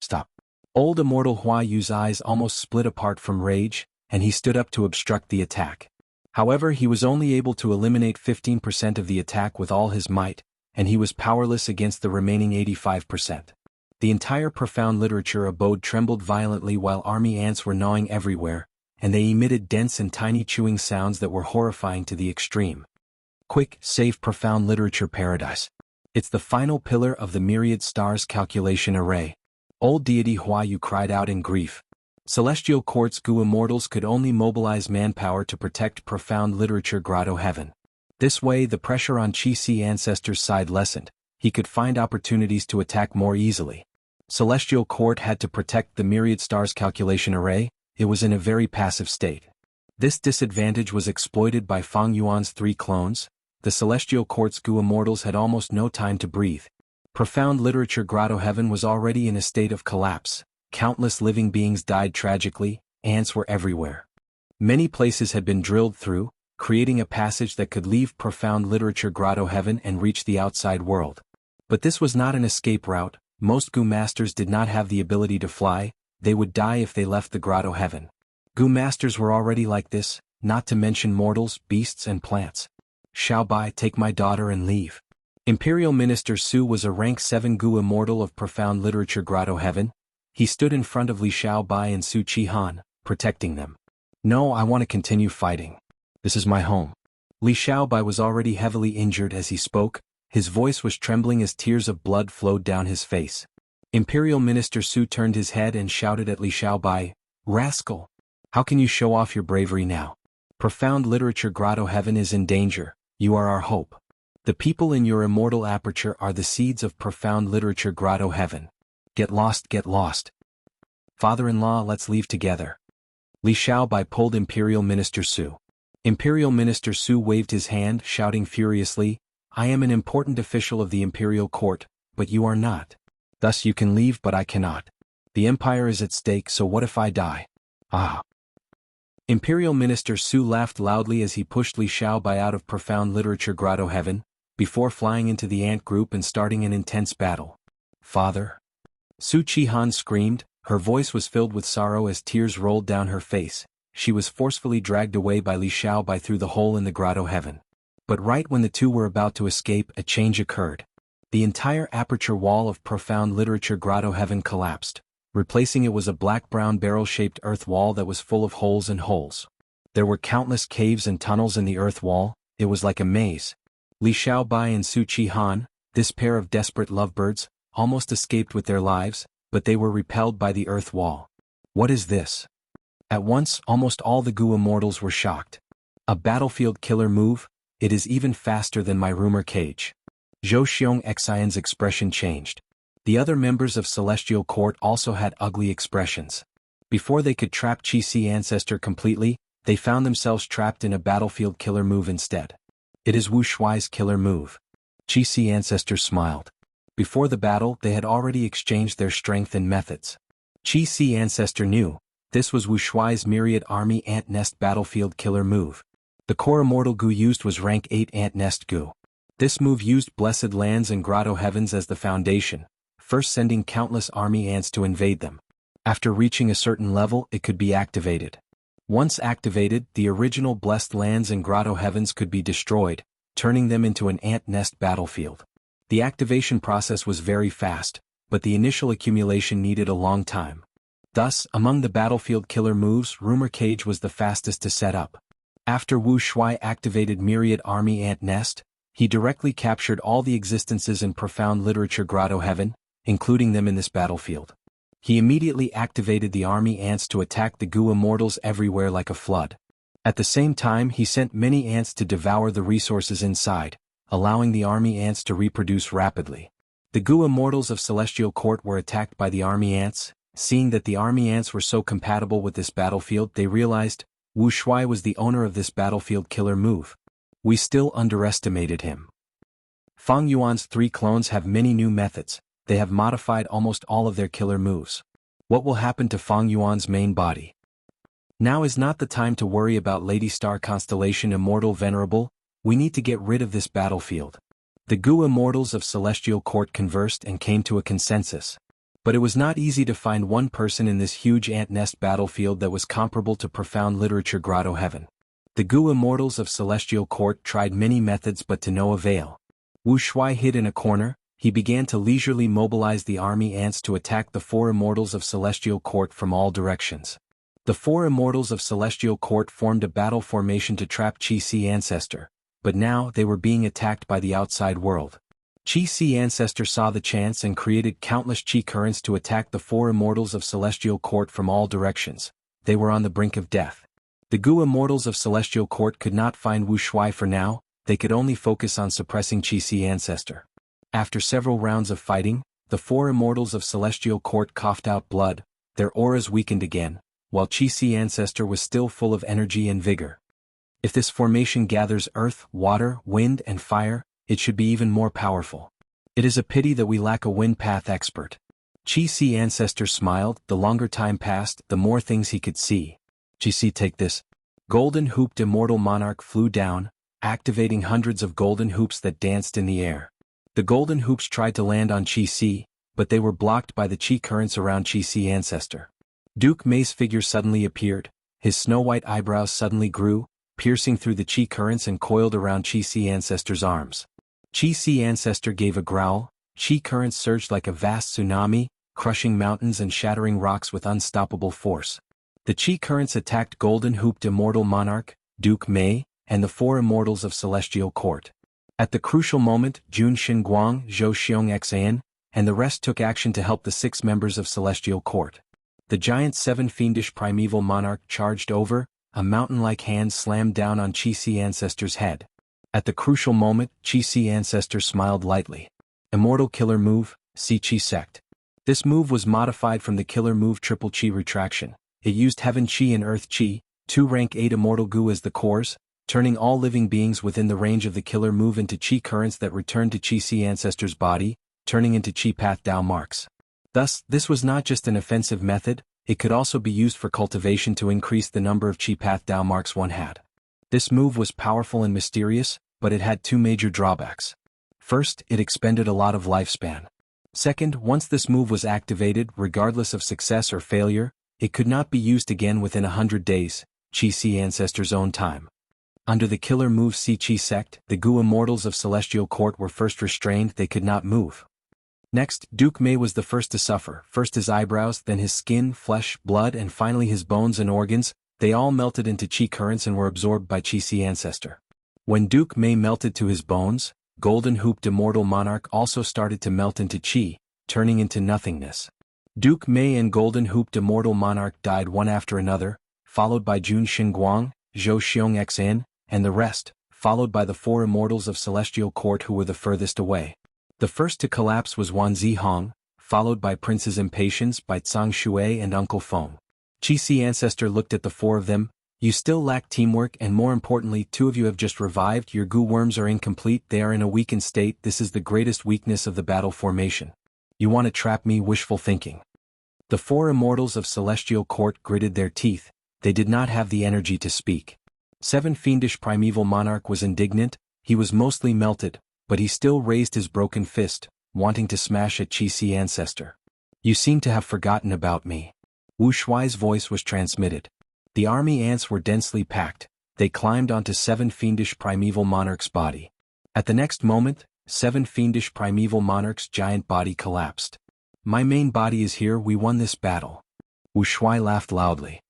Stop. Old Immortal Hua Yu's eyes almost split apart from rage, and he stood up to obstruct the attack. However, he was only able to eliminate 15% of the attack with all his might, and he was powerless against the remaining 85%. The entire Profound Literature abode trembled violently while army ants were gnawing everywhere, and they emitted dense and tiny chewing sounds that were horrifying to the extreme. Quick, save Profound Literature Paradise. It's the final pillar of the myriad stars calculation array. Old deity Hua Yu cried out in grief. Celestial Court's Gu immortals could only mobilize manpower to protect Profound Literature Grotto Heaven. This way, the pressure on Qi Si Ancestor's side lessened. He could find opportunities to attack more easily. Celestial Court had to protect the myriad stars calculation array. It was in a very passive state. This disadvantage was exploited by Fang Yuan's 3 clones. The Celestial Court's Gu immortals had almost no time to breathe. Profound Literature Grotto Heaven was already in a state of collapse. Countless living beings died tragically. Ants were everywhere. Many places had been drilled through, creating a passage that could leave Profound Literature Grotto Heaven and reach the outside world. But this was not an escape route. Most Gu masters did not have the ability to fly. They would die if they left the Grotto Heaven. Gu masters were already like this, not to mention mortals, beasts and plants. Xiaobai, take my daughter and leave. Imperial Minister Su was a rank 7 Gu immortal of Profound Literature Grotto Heaven. He stood in front of Li Xiaobai and Su Qihan, protecting them. No, I want to continue fighting. This is my home. Li Xiaobai was already heavily injured as he spoke. His voice was trembling as tears of blood flowed down his face. Imperial Minister Su turned his head and shouted at Li Xiaobai, "Rascal! How can you show off your bravery now? Profound Literature Grotto Heaven is in danger. You are our hope. The people in your immortal aperture are the seeds of Profound Literature Grotto Heaven. Get lost, get lost. Father-in-law, let's leave together." Li Xiaobai pulled Imperial Minister Su. Imperial Minister Su waved his hand, shouting furiously, "I am an important official of the Imperial Court, but you are not. Thus you can leave but I cannot. The Empire is at stake, so what if I die?" Ah. Imperial Minister Su laughed loudly as he pushed Li Xiaobai out of Profound Literature Grotto Heaven, before flying into the ant group and starting an intense battle. "Father?" Su Qihan screamed. Her voice was filled with sorrow as tears rolled down her face. She was forcefully dragged away by Li Xiaobai through the hole in the Grotto Heaven. But right when the two were about to escape, a change occurred. The entire aperture wall of Profound Literature Grotto Heaven collapsed. Replacing it was a black-brown barrel-shaped earth wall that was full of holes and holes. There were countless caves and tunnels in the earth wall. It was like a maze. Li Xiaobai and Su Qihan, this pair of desperate lovebirds, almost escaped with their lives, but they were repelled by the earth wall. What is this? At once, almost all the Gu immortals were shocked. A battlefield killer move? It is even faster than my rumor cage. Zhou Xiong Xian's expression changed. The other members of Celestial Court also had ugly expressions. Before they could trap Qi Si Ancestor completely, they found themselves trapped in a battlefield killer move instead. It is Wu Shuai's killer move. Qi Si ancestors smiled. Before the battle, they had already exchanged their strength and methods. Qi Si ancestor knew, this was Wu Shuai's myriad army ant nest battlefield killer move. The core immortal Gu used was rank 8 ant nest Gu. This move used blessed lands and grotto heavens as the foundation, first sending countless army ants to invade them. After reaching a certain level, it could be activated. Once activated, the original blessed lands and grotto heavens could be destroyed, turning them into an ant nest battlefield. The activation process was very fast, but the initial accumulation needed a long time. Thus, among the battlefield killer moves, Rumor Cage was the fastest to set up. After Wu Shuai activated Myriad Army Ant Nest, he directly captured all the existences in Profound Literature Grotto Heaven, including them in this battlefield. He immediately activated the army ants to attack the Gu immortals everywhere like a flood. At the same time, he sent many ants to devour the resources inside, allowing the army ants to reproduce rapidly. The Gu immortals of Celestial Court were attacked by the army ants. Seeing that the army ants were so compatible with this battlefield, they realized Wu Shuai was the owner of this battlefield killer move. We still underestimated him. Fang Yuan's 3 clones have many new methods. They have modified almost all of their killer moves. What will happen to Fang Yuan's main body? Now is not the time to worry about Lady Star Constellation Immortal Venerable. We need to get rid of this battlefield. The Gu immortals of Celestial Court conversed and came to a consensus. But it was not easy to find one person in this huge ant nest battlefield that was comparable to Profound Literature Grotto Heaven. The Gu immortals of Celestial Court tried many methods but to no avail. Wu Shuai hid in a corner. He began to leisurely mobilize the army ants to attack the 4 immortals of Celestial Court from all directions. The 4 immortals of Celestial Court formed a battle formation to trap Qi Si Ancestor, but now they were being attacked by the outside world. Qi Si Ancestor saw the chance and created countless Qi currents to attack the 4 immortals of Celestial Court from all directions. They were on the brink of death. The Gu immortals of Celestial Court could not find Wu Shuai for now. They could only focus on suppressing Qi Si Ancestor. After several rounds of fighting, the 4 immortals of Celestial Court coughed out blood, their auras weakened again, while Qi Si Ancestor was still full of energy and vigor. If this formation gathers earth, water, wind, and fire, it should be even more powerful. It is a pity that we lack a wind path expert. Qi Si Ancestor smiled. The longer time passed, the more things he could see. Qi Si, take this. Golden hooped immortal monarch flew down, activating hundreds of golden hoops that danced in the air. The golden hoops tried to land on Qi Si, but they were blocked by the Qi currents around Qi Si Ancestor. Duke Mei's figure suddenly appeared. His snow-white eyebrows suddenly grew, piercing through the Qi currents and coiled around Qi Si Ancestor's arms. Qi Si Ancestor gave a growl. Qi currents surged like a vast tsunami, crushing mountains and shattering rocks with unstoppable force. The Qi currents attacked golden hooped immortal monarch, Duke Mei, and the 4 immortals of Celestial Court. At the crucial moment, Jun Xinguang, Zhou Xiongxan, and the rest took action to help the 6 members of Celestial Court. The giant 7 fiendish primeval monarch charged over. A mountain-like hand slammed down on Qi Si Ancestor's head. At the crucial moment, Qi Si Ancestor smiled lightly. Immortal killer move, Si Qi Sect. This move was modified from the killer move Triple Qi Retraction. It used Heaven Qi and Earth Qi, 2 rank 8 immortal Gu as the cores, turning all living beings within the range of the killer move into Qi currents that returned to Qi Si Ancestor's body, turning into Qi Path Dao marks. Thus, this was not just an offensive method, it could also be used for cultivation to increase the number of Qi Path Dao marks one had. This move was powerful and mysterious, but it had 2 major drawbacks. First, it expended a lot of lifespan. Second, once this move was activated, regardless of success or failure, it could not be used again within 100 days, Qi Si Ancestor's own time. Under the killer move Si Qi Sect, the Gu immortals of Celestial Court were first restrained. They could not move. Next, Duke Mei was the first to suffer, first his eyebrows, then his skin, flesh, blood, and finally his bones and organs. They all melted into Qi currents and were absorbed by Qi Si Ancestor. When Duke Mei melted to his bones, Golden Hooped Immortal Monarch also started to melt into Qi, turning into nothingness. Duke Mei and Golden Hooped Immortal Monarch died one after another, followed by Jun Xinguang, Zhou Xiongxan, and the rest, followed by the 4 immortals of Celestial Court who were the furthest away. The first to collapse was Wan Zihong, followed by Prince's Impatience, by Zhang Shui and Uncle Feng. Qi Si Ancestor looked at the 4 of them. You still lack teamwork, and more importantly, two of you have just revived. Your goo worms are incomplete, they are in a weakened state. This is the greatest weakness of the battle formation. You want to trap me? Wishful thinking. The four immortals of Celestial Court gritted their teeth. They did not have the energy to speak. Seven fiendish primeval monarch was indignant. He was mostly melted, but he still raised his broken fist, wanting to smash at Qi ancestor. You seem to have forgotten about me. Wu Shuai's voice was transmitted. The army ants were densely packed. They climbed onto seven fiendish primeval monarch's body. At the next moment, seven fiendish primeval monarch's giant body collapsed. My main body is here. We won this battle. Wu Shuai laughed loudly.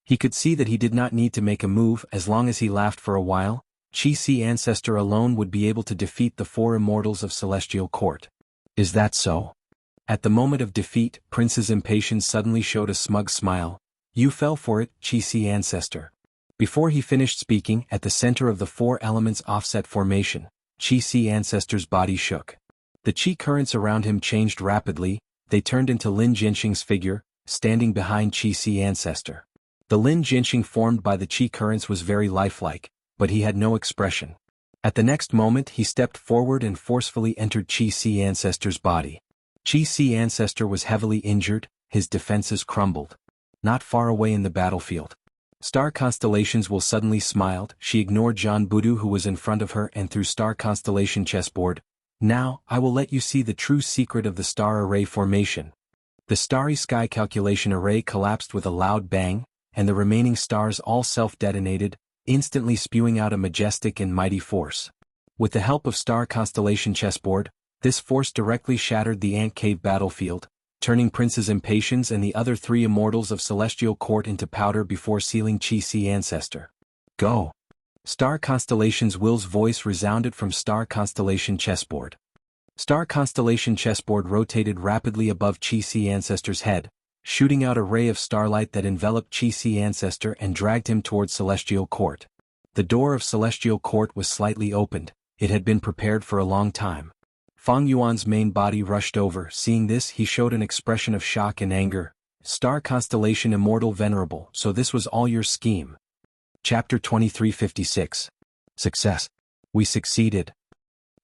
He could see that he did not need to make a move. As long as he laughed for a while, Qi ancestor alone would be able to defeat the four immortals of Celestial Court. Is that so? At the moment of defeat, Prince's impatience suddenly showed a smug smile. You fell for it, Qi ancestor. Before he finished speaking, at the center of the four elements offset formation, Qi ancestor's body shook. The qi currents around him changed rapidly. They turned into Lin Jinxing's figure, standing behind Qi ancestor. The Lin Jinxing formed by the qi currents was very lifelike, but he had no expression. At the next moment he stepped forward and forcefully entered Qi ancestor's body. Qi ancestor was heavily injured, his defenses crumbled. Not far away in the battlefield, Star Constellations will suddenly smiled. She ignored Jean Budu, who was in front of her, and through Star Constellation chessboard. Now, I will let you see the true secret of the star array formation. The starry sky calculation array collapsed with a loud bang, and the remaining stars all self-detonated, instantly spewing out a majestic and mighty force. With the help of Star Constellation chessboard, this force directly shattered the ant cave battlefield, turning Prince's impatience and the other three immortals of Celestial Court into powder before sealing Qi ancestor. Go! Star Constellation's Will's voice resounded from Star Constellation chessboard. Star Constellation chessboard rotated rapidly above Qi ancestor's head, shooting out a ray of starlight that enveloped Qi ancestor and dragged him towards Celestial Court. The door of Celestial Court was slightly opened. It had been prepared for a long time. Fang Yuan's main body rushed over. Seeing this, he showed an expression of shock and anger. Star Constellation Immortal Venerable, so this was all your scheme. Chapter 2356. Success. We succeeded.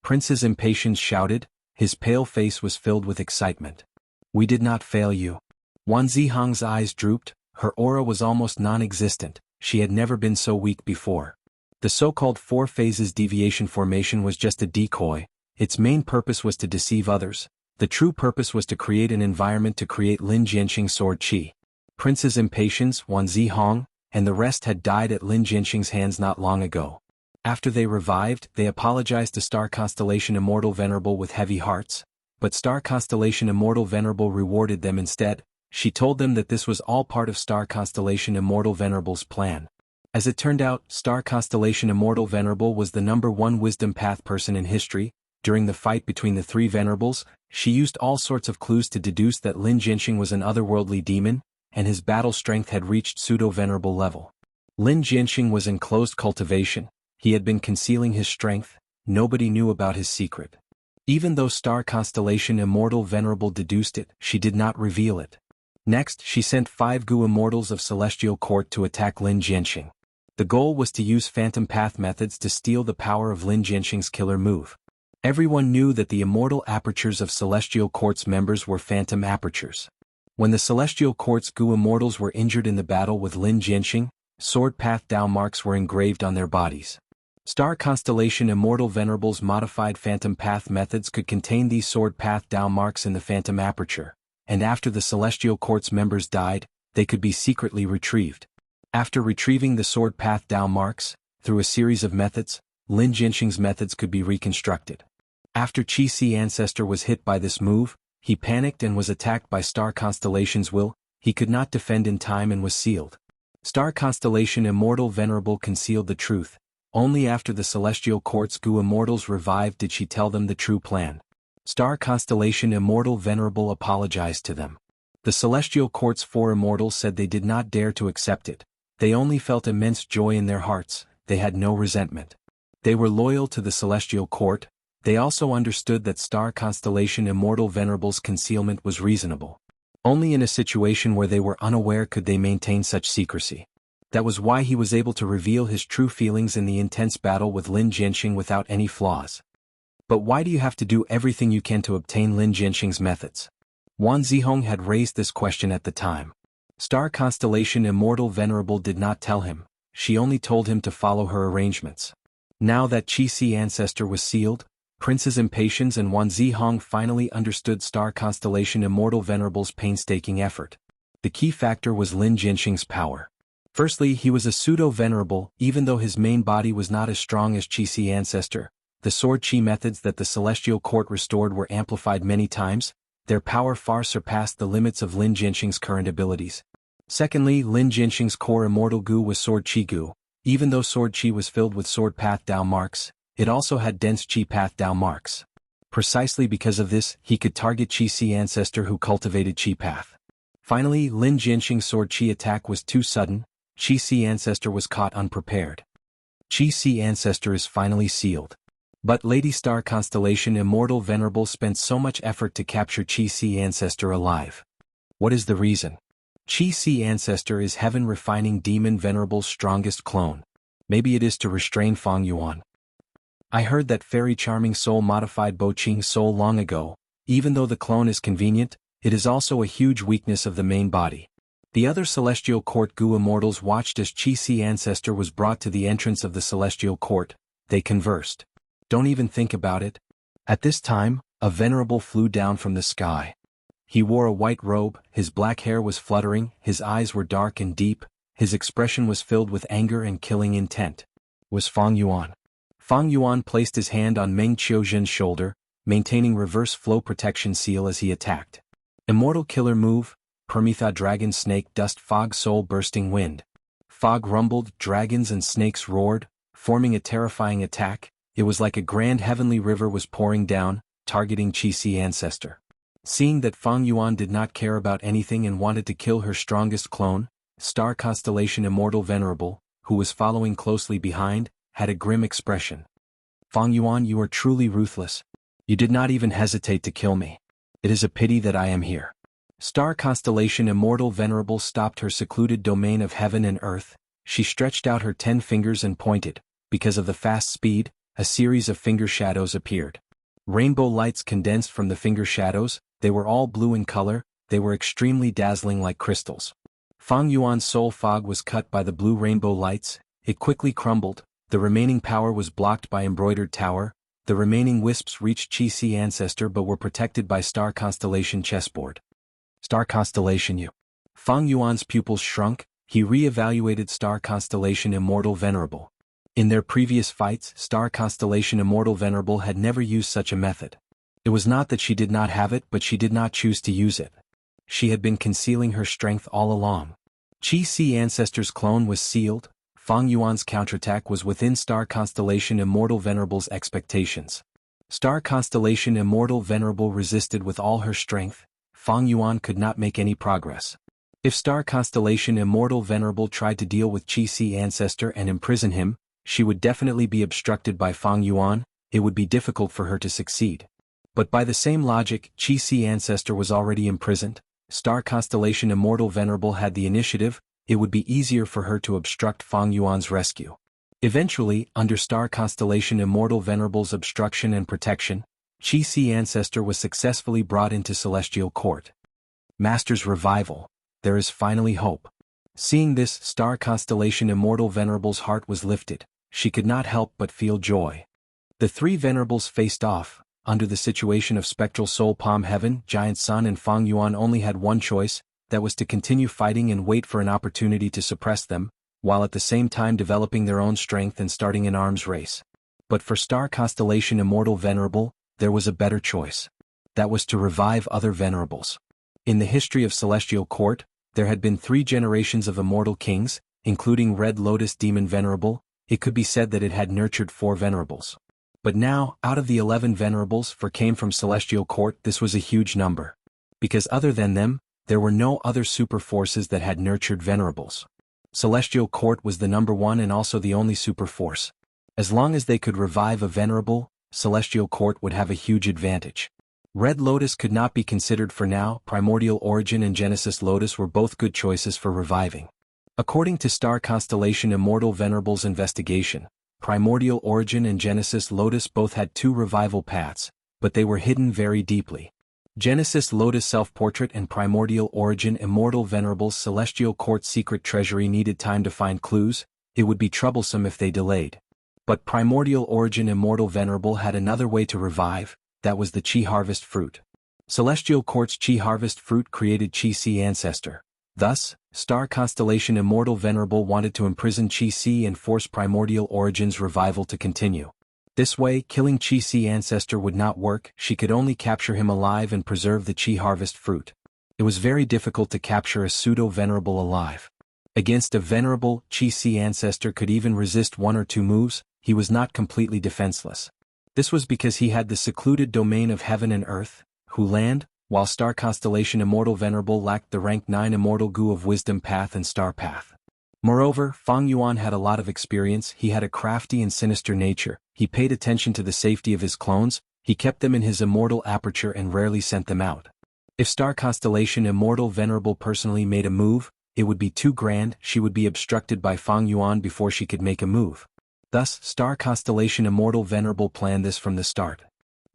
Prince's impatience shouted. His pale face was filled with excitement. We did not fail you. Wan Zihang's eyes drooped. Her aura was almost non-existent. She had never been so weak before. The so-called four phases deviation formation was just a decoy. Its main purpose was to deceive others. The true purpose was to create an environment to create Lin Jinxing sword qi. Prince's impatience, Wan Zihang, and the rest had died at Lin Jinxing's hands not long ago. After they revived, they apologized to Star Constellation Immortal Venerable with heavy hearts, but Star Constellation Immortal Venerable rewarded them instead. She told them that this was all part of Star Constellation Immortal Venerable's plan. As it turned out, Star Constellation Immortal Venerable was the #1 wisdom path person in history. During the fight between the three venerables, she used all sorts of clues to deduce that Lin Jinxing was an otherworldly demon, and his battle strength had reached pseudo-venerable level. Lin Jinxing was in closed cultivation. He had been concealing his strength. Nobody knew about his secret. Even though Star Constellation Immortal Venerable deduced it, she did not reveal it. Next, she sent 5 Gu Immortals of Celestial Court to attack Lin Jinxing. The goal was to use Phantom Path methods to steal the power of Lin Jinxing's killer move. Everyone knew that the immortal apertures of Celestial Court's members were phantom apertures. When the Celestial Court's Gu Immortals were injured in the battle with Lin Jinxing, sword path Dao marks were engraved on their bodies. Star Constellation Immortal Venerable's modified Phantom Path methods could contain these sword path Dao marks in the phantom aperture, and after the Celestial Court's members died, they could be secretly retrieved. After retrieving the sword path Dao marks, through a series of methods, Lin Jinxing's methods could be reconstructed. After Qi ancestor was hit by this move, he panicked and was attacked by Star Constellation's will. He could not defend in time and was sealed. Star Constellation Immortal Venerable concealed the truth. Only after the Celestial Court's Gu Immortals revived did she tell them the true plan. Star Constellation Immortal Venerable apologized to them. The Celestial Court's 4 immortals said they did not dare to accept it. They only felt immense joy in their hearts. They had no resentment. They were loyal to the Celestial Court. They also understood that Star Constellation Immortal Venerable's concealment was reasonable. Only in a situation where they were unaware could they maintain such secrecy. That was why he was able to reveal his true feelings in the intense battle with Lin Jianxing without any flaws. But why do you have to do everything you can to obtain Lin Jianxing's methods? Wan Zihong had raised this question at the time. Star Constellation Immortal Venerable did not tell him, she only told him to follow her arrangements. Now that Qi ancestor was sealed, Prince's impatience and Wan Zihong finally understood Star Constellation Immortal Venerable's painstaking effort. The key factor was Lin Jianxing's power. Firstly, he was a pseudo-venerable, even though his main body was not as strong as Qi ancestor. The sword Qi methods that the Celestial Court restored were amplified many times. Their power far surpassed the limits of Lin Jianxing's current abilities. Secondly, Lin Jianxing's core immortal gu was sword Qi gu. Even though sword Qi was filled with sword path Dao marks, it also had dense Qi path Dao marks. Precisely because of this, he could target Qi ancestor who cultivated Qi path. Finally, Lin Jianxing's sword Qi attack was too sudden. Qi ancestor was caught unprepared. Qi ancestor is finally sealed. But Lady Star Constellation Immortal Venerable spent so much effort to capture Qi ancestor alive. What is the reason? Qi ancestor is Heaven Refining Demon Venerable's strongest clone. Maybe it is to restrain Fang Yuan. I heard that Fairy Charming Soul modified Bo Qing's soul long ago. Even though the clone is convenient, it is also a huge weakness of the main body. The other Celestial Court Gu Immortals watched as Qi ancestor was brought to the entrance of the Celestial Court. They conversed. Don't even think about it. At this time, a venerable flew down from the sky. He wore a white robe, his black hair was fluttering, his eyes were dark and deep, his expression was filled with anger and killing intent. Was Fang Yuan. Fang Yuan placed his hand on Meng Qiuzhen's shoulder, maintaining reverse flow protection seal as he attacked. Immortal Killer Move, Permetha Dragon Snake Dust Fog Soul Bursting Wind. Fog rumbled, dragons and snakes roared, forming a terrifying attack. It was like a grand heavenly river was pouring down, targeting Qi ancestor. Seeing that Fang Yuan did not care about anything and wanted to kill her strongest clone, Star Constellation Immortal Venerable, who was following closely behind, had a grim expression. Fang Yuan, you are truly ruthless. You did not even hesitate to kill me. It is a pity that I am here. Star Constellation Immortal Venerable stopped her secluded domain of heaven and earth. She stretched out her 10 fingers and pointed. Because of the fast speed, a series of finger shadows appeared. Rainbow lights condensed from the finger shadows. They were all blue in color. They were extremely dazzling like crystals. Fang Yuan's soul fog was cut by the blue rainbow lights. It quickly crumbled. The remaining power was blocked by embroidered tower. The remaining wisps reached Qi ancestor but were protected by Star Constellation chessboard. Star Constellation U. Fang Yuan's pupils shrunk. He re-evaluated Star Constellation Immortal Venerable. In their previous fights, Star Constellation Immortal Venerable had never used such a method. It was not that she did not have it, but she did not choose to use it. She had been concealing her strength all along. Qi ancestor's clone was sealed. Fang Yuan's counterattack was within Star Constellation Immortal Venerable's expectations. Star Constellation Immortal Venerable resisted with all her strength. Fang Yuan could not make any progress. If Star Constellation Immortal Venerable tried to deal with Qi ancestor and imprison him, she would definitely be obstructed by Fang Yuan. It would be difficult for her to succeed. But by the same logic, Qi ancestor was already imprisoned. Star Constellation Immortal Venerable had the initiative. It would be easier for her to obstruct Fang Yuan's rescue. Eventually, under Star Constellation Immortal Venerable's obstruction and protection, Qi ancestor was successfully brought into Celestial Court. Master's revival. There is finally hope. Seeing this, Star Constellation Immortal Venerable's heart was lifted. She could not help but feel joy. The three venerables faced off. Under the situation of Spectral Soul Palm Heaven, Giant Sun and Fang Yuan only had one choice, that was to continue fighting and wait for an opportunity to suppress them, while at the same time developing their own strength and starting an arms race. But for Star Constellation Immortal Venerable, there was a better choice. That was to revive other venerables. In the history of Celestial Court, there had been 3 generations of immortal kings, including Red Lotus Demon Venerable. It could be said that it had nurtured 4 venerables. But now, out of the 11 venerables 4 came from Celestial Court. This was a huge number. Because other than them, there were no other super forces that had nurtured venerables. Celestial Court was the number 1 and also the only super force. As long as they could revive a venerable, Celestial Court would have a huge advantage. Red Lotus could not be considered for now. Primordial Origin and Genesis Lotus were both good choices for reviving. According to Star Constellation Immortal Venerable's investigation, Primordial Origin and Genesis Lotus both had two revival paths, but they were hidden very deeply. Genesis Lotus Self-Portrait and Primordial Origin Immortal Venerable's Celestial Court Secret Treasury needed time to find clues. It would be troublesome if they delayed. But Primordial Origin Immortal Venerable had another way to revive, that was the Chi Harvest Fruit. Celestial Court's Chi Harvest Fruit created Chi Si Ancestor. Thus, Star Constellation Immortal Venerable wanted to imprison Chi Si and force Primordial Origin's revival to continue. This way, killing Chi Si Ancestor would not work. She could only capture him alive and preserve the Chi Harvest Fruit. It was very difficult to capture a pseudo-venerable alive. Against a venerable, Chi Si Ancestor could even resist one or two moves. He was not completely defenseless. This was because he had the secluded domain of heaven and earth, Hu Land, while Star Constellation Immortal Venerable lacked the rank 9 Immortal Gu of Wisdom Path and Star Path. Moreover, Fang Yuan had a lot of experience. He had a crafty and sinister nature. He paid attention to the safety of his clones. He kept them in his immortal aperture and rarely sent them out. If Star Constellation Immortal Venerable personally made a move, it would be too grand. She would be obstructed by Fang Yuan before she could make a move. Thus, Star Constellation Immortal Venerable planned this from the start.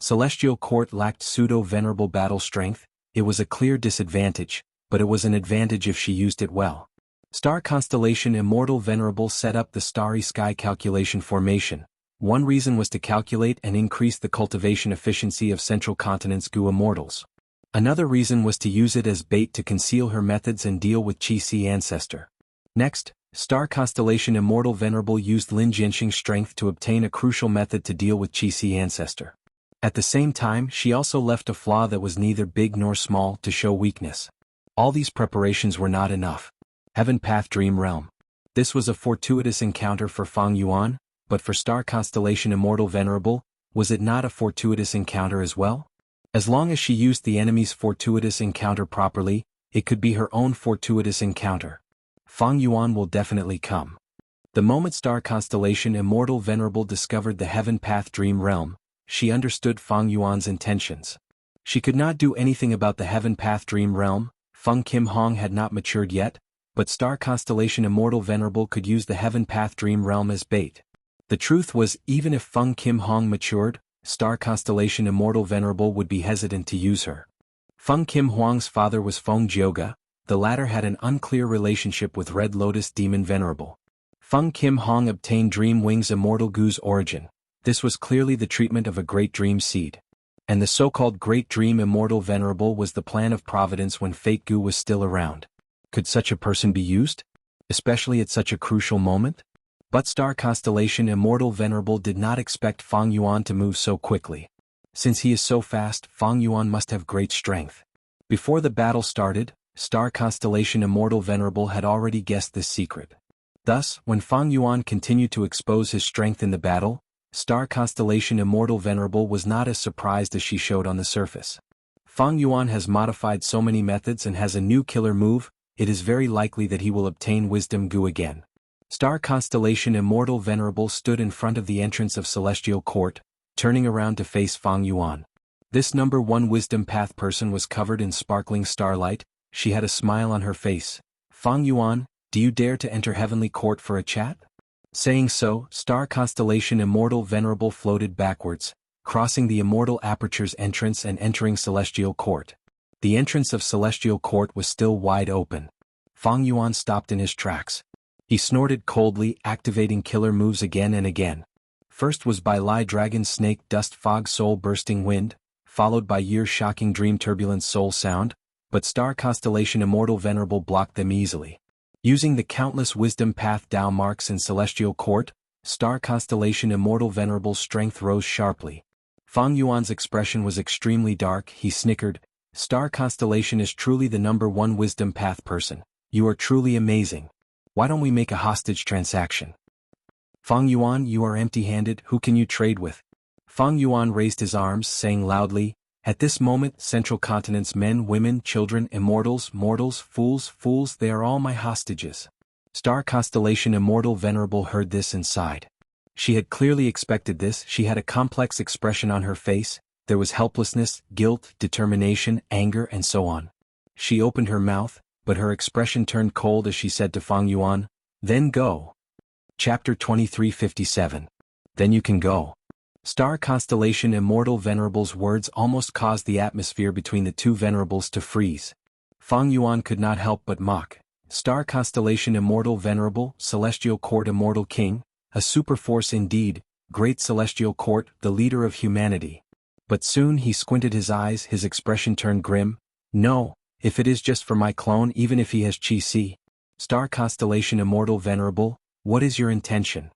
Celestial Court lacked pseudo-venerable battle strength. It was a clear disadvantage, but it was an advantage if she used it well. Star Constellation Immortal Venerable set up the Starry Sky Calculation Formation. One reason was to calculate and increase the cultivation efficiency of Central Continent's Gu Immortals. Another reason was to use it as bait to conceal her methods and deal with Chi Si Ancestor. Next, Star Constellation Immortal Venerable used Lin Jianxing's strength to obtain a crucial method to deal with Chi Si Ancestor. At the same time, she also left a flaw that was neither big nor small to show weakness. All these preparations were not enough. Heaven Path Dream Realm. This was a fortuitous encounter for Fang Yuan, but for Star Constellation Immortal Venerable, was it not a fortuitous encounter as well? As long as she used the enemy's fortuitous encounter properly, it could be her own fortuitous encounter. Fang Yuan will definitely come. The moment Star Constellation Immortal Venerable discovered the Heaven Path Dream Realm, she understood Fang Yuan's intentions. She could not do anything about the Heaven Path Dream Realm. Feng Kim Hong had not matured yet, but Star Constellation Immortal Venerable could use the Heaven Path Dream Realm as bait. The truth was, even if Feng Kim Hong matured, Star Constellation Immortal Venerable would be hesitant to use her. Feng Kim Huang's father was Feng Jioga. The latter had an unclear relationship with Red Lotus Demon Venerable. Feng Kim Hong obtained Dream Wing's Immortal Gu's origin. This was clearly the treatment of a great dream seed. And the so-called Great Dream Immortal Venerable was the plan of Providence when Fate Gu was still around. Could such a person be used? Especially at such a crucial moment? But Star Constellation Immortal Venerable did not expect Fang Yuan to move so quickly. Since he is so fast, Fang Yuan must have great strength. Before the battle started, Star Constellation Immortal Venerable had already guessed this secret. Thus, when Fang Yuan continued to expose his strength in the battle, Star Constellation Immortal Venerable was not as surprised as she showed on the surface. Fang Yuan has modified so many methods and has a new killer move. It is very likely that he will obtain Wisdom Gu again. Star Constellation Immortal Venerable stood in front of the entrance of Celestial Court, turning around to face Fang Yuan. This number 1 Wisdom Path person was covered in sparkling starlight. She had a smile on her face. Fang Yuan, do you dare to enter Heavenly Court for a chat? Saying so, Star Constellation Immortal Venerable floated backwards, crossing the Immortal Aperture's entrance and entering Celestial Court. The entrance of Celestial Court was still wide open. Fang Yuan stopped in his tracks. He snorted coldly, activating killer moves again and again. First was by Lai Dragon Snake Dust Fog Soul Bursting Wind, followed by Year Shocking Dream Turbulence Soul Sound, but Star Constellation Immortal Venerable blocked them easily. Using the countless Wisdom Path Dao marks in Celestial Court, Star Constellation Immortal Venerable's strength rose sharply. Fang Yuan's expression was extremely dark. He snickered. Star Constellation is truly the number 1 Wisdom Path person. You are truly amazing. Why don't we make a hostage transaction? Fang Yuan, you are empty-handed. Who can you trade with? Fang Yuan raised his arms, saying loudly, at this moment, Central Continent's men, women, children, immortals, mortals, fools, they are all my hostages. Star Constellation Immortal Venerable heard this and sighed. She had clearly expected this. She had a complex expression on her face. There was helplessness, guilt, determination, anger, and so on. She opened her mouth. but her expression turned cold as she said to Fang Yuan, "Then go." Chapter 2357. Then you can go. Star Constellation Immortal Venerable's words almost caused the atmosphere between the two venerables to freeze. Fang Yuan could not help but mock. Star Constellation Immortal Venerable, Celestial Court Immortal King, a super force indeed, Great Celestial Court, the leader of humanity. But soon he squinted his eyes, his expression turned grim. "No, if it is just for my clone, even if he has Chi-Si. Star Constellation Immortal Venerable, what is your intention?"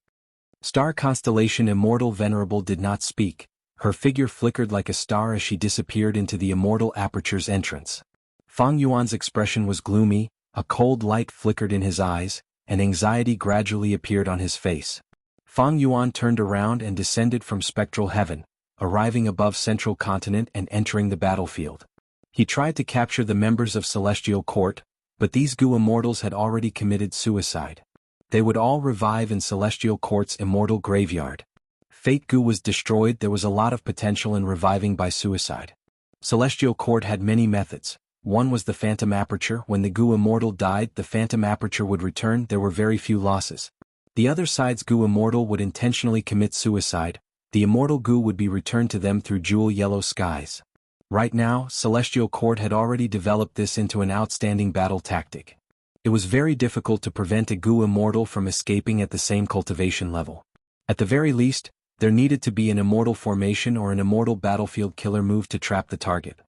Star Constellation Immortal Venerable did not speak. Her figure flickered like a star as she disappeared into the Immortal Aperture's entrance. Fang Yuan's expression was gloomy, a cold light flickered in his eyes, and anxiety gradually appeared on his face. Fang Yuan turned around and descended from spectral heaven, arriving above Central Continent and entering the battlefield. He tried to capture the members of Celestial Court, but these Gu immortals had already committed suicide. They would all revive in Celestial Court's immortal graveyard. Fate Gu was destroyed. There was a lot of potential in reviving by suicide. Celestial Court had many methods. One was the Phantom Aperture. When the Gu immortal died, the Phantom Aperture would return. There were very few losses. The other side's Gu immortal would intentionally commit suicide. The immortal Gu would be returned to them through jewel yellow skies. Right now, Celestial Court had already developed this into an outstanding battle tactic. It was very difficult to prevent a Gu immortal from escaping at the same cultivation level. At the very least, there needed to be an immortal formation or an immortal battlefield killer move to trap the target.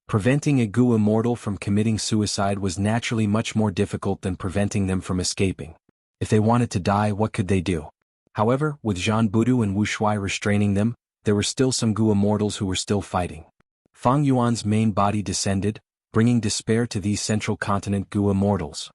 Preventing a Gu immortal from committing suicide was naturally much more difficult than preventing them from escaping. If they wanted to die, what could they do? However, with Zhan Budu and Wu Shuai restraining them, there were still some Gu immortals who were still fighting. Fang Yuan's main body descended, bringing despair to these Central Continent Gu immortals.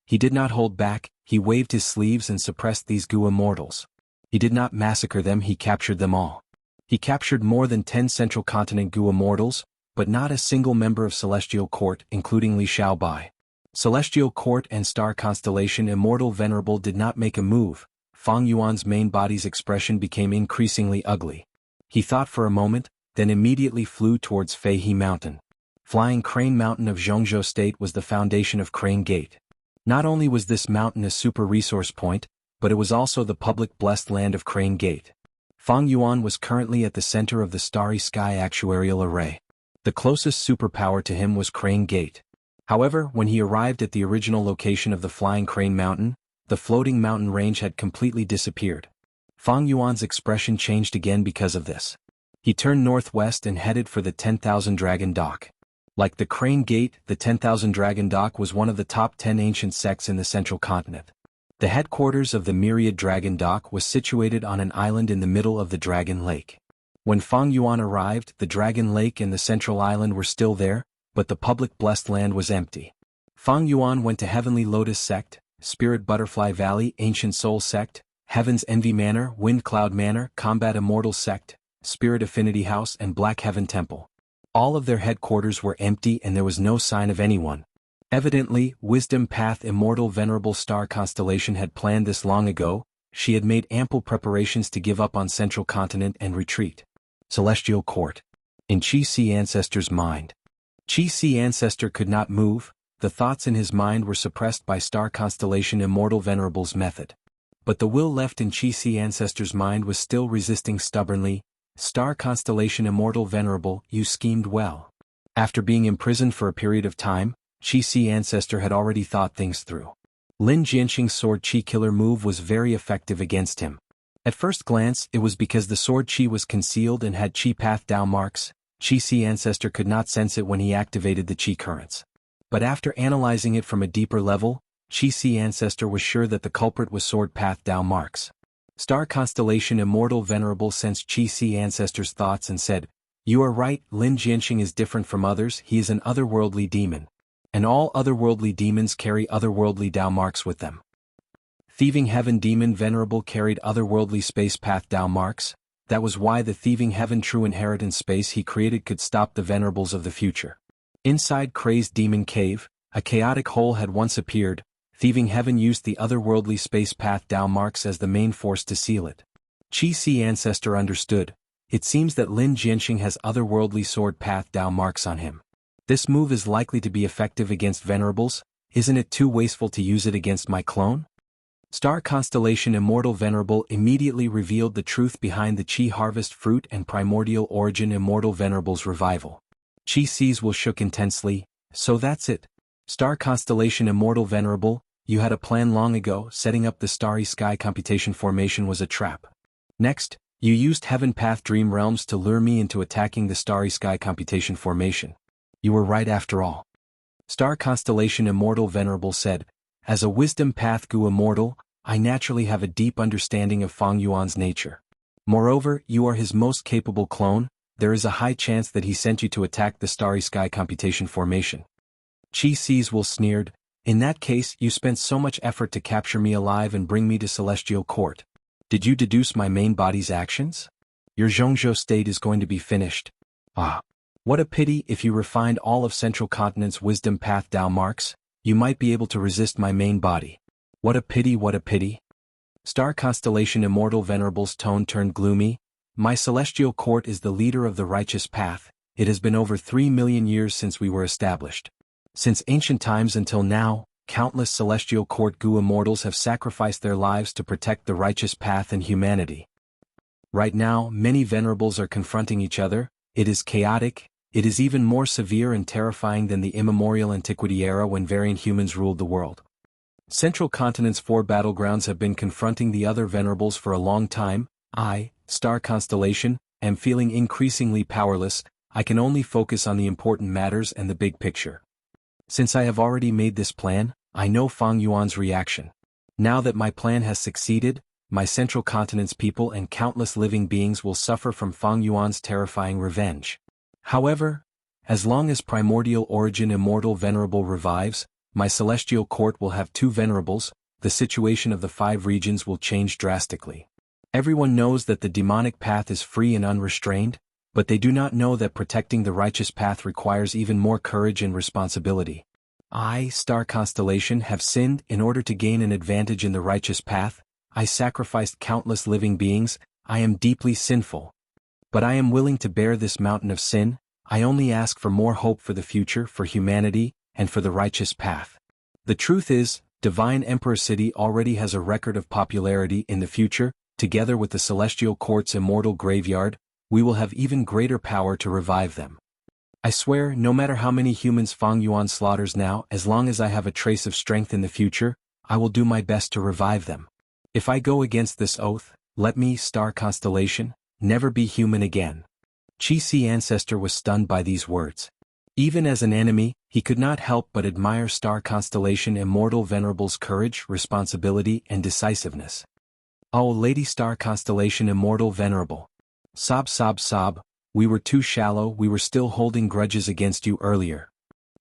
He did not hold back. He waved his sleeves and suppressed these Gu immortals. He did not massacre them, he captured them all. He captured more than 10 Central Continent Gu immortals, but not a single member of Celestial Court, including Li Xiaobai. Celestial Court and Star Constellation Immortal Venerable did not make a move. Fang Yuan's main body's expression became increasingly ugly. He thought for a moment, then immediately flew towards Feihe Mountain. Flying Crane Mountain of Zhongzhou State was the foundation of Crane Gate. Not only was this mountain a super resource point, but it was also the public blessed land of Crane Gate. Fang Yuan was currently at the center of the Starry Sky Actuarial Array. The closest superpower to him was Crane Gate. However, when he arrived at the original location of the Flying Crane Mountain, the floating mountain range had completely disappeared. Fang Yuan's expression changed again because of this. He turned northwest and headed for the 10,000 Dragon Dock. Like the Crane Gate, the 10,000 Dragon Dock was one of the top 10 ancient sects in the Central Continent. The headquarters of the Myriad Dragon Dock was situated on an island in the middle of the Dragon Lake. When Fang Yuan arrived, the Dragon Lake and the Central Island were still there, but the public blessed land was empty. Fang Yuan went to Heavenly Lotus Sect, Spirit Butterfly Valley, Ancient Soul Sect, Heaven's Envy Manor, Wind Cloud Manor, Combat Immortal Sect, Spirit Affinity House and Black Heaven Temple. All of their headquarters were empty and there was no sign of anyone. Evidently, Wisdom Path Immortal Venerable Star Constellation had planned this long ago. She had made ample preparations to give up on Central Continent and retreat. Celestial Court. In Chi-Si Ancestor's mind. Chi-Si Ancestor could not move. The thoughts in his mind were suppressed by Star Constellation Immortal Venerable's method. But the will left in Chi-Si Ancestor's mind was still resisting stubbornly. Star Constellation Immortal Venerable, you schemed well. After being imprisoned for a period of time, Chi-Si Ancestor had already thought things through. Lin Jianxing's Sword Chi killer move was very effective against him. At first glance, it was because the Sword Chi was concealed and had Chi Path Dao marks. Chi-Si Ancestor could not sense it when he activated the Chi currents. But after analyzing it from a deeper level, Chi-Si Ancestor was sure that the culprit was Sword Path Dao marks. Star Constellation Immortal Venerable sensed Chi-Si Ancestor's thoughts and said, "You are right, Lin Jianxing is different from others, he is an otherworldly demon. And all otherworldly demons carry otherworldly Dao marks with them." Thieving Heaven Demon Venerable carried otherworldly space path Dao marks. That was why the Thieving Heaven True Inheritance space he created could stop the Venerables of the future. Inside Crazed Demon Cave, a chaotic hole had once appeared. Thieving Heaven used the otherworldly space path Dao marks as the main force to seal it. Chi-Si Ancestor understood. It seems that Lin Jianxing has otherworldly sword path Dao marks on him. This move is likely to be effective against Venerables. Isn't it too wasteful to use it against my clone? Star Constellation Immortal Venerable immediately revealed the truth behind the Qi Harvest Fruit and Primordial Origin Immortal Venerable's revival. Qi sees will shook intensely. So that's it. Star Constellation Immortal Venerable, you had a plan long ago. Setting up the Starry Sky Computation Formation was a trap. Next, you used Heaven Path Dream Realms to lure me into attacking the Starry Sky Computation Formation. You were right after all. Star Constellation Immortal Venerable said, as a Wisdom Path Gu Immortal, I naturally have a deep understanding of Fang Yuan's nature. Moreover, you are his most capable clone. There is a high chance that he sent you to attack the Starry Sky Computation Formation. Qi sees will sneered, in that case you spent so much effort to capture me alive and bring me to Celestial Court. Did you deduce my main body's actions? Your Zhongzhou state is going to be finished. Ah. What a pity. If you refined all of Central Continent's Wisdom Path Dao marks, you might be able to resist my main body. What a pity, what a pity. Star Constellation Immortal Venerable's tone turned gloomy. My Celestial Court is the leader of the righteous path. It has been over 3 million years since we were established. Since ancient times until now, countless Celestial Court Gu Immortals have sacrificed their lives to protect the righteous path and humanity. Right now, many Venerables are confronting each other. It is chaotic. It is even more severe and terrifying than the immemorial antiquity era when variant humans ruled the world. Central Continent's 4 battlegrounds have been confronting the other Venerables for a long time. I, Star Constellation, am feeling increasingly powerless. I can only focus on the important matters and the big picture. Since I have already made this plan, I know Fang Yuan's reaction. Now that my plan has succeeded, my Central Continent's people and countless living beings will suffer from Fang Yuan's terrifying revenge. However, as long as Primordial Origin Immortal Venerable revives, my Celestial Court will have 2 Venerables. The situation of the 5 regions will change drastically. Everyone knows that the demonic path is free and unrestrained, but they do not know that protecting the righteous path requires even more courage and responsibility. I, Star Constellation, have sinned. In order to gain an advantage in the righteous path, I sacrificed countless living beings. I am deeply sinful. But I am willing to bear this mountain of sin. I only ask for more hope for the future, for humanity, and for the righteous path. The truth is, Divine Emperor City already has a record of popularity. In the future, together with the Celestial Court's immortal graveyard, we will have even greater power to revive them. I swear, no matter how many humans Fang Yuan slaughters now, as long as I have a trace of strength in the future, I will do my best to revive them. If I go against this oath, let me, Star Constellation, never be human again. Qi Si Ancestor was stunned by these words. Even as an enemy, he could not help but admire Star Constellation Immortal Venerable's courage, responsibility, and decisiveness. Oh, Lady Star Constellation Immortal Venerable. Sob sob sob, we were too shallow. We were still holding grudges against you earlier.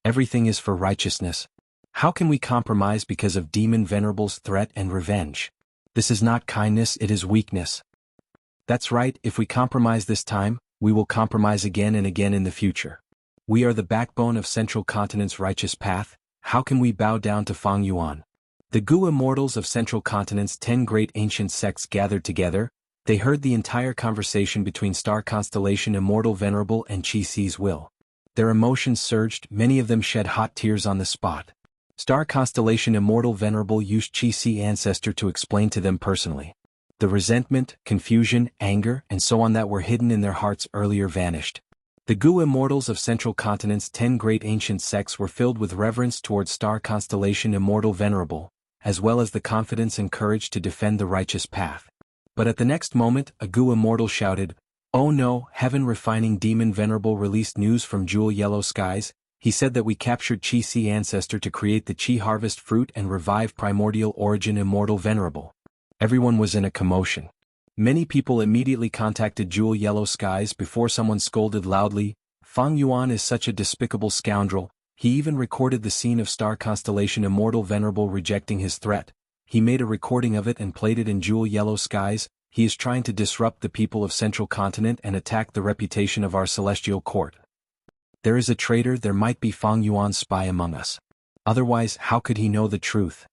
Everything is for righteousness. How can we compromise because of Demon Venerable's threat and revenge? This is not kindness, it is weakness. That's right, if we compromise this time, we will compromise again and again in the future. We are the backbone of Central Continent's righteous path. How can we bow down to Fang Yuan? The Gu Immortals of Central Continent's 10 great ancient sects gathered together. They heard the entire conversation between Star Constellation Immortal Venerable and Qi Si's will. Their emotions surged, many of them shed hot tears on the spot. Star Constellation Immortal Venerable used Qi Si Ancestor to explain to them personally. The resentment, confusion, anger, and so on that were hidden in their hearts earlier vanished. The Gu Immortals of Central Continent's 10 great ancient sects were filled with reverence towards Star Constellation Immortal Venerable, as well as the confidence and courage to defend the righteous path. But at the next moment, a Gu Immortal shouted, "Oh no, Heaven Refining Demon Venerable released news from Jewel Yellow Skies. He said that we captured Qi Si Ancestor to create the Qi Harvest Fruit and revive Primordial Origin Immortal Venerable." Everyone was in a commotion. Many people immediately contacted Jewel Yellow Skies before someone scolded loudly, "Fang Yuan is such a despicable scoundrel." He even recorded the scene of Star Constellation Immortal Venerable rejecting his threat. He made a recording of it and played it in Jewel Yellow Skies. He is trying to disrupt the people of Central Continent and attack the reputation of our Celestial Court. There is a traitor. There might be Fang Yuan's spy among us. Otherwise, how could he know the truth?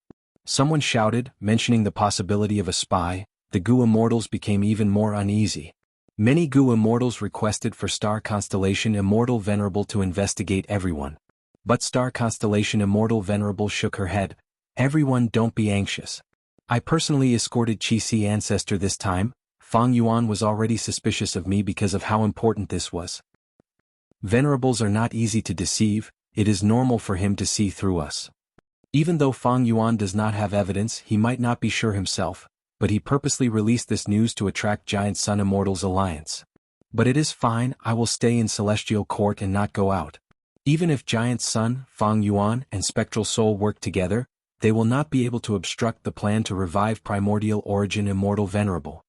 Someone shouted, mentioning the possibility of a spy. The Gu Immortals became even more uneasy. Many Gu Immortals requested for Star Constellation Immortal Venerable to investigate everyone. But Star Constellation Immortal Venerable shook her head. Everyone, don't be anxious. I personally escorted Qi ancestor this time. Fang Yuan was already suspicious of me because of how important this was. Venerables are not easy to deceive, it is normal for him to see through us. Even though Fang Yuan does not have evidence, he might not be sure himself, but he purposely released this news to attract Giant Sun Immortals alliance. But it is fine, I will stay in Celestial Court and not go out. Even if Giant Sun, Fang Yuan, and Spectral Soul work together, they will not be able to obstruct the plan to revive Primordial Origin Immortal Venerable.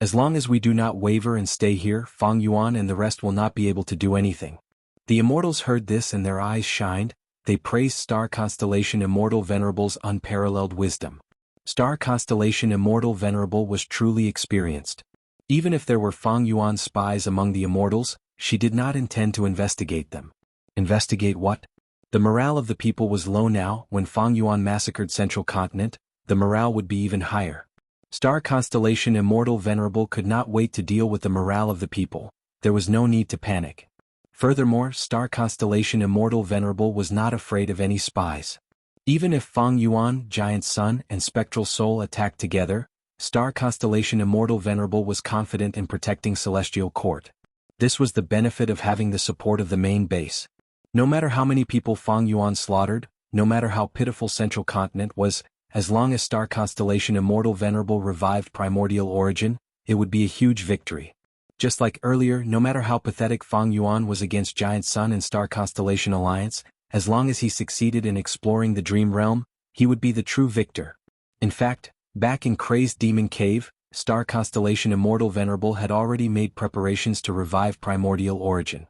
As long as we do not waver and stay here, Fang Yuan and the rest will not be able to do anything. The Immortals heard this and their eyes shined. They praised Star Constellation Immortal Venerable's unparalleled wisdom. Star Constellation Immortal Venerable was truly experienced. Even if there were Fang Yuan spies among the Immortals, she did not intend to investigate them. Investigate what? The morale of the people was low now. When Fang Yuan massacred Central Continent, the morale would be even higher. Star Constellation Immortal Venerable could not wait to deal with the morale of the people. There was no need to panic. Furthermore, Star Constellation Immortal Venerable was not afraid of any spies. Even if Fang Yuan, Giant Sun, and Spectral Soul attacked together, Star Constellation Immortal Venerable was confident in protecting Celestial Court. This was the benefit of having the support of the main base. No matter how many people Fang Yuan slaughtered, no matter how pitiful Central Continent was, as long as Star Constellation Immortal Venerable revived Primordial Origin, it would be a huge victory. Just like earlier, no matter how pathetic Fang Yuan was against Giant Sun and Star Constellation Alliance, as long as he succeeded in exploring the Dream Realm, he would be the true victor. In fact, back in Crazed Demon Cave, Star Constellation Immortal Venerable had already made preparations to revive Primordial Origin.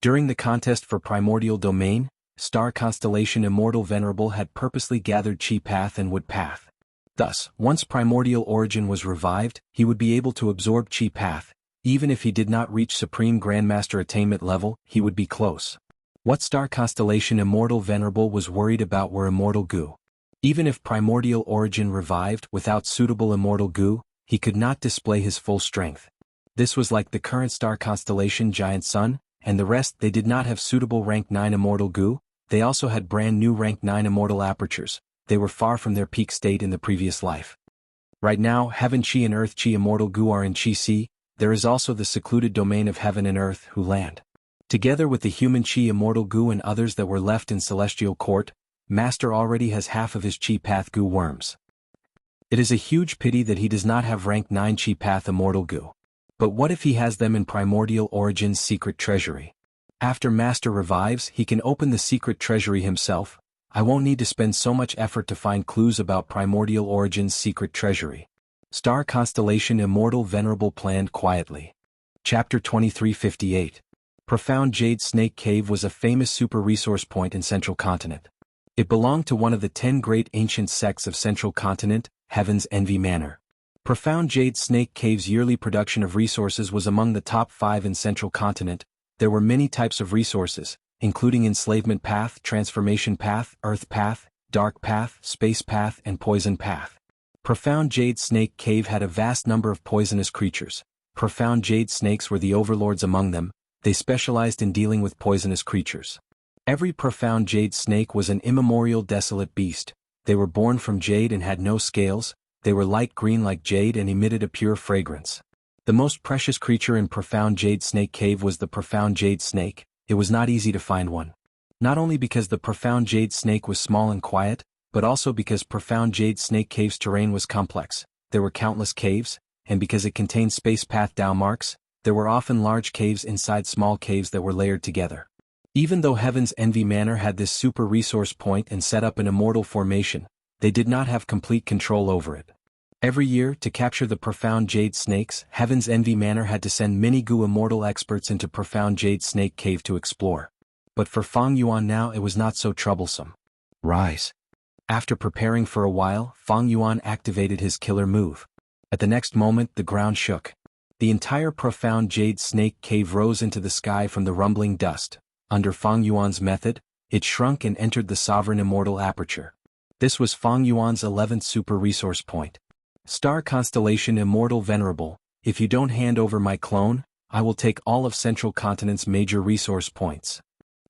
During the contest for Primordial Domain, Star Constellation Immortal Venerable had purposely gathered Qi Path and Wood Path. Thus, once Primordial Origin was revived, he would be able to absorb Qi Path. Even if he did not reach Supreme Grandmaster attainment level, he would be close. What Star Constellation Immortal Venerable was worried about were immortal goo. Even if Primordial Origin revived without suitable immortal goo, he could not display his full strength. This was like the current Star Constellation Giant Sun, and the rest. They did not have suitable rank 9 immortal goo. They also had brand new rank 9 immortal apertures. They were far from their peak state in the previous life. Right now, Heaven Chi and Earth Chi immortal goo are in Qi Sea. There is also the secluded domain of Heaven and Earth, who land. Together with the human Qi immortal goo and others that were left in Celestial Court, Master already has half of his Qi Path goo worms. It is a huge pity that he does not have rank 9 Qi Path immortal goo. But what if he has them in Primordial Origin's secret treasury? After Master revives, he can open the secret treasury himself. I won't need to spend so much effort to find clues about Primordial Origin's secret treasury. Star Constellation Immortal Venerable planned quietly. Chapter 2358. Profound Jade Snake Cave was a famous super resource point in Central Continent. It belonged to one of the 10 great ancient sects of Central Continent, Heaven's Envy Manor. Profound Jade Snake Cave's yearly production of resources was among the top 5 in Central Continent. There were many types of resources, including Enslavement Path, Transformation Path, Earth Path, Dark Path, Space Path, and Poison Path. Profound Jade Snake Cave had a vast number of poisonous creatures. Profound Jade Snakes were the overlords among them. They specialized in dealing with poisonous creatures. Every Profound Jade Snake was an immemorial desolate beast. They were born from jade and had no scales. They were light green like jade and emitted a pure fragrance. The most precious creature in Profound Jade Snake Cave was the Profound Jade Snake. It was not easy to find one. Not only because the Profound Jade Snake was small and quiet, but also because Profound Jade Snake Cave's terrain was complex. There were countless caves, and because it contained space path Dao marks, there were often large caves inside small caves that were layered together. Even though Heaven's Envy Manor had this super resource point and set up an immortal formation, they did not have complete control over it. Every year, to capture the Profound Jade Snakes, Heaven's Envy Manor had to send many Gu immortal experts into Profound Jade Snake Cave to explore. But for Fang Yuan now it was not so troublesome. Rise. After preparing for a while, Fang Yuan activated his killer move. At the next moment the ground shook. The entire Profound Jade Snake Cave rose into the sky from the rumbling dust. Under Fang Yuan's method, it shrunk and entered the Sovereign Immortal Aperture. This was Fang Yuan's 11th super resource point. Star Constellation Immortal Venerable, if you don't hand over my clone, I will take all of Central Continent's major resource points.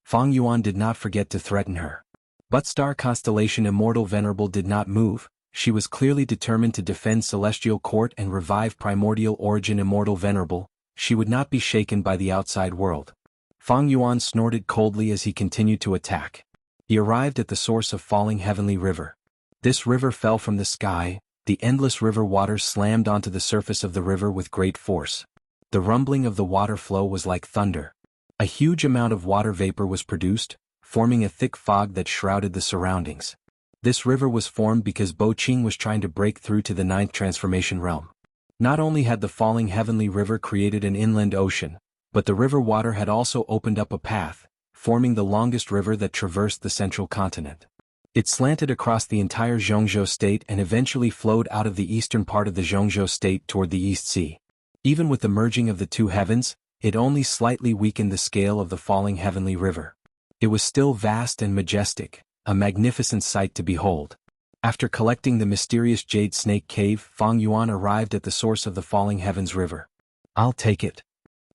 Fang Yuan did not forget to threaten her. But star constellation Immortal Venerable did not move. She was clearly determined to defend Celestial Court and revive Primordial Origin Immortal Venerable. She would not be shaken by the outside world. Fang Yuan snorted coldly as he continued to attack. He arrived at the source of falling heavenly river. This river fell from the sky. The endless river water slammed onto the surface of the river with great force. The rumbling of the water flow was like thunder. A huge amount of water vapor was produced, forming a thick fog that shrouded the surroundings. This river was formed because Bo Qing was trying to break through to the ninth transformation realm. Not only had the falling heavenly river created an inland ocean, but the river water had also opened up a path, forming the longest river that traversed the central continent. It slanted across the entire Zhongzhou state and eventually flowed out of the eastern part of the Zhongzhou state toward the East Sea. Even with the merging of the two heavens, it only slightly weakened the scale of the falling heavenly river. It was still vast and majestic, a magnificent sight to behold. After collecting the mysterious Jade Snake Cave, Fang Yuan arrived at the source of the falling heavens river. "I'll take it."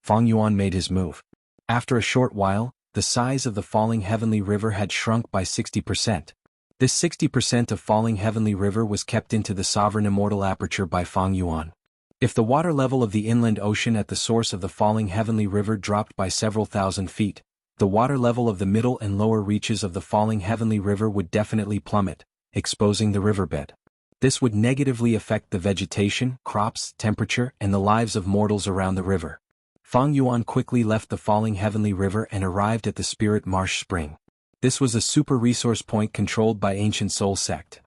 Fang Yuan made his move. After a short while, the size of the falling heavenly river had shrunk by 60%. This 60% of falling heavenly river was kept into the sovereign immortal aperture by Fang Yuan. If the water level of the inland ocean at the source of the falling heavenly river dropped by several thousand feet, the water level of the middle and lower reaches of the falling heavenly river would definitely plummet, exposing the riverbed. This would negatively affect the vegetation, crops, temperature, and the lives of mortals around the river. Fang Yuan quickly left the falling heavenly river and arrived at the Spirit Marsh Spring. This was a super resource point controlled by Ancient Soul Sect.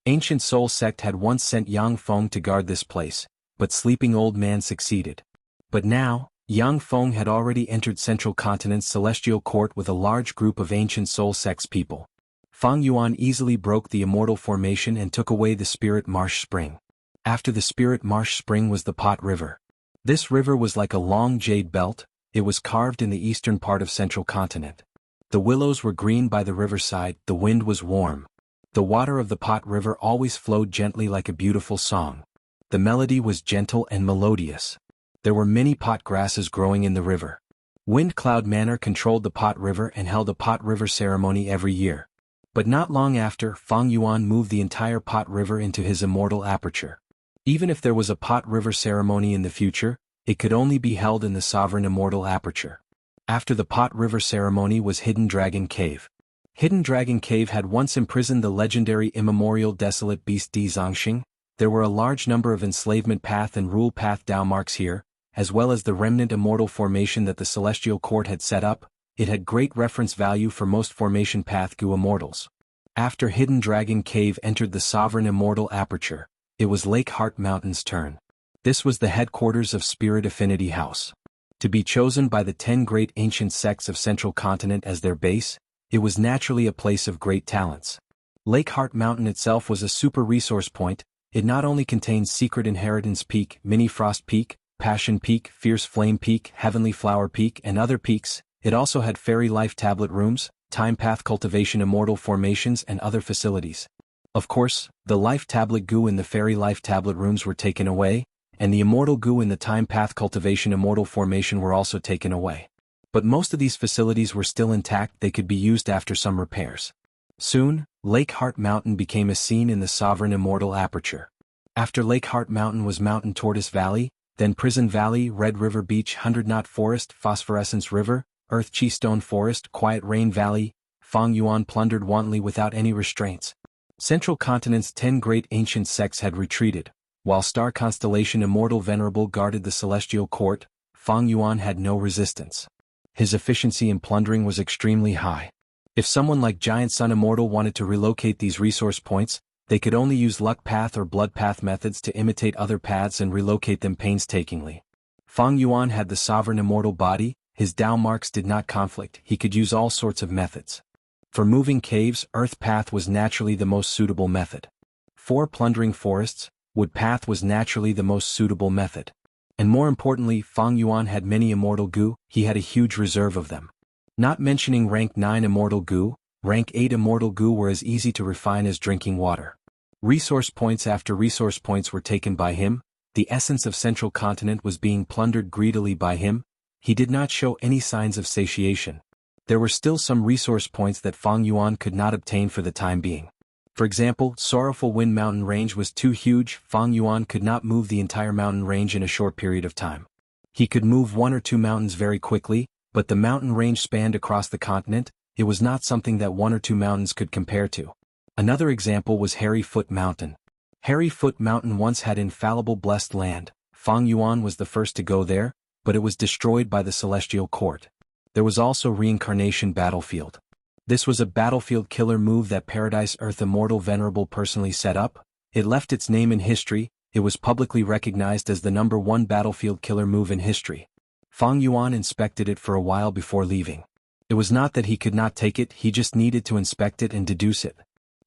Ancient Soul Sect had once sent Yang Feng to guard this place, but Sleeping Old Man succeeded. But now, Yang Feng had already entered Central Continent's Celestial Court with a large group of Ancient Soul Sect's people. Fang Yuan easily broke the Immortal Formation and took away the Spirit Marsh Spring. After the Spirit Marsh Spring was the Pot River. This river was like a long jade belt. It was carved in the eastern part of Central Continent. The willows were green by the riverside, the wind was warm. The water of the Pot River always flowed gently like a beautiful song. The melody was gentle and melodious. There were many pot grasses growing in the river. Wind Cloud Manor controlled the Pot River and held a Pot River ceremony every year. But not long after, Fang Yuan moved the entire Pot River into his immortal aperture. Even if there was a Pot River ceremony in the future, it could only be held in the sovereign immortal aperture. After the Pot River ceremony was Hidden Dragon Cave. Hidden Dragon Cave had once imprisoned the legendary immemorial desolate beast Di Zongxing. There were a large number of enslavement path and rule path Dao marks here, as well as the remnant immortal formation that the Celestial Court had set up. It had great reference value for most formation path Gu immortals. After Hidden Dragon Cave entered the sovereign immortal aperture, it was Lake Heart Mountain's turn. This was the headquarters of Spirit Affinity House. To be chosen by the 10 great ancient sects of Central Continent as their base, it was naturally a place of great talents. Lake Heart Mountain itself was a super resource point. It not only contained Secret Inheritance Peak, Mini Frost Peak, Passion Peak, Fierce Flame Peak, Heavenly Flower Peak, and other peaks. It also had Fairy Life Tablet Rooms, Time Path Cultivation Immortal Formations, and other facilities. Of course, the Life Tablet Goo in the Fairy Life Tablet Rooms were taken away, and the Immortal Goo in the Time Path Cultivation Immortal Formation were also taken away. But most of these facilities were still intact. They could be used after some repairs. Soon, Lake Heart Mountain became a scene in the sovereign immortal aperture. After Lake Heart Mountain was Mountain Tortoise Valley, then Prison Valley, Red River Beach, 100 Knot Forest, Phosphorescence River, Earth Chi Stone Forest, Quiet Rain Valley. Fang Yuan plundered wantonly without any restraints. Central Continent's 10 great ancient sects had retreated. While Star Constellation Immortal Venerable guarded the Celestial Court, Fang Yuan had no resistance. His efficiency in plundering was extremely high. If someone like Giant Sun Immortal wanted to relocate these resource points, they could only use luck path or blood path methods to imitate other paths and relocate them painstakingly. Fang Yuan had the sovereign immortal body. His Dao marks did not conflict. He could use all sorts of methods. For moving caves, Earth Path was naturally the most suitable method. For plundering forests, Wood Path was naturally the most suitable method. And more importantly, Fang Yuan had many immortal goo. He had a huge reserve of them. Not mentioning rank 9 immortal goo, rank 8 immortal goo were as easy to refine as drinking water. Resource points after resource points were taken by him. The essence of Central Continent was being plundered greedily by him. He did not show any signs of satiation. There were still some resource points that Fang Yuan could not obtain for the time being. For example, Sorrowful Wind mountain range was too huge. Fang Yuan could not move the entire mountain range in a short period of time. He could move one or two mountains very quickly, but the mountain range spanned across the continent. It was not something that one or two mountains could compare to. Another example was Hairy Foot Mountain. Hairy Foot Mountain once had infallible blessed land. Fang Yuan was the first to go there, but it was destroyed by the Celestial Court. There was also Reincarnation Battlefield. This was a battlefield killer move that Paradise Earth Immortal Venerable personally set up. It left its name in history. It was publicly recognized as the #1 battlefield killer move in history. Fang Yuan inspected it for a while before leaving. It was not that he could not take it, he just needed to inspect it and deduce it.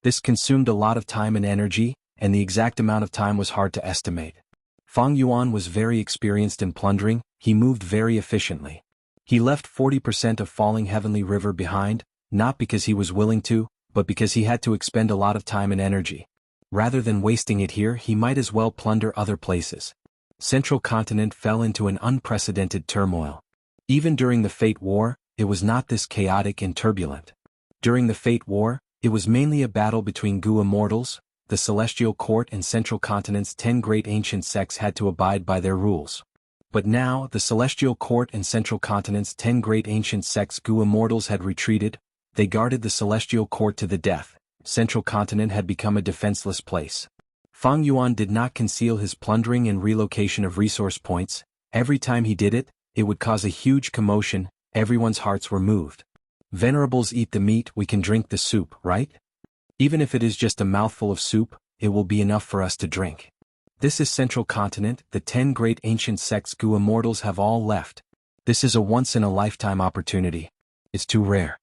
This consumed a lot of time and energy, and the exact amount of time was hard to estimate. Fang Yuan was very experienced in plundering. He moved very efficiently. He left 40% of Falling Heavenly River behind, not because he was willing to, but because he had to expend a lot of time and energy. Rather than wasting it here, he might as well plunder other places. Central Continent fell into an unprecedented turmoil. Even during the Fate War, it was not this chaotic and turbulent. During the Fate War, it was mainly a battle between Gu Immortals. The Celestial Court and Central Continent's 10 great ancient sects had to abide by their rules. But now, the Celestial Court and Central Continent's 10 great ancient sects Gu Immortals had retreated. They guarded the Celestial Court to the death. Central Continent had become a defenseless place. Fang Yuan did not conceal his plundering and relocation of resource points. Every time he did it, it would cause a huge commotion. Everyone's hearts were moved. Venerables, eat the meat, we can drink the soup, right? Even if it is just a mouthful of soup, it will be enough for us to drink. This is Central Continent. The 10 great ancient sects Gu Immortals have all left. This is a once-in-a-lifetime opportunity. It's too rare.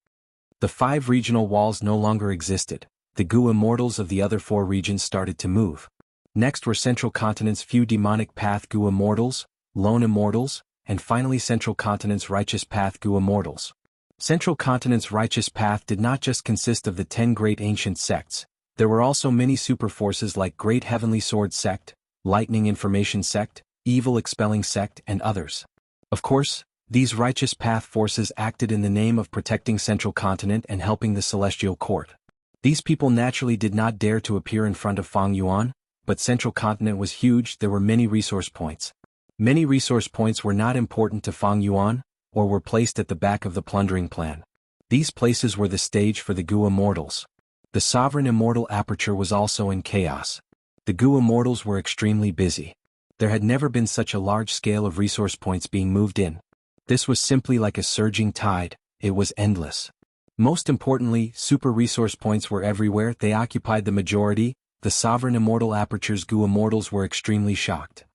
The 5 regional walls no longer existed. The Gu Immortals of the other 4 regions started to move. Next were Central Continent's few demonic path Gu Immortals, Lone Immortals, and finally Central Continent's righteous path Gu Immortals. Central Continent's righteous path did not just consist of the 10 great ancient sects. There were also many superforces like Great Heavenly Sword Sect, Lightning Information Sect, Evil Expelling Sect, and others. Of course, these righteous path forces acted in the name of protecting Central Continent and helping the Celestial Court. These people naturally did not dare to appear in front of Fang Yuan, but Central Continent was huge. There were many resource points. Many resource points were not important to Fang Yuan, or were placed at the back of the plundering plan. These places were the stage for the Gu Immortals. The Sovereign Immortal Aperture was also in chaos. The Gu Immortals were extremely busy. There had never been such a large scale of resource points being moved in. This was simply like a surging tide. It was endless. Most importantly, super resource points were everywhere. They occupied the majority. The Sovereign Immortal Aperture's Gu Immortals were extremely shocked.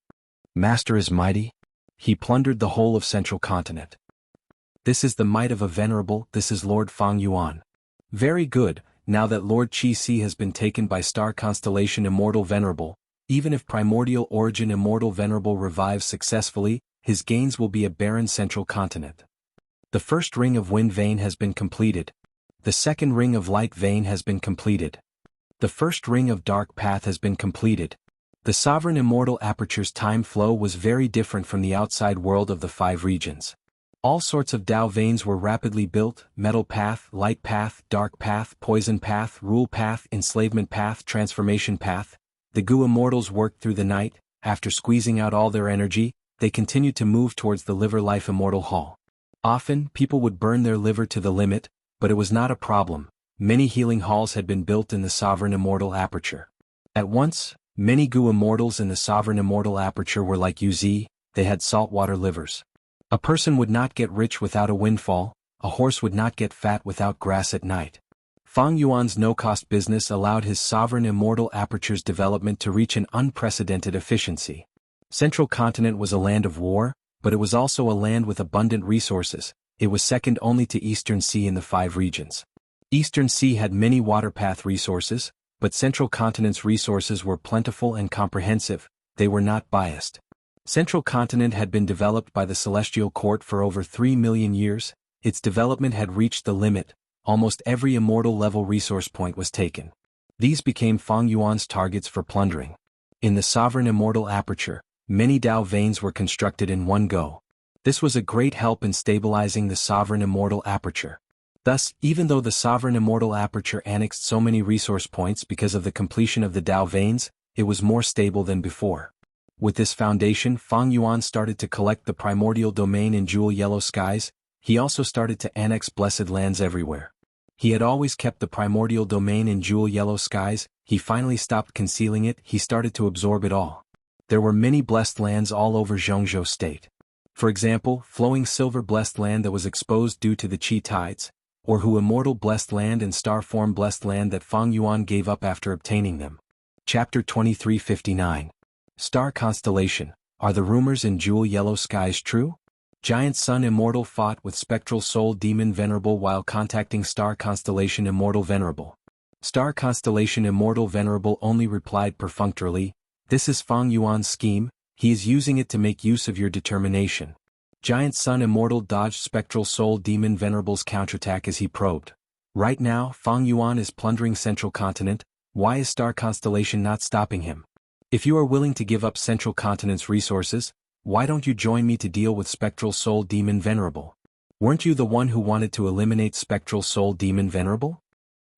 Master is mighty. He plundered the whole of Central Continent. This is the might of a venerable. This is Lord Fang Yuan. Very good. Now that Lord Qi Si has been taken by Star Constellation Immortal Venerable, even if Primordial Origin Immortal Venerable revives successfully, his gains will be a barren Central Continent. The first ring of Wind Vein has been completed. The second ring of Light Vein has been completed. The first ring of Dark Path has been completed. The Sovereign Immortal Aperture's time flow was very different from the outside world of the 5 regions. All sorts of Dao veins were rapidly built: Metal Path, Light Path, Dark Path, Poison Path, Rule Path, Enslavement Path, Transformation Path. The Gu Immortals worked through the night. After squeezing out all their energy, they continued to move towards the Liver Life Immortal Hall. Often, people would burn their liver to the limit, but it was not a problem. Many healing halls had been built in the Sovereign Immortal Aperture. At once, many Gu Immortals in the Sovereign Immortal Aperture were like UZ. They had saltwater livers. A person would not get rich without a windfall. A horse would not get fat without grass at night. Fang Yuan's no-cost business allowed his Sovereign Immortal Aperture's development to reach an unprecedented efficiency. Central Continent was a land of war, but it was also a land with abundant resources. It was second only to Eastern Sea in the 5 regions. Eastern Sea had many water path resources, but Central Continent's resources were plentiful and comprehensive. They were not biased. Central Continent had been developed by the Celestial Court for over 3 million years. Its development had reached the limit. Almost every immortal level resource point was taken. These became Fang Yuan's targets for plundering. In the Sovereign Immortal Aperture, many Dao veins were constructed in one go. This was a great help in stabilizing the Sovereign Immortal Aperture. Thus, even though the sovereign immortal aperture annexed so many resource points because of the completion of the Dao veins, it was more stable than before. With this foundation, Fang Yuan started to collect the primordial domain in jewel yellow skies. He also started to annex blessed lands everywhere. He had always kept the primordial domain in jewel yellow skies. He finally stopped concealing it. He started to absorb it all. There were many blessed lands all over Zhongzhou state. For example, flowing silver blessed land that was exposed due to the qi tides, or Hu immortal blessed land and star form blessed land that Fang Yuan gave up after obtaining them. Chapter 2359. Star Constellation. Are the rumors in jewel yellow skies true? Giant Sun Immortal fought with Spectral Soul Demon Venerable while contacting Star Constellation Immortal Venerable. Star Constellation Immortal Venerable only replied perfunctorily, "This is Fang Yuan's scheme, he is using it to make use of your determination." Giant Sun Immortal dodged Spectral Soul Demon Venerable's counterattack as he probed. Right now, Fang Yuan is plundering Central Continent. Why is Star Constellation not stopping him? If you are willing to give up Central Continent's resources, why don't you join me to deal with Spectral Soul Demon Venerable? Weren't you the one who wanted to eliminate Spectral Soul Demon Venerable?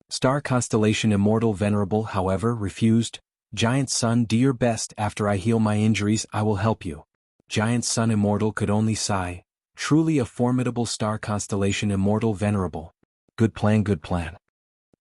Star Constellation Immortal Venerable, however, refused. Giant Sun, do your best. After I heal my injuries, I will help you. Giant Sun Immortal could only sigh. Truly a formidable Star Constellation Immortal Venerable. Good plan, good plan.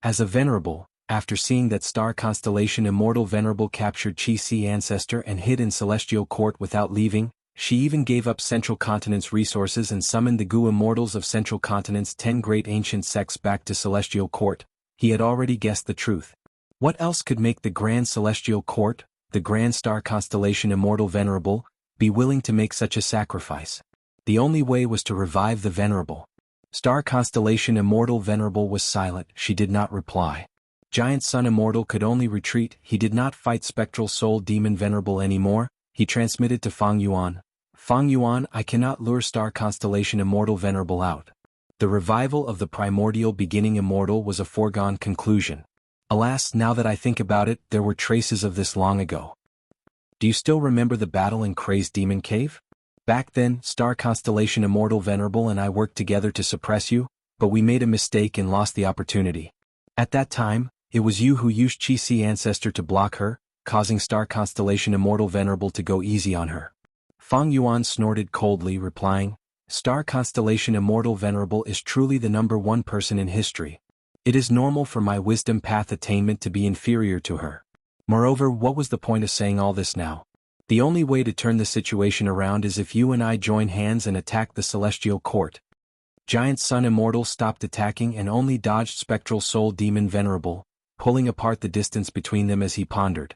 As a Venerable, after seeing that Star Constellation Immortal Venerable captured Qi Si Ancestor and hid in Celestial Court without leaving, she even gave up Central Continent's resources and summoned the Gu Immortals of Central Continent's 10 great ancient sects back to Celestial Court. He had already guessed the truth. What else could make the Grand Celestial Court, the Grand Star Constellation Immortal Venerable, be willing to make such a sacrifice? The only way was to revive the Venerable. Star Constellation Immortal Venerable was silent. She did not reply. Giant Sun Immortal could only retreat. He did not fight Spectral Soul Demon Venerable anymore. He transmitted to Fang Yuan. Fang Yuan, I cannot lure Star Constellation Immortal Venerable out. The revival of the primordial beginning immortal was a foregone conclusion. Alas, now that I think about it, there were traces of this long ago. Do you still remember the battle in Crazed Demon Cave? Back then, Star Constellation Immortal Venerable and I worked together to suppress you, but we made a mistake and lost the opportunity. At that time, it was you who used Qi Si Ancestor to block her, causing Star Constellation Immortal Venerable to go easy on her. Fang Yuan snorted coldly, replying, Star Constellation Immortal Venerable is truly the #1 person in history. It is normal for my wisdom path attainment to be inferior to her. Moreover, what was the point of saying all this now? The only way to turn the situation around is if you and I join hands and attack the Celestial Court. Giant Sun Immortal stopped attacking and only dodged Spectral Soul Demon Venerable, pulling apart the distance between them as he pondered.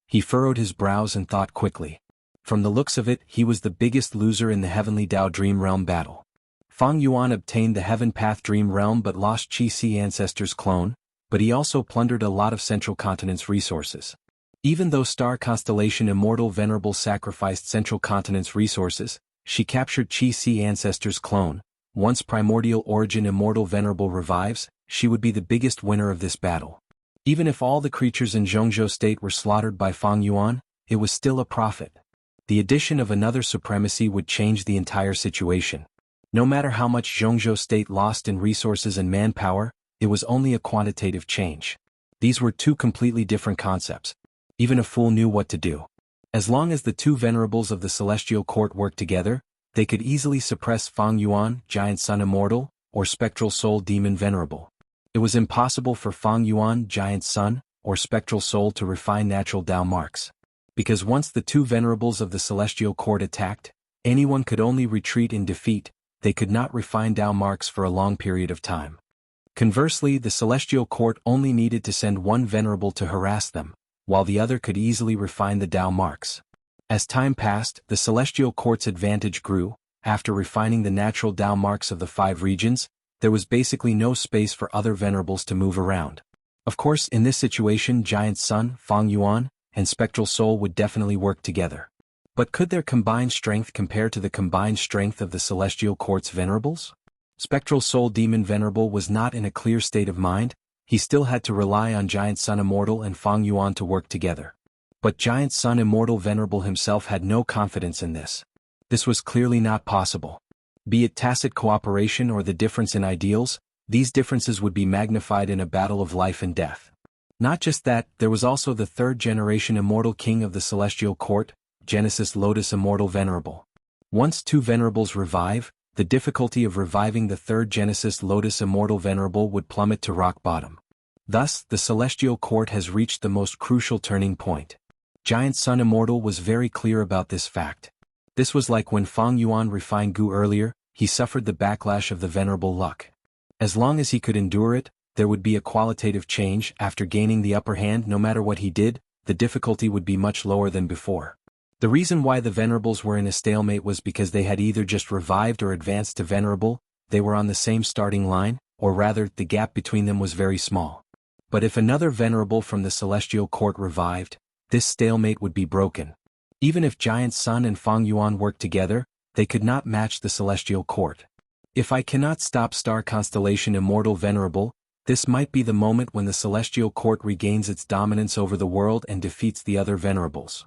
He furrowed his brows and thought quickly. From the looks of it, he was the biggest loser in the Heavenly Dao Dream Realm battle. Fang Yuan obtained the Heaven Path Dream Realm but lost Qi Si Ancestor's clone, but he also plundered a lot of Central Continent's resources. Even though Star Constellation Immortal Venerable sacrificed Central Continent's resources, she captured Qi Si Ancestor's clone. Once Primordial Origin Immortal Venerable revives, she would be the biggest winner of this battle. Even if all the creatures in Zhongzhou State were slaughtered by Fang Yuan, it was still a profit. The addition of another supremacy would change the entire situation. No matter how much Zhongzhou State lost in resources and manpower, it was only a quantitative change. These were two completely different concepts. Even a fool knew what to do. As long as the two venerables of the Celestial Court worked together, they could easily suppress Fang Yuan, Giant Sun Immortal, or Spectral Soul Demon Venerable. It was impossible for Fang Yuan, Giant Sun, or Spectral Soul to refine natural Dao marks. Because once the two venerables of the Celestial Court attacked, anyone could only retreat in defeat. They could not refine Dao marks for a long period of time. Conversely, the Celestial Court only needed to send one venerable to harass them, while the other could easily refine the Dao marks. As time passed, the Celestial Court's advantage grew. After refining the natural Dao marks of the 5 regions, there was basically no space for other venerables to move around. Of course, in this situation, Giant Sun, Fang Yuan, and Spectral Soul would definitely work together. But could their combined strength compare to the combined strength of the Celestial Court's venerables? Spectral Soul Demon Venerable was not in a clear state of mind. He still had to rely on Giant Sun Immortal and Fang Yuan to work together. But Giant Sun Immortal Venerable himself had no confidence in this. This was clearly not possible. Be it tacit cooperation or the difference in ideals, These differences would be magnified in a battle of life and death. Not just that, there was also the third-generation immortal king of the celestial court, Genesis Lotus Immortal Venerable. Once two venerables revive, the difficulty of reviving the third Genesis Lotus Immortal Venerable would plummet to rock bottom. Thus, the celestial court has reached the most crucial turning point. Giant Sun Immortal was very clear about this fact. This was like when Fang Yuan refined Gu earlier, he suffered the backlash of the venerable luck. As long as he could endure it, there would be a qualitative change. After gaining the upper hand, no matter what he did, the difficulty would be much lower than before. The reason why the venerables were in a stalemate was because they had either just revived or advanced to venerable, they were on the same starting line, or rather, the gap between them was very small. But if another venerable from the celestial court revived, this stalemate would be broken. Even if Giant Sun and Fang Yuan worked together, they could not match the celestial court. If I cannot stop Star Constellation Immortal Venerable, this might be the moment when the celestial court regains its dominance over the world and defeats the other venerables.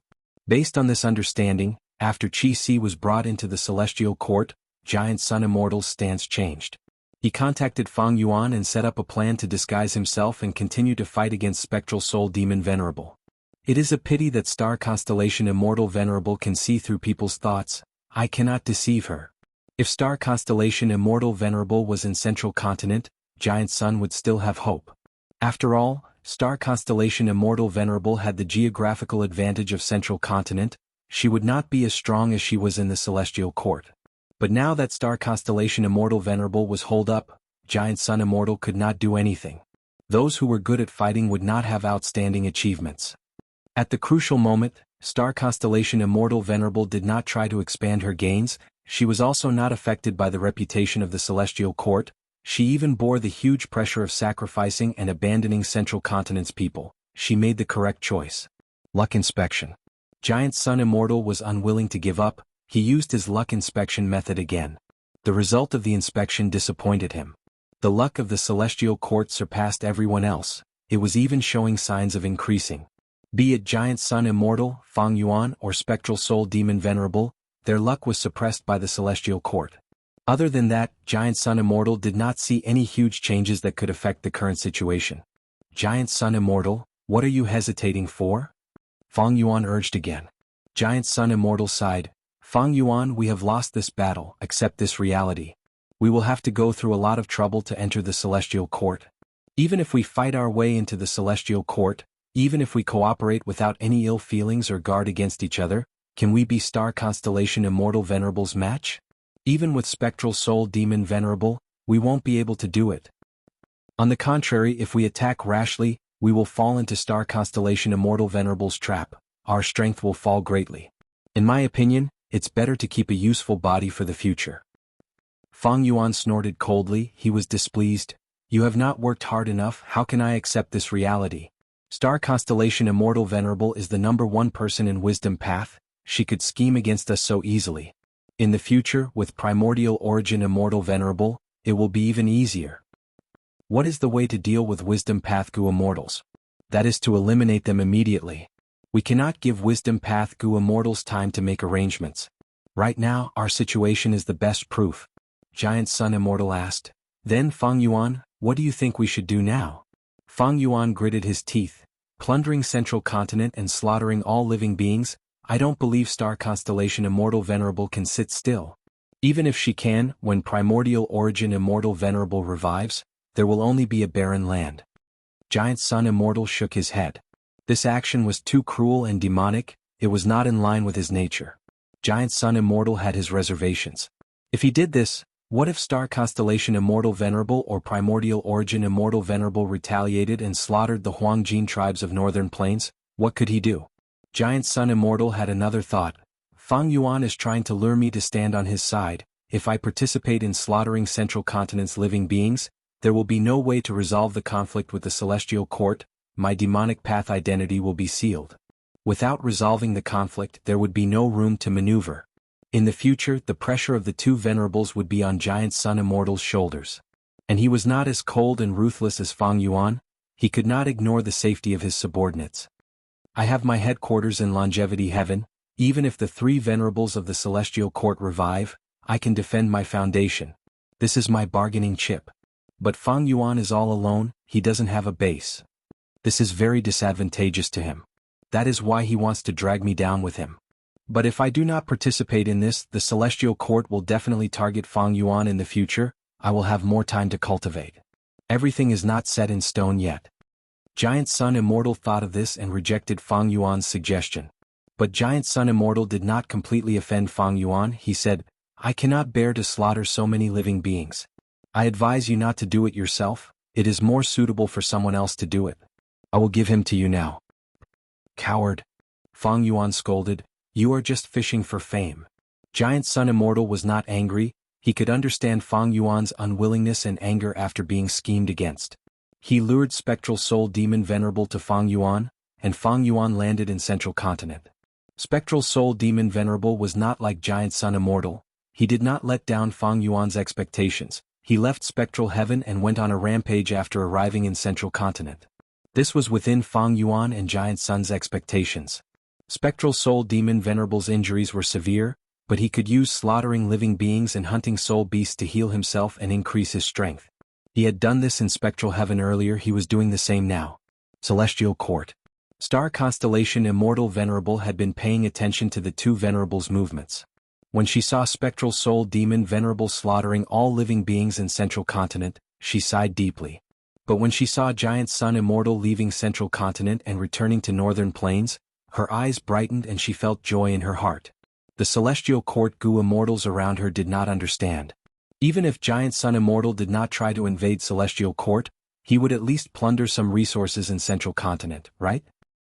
Based on this understanding, after Qi Si was brought into the celestial court, Giant Sun Immortal's stance changed. He contacted Fang Yuan and set up a plan to disguise himself and continue to fight against Spectral Soul Demon Venerable. It is a pity that Star Constellation Immortal Venerable can see through people's thoughts. I cannot deceive her. If Star Constellation Immortal Venerable was in Central Continent, Giant Sun would still have hope. After all, Star Constellation Immortal Venerable had the geographical advantage of Central Continent. She would not be as strong as she was in the Celestial Court. But now that Star Constellation Immortal Venerable was holed up, Giant Sun Immortal could not do anything. Those who were good at fighting would not have outstanding achievements. At the crucial moment, Star Constellation Immortal Venerable did not try to expand her gains. She was also not affected by the reputation of the Celestial Court. She even bore the huge pressure of sacrificing and abandoning Central Continent's people. She made the correct choice. Luck Inspection. Giant Sun Immortal was unwilling to give up. He used his luck inspection method again. The result of the inspection disappointed him. The luck of the Celestial Court surpassed everyone else. It was even showing signs of increasing. Be it Giant Sun Immortal, Fang Yuan, or Spectral Soul Demon Venerable, their luck was suppressed by the Celestial Court. Other than that, Giant Sun Immortal did not see any huge changes that could affect the current situation. Giant Sun Immortal, what are you hesitating for? Fang Yuan urged again. Giant Sun Immortal sighed. Fang Yuan, we have lost this battle, accept this reality. We will have to go through a lot of trouble to enter the Celestial Court. Even if we fight our way into the Celestial Court, even if we cooperate without any ill feelings or guard against each other, can we be Star Constellation Immortal Venerable's match? Even with Spectral Soul Demon Venerable, we won't be able to do it. On the contrary, if we attack rashly, we will fall into Star Constellation Immortal Venerable's trap. Our strength will fall greatly. In my opinion, it's better to keep a useful body for the future. Fang Yuan snorted coldly. He was displeased. You have not worked hard enough. How can I accept this reality? Star Constellation Immortal Venerable is the #1 person in Wisdom Path. She could scheme against us so easily. In the future, with Primordial Origin Immortal Venerable, it will be even easier. What is the way to deal with Wisdom Path Gu Immortals? That is to eliminate them immediately. We cannot give Wisdom Path Gu Immortals time to make arrangements. Right now, our situation is the best proof. Giant Sun Immortal asked. Then Fang Yuan, what do you think we should do now? Fang Yuan gritted his teeth. Plundering Central Continent and slaughtering all living beings? I don't believe Star Constellation Immortal Venerable can sit still. Even if she can, when Primordial Origin Immortal Venerable revives, there will only be a barren land. Giant Sun Immortal shook his head. This action was too cruel and demonic. It was not in line with his nature. Giant Sun Immortal had his reservations. If he did this, what if Star Constellation Immortal Venerable or Primordial Origin Immortal Venerable retaliated and slaughtered the Huangjin tribes of Northern Plains? What could he do? Giant Sun Immortal had another thought. Fang Yuan is trying to lure me to stand on his side. If I participate in slaughtering Central Continent's living beings, there will be no way to resolve the conflict with the Celestial Court. My demonic path identity will be sealed. Without resolving the conflict, there would be no room to maneuver. In the future, the pressure of the two venerables would be on Giant Sun Immortal's shoulders. And he was not as cold and ruthless as Fang Yuan. He could not ignore the safety of his subordinates. I have my headquarters in Longevity Heaven. Even if the three venerables of the Celestial Court revive, I can defend my foundation. This is my bargaining chip. But Fang Yuan is all alone, he doesn't have a base. This is very disadvantageous to him. That is why he wants to drag me down with him. But if I do not participate in this, the Celestial Court will definitely target Fang Yuan in the future. I will have more time to cultivate. Everything is not set in stone yet. Giant Sun Immortal thought of this and rejected Fang Yuan's suggestion. But Giant Sun Immortal did not completely offend Fang Yuan. He said, I cannot bear to slaughter so many living beings. I advise you not to do it yourself. It is more suitable for someone else to do it. I will give him to you now. Coward. Fang Yuan scolded, you are just fishing for fame. Giant Sun Immortal was not angry. He could understand Fang Yuan's unwillingness and anger after being schemed against. He lured Spectral Soul Demon Venerable to Fang Yuan, and Fang Yuan landed in Central Continent. Spectral Soul Demon Venerable was not like Giant Sun Immortal. He did not let down Fang Yuan's expectations. He left Spectral Heaven and went on a rampage after arriving in Central Continent. This was within Fang Yuan and Giant Sun's expectations. Spectral Soul Demon Venerable's injuries were severe, but he could use slaughtering living beings and hunting soul beasts to heal himself and increase his strength. He had done this in Spectral Heaven earlier, he was doing the same now. Celestial Court. Star Constellation Immortal Venerable had been paying attention to the two Venerables' movements. When she saw Spectral Soul Demon Venerable slaughtering all living beings in Central Continent, she sighed deeply. But when she saw Giant Sun Immortal leaving Central Continent and returning to Northern Plains, her eyes brightened and she felt joy in her heart. The Celestial Court Gu Immortals around her did not understand. Even if Giant Sun Immortal did not try to invade Celestial Court, he would at least plunder some resources in Central Continent, right?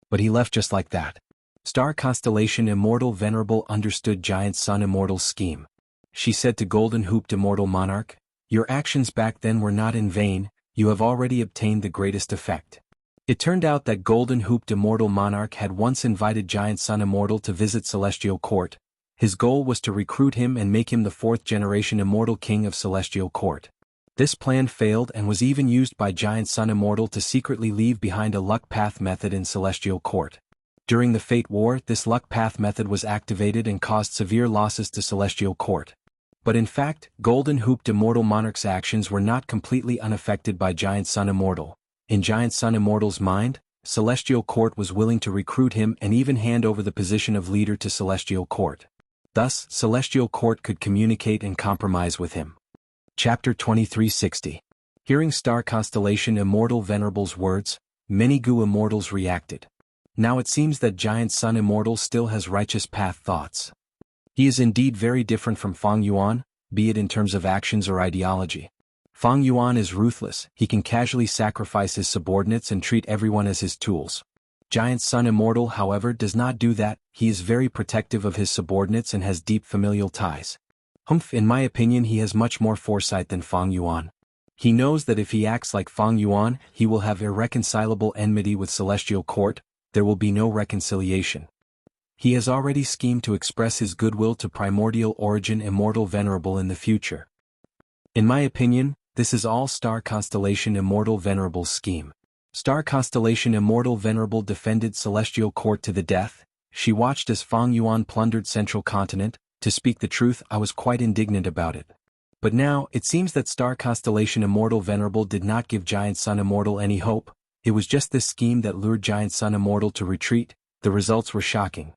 But he left just like that. Star Constellation Immortal Venerable understood Giant Sun Immortal's scheme. She said to Golden Hooped Immortal Monarch, your actions back then were not in vain, you have already obtained the greatest effect. It turned out that Golden Hooped Immortal Monarch had once invited Giant Sun Immortal to visit Celestial Court. His goal was to recruit him and make him the fourth-generation Immortal King of Celestial Court. This plan failed and was even used by Giant Sun Immortal to secretly leave behind a luck path method in Celestial Court. During the Fate War, this luck path method was activated and caused severe losses to Celestial Court. But in fact, Golden Hooped Immortal Monarch's actions were not completely unaffected by Giant Sun Immortal. In Giant Sun Immortal's mind, Celestial Court was willing to recruit him and even hand over the position of leader to Celestial Court. Thus, Celestial Court could communicate and compromise with him. Chapter 2360. Hearing Star Constellation Immortal Venerable's words, many Gu Immortals reacted. Now it seems that Giant Sun Immortal still has righteous path thoughts. He is indeed very different from Fang Yuan, be it in terms of actions or ideology. Fang Yuan is ruthless, he can casually sacrifice his subordinates and treat everyone as his tools. Giant Sun Immortal, however, does not do that. He is very protective of his subordinates and has deep familial ties. In my opinion, he has much more foresight than Fang Yuan. He knows that if he acts like Fang Yuan, he will have irreconcilable enmity with Celestial Court, there will be no reconciliation. He has already schemed to express his goodwill to Primordial Origin Immortal Venerable in the future. In my opinion, this is all Star Constellation Immortal Venerable's scheme. Star Constellation Immortal Venerable defended Celestial Court to the death. She watched as Fang Yuan plundered Central Continent. To speak the truth, I was quite indignant about it. But now, it seems that Star Constellation Immortal Venerable did not give Giant Sun Immortal any hope. It was just this scheme that lured Giant Sun Immortal to retreat. The results were shocking.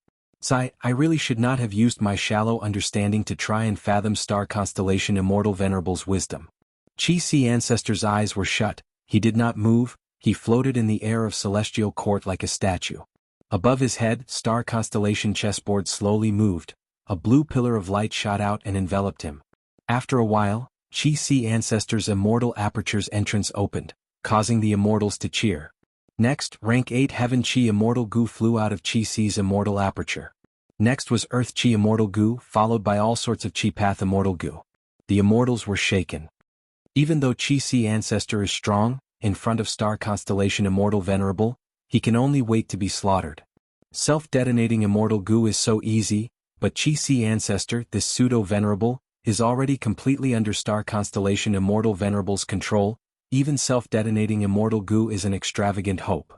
I really should not have used my shallow understanding to try and fathom Star Constellation Immortal Venerable's wisdom. Chi-Si Ancestor's eyes were shut. He did not move. He floated in the air of Celestial Court like a statue. Above his head, Star Constellation chessboard slowly moved. A blue pillar of light shot out and enveloped him. After a while, Chi-Si Ancestor's Immortal Aperture's entrance opened, causing the Immortals to cheer. Next, Rank 8 Heaven Chi Immortal Gu flew out of Chi-Si's Immortal Aperture. Next was Earth Chi Immortal Gu, followed by all sorts of Chi Path Immortal Gu. The Immortals were shaken. Even though Chi-Si Ancestor is strong, in front of Star Constellation Immortal Venerable, he can only wait to be slaughtered. Self-detonating Immortal Gu is so easy, but Chi-Si Ancestor, this pseudo-venerable, is already completely under Star Constellation Immortal Venerable's control. Even self-detonating Immortal Gu is an extravagant hope.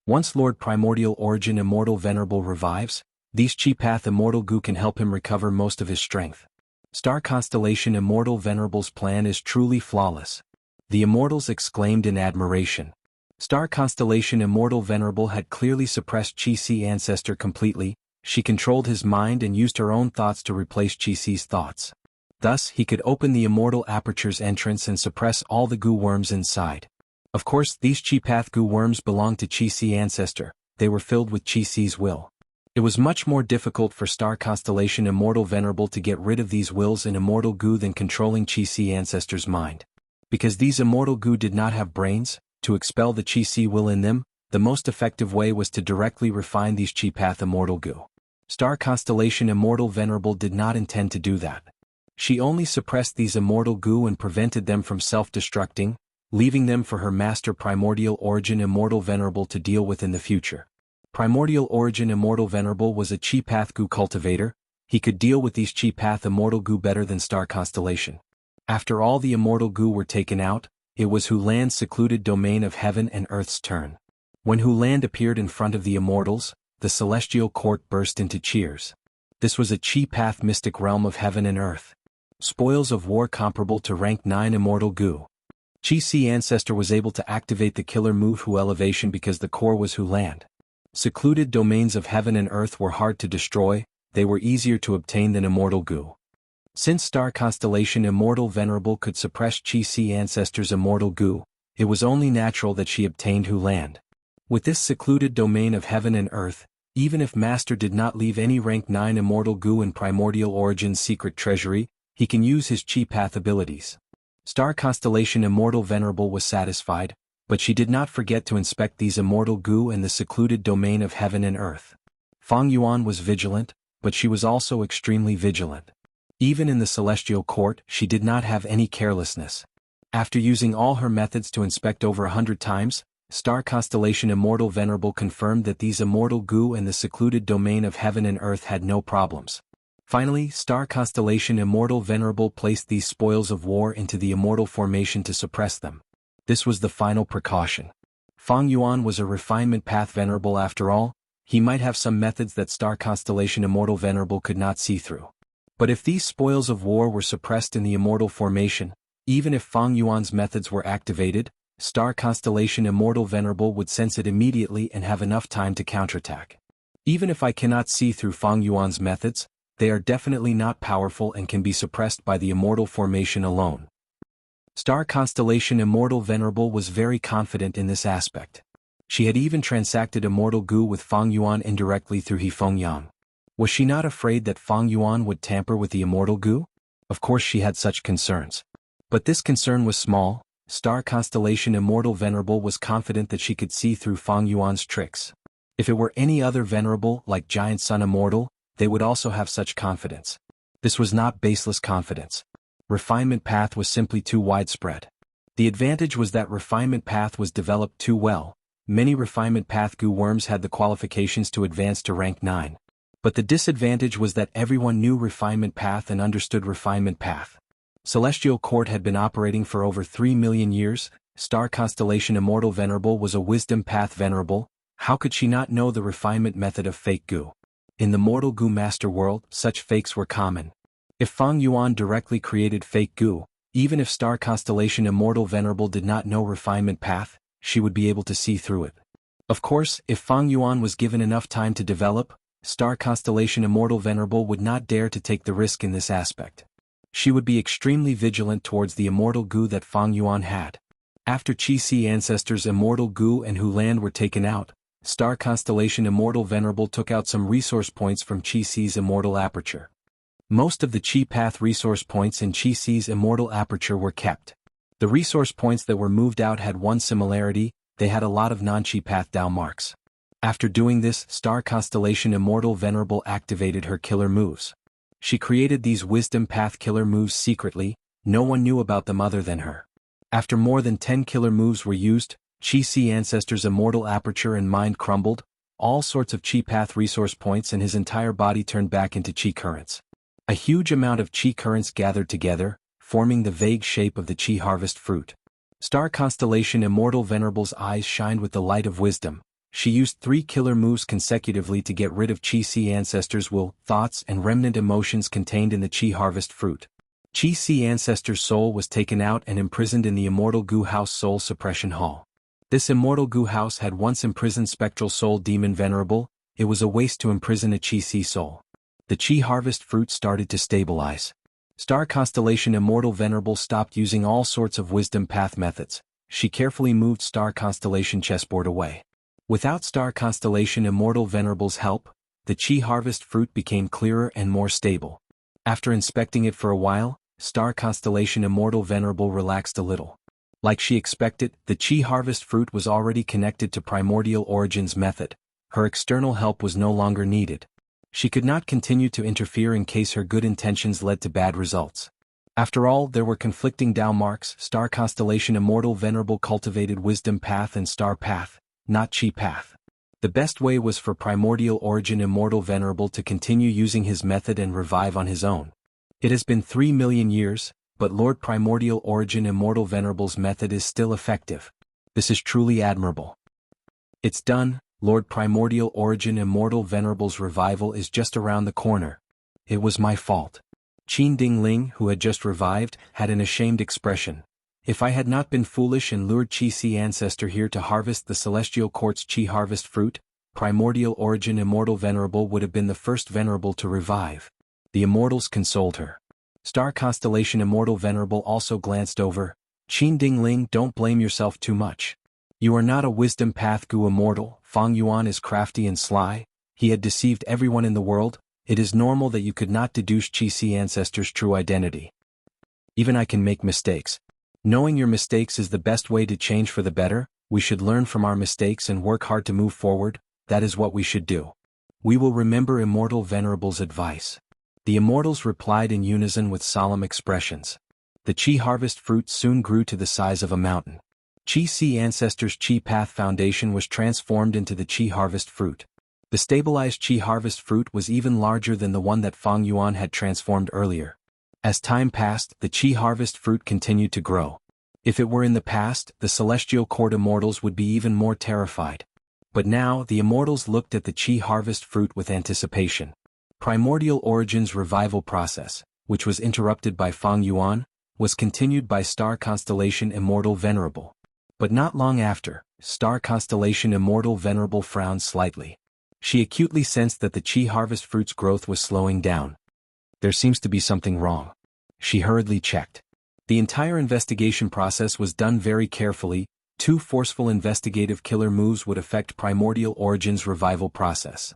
Once Lord Primordial Origin Immortal Venerable revives, these Chi Path Immortal Gu can help him recover most of his strength. Star Constellation Immortal Venerable's plan is truly flawless. The immortals exclaimed in admiration. Star Constellation Immortal Venerable had clearly suppressed Qi ancestor completely. She controlled his mind and used her own thoughts to replace Qi's thoughts. Thus, he could open the immortal aperture's entrance and suppress all the goo worms inside. Of course, these Qi path goo worms belonged to Qi ancestor. They were filled with Qi's will. It was much more difficult for Star Constellation Immortal Venerable to get rid of these wills in immortal goo than controlling Qi ancestor's mind. Because these immortal goo did not have brains, to expel the Qi will in them, the most effective way was to directly refine these Qi path immortal goo. Star Constellation Immortal Venerable did not intend to do that. She only suppressed these immortal goo and prevented them from self-destructing, leaving them for her master Primordial Origin Immortal Venerable to deal with in the future. Primordial Origin Immortal Venerable was a Qi path goo cultivator. He could deal with these Qi path immortal goo better than Star Constellation. After all the immortal goo were taken out, it was Hulan's secluded domain of heaven and earth's turn. When Hulan appeared in front of the immortals, the celestial court burst into cheers. This was a Qi path mystic realm of heaven and earth. Spoils of war comparable to rank 9 immortal goo. Qi ancestor was able to activate the killer move Hu elevation because the core was Hulan. Secluded domains of heaven and earth were hard to destroy, they were easier to obtain than immortal goo. Since Star Constellation Immortal Venerable could suppress Qi ancestor's immortal goo, it was only natural that she obtained Hulan. With this secluded domain of heaven and earth, even if Master did not leave any rank 9 immortal goo in Primordial Origin's secret treasury, he can use his Qi path abilities. Star Constellation Immortal Venerable was satisfied, but she did not forget to inspect these immortal goo and the secluded domain of heaven and earth. Fang Yuan was vigilant, but she was also extremely vigilant. Even in the celestial court, she did not have any carelessness. After using all her methods to inspect over 100 times, Star Constellation Immortal Venerable confirmed that these immortal goo and the secluded domain of heaven and earth had no problems. Finally, Star Constellation Immortal Venerable placed these spoils of war into the immortal formation to suppress them. This was the final precaution. Fang Yuan was a refinement path venerable after all. He might have some methods that Star Constellation Immortal Venerable could not see through. But if these spoils of war were suppressed in the immortal formation, even if Fang Yuan's methods were activated, Star Constellation Immortal Venerable would sense it immediately and have enough time to counterattack. Even if I cannot see through Fang Yuan's methods, they are definitely not powerful and can be suppressed by the immortal formation alone. Star Constellation Immortal Venerable was very confident in this aspect. She had even transacted immortal goo with Fang Yuan indirectly through He Feng Yang. Was she not afraid that Fang Yuan would tamper with the immortal goo? Of course she had such concerns. But this concern was small. Star Constellation Immortal Venerable was confident that she could see through Fang Yuan's tricks. If it were any other venerable like Giant Sun Immortal, they would also have such confidence. This was not baseless confidence. Refinement path was simply too widespread. The advantage was that refinement path was developed too well. Many refinement path goo worms had the qualifications to advance to rank 9. But the disadvantage was that everyone knew refinement path and understood refinement path. Celestial Court had been operating for over 3 million years. Star Constellation Immortal Venerable was a wisdom path venerable. How could she not know the refinement method of fake goo? In the mortal goo master world, such fakes were common. If Fang Yuan directly created fake goo, even if Star Constellation Immortal Venerable did not know refinement path, she would be able to see through it. Of course, if Fang Yuan was given enough time to develop, Star Constellation Immortal Venerable would not dare to take the risk in this aspect. She would be extremely vigilant towards the immortal goo that Fang Yuan had. After Qi ancestors' immortal goo and Hulan were taken out, Star Constellation Immortal Venerable took out some resource points from Qi's immortal aperture. Most of the Qi path resource points in Qi's immortal aperture were kept. The resource points that were moved out had one similarity: they had a lot of non-Qi path Dao marks. After doing this, Star Constellation Immortal Venerable activated her killer moves. She created these wisdom path killer moves secretly. No one knew about them other than her. After more than 10 killer moves were used, Qi ancestors' immortal aperture and mind crumbled. All sorts of Qi path resource points and his entire body turned back into Qi currents. A huge amount of Qi currents gathered together, forming the vague shape of the Qi harvest fruit. Star Constellation Immortal Venerable's eyes shined with the light of wisdom. She used 3 killer moves consecutively to get rid of Qi ancestors' will, thoughts and remnant emotions contained in the Qi harvest fruit. Qi Si ancestor's soul was taken out and imprisoned in the immortal Gu House Soul Suppression Hall. This immortal Gu House had once imprisoned spectral soul demon Venerable. It was a waste to imprison a Qi Si soul. The Qi harvest fruit started to stabilize. Star Constellation Immortal Venerable stopped using all sorts of wisdom path methods. She carefully moved Star Constellation chessboard away. Without Star Constellation Immortal Venerable's help, the Qi harvest fruit became clearer and more stable. After inspecting it for a while, Star Constellation Immortal Venerable relaxed a little. Like she expected, the Qi harvest fruit was already connected to Primordial Origin's method. Her external help was no longer needed. She could not continue to interfere in case her good intentions led to bad results. After all, there were conflicting Tao marks. Star Constellation Immortal Venerable cultivated Wisdom Path and Star Path, not Qi Path. The best way was for Primordial Origin Immortal Venerable to continue using his method and revive on his own. It has been 3 million years, but Lord Primordial Origin Immortal Venerable's method is still effective. This is truly admirable. It's done. Lord Primordial Origin Immortal Venerable's revival is just around the corner. It was my fault. Qin Ding Ling, who had just revived, had an ashamed expression. If I had not been foolish and lured Qi Si ancestor here to harvest the Celestial Court's Qi harvest fruit, Primordial Origin Immortal Venerable would have been the first Venerable to revive. The Immortals consoled her. Star Constellation Immortal Venerable also glanced over. Qin Ding Ling, don't blame yourself too much. You are not a Wisdom Path Gu Immortal. Fang Yuan is crafty and sly. He had deceived everyone in the world. It is normal that you could not deduce Qi Si ancestor's true identity. Even I can make mistakes. Knowing your mistakes is the best way to change for the better. We should learn from our mistakes and work hard to move forward. That is what we should do. We will remember Immortal Venerable's advice. The Immortals replied in unison with solemn expressions. The Qi harvest fruit soon grew to the size of a mountain. Qi Si ancestor's Qi Path foundation was transformed into the Qi harvest fruit. The stabilized Qi harvest fruit was even larger than the one that Fang Yuan had transformed earlier. As time passed, the Qi harvest fruit continued to grow. If it were in the past, the Celestial Court Immortals would be even more terrified. But now, the Immortals looked at the Qi harvest fruit with anticipation. Primordial Origin's revival process, which was interrupted by Fang Yuan, was continued by Star Constellation Immortal Venerable. But not long after, Star Constellation Immortal Venerable frowned slightly. She acutely sensed that the Qi harvest fruit's growth was slowing down. There seems to be something wrong. She hurriedly checked. The entire investigation process was done very carefully. 2 forceful investigative killer moves would affect Primordial Origin's revival process.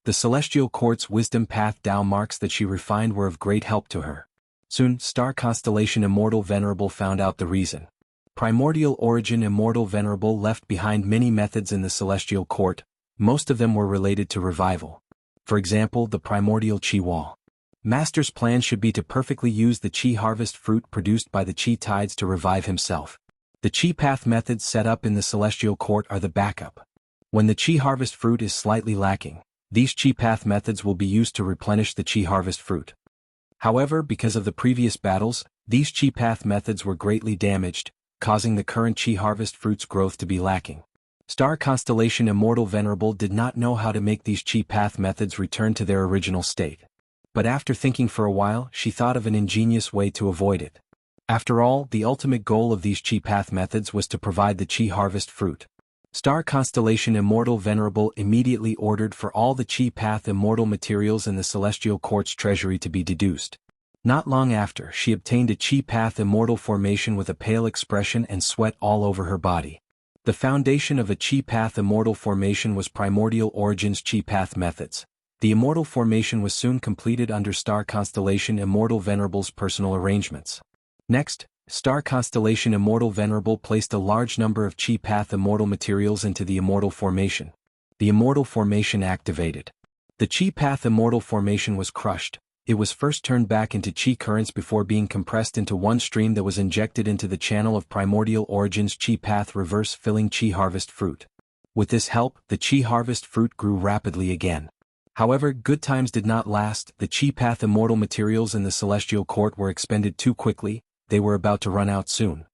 The Celestial Court's Wisdom Path Tao marks that she refined were of great help to her. Soon, Star Constellation Immortal Venerable found out the reason. Primordial Origin Immortal Venerable left behind many methods in the Celestial Court. Most of them were related to revival. For example, the Primordial Qi Wall. Master's plan should be to perfectly use the Qi harvest fruit produced by the Qi tides to revive himself. The Qi path methods set up in the Celestial Court are the backup. When the Qi harvest fruit is slightly lacking, these Qi path methods will be used to replenish the Qi harvest fruit. However, because of the previous battles, these Qi path methods were greatly damaged, causing the current Qi harvest fruit's growth to be lacking. Star Constellation Immortal Venerable did not know how to make these Qi path methods return to their original state. But after thinking for a while, she thought of an ingenious way to avoid it. After all, the ultimate goal of these Qi path methods was to provide the Qi harvest fruit. Star Constellation Immortal Venerable immediately ordered for all the Qi path immortal materials in the Celestial Court's treasury to be deduced. Not long after, she obtained a Qi path immortal formation with a pale expression and sweat all over her body. The foundation of a Qi path immortal formation was Primordial Origin's Qi path methods. The immortal formation was soon completed under Star Constellation Immortal Venerable's personal arrangements. Next, Star Constellation Immortal Venerable placed a large number of Qi path immortal materials into the immortal formation. The immortal formation activated. The Qi path immortal formation was crushed. It was first turned back into Qi currents before being compressed into one stream that was injected into the channel of Primordial Origin's Qi path reverse-filling Qi harvest fruit. With this help, the Qi harvest fruit grew rapidly again. However, good times did not last. The Qi path immortal materials in the Celestial Court were expended too quickly. They were about to run out soon.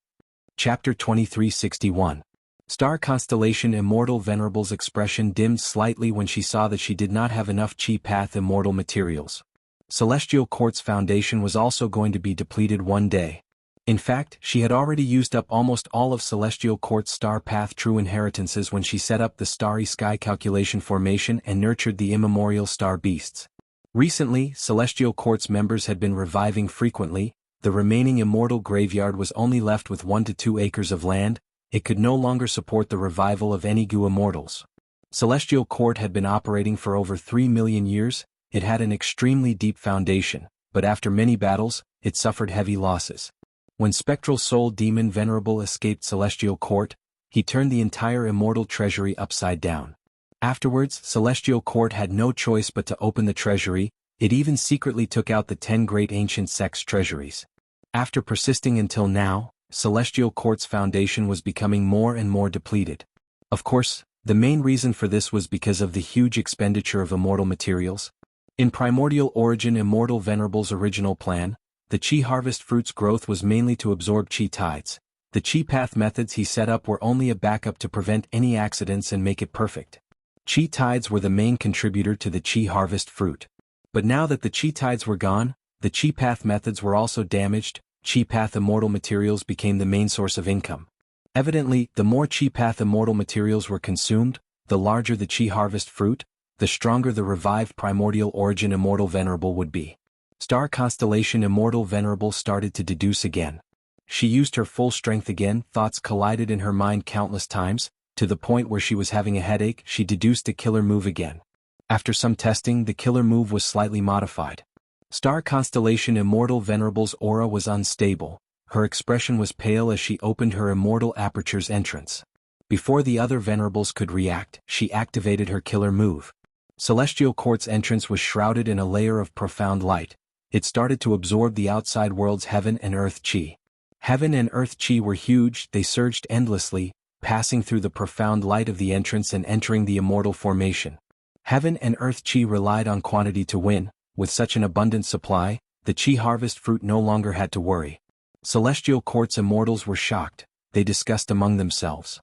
Chapter 2361. Star Constellation Immortal Venerable's expression dimmed slightly when she saw that she did not have enough Qi path immortal materials. Celestial Court's foundation was also going to be depleted one day. In fact, she had already used up almost all of Celestial Court's star path true inheritances when she set up the Starry Sky Calculation Formation and nurtured the immemorial star beasts. Recently, Celestial Court's members had been reviving frequently. The remaining immortal graveyard was only left with 1 to 2 acres of land. It could no longer support the revival of any Gu immortals. Celestial Court had been operating for over 3 million years. It had an extremely deep foundation, but after many battles, it suffered heavy losses. When Spectral Soul Demon Venerable escaped Celestial Court, he turned the entire immortal treasury upside down. Afterwards, Celestial Court had no choice but to open the treasury. It even secretly took out the 10 great ancient sects' treasuries. After persisting until now, Celestial Court's foundation was becoming more and more depleted. Of course, the main reason for this was because of the huge expenditure of immortal materials. In Primordial Origin Immortal Venerable's original plan, the Qi Harvest Fruit's growth was mainly to absorb Qi tides. The Qi Path methods he set up were only a backup to prevent any accidents and make it perfect. Qi tides were the main contributor to the Qi Harvest Fruit. But now that the Qi tides were gone, the Qi Path methods were also damaged. Qi Path immortal materials became the main source of income. Evidently, the more Qi Path immortal materials were consumed, the larger the Qi Harvest Fruit, the stronger the revived Primordial Origin Immortal Venerable would be. Star Constellation Immortal Venerable started to deduce again. She used her full strength again. Thoughts collided in her mind countless times, to the point where she was having a headache. She deduced a killer move again. After some testing, the killer move was slightly modified. Star Constellation Immortal Venerable's aura was unstable. Her expression was pale as she opened her Immortal Aperture's entrance. Before the other Venerables could react, she activated her killer move. Celestial Court's entrance was shrouded in a layer of profound light. It started to absorb the outside world's heaven and earth Qi. Heaven and earth Qi were huge. They surged endlessly, passing through the profound light of the entrance and entering the immortal formation. Heaven and earth Qi relied on quantity to win. With such an abundant supply, the Qi Harvest Fruit no longer had to worry. Celestial Court's immortals were shocked. They discussed among themselves.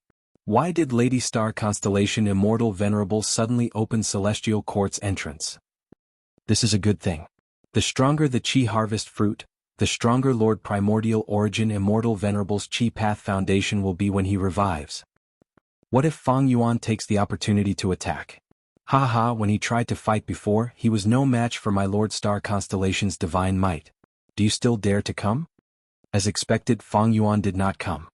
Why did Lady Star Constellation Immortal Venerable suddenly open Celestial Court's entrance? This is a good thing. The stronger the Qi Harvest Fruit, the stronger Lord Primordial Origin Immortal Venerable's Qi Path foundation will be when he revives. What if Fang Yuan takes the opportunity to attack? Haha, when he tried to fight before, he was no match for my Lord Star Constellation's divine might. Do you still dare to come? As expected, Fang Yuan did not come.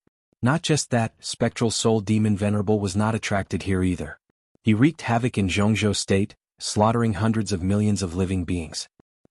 Not just that, Spectral Soul Demon Venerable was not attracted here either. He wreaked havoc in Zhongzhou State, slaughtering hundreds of millions of living beings.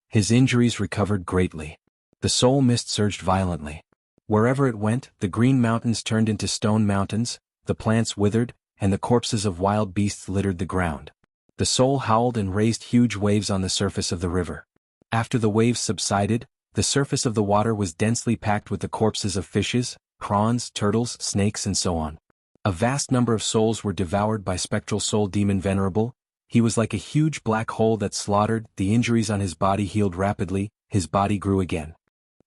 His injuries recovered greatly. The soul mist surged violently. Wherever it went, the green mountains turned into stone mountains, the plants withered, and the corpses of wild beasts littered the ground. The soul howled and raised huge waves on the surface of the river. After the waves subsided, the surface of the water was densely packed with the corpses of fishes, prawns, turtles, snakes and so on. A vast number of souls were devoured by Spectral Soul Demon Venerable. He was like a huge black hole that slaughtered. The injuries on his body healed rapidly. His body grew again.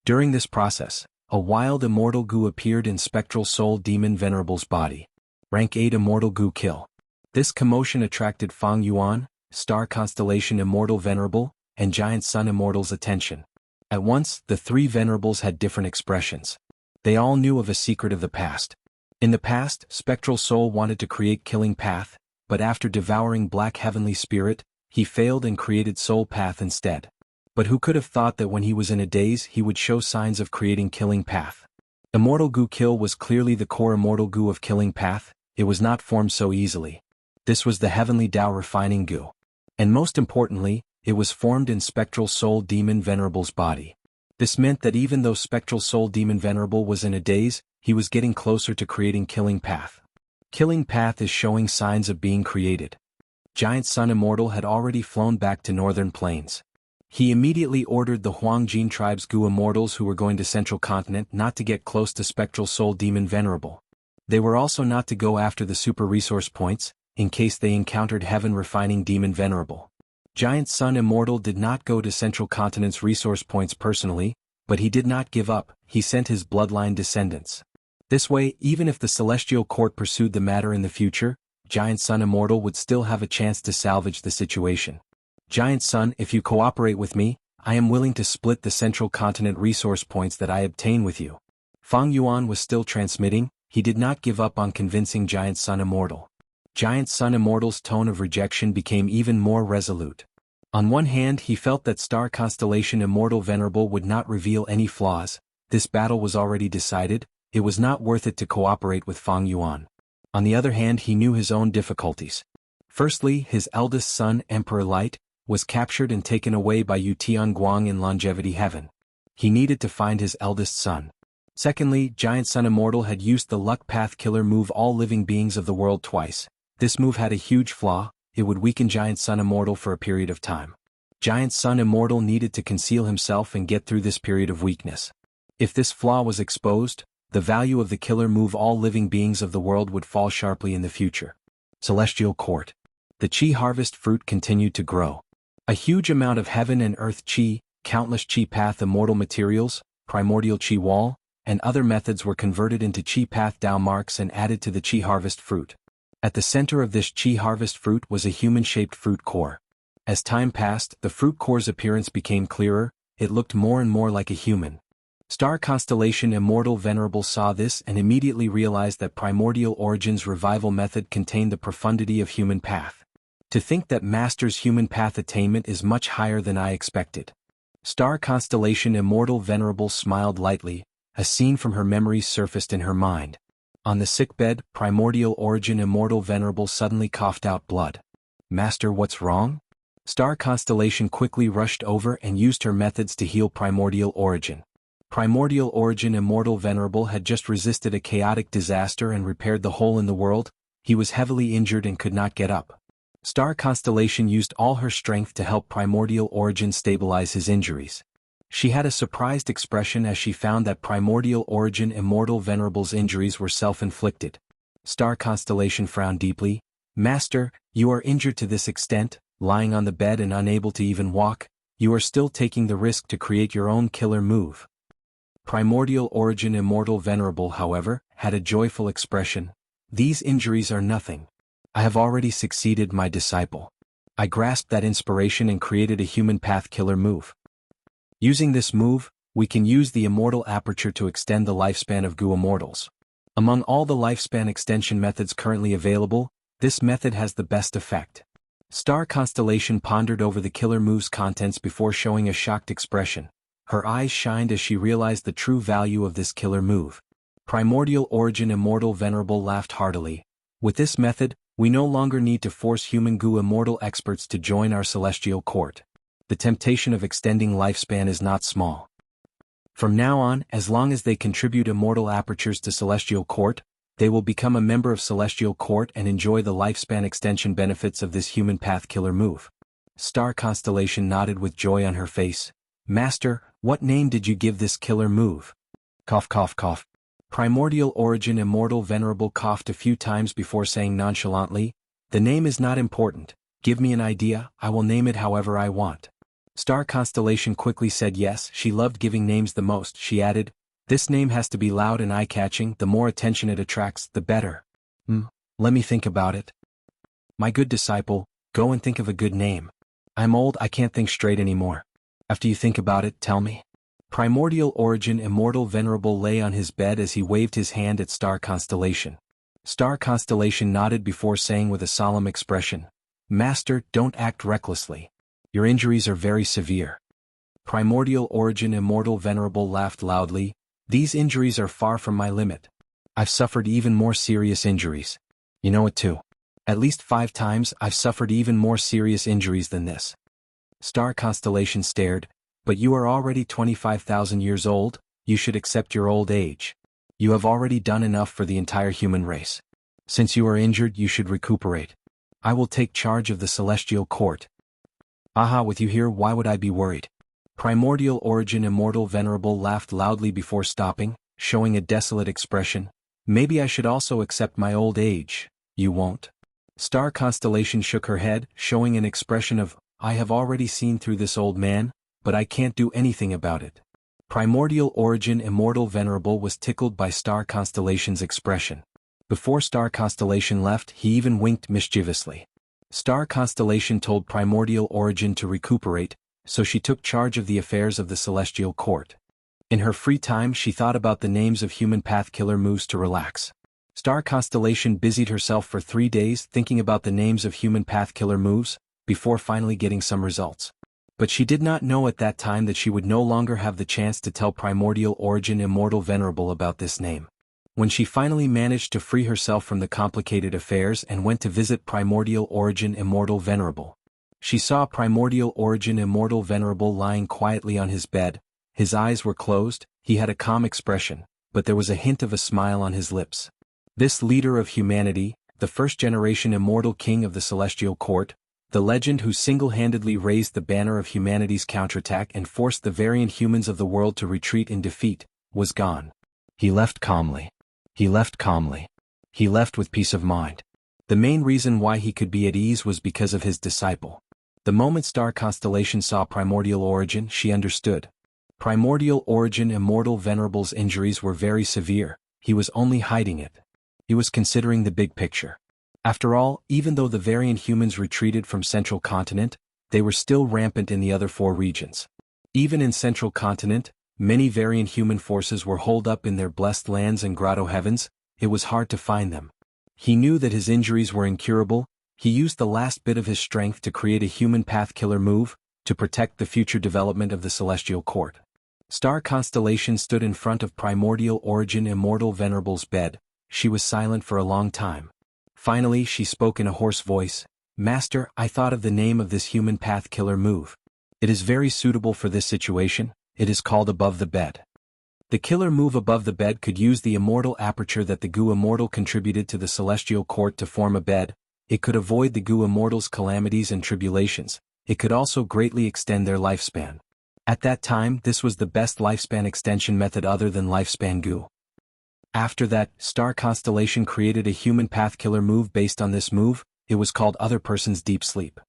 During this process, a wild immortal Gu appeared in Spectral Soul Demon Venerable's body. Rank 8 Immortal Gu kill. This commotion attracted Fang Yuan, Star Constellation Immortal Venerable, and Giant Sun Immortal's attention. At once, the three Venerables had different expressions. They all knew of a secret of the past. In the past, Spectral Soul wanted to create Killing Path, but after devouring Black Heavenly Spirit, he failed and created Soul Path instead. But who could have thought that when he was in a daze he would show signs of creating Killing Path? Immortal Gu Kill was clearly the core Immortal Gu of Killing Path. It was not formed so easily. This was the Heavenly Tao Refining Gu. And most importantly, it was formed in Spectral Soul Demon Venerable's body. This meant that even though Spectral Soul Demon Venerable was in a daze, he was getting closer to creating Killing Path. Killing Path is showing signs of being created. Giant Sun Immortal had already flown back to Northern Plains. He immediately ordered the Huangjin tribe's Gu Immortals who were going to Central Continent not to get close to Spectral Soul Demon Venerable. They were also not to go after the super resource points, in case they encountered Heaven Refining Demon Venerable. Giant Sun Immortal did not go to Central Continent's resource points personally, but he did not give up. He sent his bloodline descendants. This way, even if the Celestial Court pursued the matter in the future, Giant Sun Immortal would still have a chance to salvage the situation. Giant Sun, if you cooperate with me, I am willing to split the central continent resource points that I obtain with you. Fang Yuan was still transmitting. He did not give up on convincing Giant Sun Immortal. Giant Sun Immortal's tone of rejection became even more resolute. On one hand, he felt that Star Constellation Immortal Venerable would not reveal any flaws. This battle was already decided. It was not worth it to cooperate with Fang Yuan. On the other hand, he knew his own difficulties. Firstly, his eldest son, Emperor Light, was captured and taken away by Yu Tianguang in Longevity Heaven. He needed to find his eldest son. Secondly, Giant Sun Immortal had used the Luck Path Killer move all living beings of the world twice. This move had a huge flaw. It would weaken Giant Sun Immortal for a period of time. Giant Sun Immortal needed to conceal himself and get through this period of weakness. If this flaw was exposed, the value of the killer move all living beings of the world would fall sharply in the future. Celestial Court. The Qi harvest fruit continued to grow. A huge amount of heaven and earth Qi, countless Qi path immortal materials, primordial Qi wall, and other methods were converted into Qi path Dao marks and added to the Qi harvest fruit. At the center of this Qi harvest fruit was a human-shaped fruit core. As time passed, the fruit core's appearance became clearer. It looked more and more like a human. Star Constellation Immortal Venerable saw this and immediately realized that Primordial Origin's revival method contained the profundity of human path. To think that Master's human path attainment is much higher than I expected. Star Constellation Immortal Venerable smiled lightly. A scene from her memories surfaced in her mind. On the sickbed, Primordial Origin Immortal Venerable suddenly coughed out blood. Master, what's wrong? Star Constellation quickly rushed over and used her methods to heal Primordial Origin. Primordial Origin Immortal Venerable had just resisted a chaotic disaster and repaired the hole in the world. He was heavily injured and could not get up. Star Constellation used all her strength to help Primordial Origin stabilize his injuries. She had a surprised expression as she found that Primordial Origin Immortal Venerable's injuries were self-inflicted. Star Constellation frowned deeply. Master, you are injured to this extent, lying on the bed and unable to even walk. You are still taking the risk to create your own killer move. Primordial Origin Immortal Venerable, however, had a joyful expression. These injuries are nothing. I have already succeeded, my disciple. I grasped that inspiration and created a human path killer move. Using this move, we can use the immortal aperture to extend the lifespan of Gu immortals. Among all the lifespan extension methods currently available, this method has the best effect. Star Constellation pondered over the killer move's contents before showing a shocked expression. Her eyes shined as she realized the true value of this killer move. Primordial Origin Immortal Venerable laughed heartily. With this method, we no longer need to force human Gu immortal experts to join our celestial court. The temptation of extending lifespan is not small. From now on, as long as they contribute immortal apertures to Celestial Court, they will become a member of Celestial Court and enjoy the lifespan extension benefits of this human path killer move. Star Constellation nodded with joy on her face. Master, what name did you give this killer move? Cough cough cough. Primordial Origin Immortal Venerable coughed a few times before saying nonchalantly, the name is not important. Give me an idea, I will name it however I want. Star Constellation quickly said yes, she loved giving names the most. She added, this name has to be loud and eye-catching. The more attention it attracts, the better. Let me think about it. My good disciple, go and think of a good name. I'm old, I can't think straight anymore. After you think about it, tell me. Primordial Origin Immortal Venerable lay on his bed as he waved his hand at Star Constellation. Star Constellation nodded before saying with a solemn expression, Master, don't act recklessly. Your injuries are very severe. Primordial Origin Immortal Venerable laughed loudly. These injuries are far from my limit. I've suffered even more serious injuries. You know it too. At least 5 times I've suffered even more serious injuries than this. Star Constellation stared. But you are already 25,000 years old, you should accept your old age. You have already done enough for the entire human race. Since you are injured, you should recuperate. I will take charge of the Celestial Court. Aha, with you here, why would I be worried? Primordial Origin Immortal Venerable laughed loudly before stopping, showing a desolate expression. Maybe I should also accept my old age. You won't? Star Constellation shook her head, showing an expression of, I have already seen through this old man, but I can't do anything about it. Primordial Origin Immortal Venerable was tickled by Star Constellation's expression. Before Star Constellation left, he even winked mischievously. Star Constellation told Primordial Origin to recuperate. so she took charge of the affairs of the celestial court. In her free time she thought about the names of human path killer moves to relax. Star Constellation busied herself for 3 days thinking about the names of human path killer moves, before finally getting some results. But she did not know at that time that she would no longer have the chance to tell Primordial Origin Immortal Venerable about this name. When she finally managed to free herself from the complicated affairs and went to visit Primordial Origin Immortal Venerable, she saw Primordial Origin Immortal Venerable lying quietly on his bed. His eyes were closed, he had a calm expression, but there was a hint of a smile on his lips. This leader of humanity, the first-generation immortal king of the Celestial Court, the legend who single-handedly raised the banner of humanity's counterattack and forced the variant humans of the world to retreat in defeat, was gone. He left calmly. He left calmly. He left with peace of mind. The main reason why he could be at ease was because of his disciple. The moment Star Constellation saw Primordial Origin, she understood. Primordial Origin Immortal Venerable's injuries were very severe, he was only hiding it. He was considering the big picture. After all, even though the variant humans retreated from Central Continent, they were still rampant in the other 4 regions. Even in Central Continent, many variant human forces were holed up in their blessed lands and grotto heavens. It was hard to find them. He knew that his injuries were incurable. He used the last bit of his strength to create a human path killer move, to protect the future development of the Celestial Court. Star Constellation stood in front of Primordial Origin Immortal Venerable's bed. She was silent for a long time. Finally she spoke in a hoarse voice. "Master, I thought of the name of this human path killer move. It is very suitable for this situation. It is called Above the Bed." The killer move Above the Bed could use the immortal aperture that the Gu Immortal contributed to the Celestial Court to form a bed. It could avoid the Gu Immortal's calamities and tribulations. It could also greatly extend their lifespan. At that time, this was the best lifespan extension method other than lifespan Gu. After that, Star Constellation created a human path killer move based on this move. It was called Other Person's Deep Sleep.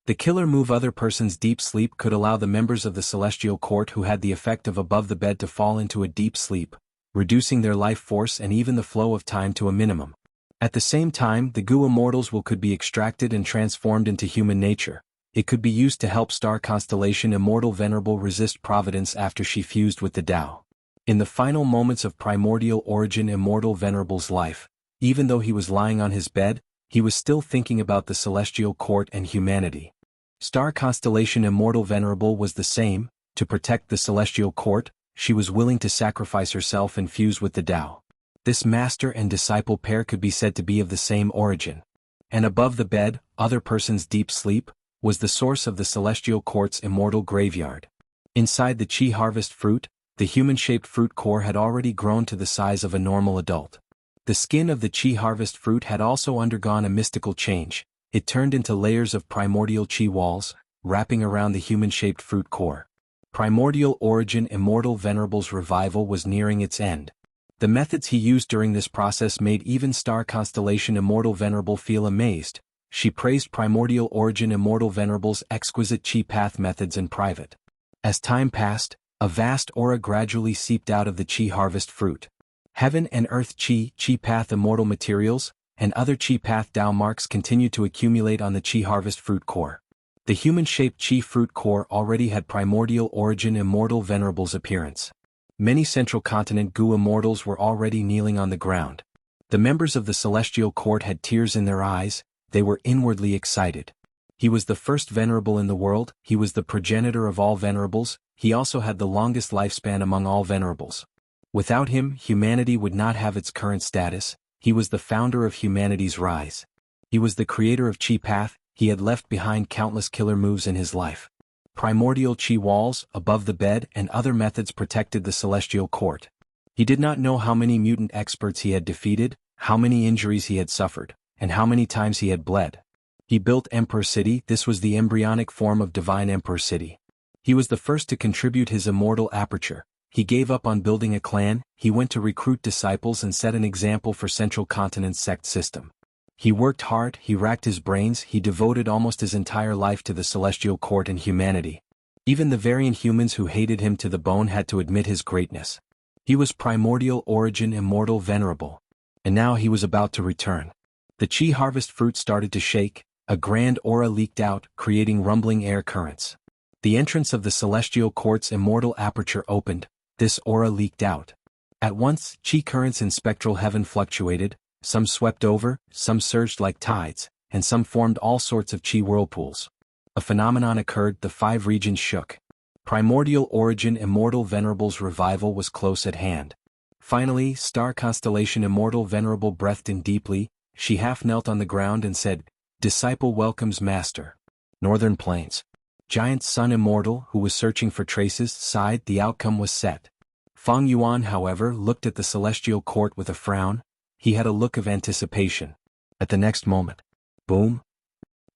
The killer move Other Person's Deep Sleep could allow the members of the Celestial Court who had the effect of Above the Bed to fall into a deep sleep, reducing their life force and even the flow of time to a minimum. At the same time, the Gu Immortals could be extracted and transformed into human nature. It could be used to help Star Constellation Immortal Venerable resist Providence after she fused with the Tao. In the final moments of Primordial Origin Immortal Venerable's life, even though he was lying on his bed, he was still thinking about the Celestial Court and humanity. Star Constellation Immortal Venerable was the same. To protect the Celestial Court, she was willing to sacrifice herself and fuse with the Tao. This master and disciple pair could be said to be of the same origin. And Above the Bed, Other Person's Deep Sleep, was the source of the Celestial Court's immortal graveyard. Inside the Chi Harvest fruit, the human-shaped fruit core had already grown to the size of a normal adult. The skin of the Chi Harvest fruit had also undergone a mystical change. It turned into layers of primordial Chi walls, wrapping around the human-shaped fruit core. Primordial Origin Immortal Venerable's revival was nearing its end. The methods he used during this process made even Star Constellation Immortal Venerable feel amazed. She praised Primordial Origin Immortal Venerable's exquisite Chi path methods in private. As time passed, a vast aura gradually seeped out of the Chi Harvest fruit. Heaven and Earth Chi path immortal materials, and other Chi path Tao marks continued to accumulate on the Chi Harvest fruit core. The human-shaped Chi fruit core already had Primordial Origin Immortal Venerable's appearance. Many Central Continent Gu Immortals were already kneeling on the ground. The members of the Celestial Court had tears in their eyes. They were inwardly excited. He was the first venerable in the world. He was the progenitor of all venerables. He also had the longest lifespan among all venerables. Without him, humanity would not have its current status. He was the founder of humanity's rise. He was the creator of Chi Path. He had left behind countless killer moves in his life. Primordial Chi walls, Above the Bed, and other methods protected the Celestial Court. He did not know how many mutant experts he had defeated, how many injuries he had suffered, and how many times he had bled. He built Emperor City. This was the embryonic form of Divine Emperor City. He was the first to contribute his immortal aperture. He gave up on building a clan. He went to recruit disciples and set an example for Central Continent's sect system. He worked hard, he racked his brains, he devoted almost his entire life to the Celestial Court and humanity. Even the variant humans who hated him to the bone had to admit his greatness. He was Primordial Origin Immortal Venerable. And now he was about to return. The Chi Harvest fruit started to shake. A grand aura leaked out, creating rumbling air currents. The entrance of the celestial court's immortal aperture opened, this aura leaked out. At once, chi currents in spectral heaven fluctuated, some swept over, some surged like tides, and some formed all sorts of chi whirlpools. A phenomenon occurred, the 5 regions shook. Primordial origin Immortal Venerable's revival was close at hand. Finally, star constellation Immortal Venerable breathed in deeply, she half knelt on the ground and said, "Disciple welcomes Master." Northern Plains. Giant Sun Immortal, who was searching for traces, sighed. The outcome was set. Fang Yuan, however, looked at the celestial court with a frown. He had a look of anticipation. At the next moment, boom!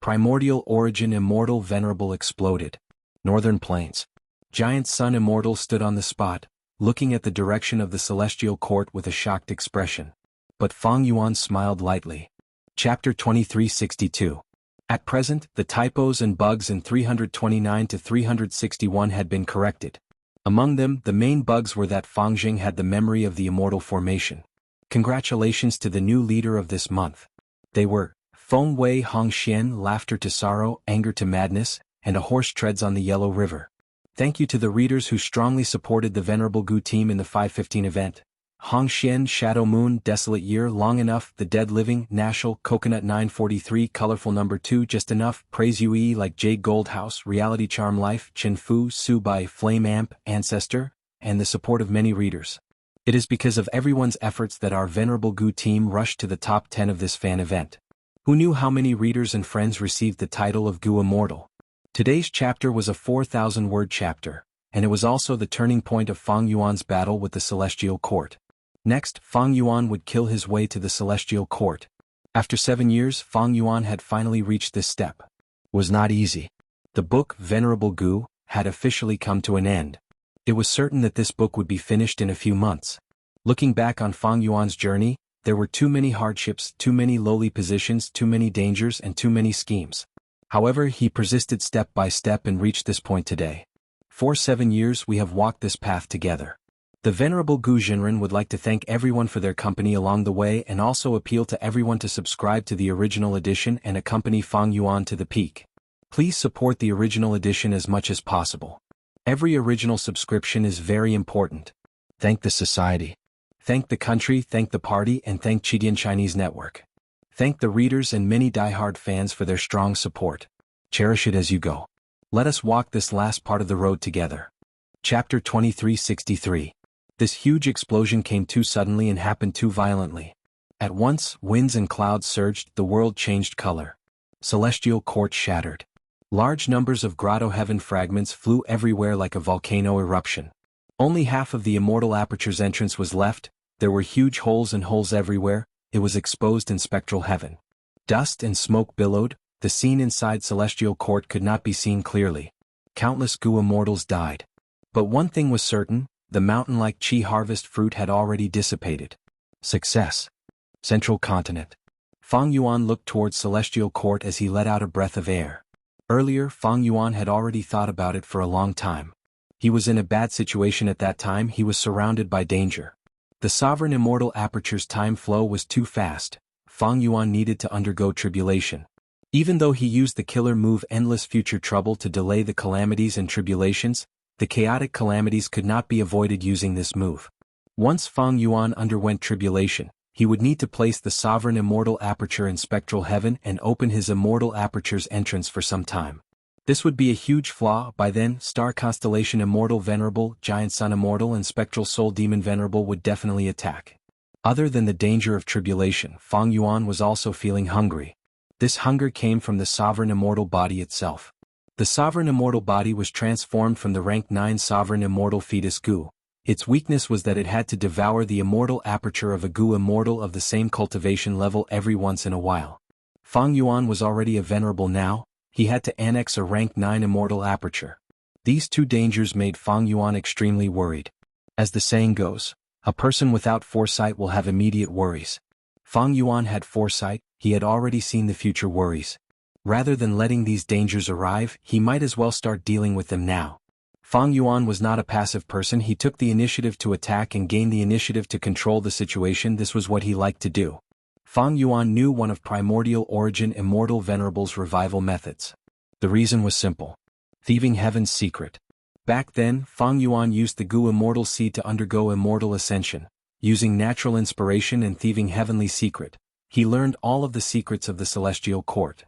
Primordial origin Immortal Venerable exploded. Northern Plains. Giant Sun Immortal stood on the spot, looking at the direction of the celestial court with a shocked expression. But Fang Yuan smiled lightly. Chapter 2362. At present, the typos and bugs in 329 to 361 had been corrected. Among them, the main bugs were that Fang Jing had the memory of the immortal formation. Congratulations to the new leader of this month. They were Feng Wei Hong Xian, laughter to sorrow, anger to madness, and a horse treads on the Yellow River. Thank you to the readers who strongly supported the Venerable Gu team in the 515 event. Hong Xian, Shadow Moon, Desolate Year, Long Enough, The Dead Living, Nashel, Coconut 943, Colorful Number 2, Just Enough, Praise UE like Jade Goldhouse, Reality Charm Life, Chin Fu, Su by Flame Amp, Ancestor, and the support of many readers. It is because of everyone's efforts that our Venerable Gu team rushed to the top 10 of this fan event. Who knew how many readers and friends received the title of Gu Immortal? Today's chapter was a 4,000-word chapter, and it was also the turning point of Fang Yuan's battle with the Celestial Court. Next, Fang Yuan would kill his way to the Celestial Court. After 7 years, Fang Yuan had finally reached this step. It was not easy. The book, Venerable Gu, had officially come to an end. It was certain that this book would be finished in a few months. Looking back on Fang Yuan's journey, there were too many hardships, too many lowly positions, too many dangers, and too many schemes. However, he persisted step by step and reached this point today. For 7 years we have walked this path together. The Venerable Gu Jinren would like to thank everyone for their company along the way and also appeal to everyone to subscribe to the original edition and accompany Fang Yuan to the peak. Please support the original edition as much as possible. Every original subscription is very important. Thank the society. Thank the country, thank the party, and thank Chidian Chinese Network. Thank the readers and many die-hard fans for their strong support. Cherish it as you go. Let us walk this last part of the road together. Chapter 2363. This huge explosion came too suddenly and happened too violently. At once, winds and clouds surged, the world changed color. Celestial court shattered. Large numbers of grotto heaven fragments flew everywhere like a volcano eruption. Only half of the immortal aperture's entrance was left, there were huge holes and holes everywhere, it was exposed in spectral heaven. Dust and smoke billowed, the scene inside celestial court could not be seen clearly. Countless Gu immortals died. But one thing was certain, the mountain-like chi harvest fruit had already dissipated. Success. Central continent. Fang Yuan looked towards celestial court as he let out a breath of air. Earlier, Fang Yuan had already thought about it for a long time. He was in a bad situation at that time, he was surrounded by danger. The sovereign immortal aperture's time flow was too fast. Fang Yuan needed to undergo tribulation. Even though he used the killer move Endless Future Trouble to delay the calamities and tribulations, the chaotic calamities could not be avoided using this move. Once Fang Yuan underwent tribulation, he would need to place the sovereign immortal aperture in spectral heaven and open his immortal aperture's entrance for some time. This would be a huge flaw. By then, Star Constellation Immortal Venerable, Giant Sun Immortal and Spectral Soul Demon Venerable would definitely attack. Other than the danger of tribulation, Fang Yuan was also feeling hungry. This hunger came from the sovereign immortal body itself. The sovereign immortal body was transformed from the rank 9 sovereign immortal fetus Gu. Its weakness was that it had to devour the immortal aperture of a Gu immortal of the same cultivation level every once in a while. Fang Yuan was already a venerable now, he had to annex a rank 9 immortal aperture. These two dangers made Fang Yuan extremely worried. As the saying goes, a person without foresight will have immediate worries. Fang Yuan had foresight, he had already seen the future worries. Rather than letting these dangers arrive, he might as well start dealing with them now. Fang Yuan was not a passive person, he took the initiative to attack and gain the initiative to control the situation, this was what he liked to do. Fang Yuan knew one of primordial origin Immortal Venerable's revival methods. The reason was simple. Thieving Heaven's Secret. Back then, Fang Yuan used the Gu Immortal Seed to undergo immortal ascension. Using natural inspiration and thieving heavenly secret, he learned all of the secrets of the celestial court.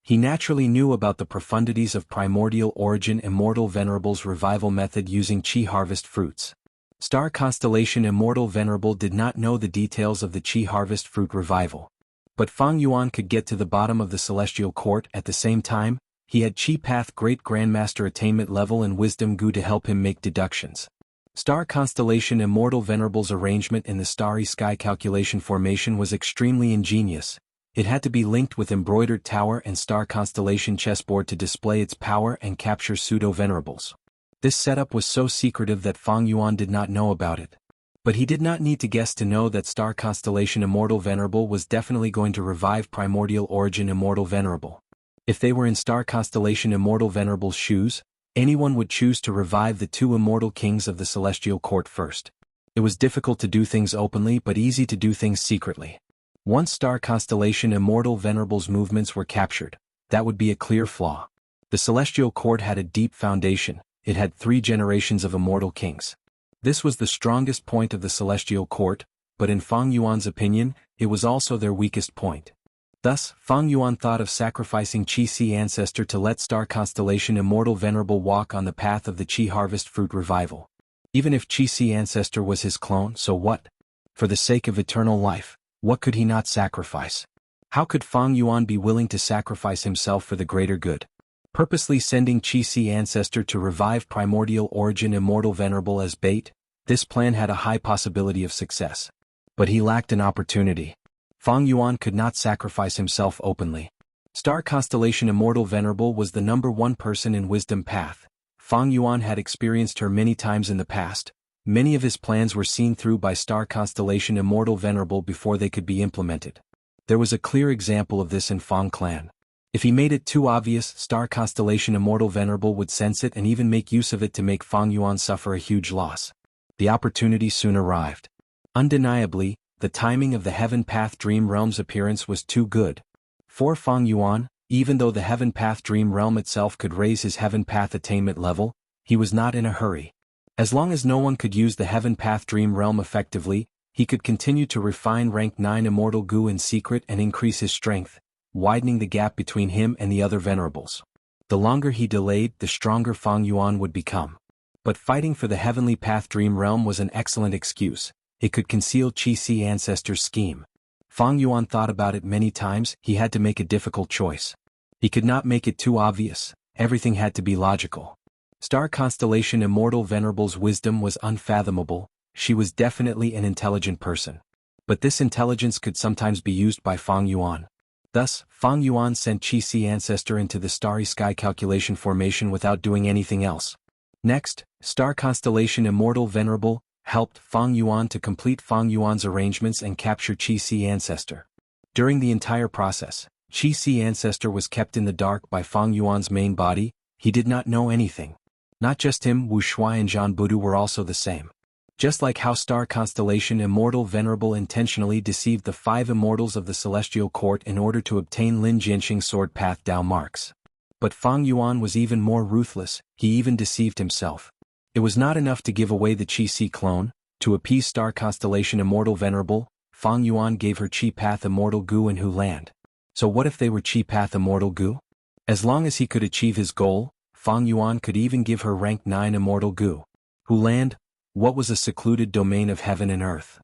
He naturally knew about the profundities of primordial origin Immortal Venerable's revival method using Qi harvest fruits. Star Constellation Immortal Venerable did not know the details of the Qi harvest fruit revival. But Fang Yuan could get to the bottom of the celestial court at the same time. He had Qi Path Great Grandmaster attainment level and Wisdom Gu to help him make deductions. Star Constellation Immortal Venerable's arrangement in the starry sky calculation formation was extremely ingenious. It had to be linked with embroidered tower and star constellation chessboard to display its power and capture pseudo-venerables. This setup was so secretive that Fang Yuan did not know about it. But he did not need to guess to know that Star Constellation Immortal Venerable was definitely going to revive Primordial Origin Immortal Venerable. If they were in Star Constellation Immortal Venerable's shoes, anyone would choose to revive the two immortal kings of the celestial court first. It was difficult to do things openly but easy to do things secretly. Once Star Constellation Immortal Venerable's movements were captured, that would be a clear flaw. The celestial court had a deep foundation. It had 3 generations of immortal kings. This was the strongest point of the celestial court, but in Fang Yuan's opinion, it was also their weakest point. Thus, Fang Yuan thought of sacrificing Qi Si Ancestor to let Star Constellation Immortal Venerable walk on the path of the Qi Harvest Fruit Revival. Even if Qi Si Ancestor was his clone, so what? For the sake of eternal life, what could he not sacrifice? How could Fang Yuan be willing to sacrifice himself for the greater good? Purposely sending Qi Si Ancestor to revive Primordial Origin Immortal Venerable as bait, this plan had a high possibility of success. But he lacked an opportunity. Fang Yuan could not sacrifice himself openly. Star Constellation Immortal Venerable was the #1 person in Wisdom Path. Fang Yuan had experienced her many times in the past. Many of his plans were seen through by Star Constellation Immortal Venerable before they could be implemented. There was a clear example of this in Fang Clan. If he made it too obvious, Star Constellation Immortal Venerable would sense it and even make use of it to make Fang Yuan suffer a huge loss. The opportunity soon arrived. Undeniably, the timing of the Heaven Path Dream Realm's appearance was too good. For Fang Yuan, even though the Heaven Path Dream Realm itself could raise his Heaven Path attainment level, he was not in a hurry. As long as no one could use the Heaven Path Dream Realm effectively, he could continue to refine rank 9 Immortal Gu in secret and increase his strength, widening the gap between him and the other venerables. The longer he delayed, the stronger Fang Yuan would become. But fighting for the Heavenly Path Dream Realm was an excellent excuse. It could conceal Qi Si Ancestor's scheme. Fang Yuan thought about it many times. He had to make a difficult choice. He could not make it too obvious. Everything had to be logical. Star Constellation Immortal Venerable's wisdom was unfathomable. She was definitely an intelligent person. But this intelligence could sometimes be used by Fang Yuan. Thus, Fang Yuan sent Qi Si Ancestor into the starry sky calculation formation without doing anything else. Next, Star Constellation Immortal Venerable helped Fang Yuan to complete Fang Yuan's arrangements and capture Qi Si Ancestor. During the entire process, Qi Si Ancestor was kept in the dark by Fang Yuan's main body. He did not know anything. Not just him, Wu Shuai and Zhan Budu were also the same. Just like how Star Constellation Immortal Venerable intentionally deceived the 5 immortals of the Celestial Court in order to obtain Lin Jianxing's Sword Path Dao marks. But Fang Yuan was even more ruthless. He even deceived himself. It was not enough to give away the Qi Si clone. To appease Star Constellation Immortal Venerable, Fang Yuan gave her Qi Path Immortal Gu in Hu Land. So what if they were Qi Path Immortal Gu? As long as he could achieve his goal, Fang Yuan could even give her rank 9 Immortal Gu. Hu Land, what was a secluded domain of heaven and earth?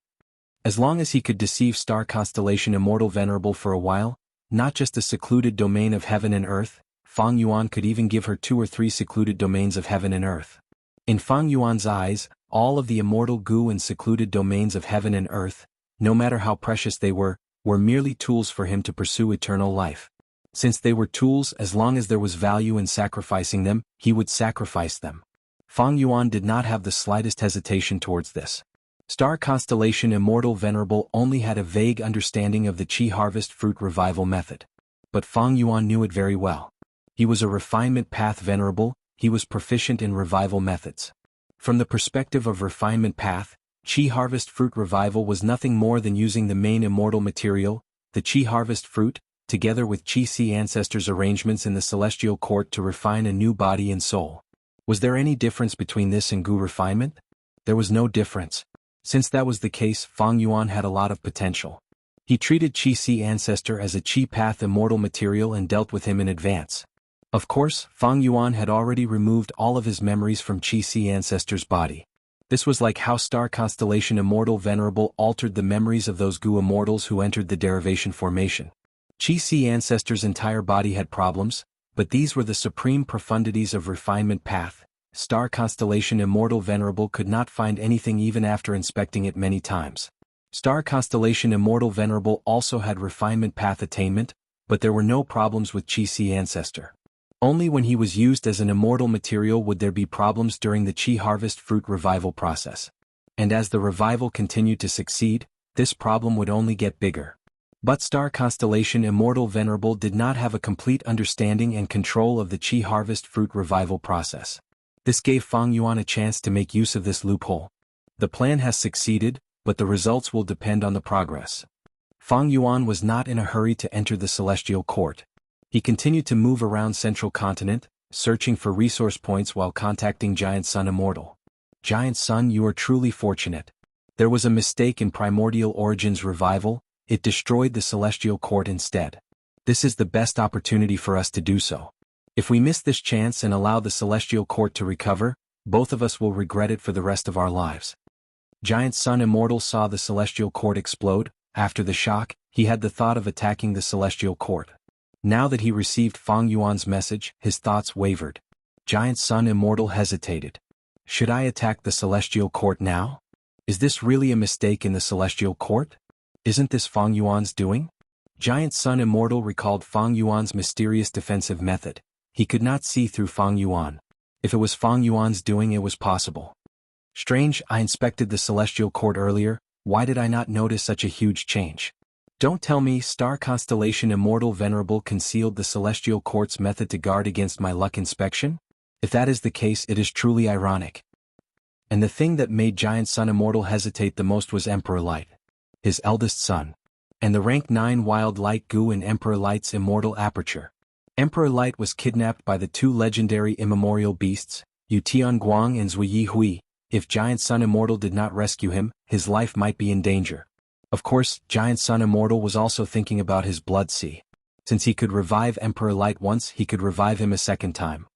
As long as he could deceive Star Constellation Immortal Venerable for a while, not just a secluded domain of heaven and earth, Fang Yuan could even give her 2 or 3 secluded domains of heaven and earth. In Fang Yuan's eyes, all of the Immortal Gu and secluded domains of heaven and earth, no matter how precious they were merely tools for him to pursue eternal life. Since they were tools, as long as there was value in sacrificing them, he would sacrifice them. Fang Yuan did not have the slightest hesitation towards this. Star Constellation Immortal Venerable only had a vague understanding of the Qi Harvest Fruit Revival method. But Fang Yuan knew it very well. He was a Refinement Path Venerable. He was proficient in revival methods. From the perspective of Refinement Path, Qi Harvest Fruit Revival was nothing more than using the main immortal material, the Qi Harvest Fruit, together with Qi ancestors' arrangements in the celestial court to refine a new body and soul. Was there any difference between this and Gu refinement? There was no difference. Since that was the case, Fang Yuan had a lot of potential. He treated Qi ancestor as a Qi path immortal material and dealt with him in advance. Of course, Fang Yuan had already removed all of his memories from Qi ancestor's body. This was like how Star Constellation Immortal Venerable altered the memories of those Gu immortals who entered the derivation formation. Qi ancestor's entire body had problems, but these were the supreme profundities of refinement path. Star Constellation Immortal Venerable could not find anything even after inspecting it many times. Star Constellation Immortal Venerable also had refinement path attainment, but there were no problems with Qi ancestor. Only when he was used as an immortal material would there be problems during the Qi harvest fruit revival process. And as the revival continued to succeed, this problem would only get bigger. But Star Constellation Immortal Venerable did not have a complete understanding and control of the Qi harvest fruit revival process. This gave Fang Yuan a chance to make use of this loophole. The plan has succeeded, but the results will depend on the progress. Fang Yuan was not in a hurry to enter the celestial court. He continued to move around Central Continent, searching for resource points while contacting Giant Sun Immortal. Giant Sun, you are truly fortunate. There was a mistake in Primordial Origins revival, it destroyed the celestial court instead. This is the best opportunity for us to do so. If we miss this chance and allow the celestial court to recover, both of us will regret it for the rest of our lives. Giant Sun Immortal saw the celestial court explode. After the shock, he had the thought of attacking the celestial court. Now that he received Fang Yuan's message, his thoughts wavered. Giant Sun Immortal hesitated. Should I attack the celestial court now? Is this really a mistake in the celestial court? Isn't this Fang Yuan's doing? Giant Sun Immortal recalled Fang Yuan's mysterious defensive method. He could not see through Fang Yuan. If it was Fang Yuan's doing, it was possible. Strange, I inspected the celestial court earlier, why did I not notice such a huge change? Don't tell me Star Constellation Immortal Venerable concealed the celestial court's method to guard against my luck inspection? If that is the case, it is truly ironic. And the thing that made Giant Sun Immortal hesitate the most was Emperor Light, his eldest son, and the rank 9 Wild Light Gu in Emperor Light's immortal aperture. Emperor Light was kidnapped by the two legendary immemorial beasts, Yu Tianguang and Zui Yi Hui. If Giant Sun Immortal did not rescue him, his life might be in danger. Of course, Giant Sun Immortal was also thinking about his blood sea. Since he could revive Emperor Light once, he could revive him a second time.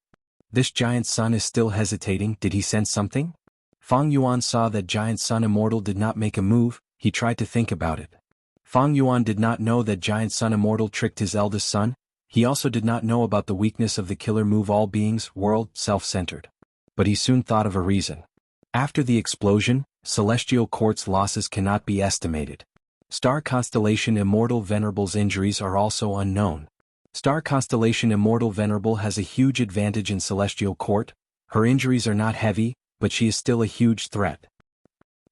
This Giant Sun is still hesitating, did he sense something? Fang Yuan saw that Giant Sun Immortal did not make a move, he tried to think about it. Fang Yuan did not know that Giant Sun Immortal tricked his eldest son, he also did not know about the weakness of the killer move all beings, world, self-centered. But he soon thought of a reason. After the explosion, Celestial Court's losses cannot be estimated. Star Constellation Immortal Venerable's injuries are also unknown. Star Constellation Immortal Venerable has a huge advantage in Celestial Court, her injuries are not heavy, but she is still a huge threat.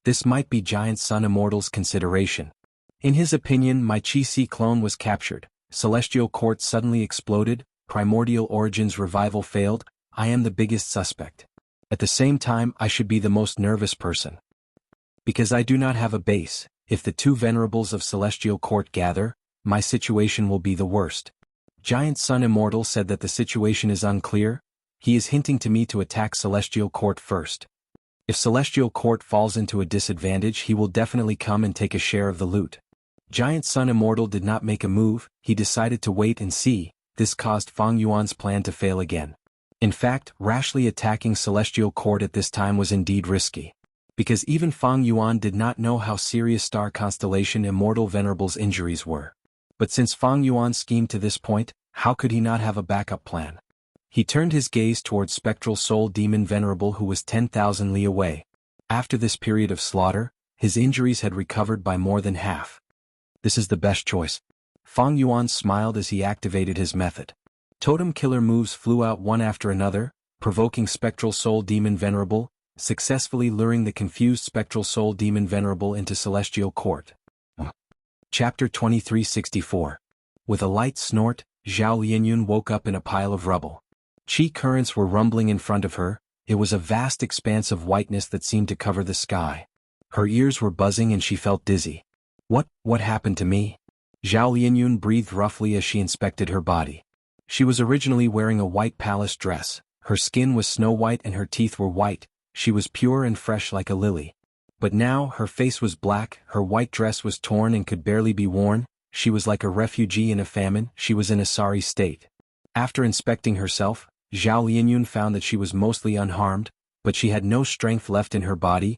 This might be Giant Sun Immortal's consideration. In his opinion, my Qi clone was captured, Celestial Court suddenly exploded, Primordial Origins revival failed, I am the biggest suspect. At the same time, I should be the most nervous person. Because I do not have a base, if the two venerables of Celestial Court gather, my situation will be the worst. Giant Sun Immortal said that the situation is unclear, he is hinting to me to attack Celestial Court first. If Celestial Court falls into a disadvantage, he will definitely come and take a share of the loot. Giant Sun Immortal did not make a move, he decided to wait and see, this caused Fang Yuan's plan to fail again. In fact, rashly attacking Celestial Court at this time was indeed risky. Because even Fang Yuan did not know how serious Star Constellation Immortal Venerable's injuries were. But since Fang Yuan schemed to this point, how could he not have a backup plan? He turned his gaze towards Spectral Soul Demon Venerable who was 10,000 li away. After this period of slaughter, his injuries had recovered by more than half. This is the best choice. Fang Yuan smiled as he activated his method. Totem killer moves flew out one after another, provoking Spectral Soul Demon Venerable, successfully luring the confused Spectral Soul Demon Venerable into Celestial Court. Chapter 2364. With a light snort, Zhao Lianyun woke up in a pile of rubble. Qi currents were rumbling in front of her, it was a vast expanse of whiteness that seemed to cover the sky. Her ears were buzzing and she felt dizzy. What happened to me? Zhao Lianyun breathed roughly as she inspected her body. She was originally wearing a white palace dress, her skin was snow white and her teeth were white, she was pure and fresh like a lily. But now, her face was black, her white dress was torn and could barely be worn, she was like a refugee in a famine, she was in a sorry state. After inspecting herself, Zhao Lianyun found that she was mostly unharmed, but she had no strength left in her body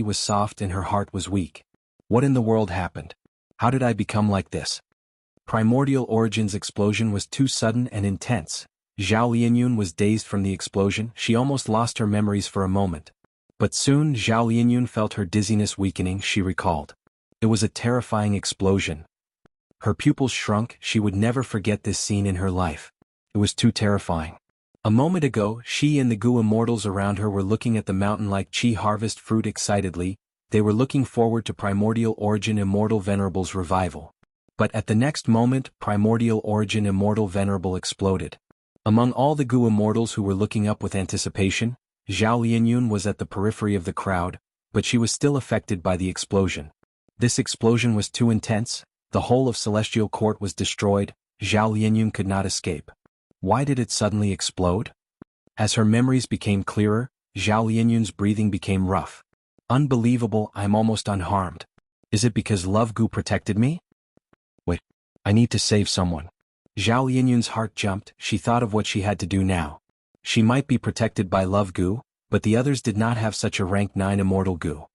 was soft and her heart was weak. What in the world happened? How did I become like this? Primordial Origin's explosion was too sudden and intense. Zhao Lianyun was dazed from the explosion, she almost lost her memories for a moment. But soon Zhao Lianyun felt her dizziness weakening, she recalled. It was a terrifying explosion. Her pupils shrunk, she would never forget this scene in her life. It was too terrifying. A moment ago, she and the Gu immortals around her were looking at the mountain-like Qi harvest fruit excitedly, they were looking forward to Primordial Origin Immortal Venerable's revival. But at the next moment, Primordial Origin Immortal Venerable exploded. Among all the Gu immortals who were looking up with anticipation, Zhao Lianyun was at the periphery of the crowd, but she was still affected by the explosion. This explosion was too intense, the whole of Celestial Court was destroyed, Zhao Lianyun could not escape. Why did it suddenly explode? As her memories became clearer, Zhao Lianyun's breathing became rough. Unbelievable, I'm almost unharmed. Is it because Love Gu protected me? Wait, I need to save someone. Zhao Lianyun's heart jumped, she thought of what she had to do now. She might be protected by Love Gu, but the others did not have such a rank 9 immortal Gu.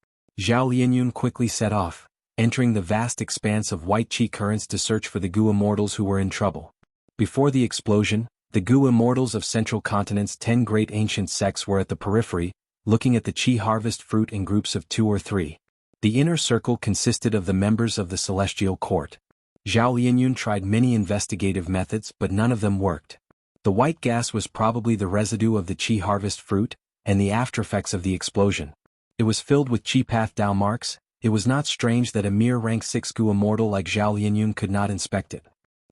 Zhao Lianyun quickly set off, entering the vast expanse of white Qi currents to search for the Gu immortals who were in trouble. Before the explosion, the Gu immortals of Central Continent's 10 great ancient sects were at the periphery, looking at the Qi harvest fruit in groups of 2 or 3. The inner circle consisted of the members of the Celestial Court. Zhao Lianyun tried many investigative methods but none of them worked. The white gas was probably the residue of the Qi harvest fruit, and the aftereffects of the explosion. It was filled with Qi path Dao marks, it was not strange that a mere rank 6 Gu immortal like Zhao Lianyun could not inspect it.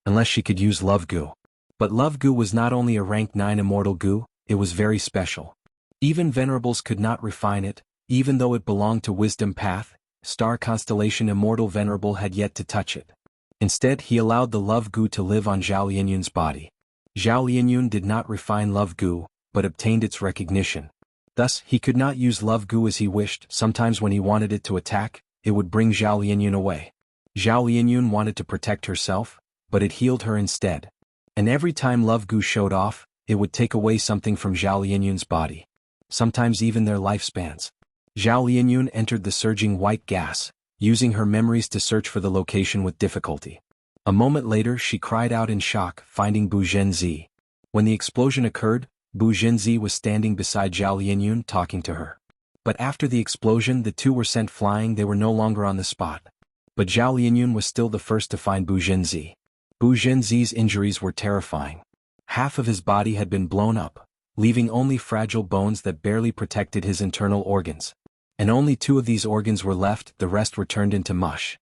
Unless she could use Love Gu. But Love Gu was not only a rank 9 immortal Gu, it was very special. Even Venerables could not refine it, even though it belonged to Wisdom Path, Star Constellation Immortal Venerable had yet to touch it. Instead he allowed the Love Gu to live on Zhao Lianyun's body. Zhao Lianyun did not refine Love Gu, but obtained its recognition. Thus, he could not use Love Gu as he wished, sometimes when he wanted it to attack, it would bring Zhao Lianyun away. Zhao Lianyun wanted to protect herself, but it healed her instead. And every time Love Gu showed off, it would take away something from Zhao Lianyun's body. Sometimes even their lifespans. Zhao Lianyun entered the surging white gas, using her memories to search for the location with difficulty. A moment later she cried out in shock, finding Bu Zhenzi. When the explosion occurred, Bu Zhenzi was standing beside Zhao Lianyun talking to her. But after the explosion the two were sent flying, they were no longer on the spot. But Zhao Lianyun was still the first to find Bu Zhenzi. Bu Zhenzi's injuries were terrifying. Half of his body had been blown up, leaving only fragile bones that barely protected his internal organs. And only 2 of these organs were left, the rest were turned into mush.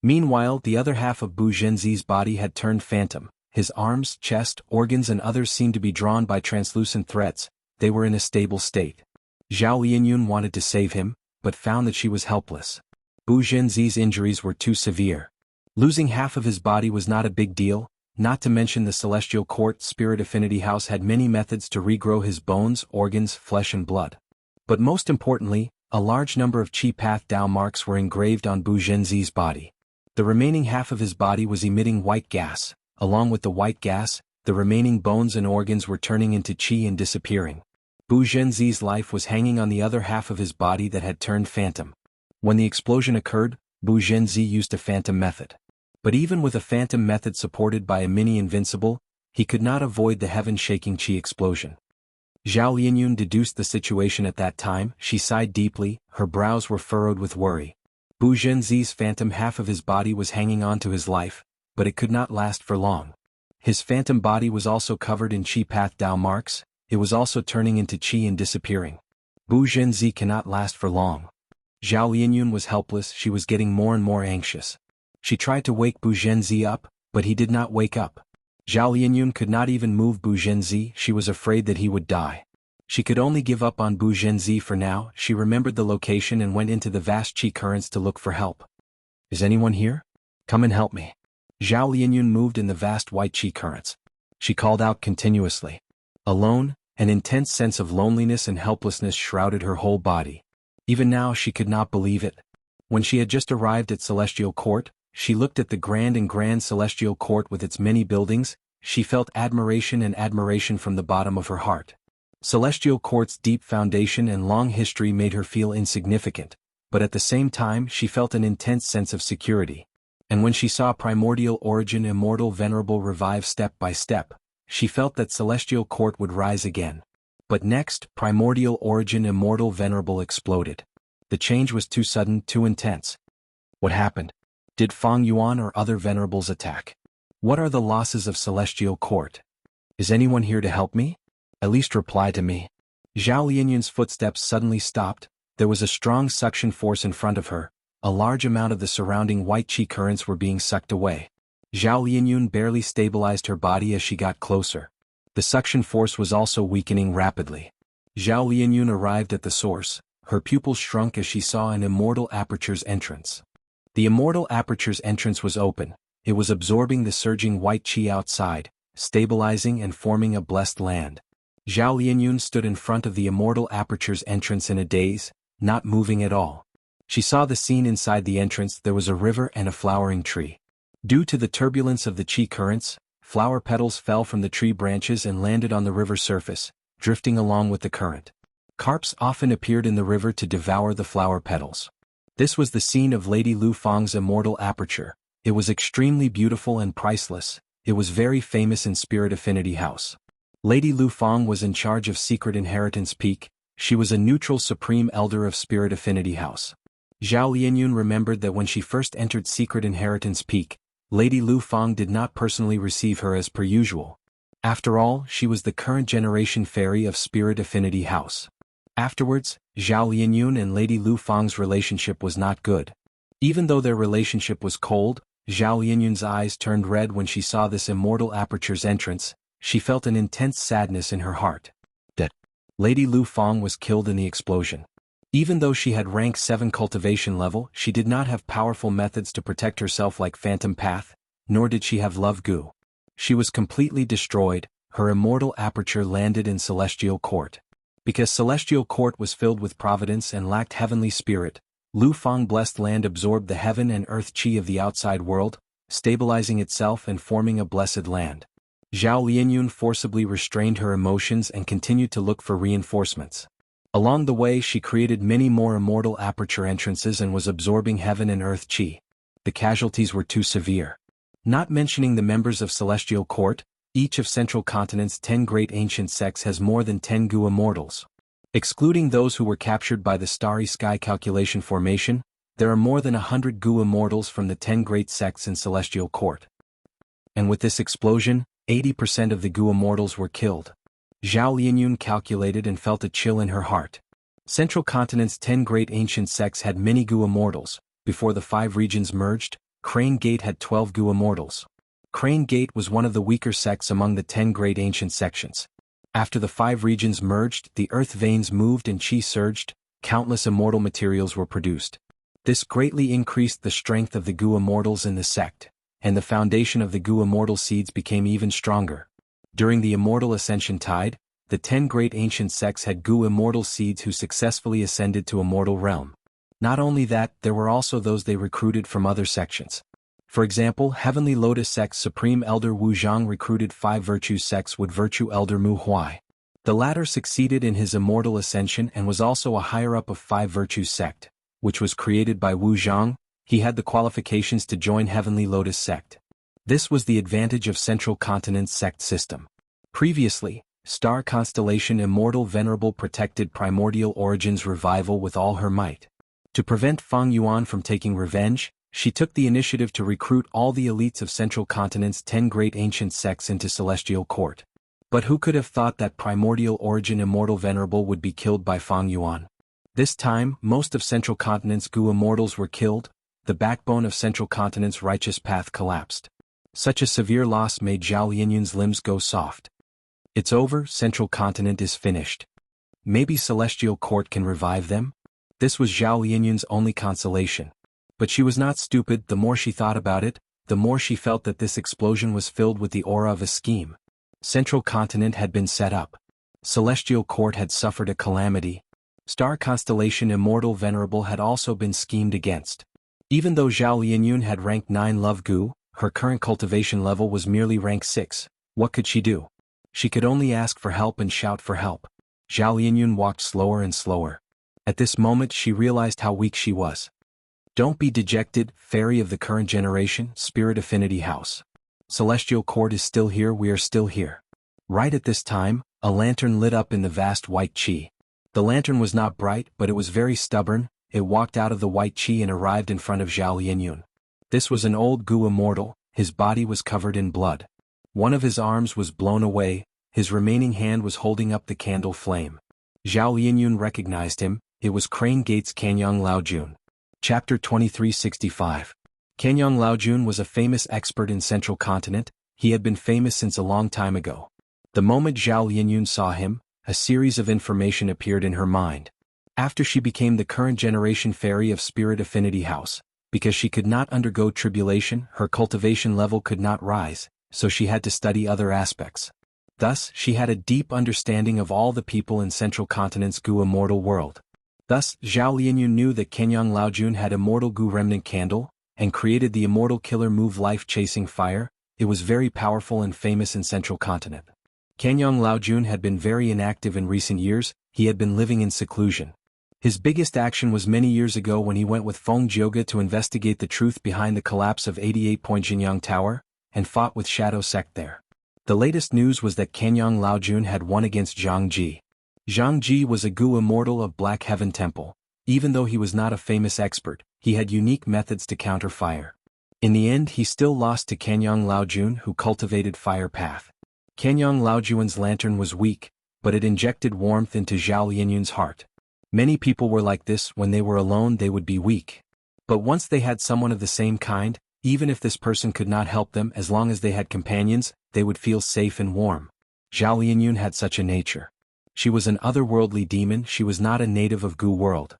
Meanwhile, the other half of Bu Zhenzi's body had turned phantom. His arms, chest, organs and others seemed to be drawn by translucent threads, they were in a stable state. Zhao Lianyun wanted to save him, but found that she was helpless. Bu Zhenzi's injuries were too severe. Losing half of his body was not a big deal, not to mention the Celestial Court Spirit Affinity House had many methods to regrow his bones, organs, flesh and blood. But most importantly, a large number of Qi Path Dao marks were engraved on Bu Zhenzi's body. The remaining half of his body was emitting white gas. Along with the white gas, the remaining bones and organs were turning into Qi and disappearing. Bu Zhenzi's life was hanging on the other half of his body that had turned phantom. When the explosion occurred, Bu Zhenzi used a phantom method. But even with a phantom method supported by a mini-invincible, he could not avoid the heaven-shaking Qi explosion. Zhao Lianyun deduced the situation at that time, she sighed deeply, her brows were furrowed with worry. Bu Zhenzi's phantom half of his body was hanging on to his life, but it could not last for long. His phantom body was also covered in Qi Path Dao marks, it was also turning into Qi and disappearing. Bu Zhenzi cannot last for long. Zhao Lianyun was helpless, she was getting more and more anxious. She tried to wake Bu Zhenzi up, but he did not wake up. Zhao Lianyun could not even move Bu Zhenzi, she was afraid that he would die. She could only give up on Bu Zhenzi for now, she remembered the location and went into the vast Qi currents to look for help. Is anyone here? Come and help me. Zhao Lianyun moved in the vast white qi currents. She called out continuously. Alone, an intense sense of loneliness and helplessness shrouded her whole body. Even now she could not believe it. When she had just arrived at Celestial Court, she looked at the grand Celestial Court with its many buildings. She felt admiration from the bottom of her heart. Celestial Court's deep foundation and long history made her feel insignificant, but at the same time she felt an intense sense of security. And when she saw Primordial Origin Immortal Venerable revive step by step, she felt that Celestial Court would rise again. But next, Primordial Origin Immortal Venerable exploded. The change was too sudden, too intense. What happened? Did Fang Yuan or other venerables attack? What are the losses of Celestial Court? Is anyone here to help me? At least reply to me. Zhao Lianyun's footsteps suddenly stopped. There was a strong suction force in front of her. A large amount of the surrounding white qi currents were being sucked away. Zhao Lianyun barely stabilized her body as she got closer. The suction force was also weakening rapidly. Zhao Lianyun arrived at the source. Her pupils shrunk as she saw an Immortal Aperture's entrance. The Immortal Aperture's entrance was open. It was absorbing the surging white qi outside, stabilizing and forming a blessed land. Zhao Lianyun stood in front of the Immortal Aperture's entrance in a daze, not moving at all. She saw the scene inside the entrance. There was a river and a flowering tree. Due to the turbulence of the qi currents, flower petals fell from the tree branches and landed on the river surface, drifting along with the current. Carps often appeared in the river to devour the flower petals. This was the scene of Lady Lu Fang's Immortal Aperture. It was extremely beautiful and priceless. It was very famous in Spirit Affinity House. Lady Lu Fang was in charge of Secret Inheritance Peak. She was a neutral supreme elder of Spirit Affinity House. Zhao Lianyun remembered that when she first entered Secret Inheritance Peak, Lady Lu Fang did not personally receive her as per usual. After all, she was the current generation fairy of Spirit Affinity House. Afterwards, Zhao Lianyun and Lady Lu Fang's relationship was not good. Even though their relationship was cold, Zhao Lianyun's eyes turned red when she saw this Immortal Aperture's entrance. She felt an intense sadness in her heart. That Lady Lu Fang was killed in the explosion. Even though she had rank 7 cultivation level, she did not have powerful methods to protect herself like Phantom Path, nor did she have Love Goo. She was completely destroyed. Her Immortal Aperture landed in Celestial Court. Because Celestial Court was filled with providence and lacked heavenly spirit, Lu Fang blessed land absorbed the heaven and earth qi of the outside world, stabilizing itself and forming a blessed land. Zhao Lianyun forcibly restrained her emotions and continued to look for reinforcements. Along the way she created many more Immortal Aperture entrances and was absorbing heaven and earth qi. The casualties were too severe. Not mentioning the members of Celestial Court, each of Central Continent's 10 great ancient sects has more than 10 Gu Immortals. Excluding those who were captured by the Starry Sky Calculation Formation, there are more than 100 Gu Immortals from the 10 great sects in Celestial Court. And with this explosion, 80% of the Gu Immortals were killed. Zhao Lianyun calculated and felt a chill in her heart. Central Continent's 10 great ancient sects had many Gu Immortals. Before the 5 regions merged, Crane Gate had 12 Gu Immortals. Crane Gate was one of the weaker sects among the 10 great ancient sections. After the 5 regions merged, the earth veins moved and qi surged, countless immortal materials were produced. This greatly increased the strength of the Gu Immortals in the sect, and the foundation of the Gu Immortal seeds became even stronger. During the Immortal Ascension Tide, the 10 great ancient sects had Gu Immortal seeds who successfully ascended to Immortal Realm. Not only that, there were also those they recruited from other sections. For example, Heavenly Lotus Sect's Supreme Elder Wu Zhang recruited 5 Virtue sects with Virtue Elder Mu Huai. The latter succeeded in his Immortal Ascension and was also a higher-up of 5 Virtue sect, which was created by Wu Zhang. He had the qualifications to join Heavenly Lotus Sect. This was the advantage of Central Continent's sect system. Previously, Star Constellation Immortal Venerable protected Primordial Origin's revival with all her might. To prevent Fang Yuan from taking revenge, she took the initiative to recruit all the elites of Central Continent's 10 great ancient sects into Celestial Court. But who could have thought that Primordial Origin Immortal Venerable would be killed by Fang Yuan? This time, most of Central Continent's Gu Immortals were killed. The backbone of Central Continent's righteous path collapsed. Such a severe loss made Zhao Lianyun's limbs go soft. It's over, Central Continent is finished. Maybe Celestial Court can revive them? This was Zhao Lianyun's only consolation. But she was not stupid. The more she thought about it, the more she felt that this explosion was filled with the aura of a scheme. Central Continent had been set up. Celestial Court had suffered a calamity. Star Constellation Immortal Venerable had also been schemed against. Even though Zhao Lianyun had rank 9 Love Gu, her current cultivation level was merely rank 6. What could she do? She could only ask for help and shout for help. Zhao Lianyun walked slower and slower. At this moment she realized how weak she was. Don't be dejected, fairy of the current generation, Spirit Affinity House. Celestial Court is still here, we are still here. Right at this time, a lantern lit up in the vast white chi. The lantern was not bright, but it was very stubborn. It walked out of the white chi and arrived in front of Zhao Lianyun. This was an old Gu immortal, his body was covered in blood. One of his arms was blown away, his remaining hand was holding up the candle flame. Zhao Lianyun recognized him, it was Crane Gate's Kanyang Laojun. Chapter 2365. Kanyang Laojun was a famous expert in Central Continent, he had been famous since a long time ago. The moment Zhao Lianyun saw him, a series of information appeared in her mind. After she became the current generation fairy of Spirit Affinity House, because she could not undergo tribulation, her cultivation level could not rise, so she had to study other aspects. Thus, she had a deep understanding of all the people in Central Continent's Gu immortal world. Thus, Zhao Lianyun knew that Kanyang Laojun had Immortal Gu Remnant Candle, and created the immortal killer move Life-Chasing Fire. It was very powerful and famous in Central Continent. Kanyang Laojun had been very inactive in recent years, he had been living in seclusion. His biggest action was many years ago when he went with Feng Jioga to investigate the truth behind the collapse of 88-point Jinyang Tower, and fought with Shadow Sect there. The latest news was that Kanyang Laojun had won against Zhang Ji. Zhang Ji was a Gu immortal of Black Heaven Temple. Even though he was not a famous expert, he had unique methods to counter fire. In the end he still lost to Kanyang Laojun, who cultivated Fire Path. Kanyang Laojun's lantern was weak, but it injected warmth into Zhao Lianyun's heart. Many people were like this, when they were alone they would be weak. But once they had someone of the same kind, even if this person could not help them, as long as they had companions, they would feel safe and warm. Zhao Lianyun had such a nature. She was an otherworldly demon, she was not a native of Gu world.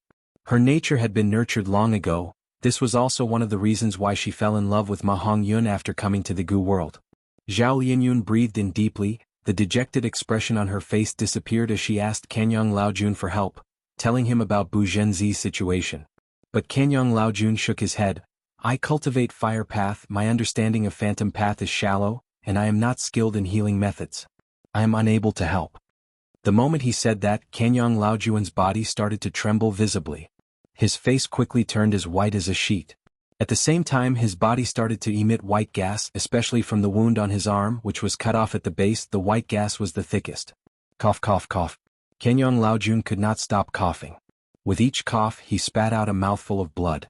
Her nature had been nurtured long ago, this was also one of the reasons why she fell in love with Ma Hongyun after coming to the Gu world. Zhao Lianyun breathed in deeply, the dejected expression on her face disappeared as she asked Kanyang Laojun for help, telling him about Bu Zhenzi's situation. But Kanyang Laojun shook his head. I cultivate Fire Path, my understanding of Phantom Path is shallow, and I am not skilled in healing methods. I am unable to help. The moment he said that, Kanyang Laojun's body started to tremble visibly. His face quickly turned as white as a sheet. At the same time his body started to emit white gas, especially from the wound on his arm, which was cut off at the base. The white gas was the thickest. Cough cough cough. Kanyang Laojun could not stop coughing. With each cough he spat out a mouthful of blood.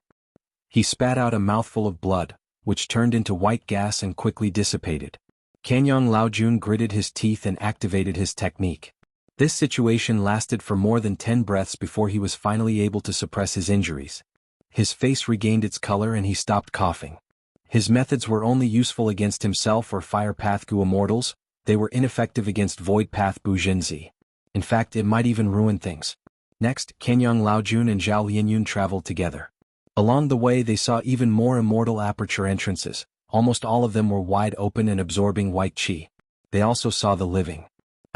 He spat out a mouthful of blood, which turned into white gas and quickly dissipated. Kanyang Laojun gritted his teeth and activated his technique. This situation lasted for more than 10 breaths before he was finally able to suppress his injuries. His face regained its color and he stopped coughing. His methods were only useful against himself or Fire Path Gu immortals, they were ineffective against Void Path Bu Zhenzi. In fact, it might even ruin things. Next, Kanyang Laojun and Zhao Lianyun traveled together. Along the way they saw even more immortal aperture entrances, almost all of them were wide open and absorbing white chi. They also saw the living.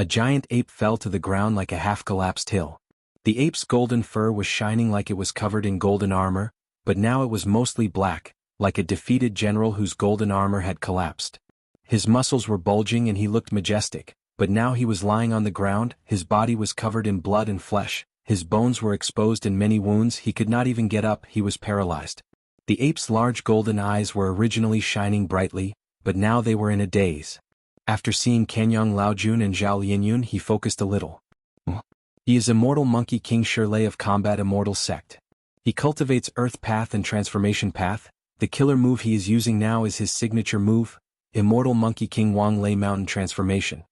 A giant ape fell to the ground like a half-collapsed hill. The ape's golden fur was shining like it was covered in golden armor, but now it was mostly black, like a defeated general whose golden armor had collapsed. His muscles were bulging and he looked majestic, but now he was lying on the ground, his body was covered in blood and flesh, his bones were exposed in many wounds, he could not even get up, he was paralyzed. The ape's large golden eyes were originally shining brightly, but now they were in a daze. After seeing Kanyang Laojun and Zhao Lianyun he focused a little. He is Immortal Monkey King Shirley of Combat Immortal Sect. He cultivates Earth Path and Transformation Path. The killer move he is using now is his signature move, Immortal Monkey King Wang Lei Mountain Transformation.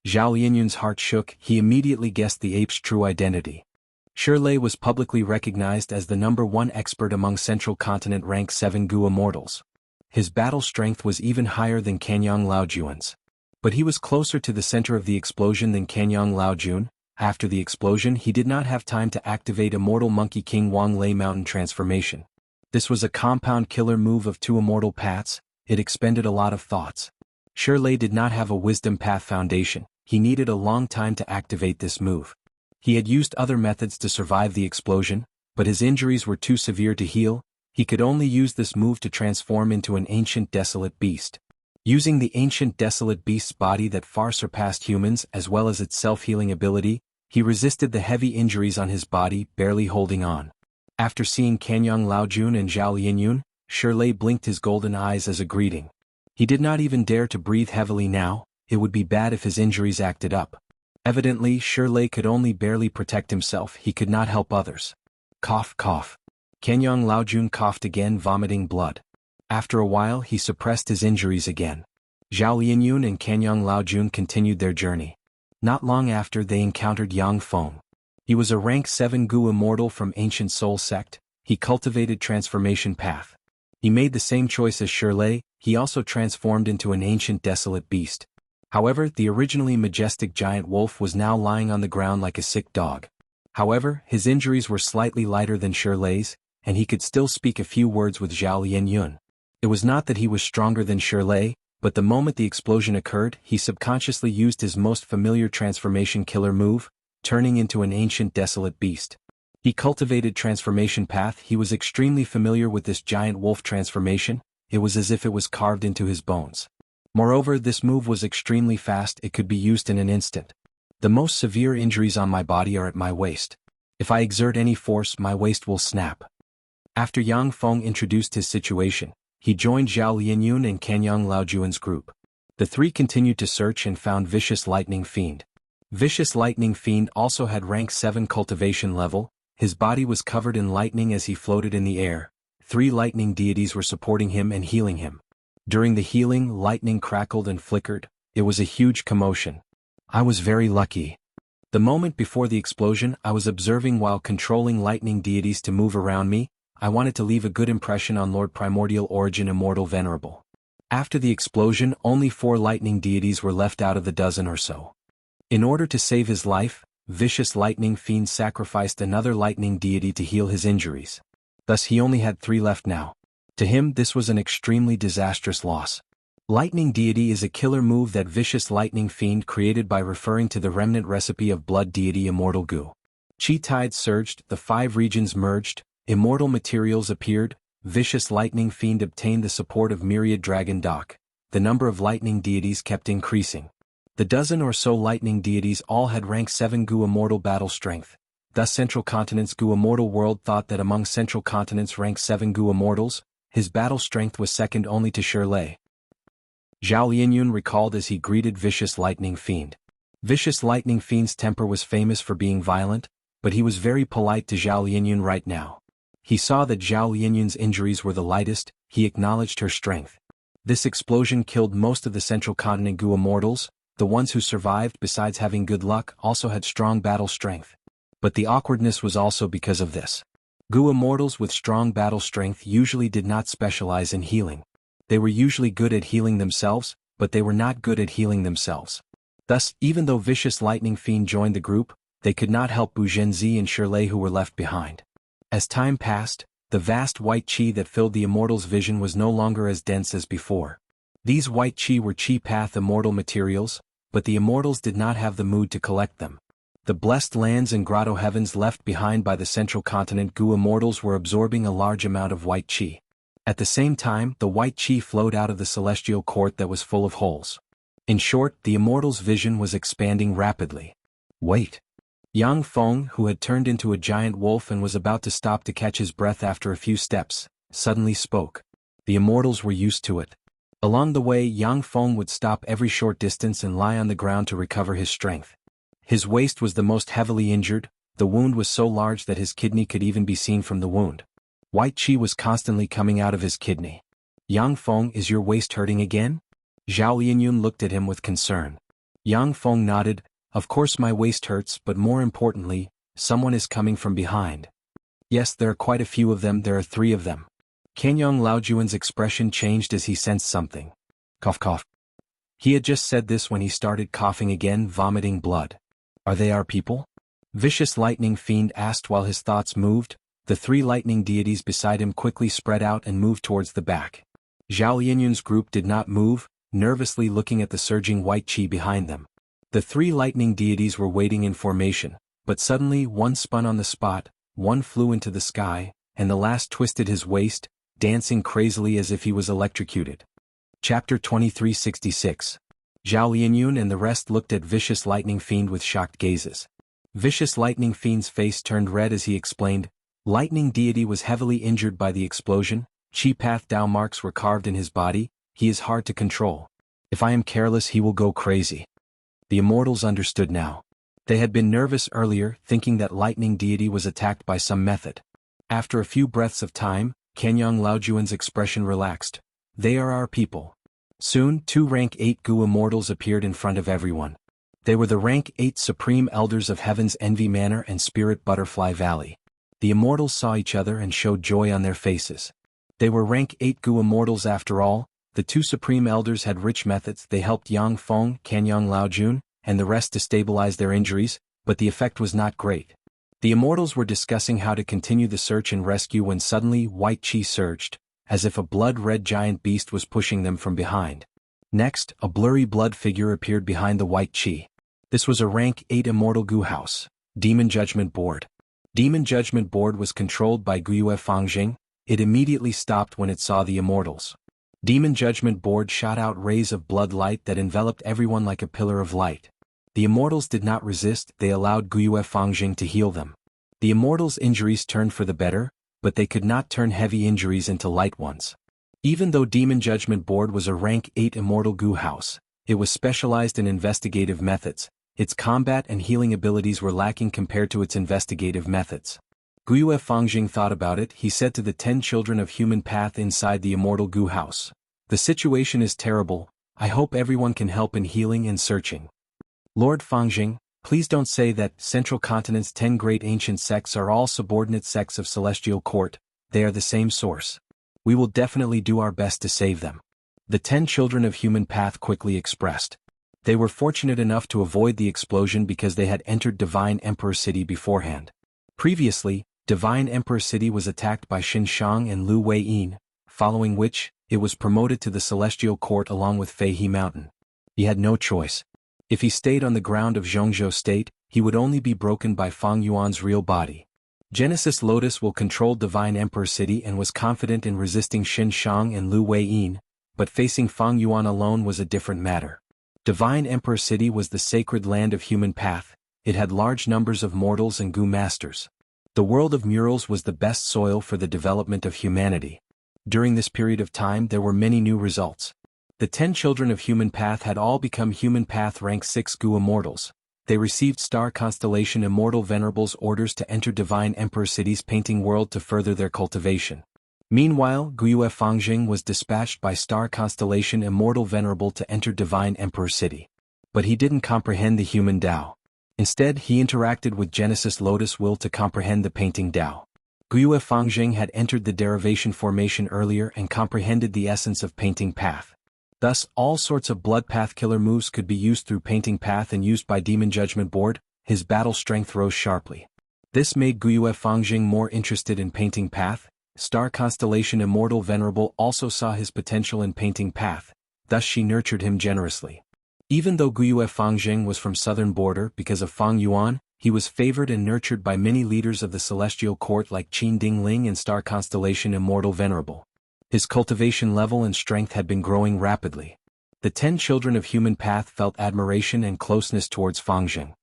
Zhao Lianyun's heart shook, he immediately guessed the ape's true identity. Shirley was publicly recognized as the #1 expert among Central Continent rank 7 Gu immortals. His battle strength was even higher than Kanyang Laojun's. But he was closer to the center of the explosion than Kanyang Laojun. After the explosion he did not have time to activate Immortal Monkey King Wang Lei Mountain Transformation. This was a compound killer move of 2 immortal paths, it expended a lot of thoughts. Shirley did not have a wisdom path foundation, he needed a long time to activate this move. He had used other methods to survive the explosion, but his injuries were too severe to heal. He could only use this move to transform into an ancient desolate beast. Using the ancient desolate beast's body that far surpassed humans as well as its self-healing ability, he resisted the heavy injuries on his body, barely holding on. After seeing Kanyang Laojun and Zhao Lianyun, Shirley blinked his golden eyes as a greeting. He did not even dare to breathe heavily now, it would be bad if his injuries acted up. Evidently, Shirley could only barely protect himself, he could not help others. Cough, cough. Kanyang Laojun coughed again, vomiting blood. After a while he suppressed his injuries again. Zhao Lianyun and Kanyang Laojun continued their journey. Not long after they encountered Yang Feng. He was a rank 7 Gu immortal from Ancient Soul Sect. He cultivated transformation path. He made the same choice as Shirley, he also transformed into an ancient desolate beast. However, the originally majestic giant wolf was now lying on the ground like a sick dog. However, his injuries were slightly lighter than Shirley's, and he could still speak a few words with Zhao Lianyun. It was not that he was stronger than Shirley, but the moment the explosion occurred, he subconsciously used his most familiar transformation killer move, turning into an ancient desolate beast. He cultivated transformation path, he was extremely familiar with this giant wolf transformation, it was as if it was carved into his bones. Moreover, this move was extremely fast, it could be used in an instant. The most severe injuries on my body are at my waist. If I exert any force, my waist will snap. After Yang Feng introduced his situation, he joined Zhao Lianyun and Kanyang Laojun's group. The three continued to search and found Vicious Lightning Fiend. Vicious Lightning Fiend also had rank 7 cultivation level, his body was covered in lightning as he floated in the air. 3 lightning deities were supporting him and healing him. During the healing, lightning crackled and flickered, it was a huge commotion. I was very lucky. The moment before the explosion, I was observing while controlling lightning deities to move around me. I wanted to leave a good impression on Lord Primordial Origin Immortal Venerable. After the explosion, only 4 lightning deities were left out of the dozen or so. In order to save his life, Vicious Lightning Fiend sacrificed another lightning deity to heal his injuries. Thus he only had 3 left now. To him this was an extremely disastrous loss. Lightning Deity is a killer move that Vicious Lightning Fiend created by referring to the remnant recipe of Blood Deity Immortal Gu. Chi tides surged, the 5 regions merged, immortal materials appeared, Vicious Lightning Fiend obtained the support of Myriad Dragon Dock. The number of lightning deities kept increasing. The dozen or so lightning deities all had rank 7 Gu immortal battle strength. Thus Central Continent's Gu immortal world thought that among Central Continent's rank 7 Gu immortals, his battle strength was second only to Shirley. Zhao Lianyun recalled as he greeted Vicious Lightning Fiend. Vicious Lightning Fiend's temper was famous for being violent, but he was very polite to Zhao Lianyun right now. He saw that Zhao Lianyun's injuries were the lightest, he acknowledged her strength. This explosion killed most of the Central Continent Gu immortals, the ones who survived besides having good luck also had strong battle strength. But the awkwardness was also because of this. Gu immortals with strong battle strength usually did not specialize in healing. They were usually good at healing themselves, but they were not good at healing themselves. Thus, even though Vicious Lightning Fiend joined the group, they could not help Bu Zhenzi and Shirley who were left behind. As time passed, the vast white qi that filled the immortals' vision was no longer as dense as before. These white qi were qi path immortal materials, but the immortals did not have the mood to collect them. The blessed lands and grotto heavens left behind by the Central Continent Gu immortals were absorbing a large amount of white qi. At the same time, the white qi flowed out of the celestial court that was full of holes. In short, the immortals' vision was expanding rapidly. Wait. Yang Feng, who had turned into a giant wolf and was about to stop to catch his breath after a few steps, suddenly spoke. The immortals were used to it. Along the way, Yang Feng would stop every short distance and lie on the ground to recover his strength. His waist was the most heavily injured, the wound was so large that his kidney could even be seen from the wound. White qi was constantly coming out of his kidney. Yang Feng, is your waist hurting again? Zhao Lianyun looked at him with concern. Yang Feng nodded, of course my waist hurts, but more importantly, someone is coming from behind. Yes, there are quite a few of them, there are 3 of them. Kanyang Laojuan's expression changed as he sensed something. Cough cough. He had just said this when he started coughing again, vomiting blood. Are they our people? Vicious Lightning Fiend asked while his thoughts moved. The 3 lightning deities beside him quickly spread out and moved towards the back. Zhao Linyun's group did not move, nervously looking at the surging white qi behind them. The three lightning deities were waiting in formation, but suddenly one spun on the spot, one flew into the sky, and the last twisted his waist, dancing crazily as if he was electrocuted. Chapter 2366. Zhao Linyun and the rest looked at Vicious Lightning Fiend with shocked gazes. Vicious Lightning Fiend's face turned red as he explained, Lightning deity was heavily injured by the explosion, Qi Path Dao marks were carved in his body, he is hard to control. If I am careless he will go crazy. The immortals understood now. They had been nervous earlier, thinking that lightning deity was attacked by some method. After a few breaths of time, Kanyang Laojuan's expression relaxed. They are our people. Soon, 2 rank 8 Gu immortals appeared in front of everyone. They were the rank 8 supreme elders of Heaven's Envy Manor and Spirit Butterfly Valley. The immortals saw each other and showed joy on their faces. They were rank 8 Gu immortals after all. The 2 supreme elders had rich methods. They helped Yang Feng, Kanyang Laojun, and the rest to stabilize their injuries, but the effect was not great. The immortals were discussing how to continue the search and rescue when suddenly white qi surged, as if a blood-red giant beast was pushing them from behind. Next, a blurry blood figure appeared behind the white qi. This was a rank 8 immortal Gu house, Demon Judgment Board. Demon Judgment Board was controlled by Guiyue Fangjing. It immediately stopped when it saw the immortals. Demon Judgment Board shot out rays of blood light that enveloped everyone like a pillar of light. The immortals did not resist, they allowed Guiyue Fangjing to heal them. The immortals' injuries turned for the better, but they could not turn heavy injuries into light ones. Even though Demon Judgment Board was a rank 8 immortal Gu house, it was specialized in investigative methods. Its combat and healing abilities were lacking compared to its investigative methods. Guiyue Fangjing thought about it. He said to the 10 children of human path inside the immortal Gu house, "The situation is terrible. I hope everyone can help in healing and searching. Lord Fangjing, please don't say that Central Continent's 10 great ancient sects are all subordinate sects of Celestial Court. They are the same source. We will definitely do our best to save them." The 10 children of human path quickly expressed. They were fortunate enough to avoid the explosion because they had entered Divine Emperor City beforehand. Previously, Divine Emperor City was attacked by Xin Shang and Lu Weiyin, following which, it was promoted to the Celestial Court along with Fei He Mountain. He had no choice. If he stayed on the ground of Zhongzhou State, he would only be broken by Fang Yuan's real body. Genesis Lotus will control Divine Emperor City and was confident in resisting Xin Shang and Lu Weiyin, but facing Fang Yuan alone was a different matter. Divine Emperor City was the sacred land of human path. It had large numbers of mortals and Gu masters. The world of murals was the best soil for the development of humanity. During this period of time there were many new results. The 10 children of human path had all become human path rank 6 Gu immortals. They received Star Constellation Immortal Venerables orders to enter Divine Emperor City's painting world to further their cultivation. Meanwhile, Guiyue Fangjing was dispatched by Star Constellation Immortal Venerable to enter Divine Emperor City. But he didn't comprehend the human Tao. Instead, he interacted with Genesis Lotus Will to comprehend the painting Tao. Guiyue Fangjing had entered the derivation formation earlier and comprehended the essence of painting path. Thus, all sorts of blood path killer moves could be used through painting path and used by Demon Judgment Board. His battle strength rose sharply. This made Guiyue Fangjing more interested in painting path. Star Constellation Immortal Venerable also saw his potential in painting path, thus she nurtured him generously. Even though Guiyue Fangjing was from southern border because of Fang Yuan, he was favored and nurtured by many leaders of the Celestial Court like Qin Dingling and Star Constellation Immortal Venerable. His cultivation level and strength had been growing rapidly. The 10 children of human path felt admiration and closeness towards Fangjing.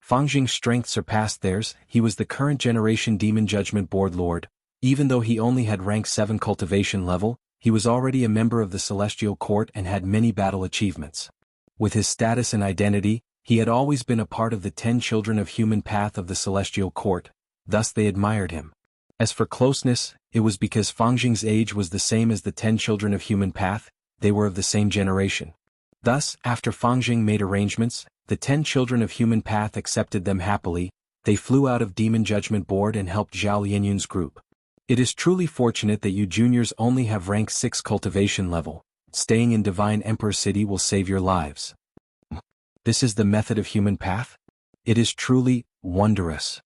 Fangjing's strength surpassed theirs. He was the current generation Demon Judgment Board Lord. Even though he only had rank 7 cultivation level, he was already a member of the Celestial Court and had many battle achievements. With his status and identity, he had always been a part of the 10 children of human path of the Celestial Court, thus they admired him. As for closeness, it was because Fangjing's age was the same as the 10 children of human path. They were of the same generation. Thus, after Fangjing made arrangements, the 10 children of human path accepted them happily. They flew out of Demon Judgment Board and helped Zhao Linyun's group. It is truly fortunate that you juniors only have rank 6 cultivation level. Staying in Divine Emperor City will save your lives. This is the method of human path? It is truly wondrous.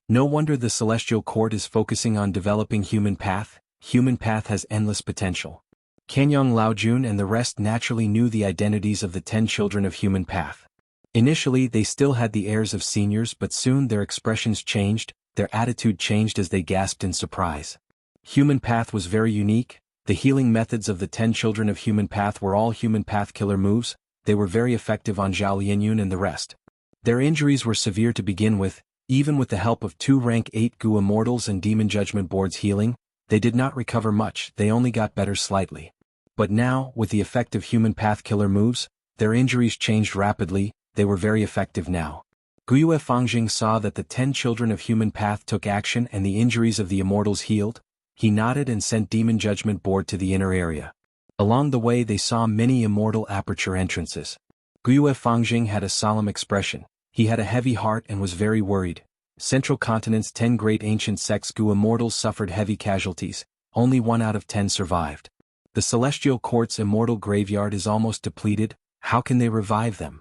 No wonder the Celestial Court is focusing on developing human path. Human path has endless potential. Kanyang Laojun and the rest naturally knew the identities of the 10 children of human path. Initially they still had the airs of seniors, but soon their expressions changed, their attitude changed as they gasped in surprise. Human path was very unique. The healing methods of the 10 children of human path were all human path killer moves. They were very effective on Zhao Lianyun and the rest. Their injuries were severe to begin with. Even with the help of 2 rank 8 Gu Immortals and Demon Judgment Board's healing, they did not recover much, they only got better slightly. But now, with the effect of human path killer moves, their injuries changed rapidly. They were very effective now. Guyue Fangjing saw that the 10 children of human path took action and the injuries of the immortals healed. He nodded and sent Demon Judgment Board to the inner area. Along the way they saw many immortal aperture entrances. Guyue Fangjing had a solemn expression. He had a heavy heart and was very worried. Central Continent's 10 great ancient sects Gu Immortals suffered heavy casualties. Only 1 out of 10 survived. The Celestial Court's immortal graveyard is almost depleted. How can they revive them?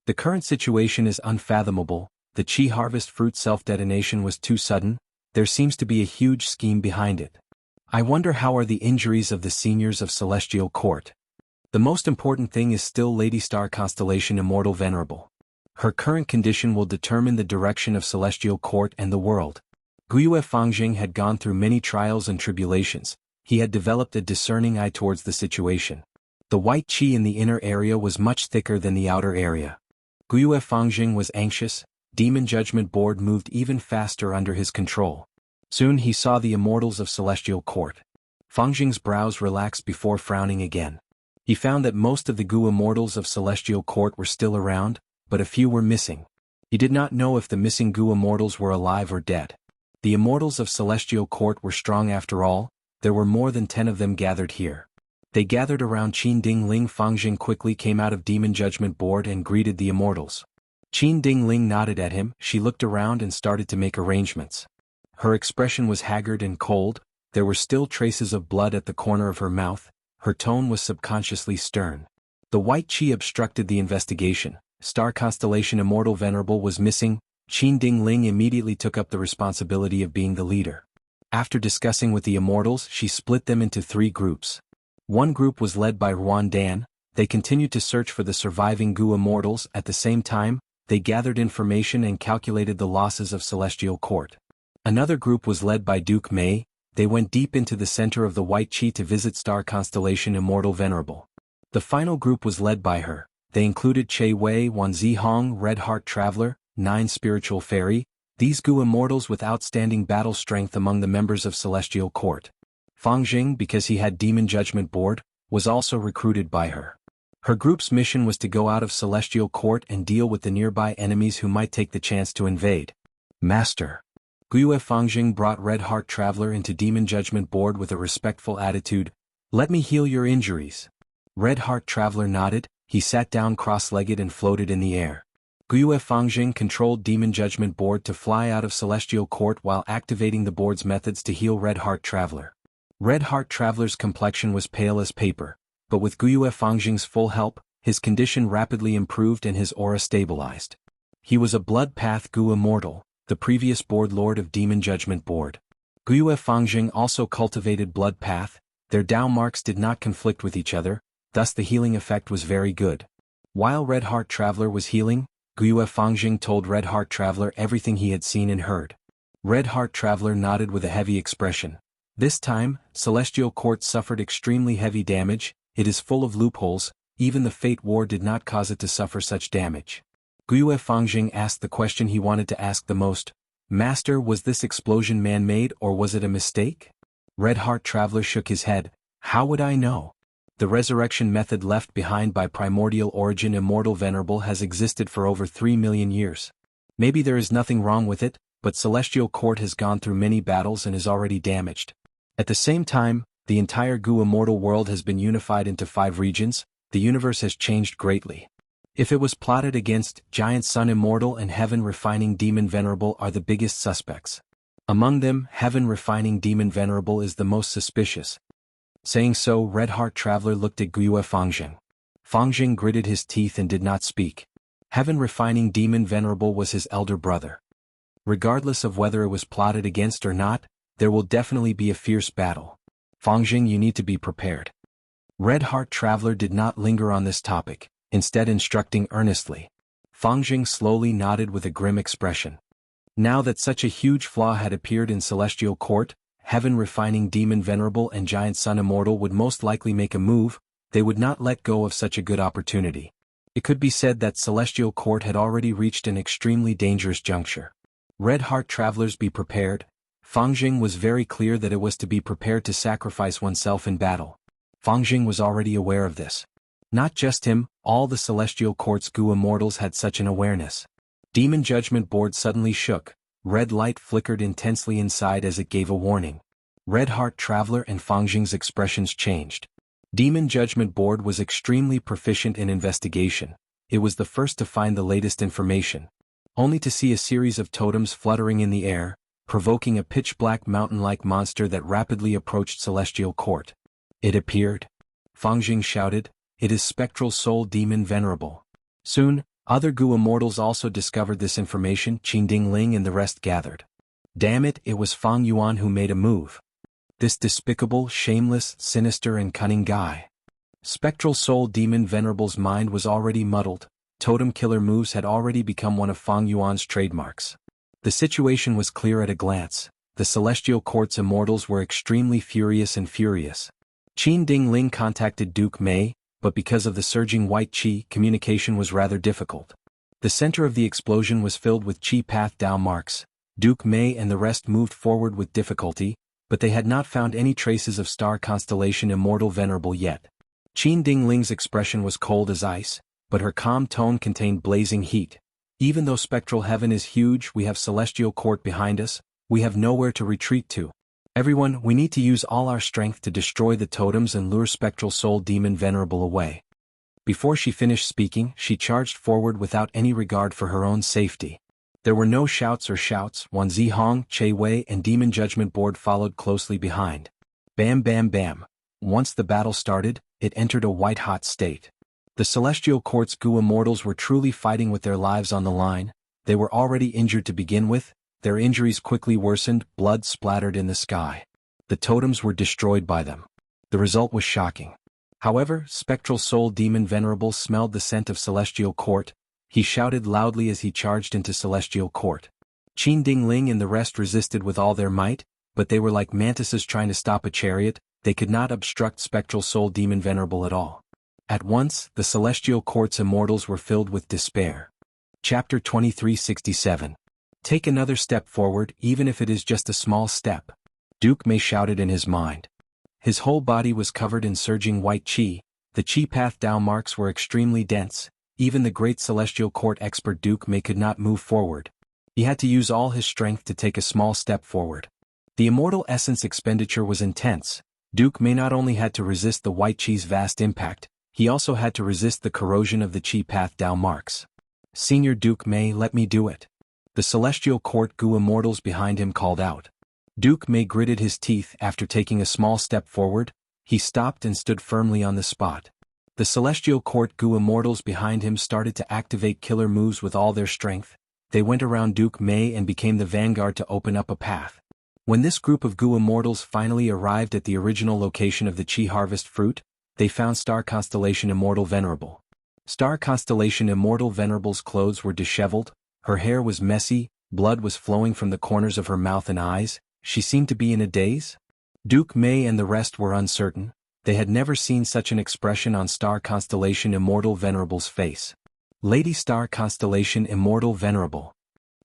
The current situation is unfathomable. The Qi harvest fruit self-detonation was too sudden. There seems to be a huge scheme behind it. I wonder how are the injuries of the seniors of Celestial Court. The most important thing is still Lady Star Constellation Immortal Venerable. Her current condition will determine the direction of Celestial Court and the world. Guyue Fangjing had gone through many trials and tribulations. He had developed a discerning eye towards the situation. The white qi in the inner area was much thicker than the outer area. Guyue Fangjing was anxious. Demon Judgment Board moved even faster under his control. Soon he saw the immortals of Celestial Court. Fangjing's brows relaxed before frowning again. He found that most of the Gu immortals of Celestial Court were still around, but a few were missing. He did not know if the missing Gu immortals were alive or dead. The immortals of Celestial Court were strong after all. There were more than 10 of them gathered here. They gathered around Qin Dingling. Fangjing quickly came out of Demon Judgment Board and greeted the immortals. Qin Dingling nodded at him. She looked around and started to make arrangements. Her expression was haggard and cold. There were still traces of blood at the corner of her mouth. Her tone was subconsciously stern. The white qi obstructed the investigation. Star Constellation Immortal Venerable was missing. Qin Dingling immediately took up the responsibility of being the leader. After discussing with the immortals, she split them into 3 groups. One group was led by Yuan Dan. They continued to search for the surviving Gu immortals. At the same time, they gathered information and calculated the losses of Celestial Court. Another group was led by Duke Mei. They went deep into the center of the white qi to visit Star Constellation Immortal Venerable. The final group was led by her. They included Che Wei, Wan Zihong, Red Heart Traveler, 9 Spiritual Fairy. These Gu immortals with outstanding battle strength among the members of Celestial Court. Fangjing, because he had Demon Judgment Board, was also recruited by her. Her group's mission was to go out of Celestial Court and deal with the nearby enemies who might take the chance to invade. Master. Guyue Fangjing brought Red Heart Traveler into Demon Judgment Board with a respectful attitude. Let me heal your injuries. Red Heart Traveler nodded. He sat down cross-legged and floated in the air. Guyue Fangjing controlled Demon Judgment Board to fly out of Celestial Court while activating the board's methods to heal Red Heart Traveler. Red Heart Traveler's complexion was pale as paper, but with Guyue Fangjing's full help, his condition rapidly improved and his aura stabilized. He was a Blood Path Gu Immortal, the previous Board Lord of Demon Judgment Board. Guyue Fangjing also cultivated Blood Path. Their Dao marks did not conflict with each other, thus the healing effect was very good. While Red Heart Traveler was healing, Guyue Fangjing told Red Heart Traveler everything he had seen and heard. Red Heart Traveler nodded with a heavy expression. This time, Celestial Court suffered extremely heavy damage. It is full of loopholes. Even the Fate War did not cause it to suffer such damage. Guyue Fangjing asked the question he wanted to ask the most. Master, was this explosion man-made or was it a mistake? Red Heart Traveler shook his head. How would I know? The resurrection method left behind by Primordial Origin Immortal Venerable has existed for over 3 million years. Maybe there is nothing wrong with it, but Celestial Court has gone through many battles and is already damaged. At the same time, the entire Gu Immortal world has been unified into 5 regions. The universe has changed greatly. If it was plotted against, Giant Sun Immortal and Heaven Refining Demon Venerable are the biggest suspects. Among them, Heaven Refining Demon Venerable is the most suspicious. Saying so, Red Heart Traveler looked at Guyue Fangjing. Fangjing gritted his teeth and did not speak. Heaven Refining Demon Venerable was his elder brother. Regardless of whether it was plotted against or not, there will definitely be a fierce battle. Fangjing, you need to be prepared. Red Heart Traveler did not linger on this topic, instead instructing earnestly. Fang slowly nodded with a grim expression. Now that such a huge flaw had appeared in Celestial Court, Heaven-refining Demon Venerable and Giant Sun Immortal would most likely make a move. They would not let go of such a good opportunity. It could be said that Celestial Court had already reached an extremely dangerous juncture. Red Heart Travelers, be prepared. Fang was very clear that it was to be prepared to sacrifice oneself in battle. Fang was already aware of this. Not just him, all the Celestial Court's Gu Immortals had such an awareness. Demon Judgment Board suddenly shook. Red light flickered intensely inside as it gave a warning. Red Heart Traveler and Fang's expressions changed. Demon Judgment Board was extremely proficient in investigation. It was the first to find the latest information. Only to see a series of totems fluttering in the air, provoking a pitch-black mountain-like monster that rapidly approached Celestial Court. It appeared. Fang shouted, "It is Spectral Soul Demon Venerable." Soon, other Gu Immortals also discovered this information. Qin Ling and the rest gathered. Damn it, it was Fang Yuan who made a move. This despicable, shameless, sinister and cunning guy. Spectral Soul Demon Venerable's mind was already muddled. Totem killer moves had already become one of Fang Yuan's trademarks. The situation was clear at a glance. The Celestial Court's immortals were extremely furious. Qin Ling contacted Duke Mei, but because of the surging white qi, communication was rather difficult. The center of the explosion was filled with qi path Dao marks. Duke Mei and the rest moved forward with difficulty, but they had not found any traces of Star Constellation Immortal Venerable yet. Qin Ling's expression was cold as ice, but her calm tone contained blazing heat. Even though Spectral Heaven is huge, we have Celestial Court behind us, we have nowhere to retreat to. Everyone, we need to use all our strength to destroy the totems and lure Spectral Soul Demon Venerable away. Before she finished speaking, she charged forward without any regard for her own safety. There were no shouts. Wan Zihong, Che Wei and Demon Judgment Board followed closely behind. Bam bam bam. Once the battle started, it entered a white-hot state. The Celestial Court's Gu Immortals were truly fighting with their lives on the line. They were already injured to begin with. Their injuries quickly worsened, blood splattered in the sky. The totems were destroyed by them. The result was shocking. However, Spectral Soul Demon Venerable smelled the scent of Celestial Court. He shouted loudly as he charged into Celestial Court. Qin Ling and the rest resisted with all their might, but they were like mantises trying to stop a chariot. They could not obstruct Spectral Soul Demon Venerable at all. At once, the Celestial Court's immortals were filled with despair. Chapter 2367. Take another step forward, even if it is just a small step. Duke Mei shouted in his mind. His whole body was covered in surging white qi. The qi path Dao marks were extremely dense. Even the great Celestial Court expert Duke Mei could not move forward. He had to use all his strength to take a small step forward. The immortal essence expenditure was intense. Duke Mei not only had to resist the white qi's vast impact, he also had to resist the corrosion of the qi path Dao marks. Senior Duke Mei, let me do it. The Celestial Court Gu Immortals behind him called out. Duke Mei gritted his teeth. After taking a small step forward, he stopped and stood firmly on the spot. The Celestial Court Gu Immortals behind him started to activate killer moves with all their strength. They went around Duke Mei and became the vanguard to open up a path. When this group of Gu Immortals finally arrived at the original location of the Qi Harvest Fruit, they found Star Constellation Immortal Venerable. Star Constellation Immortal Venerable's clothes were disheveled, her hair was messy, blood was flowing from the corners of her mouth and eyes. She seemed to be in a daze. Duke Mei and the rest were uncertain. They had never seen such an expression on Star Constellation Immortal Venerable's face. Lady Star Constellation Immortal Venerable.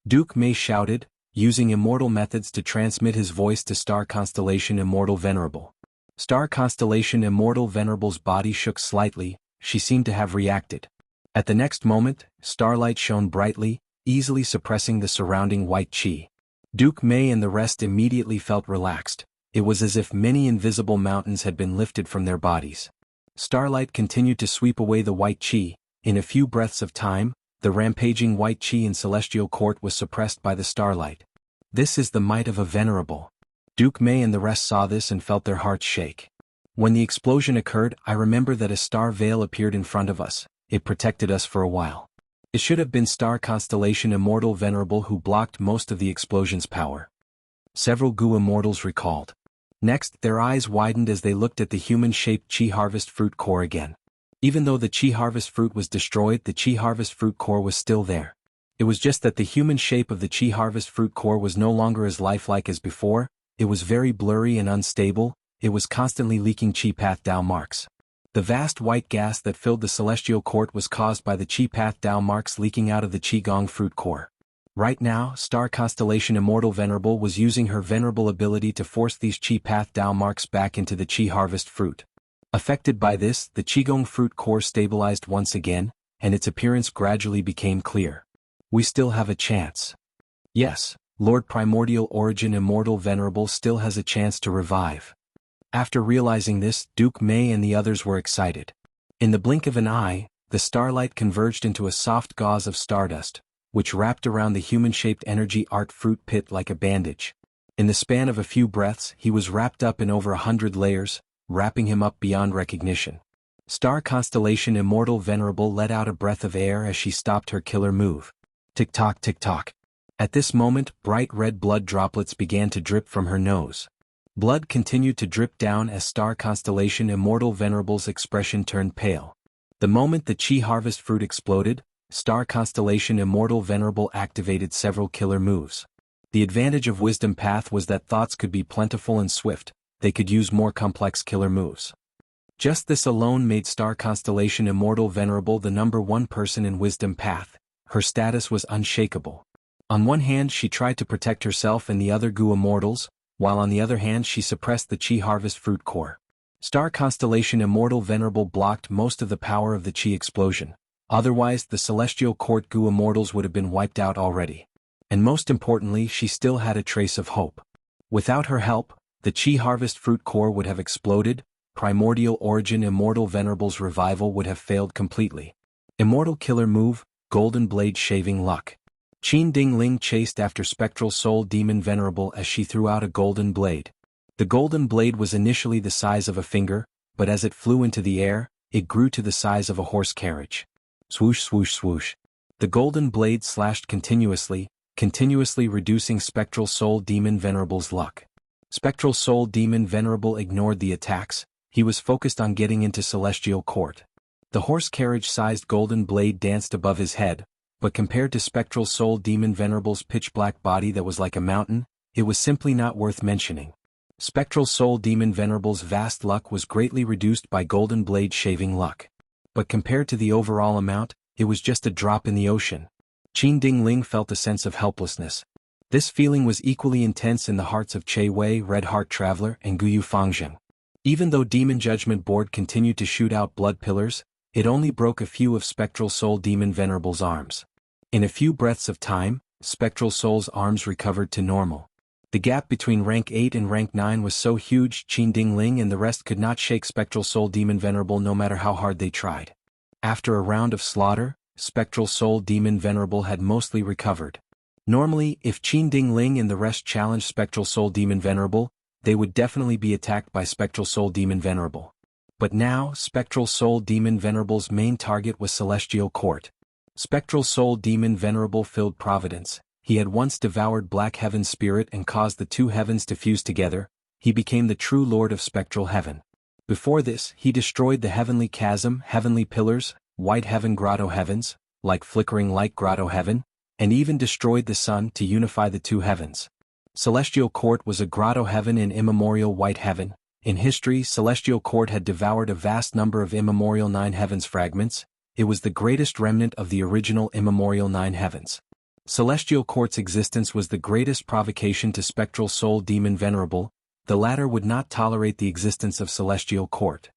Duke Mei shouted, using immortal methods to transmit his voice to Star Constellation Immortal Venerable. Star Constellation Immortal Venerable's body shook slightly. She seemed to have reacted. At the next moment, starlight shone brightly, easily suppressing the surrounding white qi. Duke Mei and the rest immediately felt relaxed. It was as if many invisible mountains had been lifted from their bodies. Starlight continued to sweep away the white qi. In a few breaths of time, the rampaging white qi in Celestial Court was suppressed by the starlight. This is the might of a venerable. Duke Mei and the rest saw this and felt their hearts shake. When the explosion occurred, I remember that a star veil appeared in front of us. It protected us for a while. It should have been Star Constellation Immortal Venerable who blocked most of the explosion's power. Several Gu Immortals recalled. Next, their eyes widened as they looked at the human-shaped Chi Harvest Fruit core again. Even though the Chi Harvest Fruit was destroyed, the Chi Harvest Fruit core was still there. It was just that the human shape of the Chi Harvest Fruit core was no longer as lifelike as before. It was very blurry and unstable. It was constantly leaking Chi Path Dao marks. The vast white gas that filled the celestial court was caused by the Chi Path Dao marks leaking out of the Qi Gong fruit core. Right now, Star Constellation Immortal Venerable was using her venerable ability to force these Chi Path Dao marks back into the Chi Harvest Fruit. Affected by this, the Qigong fruit core stabilized once again, and its appearance gradually became clear. We still have a chance. Yes, Lord Primordial Origin Immortal Venerable still has a chance to revive. After realizing this, Duke Mei and the others were excited. In the blink of an eye, the starlight converged into a soft gauze of stardust, which wrapped around the human-shaped energy art fruit pit like a bandage. In the span of a few breaths, he was wrapped up in over 100 layers, wrapping him up beyond recognition. Star Constellation Immortal Venerable let out a breath of air as she stopped her killer move. Tick-tock, tick-tock. At this moment, bright red blood droplets began to drip from her nose. Blood continued to drip down as Star Constellation Immortal Venerable's expression turned pale. The moment the Chi Harvest Fruit exploded, Star Constellation Immortal Venerable activated several killer moves. The advantage of Wisdom Path was that thoughts could be plentiful and swift. They could use more complex killer moves. Just this alone made Star Constellation Immortal Venerable the #1 person in Wisdom Path. Her status was unshakable. On one hand, she tried to protect herself and the other Gu Immortals, while on the other hand she suppressed the Chi Harvest Fruit core. Star Constellation Immortal Venerable blocked most of the power of the Chi explosion. Otherwise, the Celestial Court Gu Immortals would have been wiped out already. And most importantly, she still had a trace of hope. Without her help, the Chi Harvest Fruit core would have exploded. Primordial Origin Immortal Venerable's revival would have failed completely. Immortal Killer Move, Golden Blade Shaving Luck. Qin Ding Ling chased after Spectral Soul Demon Venerable as she threw out a golden blade. The golden blade was initially the size of a finger, but as it flew into the air, it grew to the size of a horse carriage. Swoosh swoosh swoosh. The golden blade slashed continuously reducing Spectral Soul Demon Venerable's luck. Spectral Soul Demon Venerable ignored the attacks. He was focused on getting into Celestial Court. The horse carriage-sized golden blade danced above his head, but compared to Spectral Soul Demon Venerable's pitch-black body that was like a mountain, it was simply not worth mentioning. Spectral Soul Demon Venerable's vast luck was greatly reduced by golden blade shaving luck. But compared to the overall amount, it was just a drop in the ocean. Qin Ding Ling felt a sense of helplessness. This feeling was equally intense in the hearts of Che Wei, Red Heart Traveler, and Guyu Fangzheng. Even though Demon Judgment Board continued to shoot out blood pillars, it only broke a few of Spectral Soul Demon Venerable's arms. In a few breaths of time, Spectral Soul's arms recovered to normal. The gap between rank 8 and rank 9 was so huge Qin Ding Ling and the rest could not shake Spectral Soul Demon Venerable no matter how hard they tried. After a round of slaughter, Spectral Soul Demon Venerable had mostly recovered. Normally, if Qin Ding Ling and the rest challenged Spectral Soul Demon Venerable, they would definitely be attacked by Spectral Soul Demon Venerable. But now, Spectral Soul Demon Venerable's main target was Celestial Court. Spectral Soul Demon Venerable filled Providence. He had once devoured Black Heaven's spirit and caused the two heavens to fuse together. He became the true Lord of Spectral Heaven. Before this, he destroyed the Heavenly Chasm, Heavenly Pillars, White Heaven Grotto Heavens, like flickering light Grotto Heaven, and even destroyed the sun to unify the two heavens. Celestial Court was a Grotto Heaven in immemorial White Heaven. In history, Celestial Court had devoured a vast number of immemorial Nine Heavens fragments. It was the greatest remnant of the original immemorial Nine Heavens. Celestial Court's existence was the greatest provocation to Spectral Soul Demon Venerable. The latter would not tolerate the existence of Celestial Court.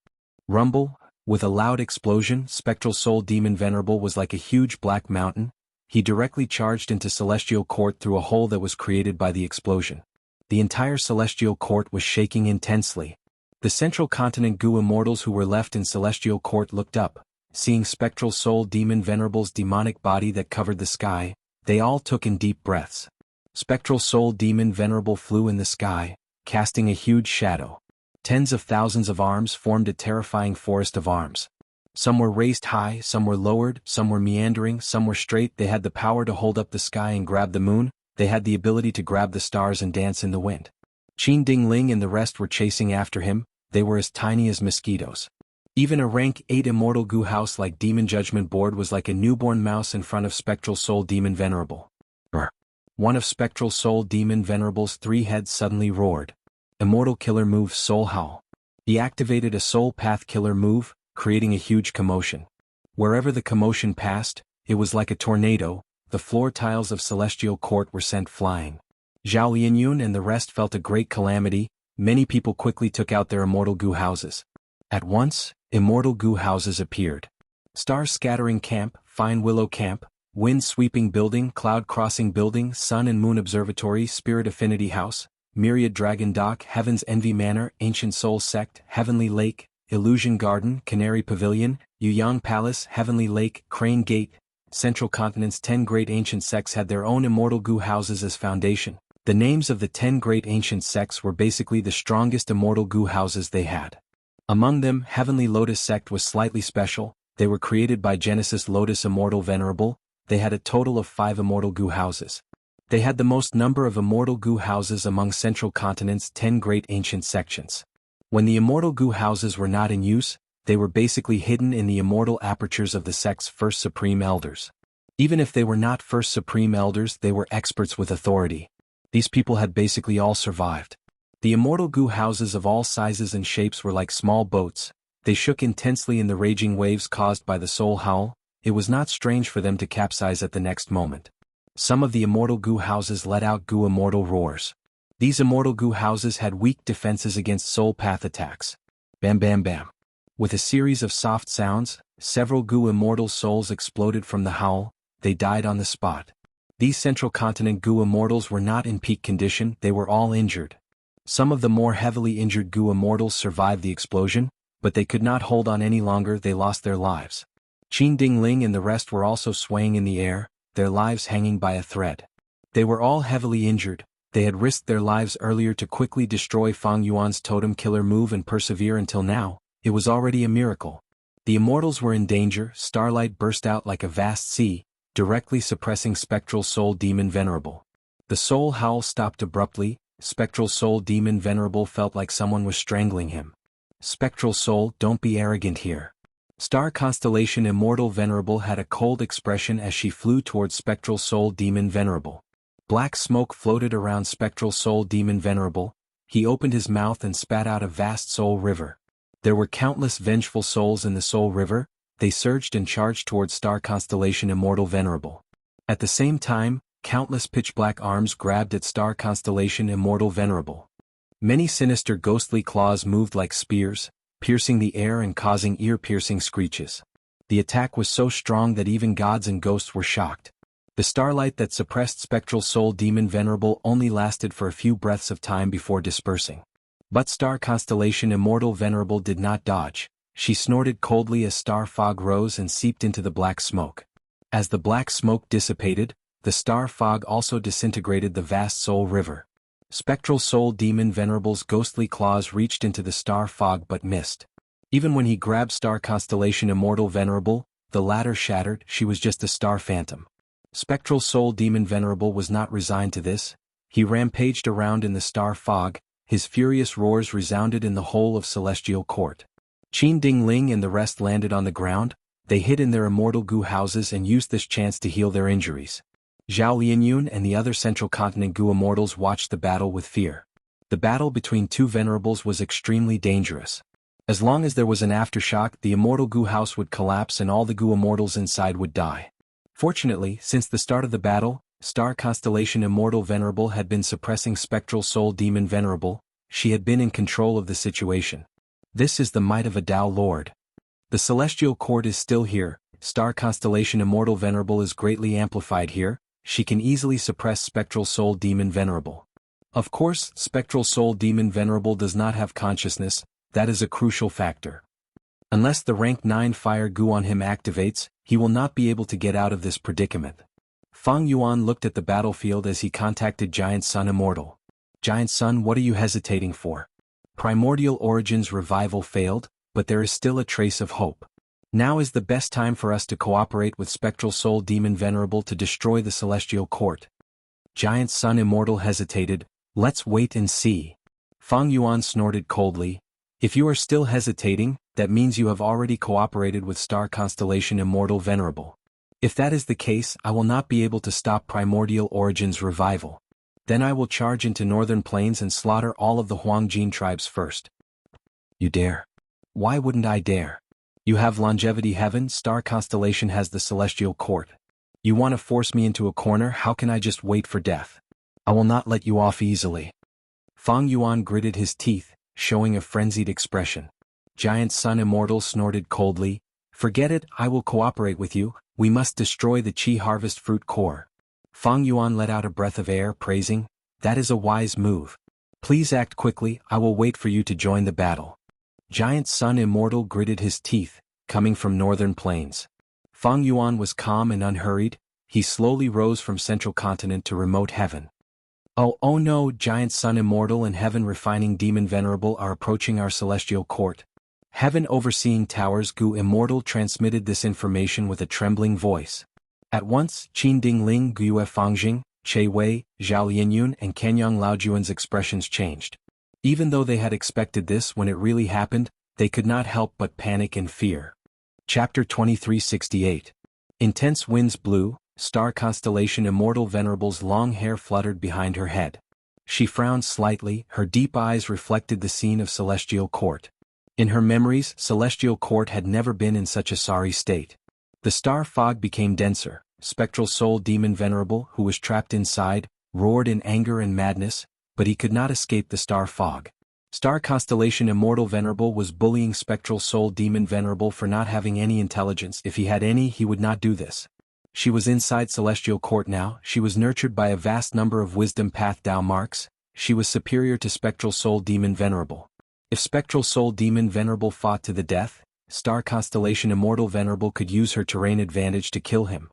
Rumble. With a loud explosion, Spectral Soul Demon Venerable was like a huge black mountain. He directly charged into Celestial Court through a hole that was created by the explosion. The entire Celestial Court was shaking intensely. The Central Continent Gu Immortals who were left in Celestial Court looked up. Seeing Spectral Soul Demon Venerable's demonic body that covered the sky, they all took in deep breaths. Spectral Soul Demon Venerable flew in the sky, casting a huge shadow. Tens of thousands of arms formed a terrifying forest of arms. Some were raised high, some were lowered, some were meandering, some were straight. They had the power to hold up the sky and grab the moon. They had the ability to grab the stars and dance in the wind. Qin Dingling and the rest were chasing after him, they were as tiny as mosquitoes. Even a rank 8 immortal goo house like Demon Judgment Board was like a newborn mouse in front of Spectral Soul Demon Venerable. Brr. One of Spectral Soul Demon Venerable's 3 heads suddenly roared. Immortal Killer Move Soul Howl. He activated a Soul Path Killer move, creating a huge commotion. Wherever the commotion passed, it was like a tornado, the floor tiles of Celestial Court were sent flying. Zhao Lianyun and the rest felt a great calamity, many people quickly took out their immortal goo houses. At once, immortal goo houses appeared. Star Scattering Camp, Fine Willow Camp, Wind Sweeping Building, Cloud Crossing Building, Sun and Moon Observatory, Spirit Affinity House, Myriad Dragon Dock, Heaven's Envy Manor, Ancient Soul Sect, Heavenly Lake, Illusion Garden, Canary Pavilion, Yuyang Palace, Heavenly Lake, Crane Gate. Central Continent's 10 great ancient sects had their own immortal goo houses as foundation. The names of the 10 great ancient sects were basically the strongest immortal goo houses they had. Among them, Heavenly Lotus Sect was slightly special. They were created by Genesis Lotus Immortal Venerable. They had a total of 5 immortal goo houses. They had the most number of immortal goo houses among Central Continent's 10 great ancient sections. When the immortal goo houses were not in use, they were basically hidden in the immortal apertures of the sect's first supreme elders. Even if they were not first supreme elders, they were experts with authority. These people had basically all survived. The immortal goo houses of all sizes and shapes were like small boats. They shook intensely in the raging waves caused by the soul howl. It was not strange for them to capsize at the next moment. Some of the immortal goo houses let out goo immortal roars. These immortal goo houses had weak defenses against soul path attacks. Bam bam bam. With a series of soft sounds, several goo immortal souls exploded from the howl. They died on the spot. These Central Continent goo immortals were not in peak condition, they were all injured. Some of the more heavily injured goo immortals survived the explosion, but they could not hold on any longer, they lost their lives. Qin Dingling and the rest were also swaying in the air, their lives hanging by a thread. They were all heavily injured. They had risked their lives earlier to quickly destroy Fang Yuan's totem killer move and persevere until now. It was already a miracle. The immortals were in danger. Starlight burst out like a vast sea, directly suppressing Spectral Soul Demon Venerable. The soul howl stopped abruptly. Spectral Soul Demon Venerable felt like someone was strangling him. Spectral Soul, don't be arrogant here. Star Constellation Immortal Venerable had a cold expression as she flew towards Spectral Soul Demon Venerable. Black smoke floated around Spectral Soul Demon Venerable. He opened his mouth and spat out a vast soul river. There were countless vengeful souls in the soul river. They surged and charged towards Star Constellation Immortal Venerable. At the same time, countless pitch-black arms grabbed at Star Constellation Immortal Venerable. Many sinister ghostly claws moved like spears, piercing the air and causing ear-piercing screeches. The attack was so strong that even gods and ghosts were shocked. The starlight that suppressed Spectral Soul Demon Venerable only lasted for a few breaths of time before dispersing. But Star Constellation Immortal Venerable did not dodge. She snorted coldly as star fog rose and seeped into the black smoke. As the black smoke dissipated, the star fog also disintegrated the vast soul river. Spectral Soul Demon Venerable's ghostly claws reached into the star fog but missed. Even when he grabbed Star Constellation Immortal Venerable, the latter shattered. She was just a star phantom. Spectral Soul Demon Venerable was not resigned to this. He rampaged around in the star fog. His furious roars resounded in the whole of Celestial Court. Qin Dingling and the rest landed on the ground. They hid in their immortal goo houses and used this chance to heal their injuries. Zhao Lianyun and the other Central Continent goo immortals watched the battle with fear. The battle between two venerables was extremely dangerous. As long as there was an aftershock, the immortal goo house would collapse and all the goo immortals inside would die. Fortunately, since the start of the battle, Star Constellation Immortal Venerable had been suppressing Spectral Soul Demon Venerable. She had been in control of the situation. This is the might of a Tao Lord. The Celestial Court is still here. Star Constellation Immortal Venerable is greatly amplified here. She can easily suppress Spectral Soul Demon Venerable. Of course, Spectral Soul Demon Venerable does not have consciousness. That is a crucial factor. Unless the rank 9 fire goo on him activates, he will not be able to get out of this predicament. Fang Yuan looked at the battlefield as he contacted Giant Sun Immortal. Giant Sun, what are you hesitating for? Primordial Origins revival failed, but there is still a trace of hope. Now is the best time for us to cooperate with Spectral Soul Demon Venerable to destroy the Celestial Court. Giant Sun Immortal hesitated. Let's wait and see. Fang Yuan snorted coldly. If you are still hesitating, that means you have already cooperated with Star Constellation Immortal Venerable. If that is the case, I will not be able to stop Primordial Origin's revival. Then I will charge into Northern Plains and slaughter all of the Huangjin tribes first. You dare? Why wouldn't I dare? You have longevity heaven, Star Constellation has the Celestial Court. You want to force me into a corner? How can I just wait for death? I will not let you off easily. Fang Yuan gritted his teeth, showing a frenzied expression. Giant Sun Immortal snorted coldly. Forget it, I will cooperate with you. We must destroy the Qi Harvest Fruit core. Fang Yuan let out a breath of air, praising, that is a wise move. Please act quickly, I will wait for you to join the battle. Giant Sun Immortal gritted his teeth, coming from Northern Plains. Fang Yuan was calm and unhurried. He slowly rose from Central Continent to Remote Heaven. Oh no, Giant Sun Immortal and Heaven Refining Demon Venerable are approaching our Celestial Court. Heaven Overseeing Towers Gu Immortal transmitted this information with a trembling voice. At once, Qin Ding Ling Gue Fangjing, Che Wei, Zhao Yinyun and Kenyang Laojuan's expressions changed. Even though they had expected this when it really happened, they could not help but panic and fear. Chapter 2368. Intense winds blew. Star Constellation Immortal Venerable's long hair fluttered behind her head. She frowned slightly, her deep eyes reflected the scene of Celestial Court. In her memories, Celestial Court had never been in such a sorry state. The star fog became denser. Spectral Soul Demon Venerable, who was trapped inside, roared in anger and madness, but he could not escape the star fog. Star Constellation Immortal Venerable was bullying Spectral Soul Demon Venerable for not having any intelligence. If he had any, he would not do this. She was inside Celestial Court now. She was nurtured by a vast number of Wisdom Path Dao marks. She was superior to Spectral Soul Demon Venerable. If Spectral Soul Demon Venerable fought to the death, Star Constellation Immortal Venerable could use her terrain advantage to kill him.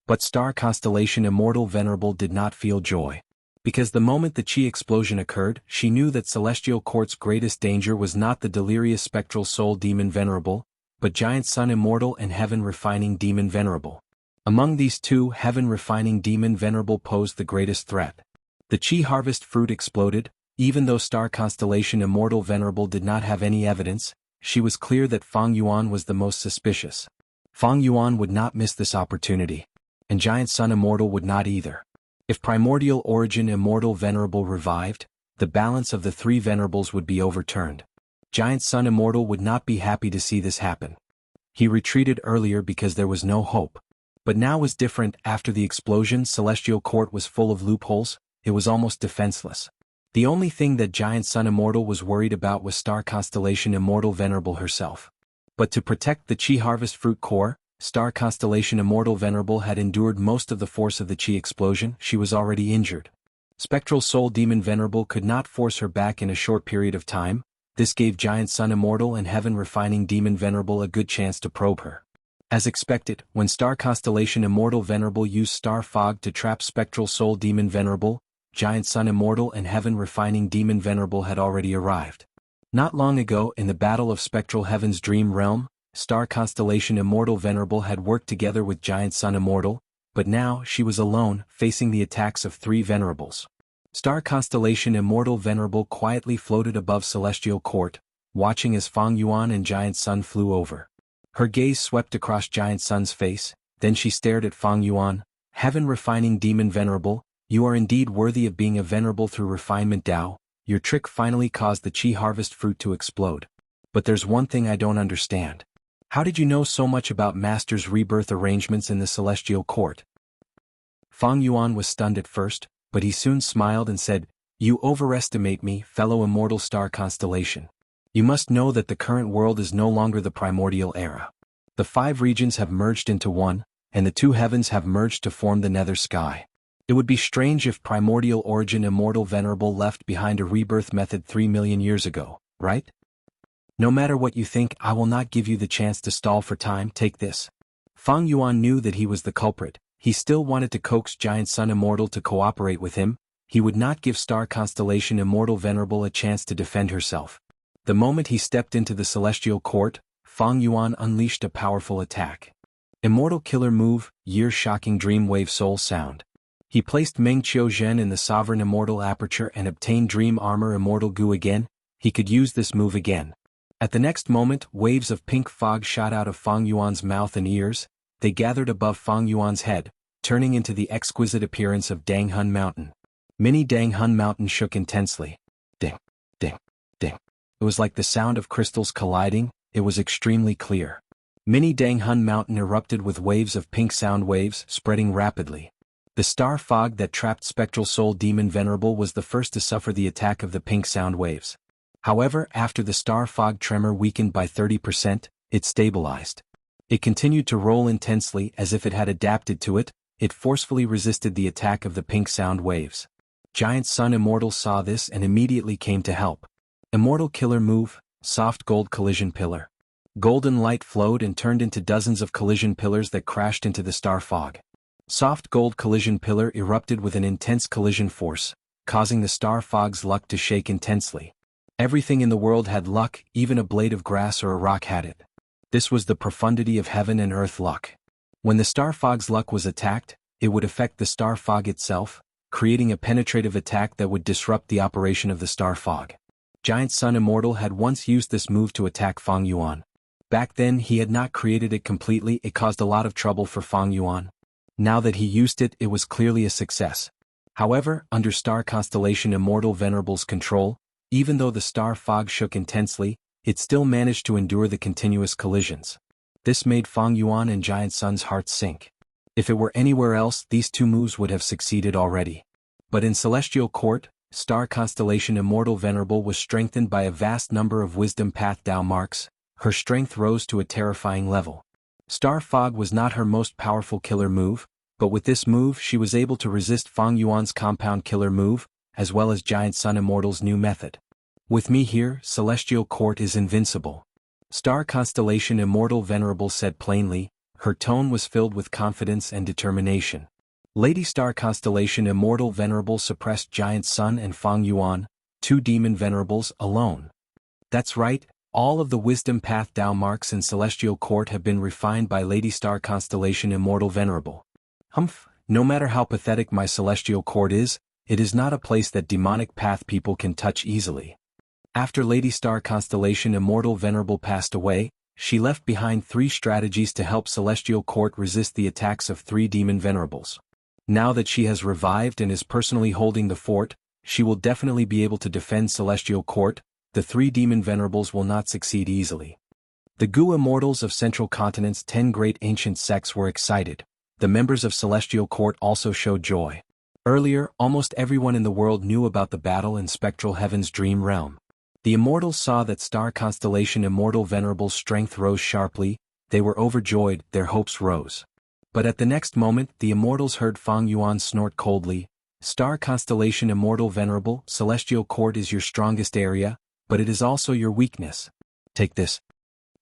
But Star Constellation Immortal Venerable did not feel joy. Because the moment the Qi explosion occurred, she knew that Celestial Court's greatest danger was not the delirious Spectral Soul Demon Venerable, but Giant Sun Immortal and Heaven Refining Demon Venerable. Among these two, Heaven Refining Demon Venerable posed the greatest threat. The Qi Harvest Fruit exploded. Even though Star Constellation Immortal Venerable did not have any evidence, she was clear that Fang Yuan was the most suspicious. Fang Yuan would not miss this opportunity. And Giant Sun Immortal would not either. If Primordial Origin Immortal Venerable revived, the balance of the three Venerables would be overturned. Giant Sun Immortal would not be happy to see this happen. He retreated earlier because there was no hope. But now was different. After the explosion, Celestial Court was full of loopholes. It was almost defenseless. The only thing that Giant Sun Immortal was worried about was Star Constellation Immortal Venerable herself. But to protect the Qi Harvest Fruit core, Star Constellation Immortal Venerable had endured most of the force of the Qi explosion. She was already injured. Spectral Soul Demon Venerable could not force her back in a short period of time. This gave Giant Sun Immortal and Heaven Refining Demon Venerable a good chance to probe her. As expected, when Star Constellation Immortal Venerable used Star Fog to trap Spectral Soul Demon Venerable, Giant Sun Immortal and Heaven Refining Demon Venerable had already arrived. Not long ago, in the Battle of Spectral Heaven's Dream Realm, Star Constellation Immortal Venerable had worked together with Giant Sun Immortal, but now she was alone, facing the attacks of three Venerables. Star Constellation Immortal Venerable quietly floated above Celestial Court, watching as Fang Yuan and Giant Sun flew over. Her gaze swept across Giant Sun's face, then she stared at Fang Yuan. Heaven Refining Demon Venerable, you are indeed worthy of being a venerable through refinement Dao. Your trick finally caused the Qi Harvest Fruit to explode. But there's one thing I don't understand. How did you know so much about Master's rebirth arrangements in the Celestial Court? Fang Yuan was stunned at first, but he soon smiled and said, You overestimate me, fellow immortal Star Constellation. You must know that the current world is no longer the primordial era. The 5 regions have merged into one, and the 2 heavens have merged to form the nether sky. It would be strange if Primordial Origin Immortal Venerable left behind a rebirth method 3 million years ago, right? No matter what you think, I will not give you the chance to stall for time. Take this. Fang Yuan knew that he was the culprit. He still wanted to coax Giant Sun Immortal to cooperate with him. He would not give Star Constellation Immortal Venerable a chance to defend herself. The moment he stepped into the Celestial Court, Fang Yuan unleashed a powerful attack. Immortal Killer Move, Year Shocking Dream Wave Soul Sound. He placed Meng Qiu Zhen in the Sovereign Immortal Aperture and obtained Dream Armor Immortal Gu again. He could use this move again. At the next moment, waves of pink fog shot out of Fang Yuan's mouth and ears. They gathered above Fang Yuan's head, turning into the exquisite appearance of Danghun Mountain. Mini Danghun Mountain shook intensely. Ding, ding, ding. It was like the sound of crystals colliding. It was extremely clear. Mini Danghun Mountain erupted with waves of pink sound waves, spreading rapidly. The star fog that trapped Spectral Soul Demon Venerable was the first to suffer the attack of the pink sound waves. However, after the star fog tremor weakened by 30%, it stabilized. It continued to roll intensely as if it had adapted to it. It forcefully resisted the attack of the pink sound waves. Giant Sun Immortal saw this and immediately came to help. Immortal Killer Move, Soft Gold Collision Pillar. Golden light flowed and turned into dozens of collision pillars that crashed into the star fog. Soft Gold Collision Pillar erupted with an intense collision force, causing the star fog's luck to shake intensely. Everything in the world had luck, even a blade of grass or a rock had it. This was the profundity of heaven and earth luck. When the star fog's luck was attacked, it would affect the star fog itself, creating a penetrative attack that would disrupt the operation of the star fog. Giant Sun Immortal had once used this move to attack Fang Yuan. Back then he had not created it completely. It caused a lot of trouble for Fang Yuan. Now that he used it, it was clearly a success. However, under Star Constellation Immortal Venerable's control, even though the star fog shook intensely, it still managed to endure the continuous collisions. This made Fang Yuan and Giant Sun's hearts sink. If it were anywhere else, these two moves would have succeeded already. But in Celestial Court, Star Constellation Immortal Venerable was strengthened by a vast number of Wisdom Path Dao marks. Her strength rose to a terrifying level. Star Fog was not her most powerful killer move, but with this move she was able to resist Fang Yuan's compound killer move, as well as Giant Sun Immortal's new method. With me here, Celestial Court is invincible. Star Constellation Immortal Venerable said plainly. Her tone was filled with confidence and determination. Lady Star Constellation Immortal Venerable suppressed Giant Sun and Fang Yuan, two demon venerables, alone. That's right, all of the Wisdom Path Dao marks in Celestial Court have been refined by Lady Star Constellation Immortal Venerable. Humph, no matter how pathetic my Celestial Court is, it is not a place that demonic path people can touch easily. After Lady Star Constellation Immortal Venerable passed away, she left behind 3 strategies to help Celestial Court resist the attacks of 3 demon venerables. Now that she has revived and is personally holding the fort, she will definitely be able to defend Celestial Court. The 3 demon venerables will not succeed easily. The Gu Immortals of Central Continent's 10 great ancient sects were excited. The members of Celestial Court also showed joy. Earlier, almost everyone in the world knew about the battle in Spectral Heaven's Dream Realm. The Immortals saw that Star Constellation Immortal Venerable's strength rose sharply. They were overjoyed, their hopes rose. But at the next moment, the Immortals heard Fang Yuan snort coldly. Star Constellation Immortal Venerable, Celestial Court is your strongest area, but it is also your weakness. Take this.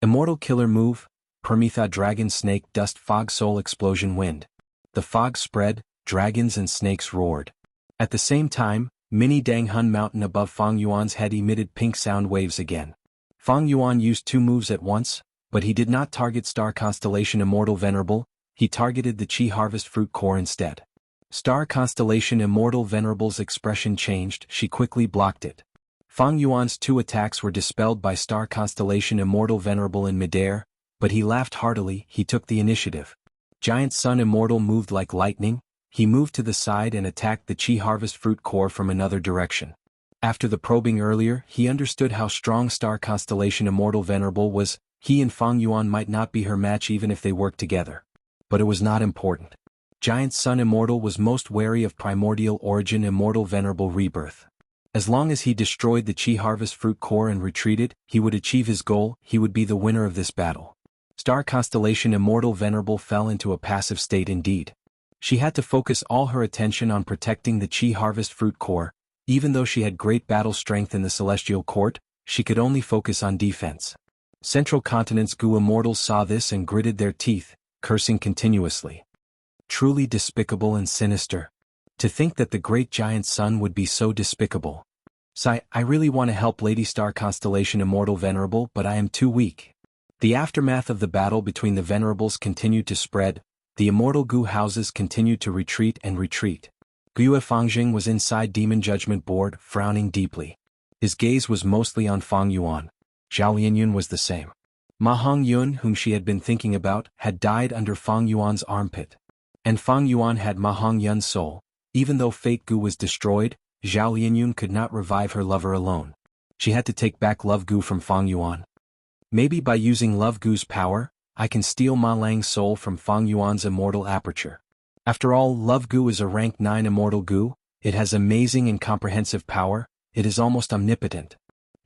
Immortal Killer Move, Prometha Dragon Snake Dust Fog Soul Explosion Wind. The fog spread, dragons and snakes roared. At the same time, Mini Danghun Mountain above Fang Yuan's head emitted pink sound waves again. Fang Yuan used 2 moves at once, but he did not target Star Constellation Immortal Venerable, he targeted the Chi Harvest Fruit Core instead. Star Constellation Immortal Venerable's expression changed, she quickly blocked it. Fang Yuan's 2 attacks were dispelled by Star Constellation Immortal Venerable in midair, but he laughed heartily. He took the initiative. Giant Sun Immortal moved like lightning. He moved to the side and attacked the Chi Harvest Fruit Core from another direction. After the probing earlier, he understood how strong Star Constellation Immortal Venerable was. He and Fang Yuan might not be her match even if they worked together. But it was not important. Giant Sun Immortal was most wary of Primordial Origin Immortal Venerable Rebirth. As long as he destroyed the Chi Harvest Fruit Core and retreated, he would achieve his goal. He would be the winner of this battle. Star Constellation Immortal Venerable fell into a passive state indeed. She had to focus all her attention on protecting the Chi Harvest Fruit Core. Even though she had great battle strength in the Celestial Court, she could only focus on defense. Central Continent's Gu Immortals saw this and gritted their teeth, cursing continuously. Truly despicable and sinister. To think that the great giant sun would be so despicable. I really want to help Lady Star Constellation Immortal Venerable, but I am too weak. The aftermath of the battle between the Venerables continued to spread. The immortal Gu houses continued to retreat and retreat. Gue Fangjing was inside Demon Judgment Board, frowning deeply. His gaze was mostly on Fang Yuan. Zhao Linyun was the same. Ma Hongyun, whom she had been thinking about, had died under Fang Yuan's armpit. And Fang Yuan had Ma Hongyun's soul. Even though Fate Gu was destroyed, Zhao Linyun could not revive her lover alone. She had to take back Love Gu from Fang Yuan. Maybe by using Love Gu's power, I can steal Ma Lang's soul from Fang Yuan's immortal aperture. After all, Love Gu is a rank 9 immortal Gu, it has amazing and comprehensive power, it is almost omnipotent.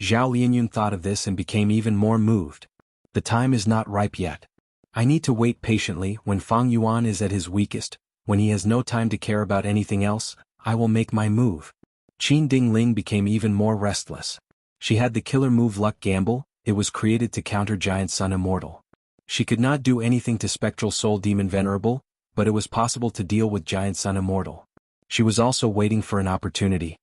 Zhao Linyun thought of this and became even more moved. The time is not ripe yet. I need to wait patiently. When Fang Yuan is at his weakest, when he has no time to care about anything else, I will make my move. Qin Dingling became even more restless. She had the killer move Luck Gamble, it was created to counter Giant Sun Immortal. She could not do anything to Spectral Soul Demon Venerable, but it was possible to deal with Giant Sun Immortal. She was also waiting for an opportunity.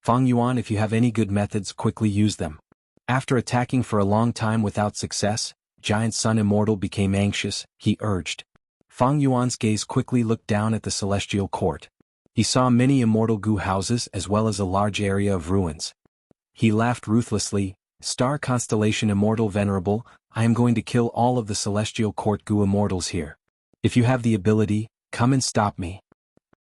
Fang Yuan, if you have any good methods, quickly use them. After attacking for a long time without success, Giant Sun Immortal became anxious, he urged. Fang Yuan's gaze quickly looked down at the celestial court. He saw many immortal Gu houses as well as a large area of ruins. He laughed ruthlessly, Star Constellation Immortal Venerable, I am going to kill all of the celestial court Gu immortals here. If you have the ability, come and stop me.